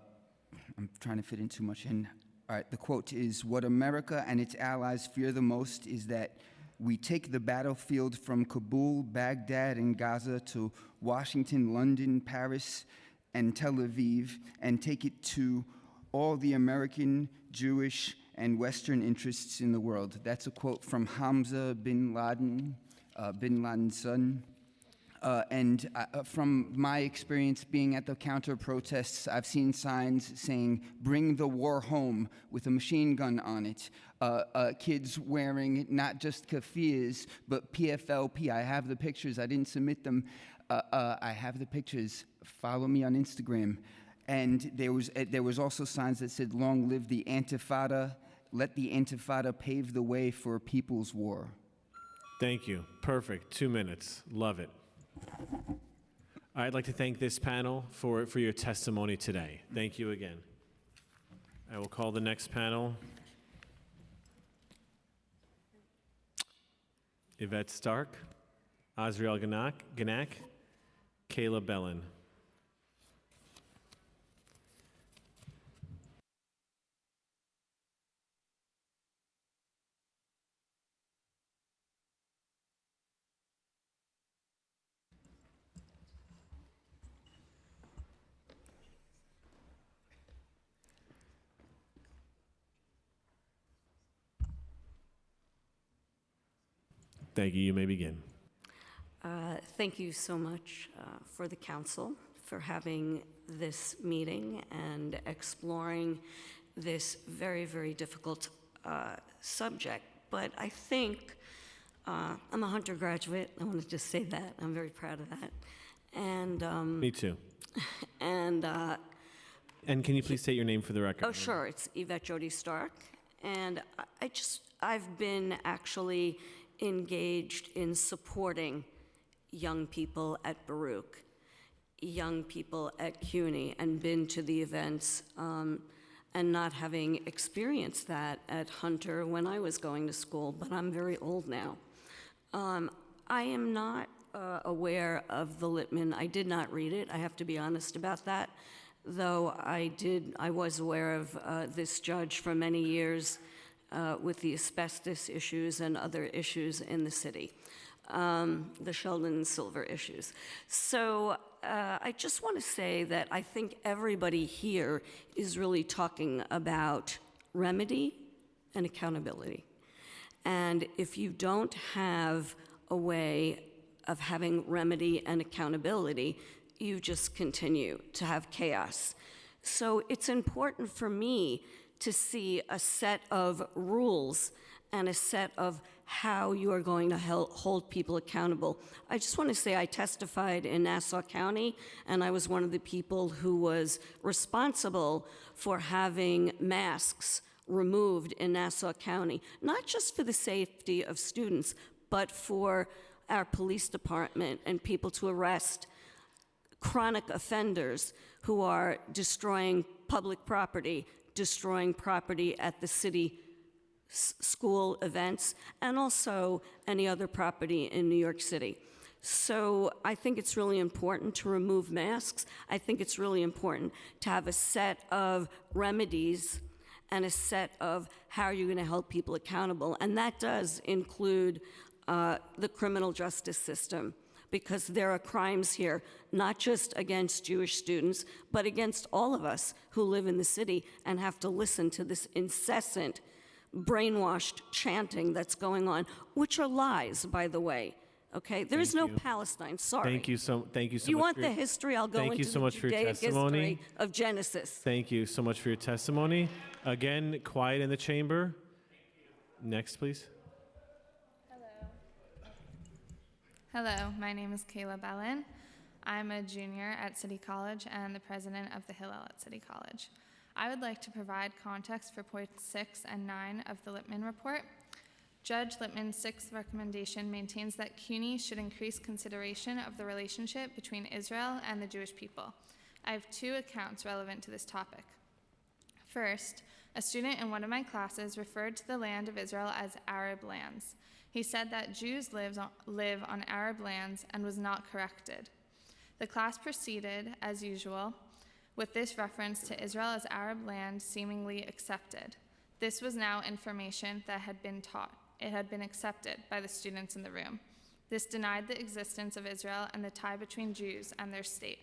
trying to fit in too much in. All right, the quote is, "What America and its allies fear the most is that we take the battlefield from Kabul, Baghdad, and Gaza to Washington, London, Paris, and Tel Aviv, and take it to all the American, Jewish, and Western interests in the world." That's a quote from Hamza bin Laden, bin Laden's son. And from my experience being at the counter protests, I've seen signs saying, "Bring the war home," with a machine gun on it. Kids wearing not just keffiyehs, but PFLP. I have the pictures. I didn't submit them. I have the pictures. Follow me on Instagram. And there was also signs that said, "Long live the Antifada. Let the Antifada pave the way for a people's war." Thank you. Perfect. 2 minutes. Love it. I'd like to thank this panel for your testimony today. Thank you again. I will call the next panel. Yvette Stark, Azriel Ganak, Kayla Bellin. Thank you. You may begin. Thank you so much for the council for having this meeting and exploring this very, very difficult subject. But I think I'm a Hunter graduate. I want to just say that. I'm very proud of that. And Me too. and And can you please state your name for the record? oh, sure, it's Yvette Jody Stark. And I've been actually engaged in supporting young people at Baruch, young people at CUNY, and been to the events, and not having experienced that at Hunter when I was going to school, but I'm very old now. I am not aware of the Littman. I did not read it. I have to be honest about that, though I was aware of this judge for many years with the asbestos issues and other issues in the city, the Sheldon Silver issues. So I just want to say that I think everybody here is really talking about remedy and accountability. And if you don't have a way of having remedy and accountability, you just continue to have chaos. So it's important for me to see a set of rules and a set of how you are going to hold people accountable. I just want to say I testified in Nassau County, and I was one of the people who was responsible for having masks removed in Nassau County, not just for the safety of students, but for our police department and people to arrest chronic offenders who are destroying public property, destroying property at the city school events, and also any other property in New York City. So I think it's really important to remove masks. I think it's really important to have a set of remedies and a set of how you're going to hold people accountable. And that does include the criminal justice system, because there are crimes here, not just against Jewish students, but against all of us who live in the city and have to listen to this incessant brainwashed chanting that's going on, which are lies, by the way. Okay, there is no Palestine. Sorry. Thank you so You much. want for the your- history? I'll go Thank into you so the much for your Judaic testimony. history of Genesis. Thank you so much for your testimony. Again, quiet in the chamber. Next, please. Hello, my name is Kayla Bellin. I'm a junior at City College and the president of the Hillel at City College. I would like to provide context for points 6 and 9 of the Lippman report. Judge Lippman's sixth recommendation maintains that CUNY should increase consideration of the relationship between Israel and the Jewish people. I have two accounts relevant to this topic. First, a student in one of my classes referred to the land of Israel as Arab lands. He said that Jews live on Arab lands and was not corrected. The class proceeded, as usual, with this reference to Israel as Arab land seemingly accepted. This was now information that had been taught. It had been accepted by the students in the room. This denied the existence of Israel and the tie between Jews and their state.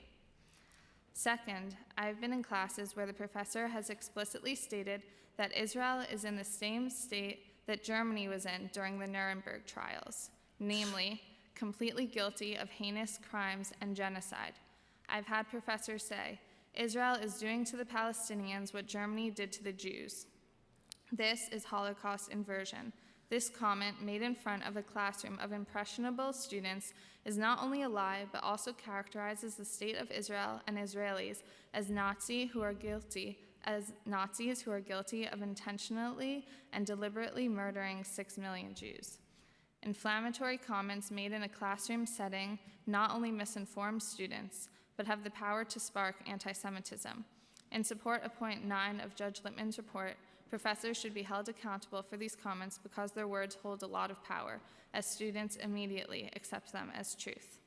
Second, I've been in classes where the professor has explicitly stated that Israel is in the same state that Germany was in during the Nuremberg trials, namely, completely guilty of heinous crimes and genocide. I've had professors say, Israel is doing to the Palestinians what Germany did to the Jews. This is Holocaust inversion. This comment, made in front of a classroom of impressionable students, is not only a lie, but also characterizes the state of Israel and Israelis as Nazis who are guilty of intentionally and deliberately murdering 6 million Jews. Inflammatory comments made in a classroom setting not only misinform students, but have the power to spark anti-Semitism. In support of point 9 of Judge Lippman's report, professors should be held accountable for these comments because their words hold a lot of power, as students immediately accept them as truth.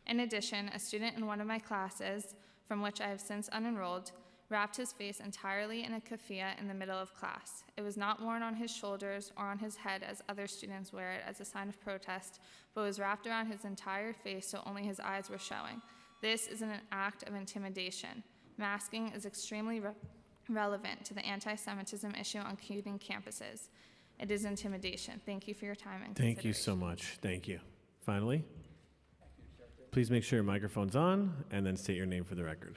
In addition, a student in one of my classes, from which I have since unenrolled, wrapped his face entirely in a keffiyeh in the middle of class. It was not worn on his shoulders or on his head as other students wear it as a sign of protest, but was wrapped around his entire face so only his eyes were showing. This is an act of intimidation. Masking is extremely relevant to the anti-Semitism issue on CUNY campuses. It is intimidation. Thank you for your time and Thank you so much. Thank you. Finally, please make sure your microphone's on and then state your name for the record.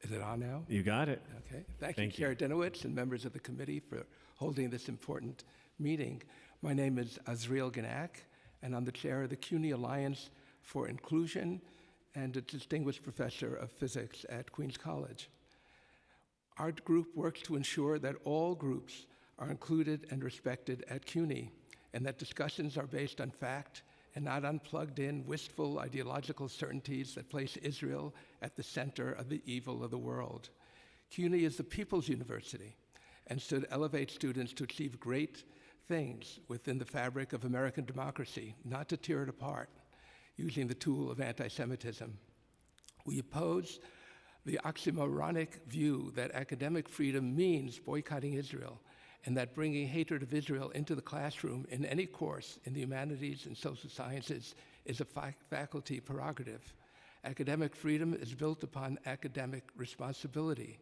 Is it on now? You got it. Okay. Thank you, Chair Dinowitz and members of the committee for holding this important meeting. My name is Azriel Ganak, and I'm the chair of the CUNY Alliance for Inclusion and a distinguished professor of physics at Queens College. Our group works to ensure that all groups are included and respected at CUNY, and that discussions are based on fact and not on plugged-in, wistful ideological certainties that place Israel at the center of the evil of the world. CUNY is the people's university and should elevate students to achieve great things within the fabric of American democracy, not to tear it apart using the tool of anti-Semitism. We oppose the oxymoronic view that academic freedom means boycotting Israel, and that bringing hatred of Israel into the classroom in any course in the humanities and social sciences is a faculty prerogative. Academic freedom is built upon academic responsibility.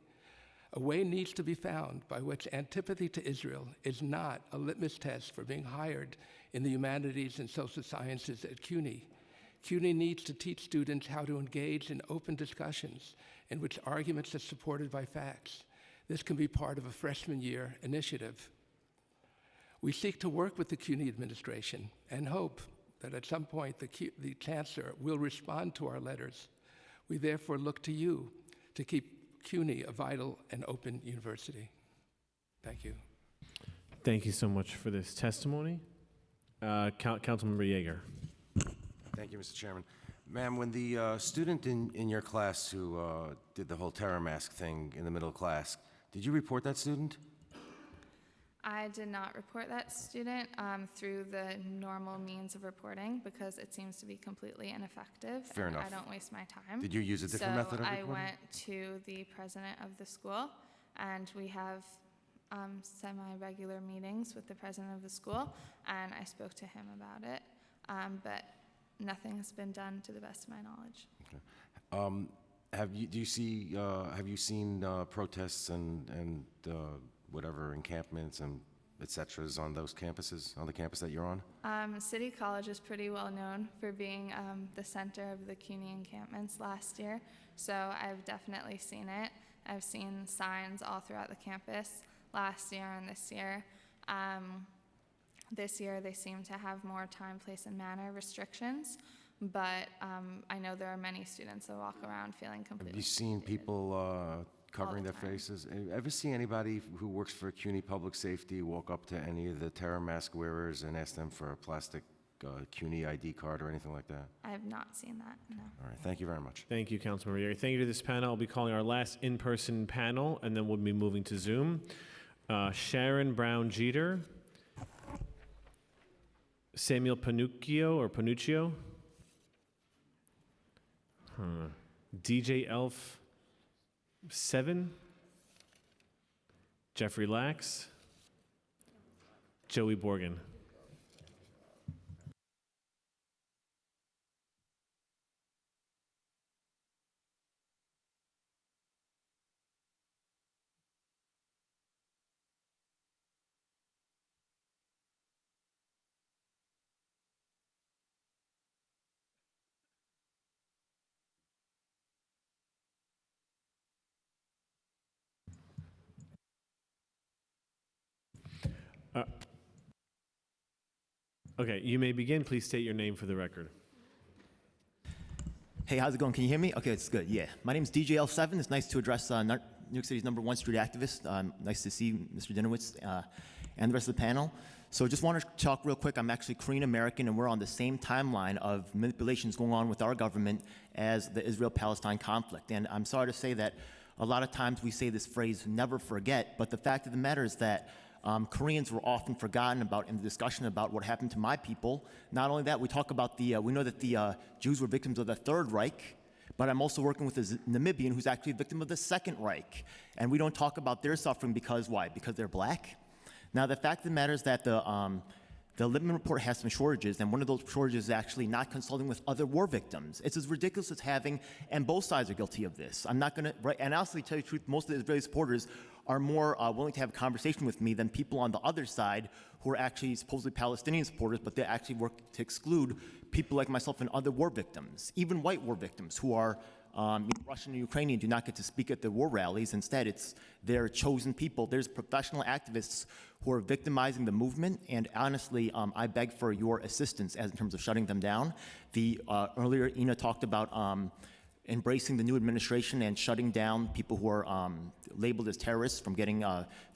A way needs to be found by which antipathy to Israel is not a litmus test for being hired in the humanities and social sciences at CUNY. CUNY needs to teach students how to engage in open discussions in which arguments are supported by facts. This can be part of a freshman year initiative. We seek to work with the CUNY administration and hope that at some point the Chancellor will respond to our letters. We therefore look to you to keep CUNY a vital and open university. Thank you. Thank you so much for this testimony. Councilmember Yeager. Thank you, Mr. Chairman. Ma'am, when the student in your class who did the whole terror mask thing in the middle class, did you report that student? I did not report that student through the normal means of reporting because it seems to be completely ineffective. Fair enough. I don't waste my time. Did you use a different method of reporting? I went to the president of the school, and we have semi-regular meetings with the president of the school, and I spoke to him about it, but nothing has been done to the best of my knowledge. Okay. Have you seen protests and whatever encampments and et cetera on those campuses, on the campus that you're on? City College is pretty well known for being the center of the CUNY encampments last year, so I've definitely seen it. I've seen signs all throughout the campus last year and this year. This year they seem to have more time, place, and manner restrictions, but I know there are many students that walk around feeling completely Have you seen people covering their faces? Ever see anybody who works for CUNY Public Safety walk up to any of the terror mask wearers and ask them for a plastic CUNY ID card or anything like that? I have not seen that, no. All right, thank you very much. Thank you, Councilmember Yeager. Thank you to this panel. I'll be calling our last in-person panel, and then we'll be moving to Zoom. Sharon Brown Jeter, Samuel Panuccio, DJ Elf 7, Jeffrey Lax, Joey Borgen. Okay, you may begin. Please state your name for the record. Hey, how's it going? Can you hear me? Okay, it's good. Yeah. My name is DJ L7. It's nice to address New York City's #1 street activist. Nice to see Mr. Dinowitz and the rest of the panel. So just want to talk real quick. I'm actually Korean American, and we're on the same timeline of manipulations going on with our government as the Israel-Palestine conflict. And I'm sorry to say that a lot of times we say this phrase, never forget, but the fact of the matter is that Koreans were often forgotten about in the discussion about what happened to my people. Not only that, we talk about we know that the Jews were victims of the Third Reich, but I'm also working with a Namibian who's actually a victim of the Second Reich. And we don't talk about their suffering because why? Because they're black? Now, the fact of the matter is that the Lippman Report has some shortages, and one of those shortages is actually not consulting with other war victims. It's as ridiculous as having, and both sides are guilty of this. I'm not going to, right, and honestly, to tell you the truth, most of the Israeli supporters are more willing to have a conversation with me than people on the other side who are actually supposedly Palestinian supporters, but they actually work to exclude people like myself and other war victims, even white war victims who are Russian and Ukrainian do not get to speak at the war rallies. Instead, it's their chosen people. There's professional activists who are victimizing the movement, and honestly, I beg for your assistance as in terms of shutting them down. Earlier, Ina talked about embracing the new administration and shutting down people who are labeled as terrorists from getting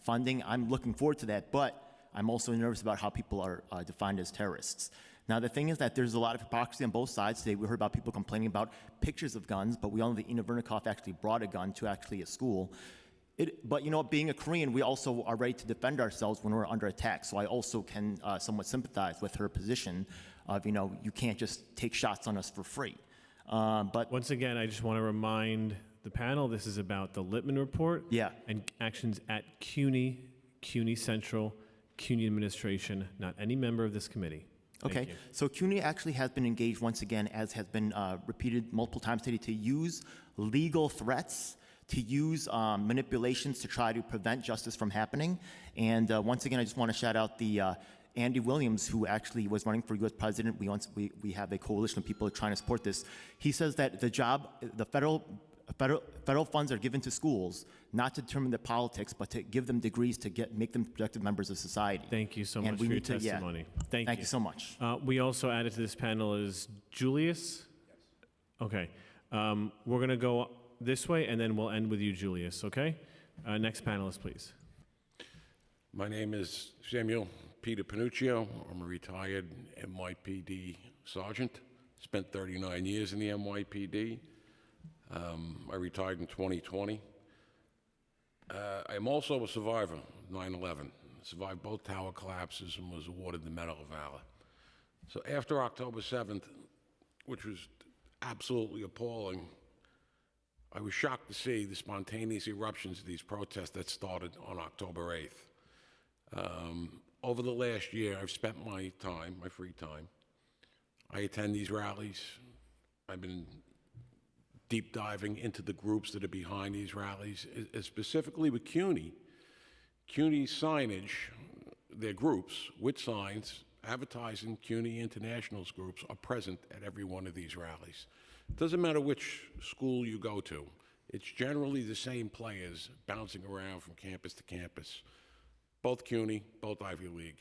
funding. I'm looking forward to that, but I'm also nervous about how people are defined as terrorists. Now, the thing is that there's a lot of hypocrisy on both sides. Today, we heard about people complaining about pictures of guns, but we all know that Ina Vernikoff actually brought a gun to actually a school. But, you know, being a Korean, we also are ready to defend ourselves when we're under attack. So I also can somewhat sympathize with her position of, you know, you can't just take shots on us for free. But once again, I just want to remind the panel, this is about the Lippman Report and actions at CUNY, CUNY Central, CUNY administration, not any member of this committee. Okay, so CUNY actually has been engaged once again, as has been repeated multiple times today, to use legal threats, to use manipulations to try to prevent justice from happening. And once again, I just want to shout out the Andy Williams, who actually was running for U.S. president. We have a coalition of people trying to support this. He says that the federal federal funds are given to schools not to determine their politics, but to give them degrees to make them productive members of society. Thank you so And much we for your need to- yeah. testimony. Thank you so much. We also added to this panel is Julius. Okay. We're going to go this way, and then we'll end with you, Julius, okay? Next panelist, please. My name is Samuel Peter Panuccio. I'm a retired NYPD sergeant. Spent 39 years in the NYPD. I retired in 2020. I'm also a survivor of 9/11. Survived both tower collapses and was awarded the Medal of Valor. So after October 7th, which was absolutely appalling, I was shocked to see the spontaneous eruptions of these protests that started on October 8th. Over the last year, I've spent my free time. I attend these rallies. I've been deep diving into the groups that are behind these rallies, specifically with CUNY. CUNY signage, their groups with signs advertising CUNY International's groups are present at every one of these rallies. It doesn't matter which school you go to. It's generally the same players bouncing around from campus to campus. Both CUNY, both Ivy League,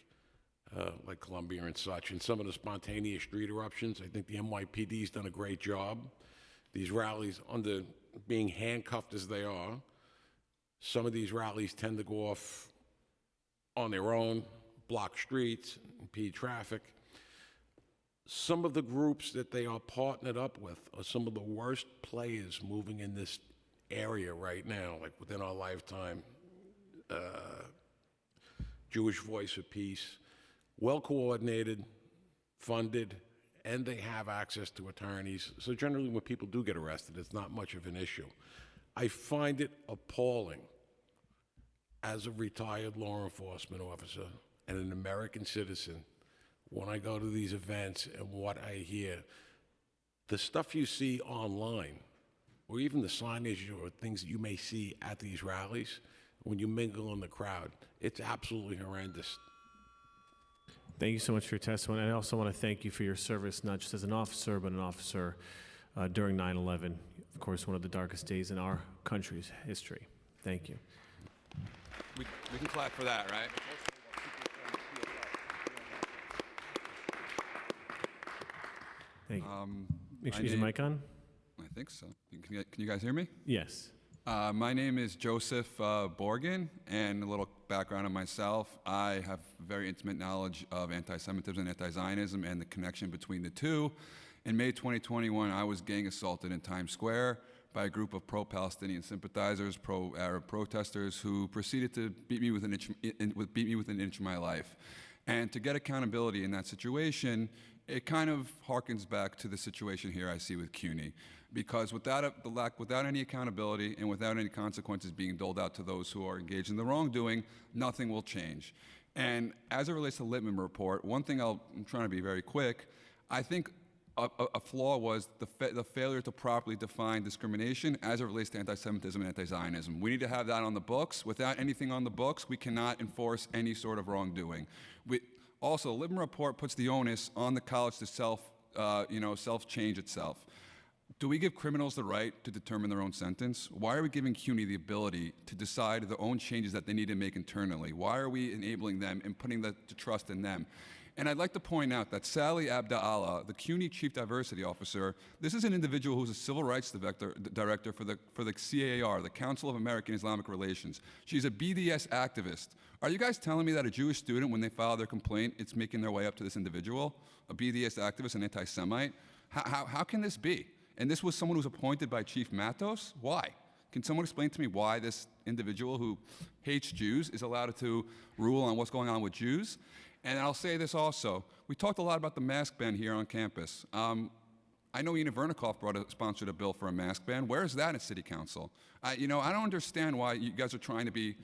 like Columbia and such. And some of the spontaneous street eruptions, I think the NYPD's done a great job. These rallies, under being handcuffed as they are, some of these rallies tend to go off on their own, block streets, impede traffic. Some of the groups that they are partnered up with are some of the worst players moving in this area right now, like within our lifetime. Jewish Voice of Peace, well coordinated, funded, and they have access to attorneys. So generally when people do get arrested, it's not much of an issue. I find it appalling as a retired law enforcement officer and an American citizen when I go to these events and what I hear. The stuff you see online, or even the signage or things that you may see at these rallies, when you mingle in the crowd, it's absolutely horrendous. Thank you so much for your testimony. I also want to thank you for your service, not just as an officer, but an officer during 9/11. Of course, one of the darkest days in our country's history. Thank you. We can clap for that, right? Thank you. Make sure you use the mic on. I think so. Can you guys hear me? Yes. My name is Joseph Borgen, and a little background on myself. I have very intimate knowledge of anti-Semitism and anti-Zionism and the connection between the two. In May 2021, I was gang assaulted in Times Square by a group of pro-Palestinian sympathizers, pro-Arab protesters who proceeded to beat me within an inch of my life. And to get accountability in that situation, it kind of harkens back to the situation here I see with CUNY. Because without any accountability and without any consequences being doled out to those who are engaged in the wrongdoing, nothing will change. And as it relates to the Littman report, one thing I'm trying to be very quick, I think a flaw was the failure to properly define discrimination as it relates to anti-Semitism and anti-Zionism. We need to have that on the books. Without anything on the books, we cannot enforce any sort of wrongdoing. Also, the Littman report puts the onus on the college to self-change itself. Do we give criminals the right to determine their own sentence? Why are we giving CUNY the ability to decide their own changes that they need to make internally? Why are we enabling them and putting the trust in them? And I'd like to point out that Sally Abdallah, the CUNY Chief Diversity Officer, this is an individual who's a civil rights director for the CAR, the Council of American Islamic Relations. She's a BDS activist. Are you guys telling me that a Jewish student, when they file their complaint, it's making their way up to this individual, a BDS activist, an anti-Semite? How can this be? And this was someone who was appointed by Chief Matos? Why? Can someone explain to me why this individual who hates Jews is allowed to rule on what's going on with Jews? And I'll say this also. We talked a lot about the mask ban here on campus. I know Ina Vernikov sponsored a bill for a mask ban. Where is that at City Council? I don't understand why you guys are trying to be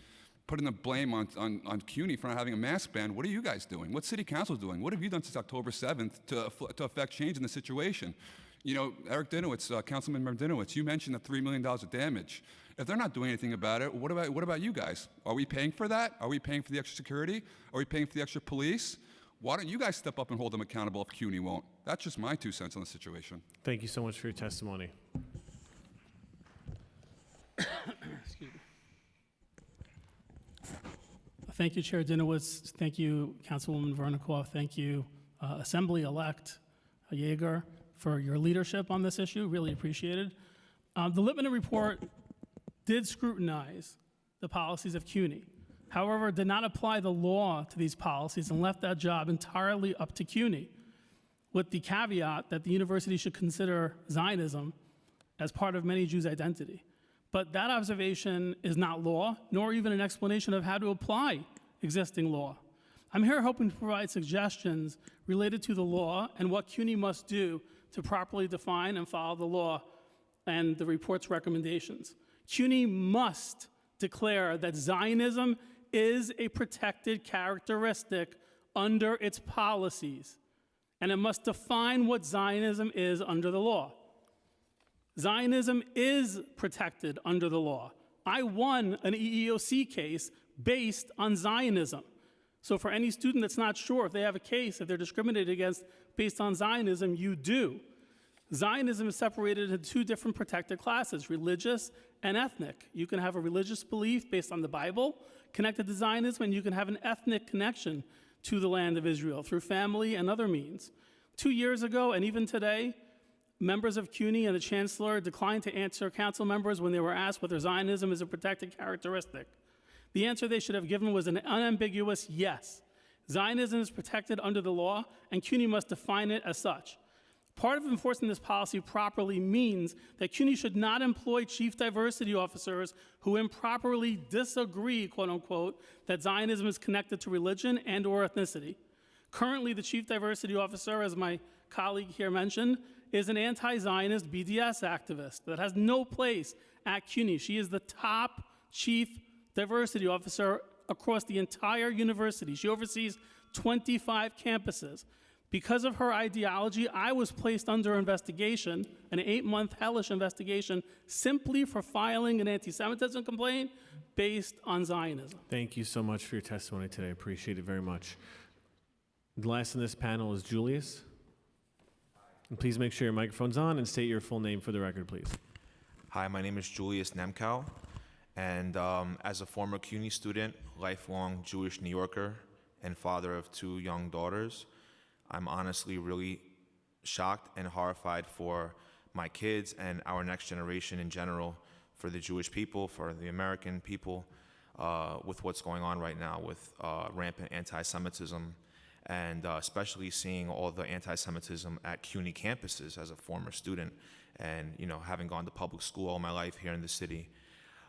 putting the blame on CUNY for not having a mask ban. What are you guys doing? What's City Council doing? What have you done since October 7th to affect change in the situation? Eric Dinowitz, Councilmember Dinowitz, you mentioned the $3 million of damage. If they're not doing anything about it, what about you guys? Are we paying for that? Are we paying for the extra security? Are we paying for the extra police? Why don't you guys step up and hold them accountable if CUNY won't? That's just my 2 cents on the situation. Thank you so much for your testimony. Thank you, Chair Dinowitz. Thank you, Councilwoman Vernikoff. Thank you, Assembly-elect Yeager, for your leadership on this issue. Really appreciated. The Lippman report did scrutinize the policies of CUNY. However, did not apply the law to these policies and left that job entirely up to CUNY, with the caveat that the university should consider Zionism as part of many Jews' identity. But that observation is not law, nor even an explanation of how to apply existing law. I'm here hoping to provide suggestions related to the law and what CUNY must do to properly define and follow the law and the report's recommendations. CUNY must declare that Zionism is a protected characteristic under its policies, and it must define what Zionism is under the law. Zionism is protected under the law. I won an EEOC case based on Zionism. So for any student that's not sure if they have a case, if they're discriminated against based on Zionism, you do. Zionism is separated into two different protected classes, religious and ethnic. You can have a religious belief based on the Bible connected to Zionism, and you can have an ethnic connection to the land of Israel through family and other means. 2 years ago, and even today, members of CUNY and the Chancellor declined to answer council members when they were asked whether Zionism is a protected characteristic. The answer they should have given was an unambiguous yes. Zionism is protected under the law, and CUNY must define it as such. Part of enforcing this policy properly means that CUNY should not employ chief diversity officers who improperly disagree, quote unquote, that Zionism is connected to religion and or ethnicity. Currently, the chief diversity officer, as my colleague here mentioned, is an anti-Zionist BDS activist that has no place at CUNY. She is the top chief diversity officer across the entire university. She oversees 25 campuses. Because of her ideology, I was placed under investigation, an 8-month hellish investigation, simply for filing an anti-Semitism complaint based on Zionism. Thank you so much for your testimony today. I appreciate it very much. The last in this panel is Julius. And please make sure your microphone's on and state your full name for the record, please. Hi, my name is Julius Nemkow, and as a former CUNY student, lifelong Jewish New Yorker, and father of 2 young daughters, I'm honestly really shocked and horrified for my kids and our next generation in general, for the Jewish people, for the American people, with what's going on right now with rampant anti-Semitism, and especially seeing all the anti-Semitism at CUNY campuses as a former student, and having gone to public school all my life here in the city.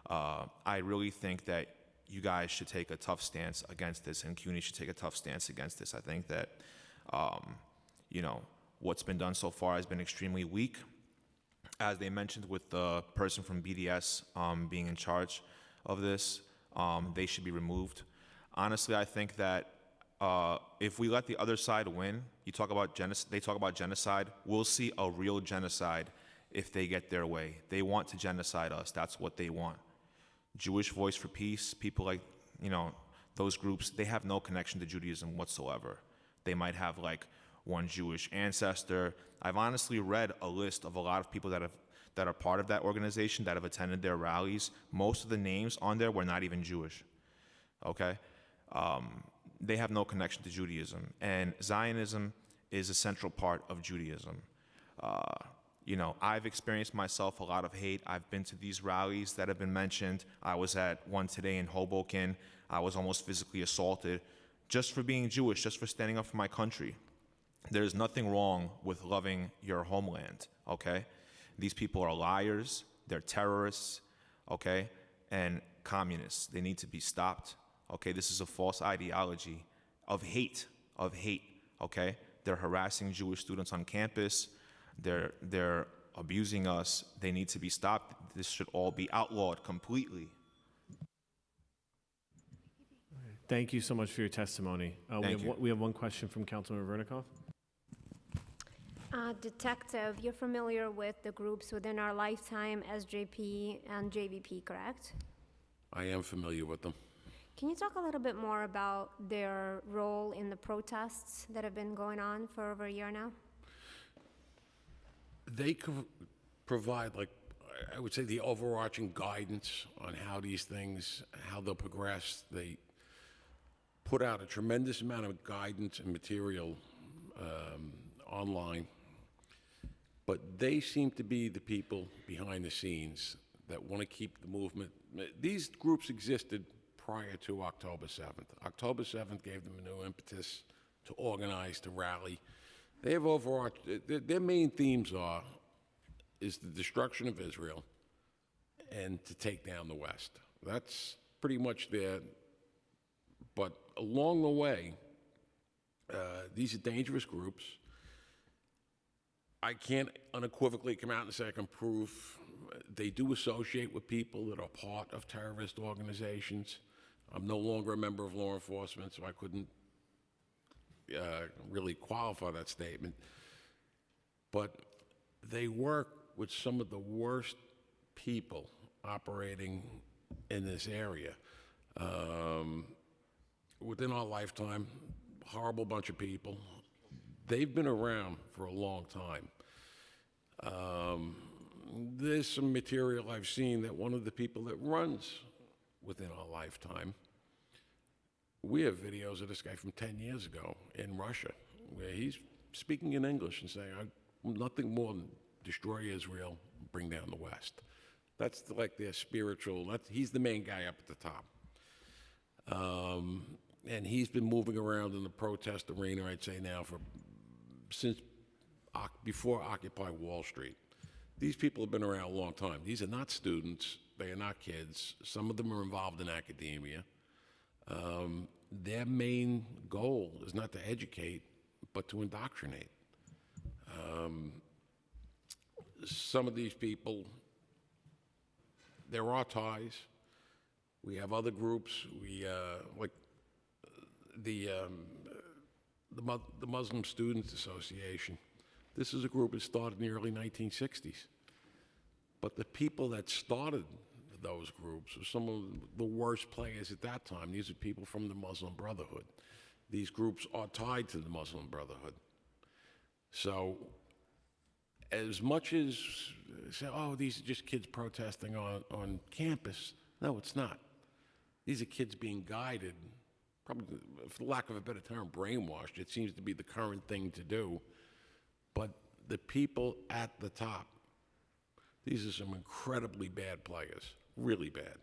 I really think that you guys should take a tough stance against this, and CUNY should take a tough stance against this. I think that what's been done so far has been extremely weak. As they mentioned with the person from BDS being in charge of this, they should be removed. Honestly, I think that if we let the other side win, they talk about genocide, we'll see a real genocide if they get their way. They want to genocide us. That's what they want. Jewish Voice for Peace, people like, those groups, they have no connection to Judaism whatsoever. They might have like one Jewish ancestor. I've honestly read a list of a lot of people that are part of that organization, that have attended their rallies. Most of the names on there were not even Jewish, okay? They have no connection to Judaism. And Zionism is a central part of Judaism. I've experienced myself a lot of hate. I've been to these rallies that have been mentioned. I was at one today in Hoboken. I was almost physically assaulted just for being Jewish, just for standing up for my country. There's nothing wrong with loving your homeland, okay? These people are liars, they're terrorists, okay? And communists. They need to be stopped, okay? This is a false ideology of hate, okay? They're harassing Jewish students on campus. They're abusing us. They need to be stopped. This should all be outlawed completely. Thank you so much for your testimony. We have one question from Councilman Vernikoff. Detective, you're familiar with the groups within our lifetime, SJP and JVP, correct? I am familiar with them. Can you talk a little bit more about their role in the protests that have been going on for over a year now? They could provide, I would say, the overarching guidance on how these things, how they'll progress. put out a tremendous amount of guidance and material online, but they seem to be the people behind the scenes that want to keep the movement. These groups existed prior to October 7th. October 7th gave them a new impetus to organize, to rally. They have their main themes is the destruction of Israel and to take down the West. That's pretty much their, but along the way, these are dangerous groups. I can't unequivocally come out and say I can prove they do associate with people that are part of terrorist organizations. I'm no longer a member of law enforcement, so I couldn't really qualify that statement. But they work with some of the worst people operating in this area. Within our lifetime, horrible bunch of people. They've been around for a long time. There's some material I've seen that one of the people that runs within our lifetime, we have videos of this guy from 10 years ago in Russia, where he's speaking in English and saying, nothing more than destroy Israel, bring down the West. That's like their spiritual, he's the main guy up at the top. And he's been moving around in the protest arena, I'd say now, since before Occupy Wall Street. These people have been around a long time. These are not students. They are not kids. Some of them are involved in academia. Their main goal is not to educate, but to indoctrinate. Some of these people, there are ties. We have other groups. We like the Muslim Students Association. This is a group that started in the early 1960s. But the people that started those groups were some of the worst players at that time. These are people from the Muslim Brotherhood. These groups are tied to the Muslim Brotherhood. So as much as say, oh, these are just kids protesting on campus, no, it's not. These are kids being guided, probably, for lack of a better term, brainwashed. It seems to be the current thing to do. But the people at the top, these are some incredibly bad players, really bad.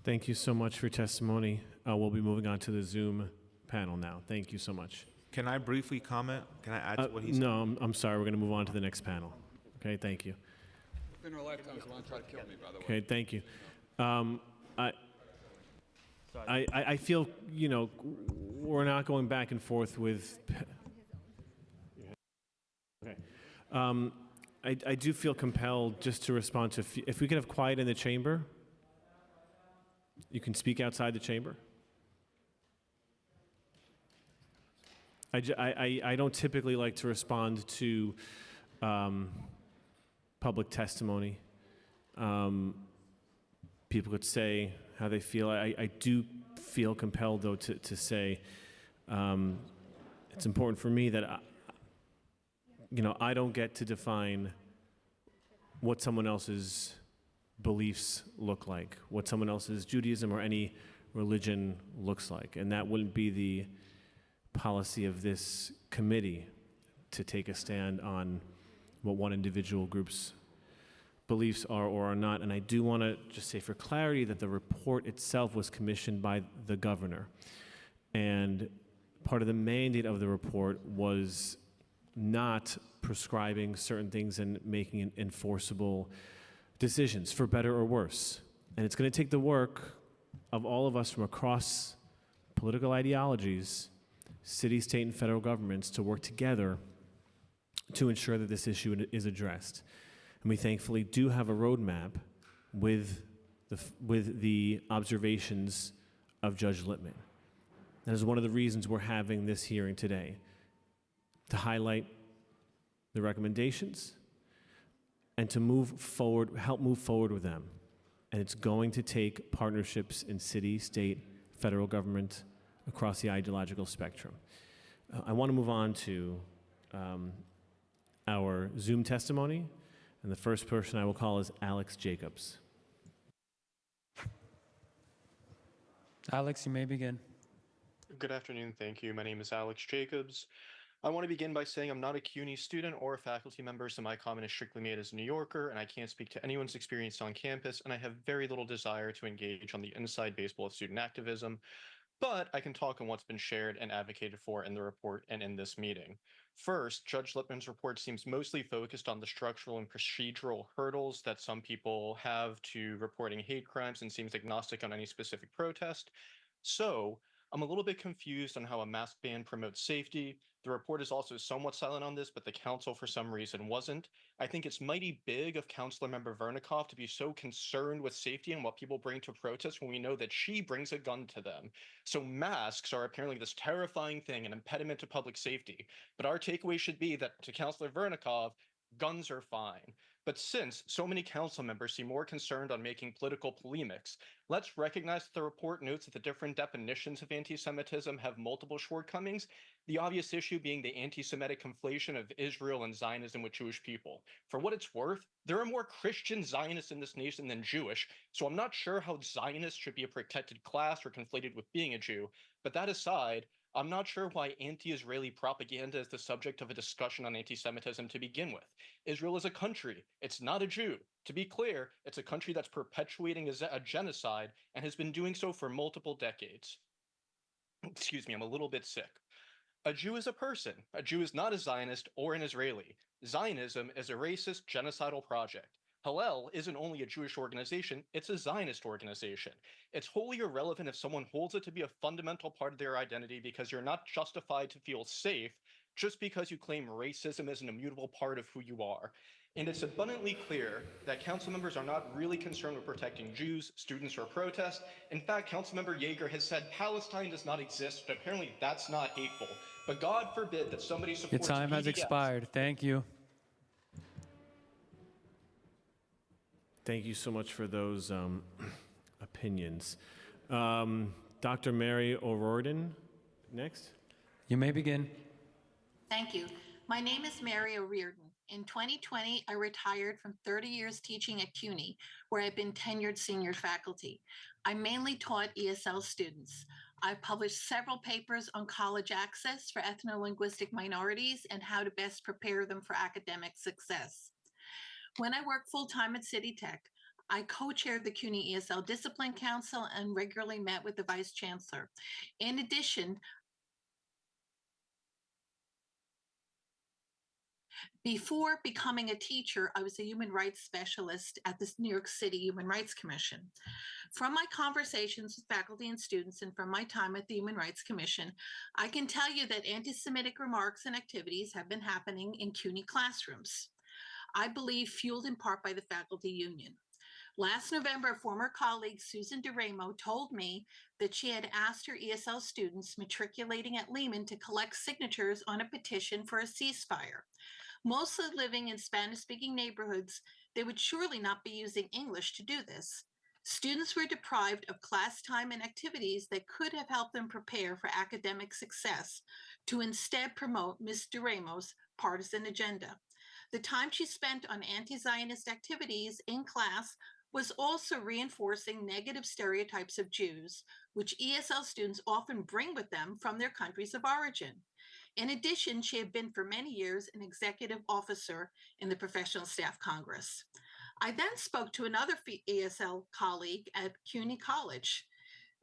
Thank you so much for your testimony. We'll be moving on to the Zoom panel now. Thank you so much. Can I briefly comment? Can I add to what he said? No, I'm sorry. We're going to move on to the next panel. Okay, thank you. In our lifetimes, they want to try to kill me, by the way. Okay, thank you. I feel, we're not going back and forth with... Okay. I do feel compelled just to respond to, if we could have quiet in the chamber. You can speak outside the chamber. I don't typically like to respond to public testimony. People could say how they feel. I do feel compelled, though, to say it's important for me that I don't get to define what someone else's beliefs look like, what someone else's Judaism or any religion looks like. And that wouldn't be the policy of this committee, to take a stand on what one individual group's beliefs are or are not. And I do want to just say for clarity that the report itself was commissioned by the governor. And part of the mandate of the report was not prescribing certain things and making enforceable decisions, for better or worse. And it's going to take the work of all of us from across political ideologies, city, state, and federal governments to work together to ensure that this issue is addressed. And we thankfully do have a roadmap with the observations of Judge Lippman. That is one of the reasons we're having this hearing today, to highlight the recommendations and to help move forward with them. And it's going to take partnerships in city, state, federal government across the ideological spectrum. I want to move on to our Zoom testimony, and the first person I will call is Alex Jacobs. Alex, you may begin. Good afternoon, thank you. My name is Alex Jacobs. I want to begin by saying I'm not a CUNY student or a faculty member, so my comment is strictly made as a New Yorker, and I can't speak to anyone's experience on campus, and I have very little desire to engage on the inside baseball of student activism. But I can talk on what's been shared and advocated for in the report and in this meeting. First, Judge Lippman's report seems mostly focused on the structural and procedural hurdles that some people have to reporting hate crimes and seems agnostic on any specific protest. So I'm a little bit confused on how a mask ban promotes safety. The report is also somewhat silent on this, but the council for some reason wasn't. I think it's mighty big of Councilor Member Vernikoff to be so concerned with safety and what people bring to protests when we know that she brings a gun to them. So masks are apparently this terrifying thing, an impediment to public safety. But our takeaway should be that to Councilor Vernikoff, guns are fine. But since so many council members seem more concerned on making political polemics, let's recognize that the report notes that the different definitions of anti-Semitism have multiple shortcomings, the obvious issue being the anti-Semitic conflation of Israel and Zionism with Jewish people. For what it's worth, there are more Christian Zionists in this nation than Jewish, so I'm not sure how Zionists should be a protected class or conflated with being a Jew. But that aside, I'm not sure why anti-Israeli propaganda is the subject of a discussion on anti-Semitism to begin with. Israel is a country. It's not a Jew. To be clear, it's a country that's perpetuating a genocide and has been doing so for multiple decades. Excuse me, I'm a little bit sick. A Jew is a person. A Jew is not a Zionist or an Israeli. Zionism is a racist, genocidal project. Hillel isn't only a Jewish organization, it's a Zionist organization. It's wholly irrelevant if someone holds it to be a fundamental part of their identity because you're not justified to feel safe just because you claim racism is an immutable part of who you are. And it's abundantly clear that council members are not really concerned with protecting Jews, students, or protests. In fact, Councilmember Yeager has said Palestine does not exist, but apparently that's not hateful. But God forbid that somebody supports Your time has BDS. expired. Thank you. Thank you so much for those opinions. Dr. Mary O'Riordan, next. You may begin. Thank you. My name is Mary O'Riordan. In 2020, I retired from 30 years teaching at CUNY, where I've been tenured senior faculty. I mainly taught ESL students. I've published several papers on college access for ethno-linguistic minorities and how to best prepare them for academic success. When I worked full-time at City Tech, I co-chaired the CUNY ESL Discipline Council and regularly met with the Vice Chancellor. In addition, before becoming a teacher, I was a human rights specialist at the New York City Human Rights Commission. From my conversations with faculty and students and from my time at the Human Rights Commission, I can tell you that anti-Semitic remarks and activities have been happening in CUNY classrooms. I believe fueled in part by the faculty union. Last November, former colleague Susan DeRamo told me that she had asked her ESL students matriculating at Lehman to collect signatures on a petition for a ceasefire. Mostly living in Spanish-speaking neighborhoods, they would surely not be using English to do this. Students were deprived of class time and activities that could have helped them prepare for academic success to instead promote Ms. DeRamo's partisan agenda. The time she spent on anti-Zionist activities in class was also reinforcing negative stereotypes of Jews, which ESL students often bring with them from their countries of origin. In addition, she had been for many years an executive officer in the Professional Staff Congress. I then spoke to another ESL colleague at CUNY College,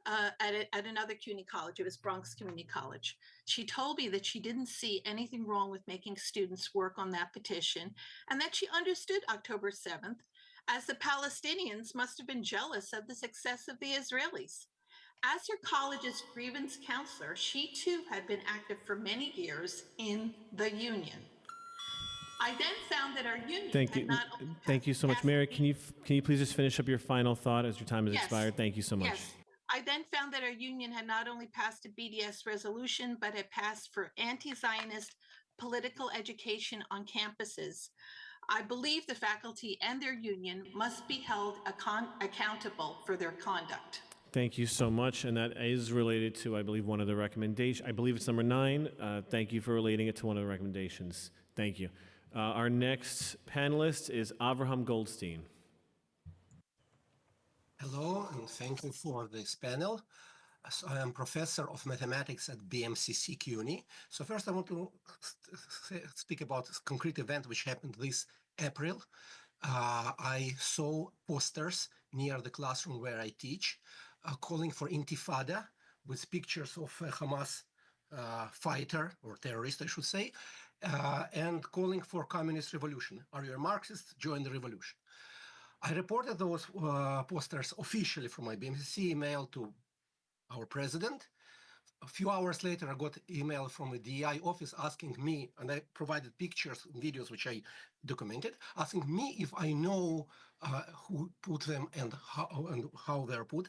at another CUNY college. It was Bronx Community College. She told me that she didn't see anything wrong with making students work on that petition and that she understood October 7th, as the Palestinians must have been jealous of the success of the Israelis. As her college's grievance counselor, she too had been active for many years in the union. I then found that our union had not only Thank you so much, Mary. Can you please just finish up your final thought as your time has expired? Thank you so much. Yes. I then found that our union had not only passed a BDS resolution, but had passed for anti-Zionist political education on campuses. I believe the faculty and their union must be held accountable for their conduct. Thank you so much. And that is related to, I believe, one of the recommendations. I believe it's number 9. Thank you for relating it to one of the recommendations. Thank you. Our next panelist is Avraham Goldstein. Hello, and thank you for this panel. So I am professor of mathematics at BMCC CUNY. So first I want to speak about a concrete event which happened this April. I saw posters near the classroom where I teach calling for intifada with pictures of a Hamas fighter or terrorist, I should say, and calling for communist revolution. Are you a Marxist? Join the revolution. I reported those posters officially from my BMCC email to our president. A few hours later, I got email from the DEI office asking me, and I provided pictures and videos which I documented, asking me if I know who put them and how they're put.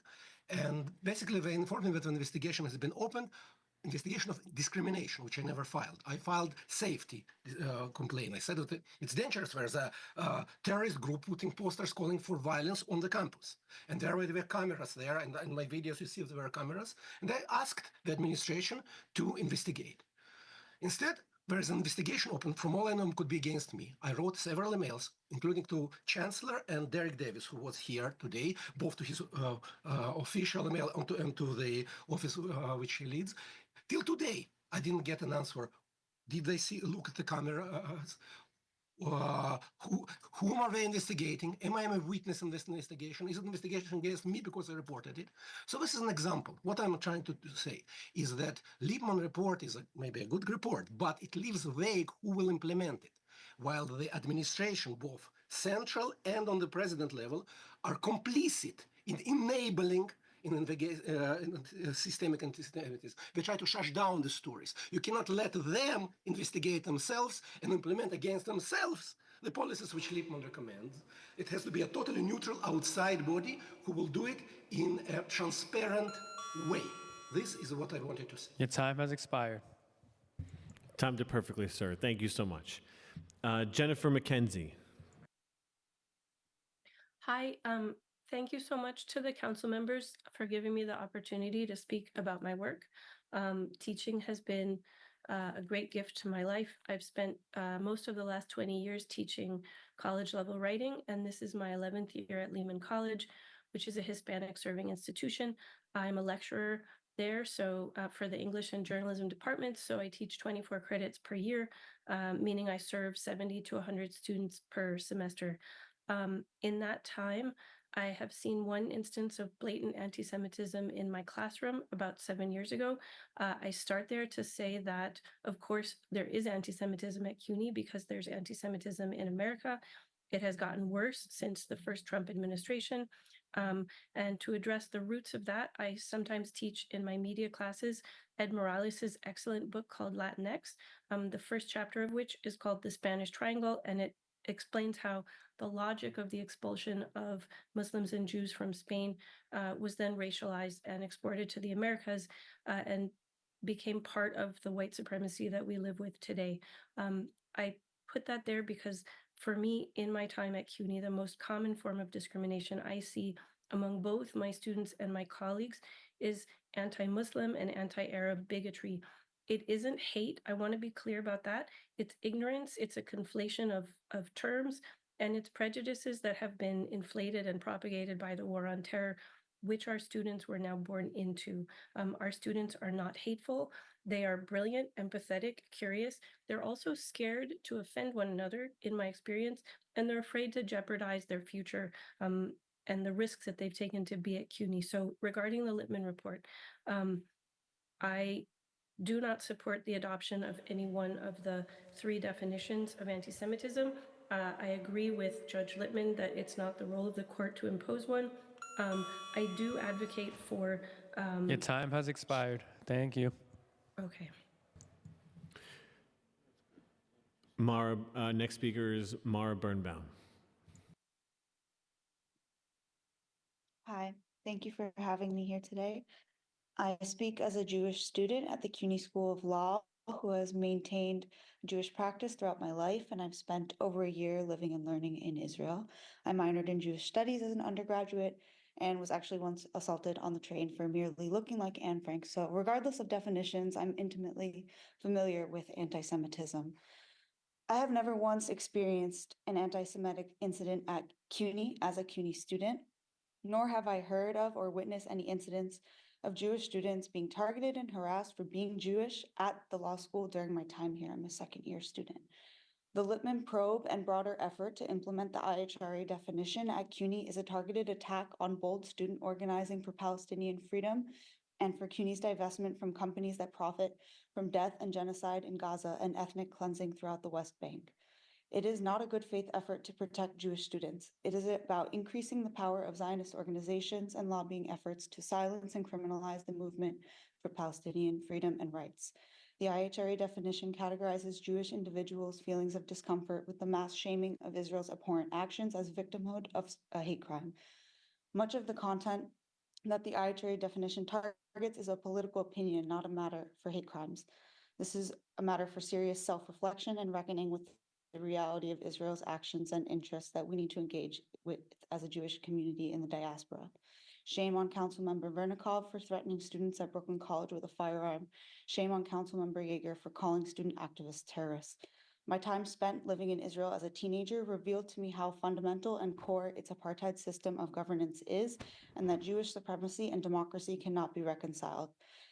And basically, they informed me that the investigation has been opened, investigation of discrimination, which I never filed. I filed safety complaint. I said that it's dangerous. There's a terrorist group putting posters calling for violence on the campus. And there were cameras there, and in my videos you see there were cameras. And I asked the administration to investigate. Instead, there is an investigation open from all I know could be against me. I wrote several emails, including to Chancellor and Derek Davis, who was here today, both to his official email and to the office which he leads. Till today, I didn't get an answer. Did they look at the cameras? Whom are they investigating? Am I a witness in this investigation? Is it an investigation against me because I reported it? So this is an example. What I'm trying to say is that Lippmann report is maybe a good report, but it leaves vague who will implement it, while the administration, both central and on the president level, are complicit in enabling in systemic anti-Semitism. They try to shut down the stories. You cannot let them investigate themselves and implement against themselves the policies which Lippmann recommends. It has to be a totally neutral outside body who will do it in a transparent way. This is what I wanted to say. Your time has expired. Timed it perfectly, sir. Thank you so much. Jennifer McKenzie. Hi, thank you so much to the council members for giving me the opportunity to speak about my work. Teaching has been a great gift to my life. I've spent most of the last 20 years teaching college level writing, and this is my 11th year at Lehman College, which is a Hispanic serving institution. I'm a lecturer there, so for the English and Journalism departments, so I teach 24 credits per year, meaning I serve 70 to 100 students per semester. In that time, I have seen one instance of blatant anti-Semitism in my classroom about 7 years ago. I start there to say that, of course, there is anti-Semitism at CUNY because there's anti-Semitism in America. It has gotten worse since the first Trump administration. And to address the roots of that, I sometimes teach in my media classes Ed Morales' excellent book called Latinx, the first chapter of which is called The Spanish Triangle, and it explains how the logic of the expulsion of Muslims and Jews from Spain was then racialized and exported to the Americas and became part of the white supremacy that we live with today. I put that there because for me, in my time at CUNY, the most common form of discrimination I see among both my students and my colleagues is anti-Muslim and anti-Arab bigotry. It isn't hate. I want to be clear about that. It's ignorance. It's a conflation of terms, and it's prejudices that have been inflated and propagated by the war on terror, which our students were now born into. Our students are not hateful. They are brilliant, empathetic, curious. They're also scared to offend one another, in my experience, and they're afraid to jeopardize their future and the risks that they've taken to be at CUNY. So regarding the Lippmann report, I do not support the adoption of any one of the three definitions of anti-Semitism. I agree with Judge Lippmann that it's not the role of the court to impose one. I do advocate for... Your time has expired. Thank you. Okay. Mara, next speaker is Mara Birnbaum. Hi, thank you for having me here today. I speak as a Jewish student at the CUNY School of Law who has maintained Jewish practice throughout my life, and I've spent over a year living and learning in Israel. I minored in Jewish studies as an undergraduate and was actually once assaulted on the train for merely looking like Anne Frank. So regardless of definitions, I'm intimately familiar with anti-Semitism. I have never once experienced an anti-Semitic incident at CUNY as a CUNY student, nor have I heard of or witnessed any incidents of Jewish students being targeted and harassed for being Jewish at the law school during my time here. I'm a second-year student. The Lippman probe and broader effort to implement the IHRA definition at CUNY is a targeted attack on bold student organizing for Palestinian freedom and for CUNY's divestment from companies that profit from death and genocide in Gaza and ethnic cleansing throughout the West Bank. It is not a good faith effort to protect Jewish students. It is about increasing the power of Zionist organizations and lobbying efforts to silence and criminalize the movement for Palestinian freedom and rights. The IHRA definition categorizes Jewish individuals' feelings of discomfort with the mass shaming of Israel's abhorrent actions as victimhood of a hate crime. Much of the content that the IHRA definition targets is a political opinion, not a matter for hate crimes. This is a matter for serious self-reflection and reckoning with the reality of Israel's actions and interests that we need to engage with as a Jewish community in the diaspora. Shame on Councilmember Vernikov for threatening students at Brooklyn College with a firearm. Shame on Councilmember Yeager for calling student activists terrorists. My time spent living in Israel as a teenager revealed to me how fundamental and core its apartheid system of governance is, and that Jewish supremacy and democracy cannot be reconciled.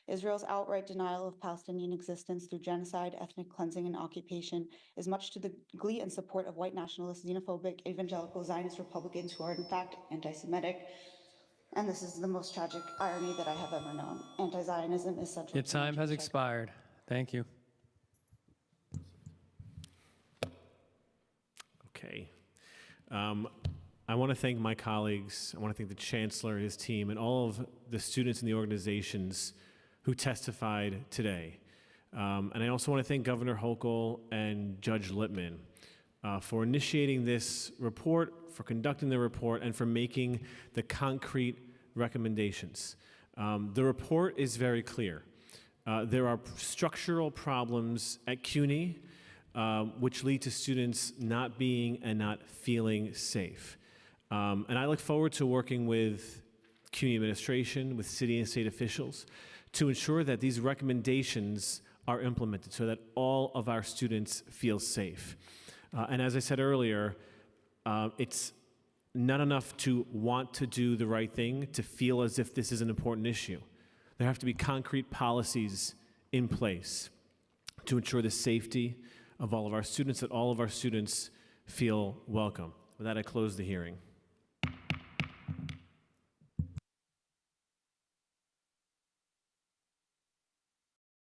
Israel's outright denial of Palestinian existence through genocide, ethnic cleansing, and occupation is much to the glee and support of white nationalist, xenophobic, evangelical Zionist Republicans who are in fact anti-Semitic. And this is the most tragic irony that I have ever known. Anti-Zionism is central. Your time has expired. Thank you. Okay. I want to thank my colleagues. I want to thank the Chancellor, his team, and all of the students and the organizations who testified today. And I also want to thank Governor Hochul and Judge Lippman for initiating this report, for conducting the report, and for making the concrete recommendations. The report is very clear. There are structural problems at CUNY which lead to students not being and not feeling safe. And I look forward to working with CUNY administration, with city and state officials, to ensure that these recommendations are implemented so that all of our students feel safe. And as I said earlier, it's not enough to want to do the right thing, to feel as if this is an important issue. There have to be concrete policies in place to ensure the safety of all of our students, that all of our students feel welcome. With that, I close the hearing.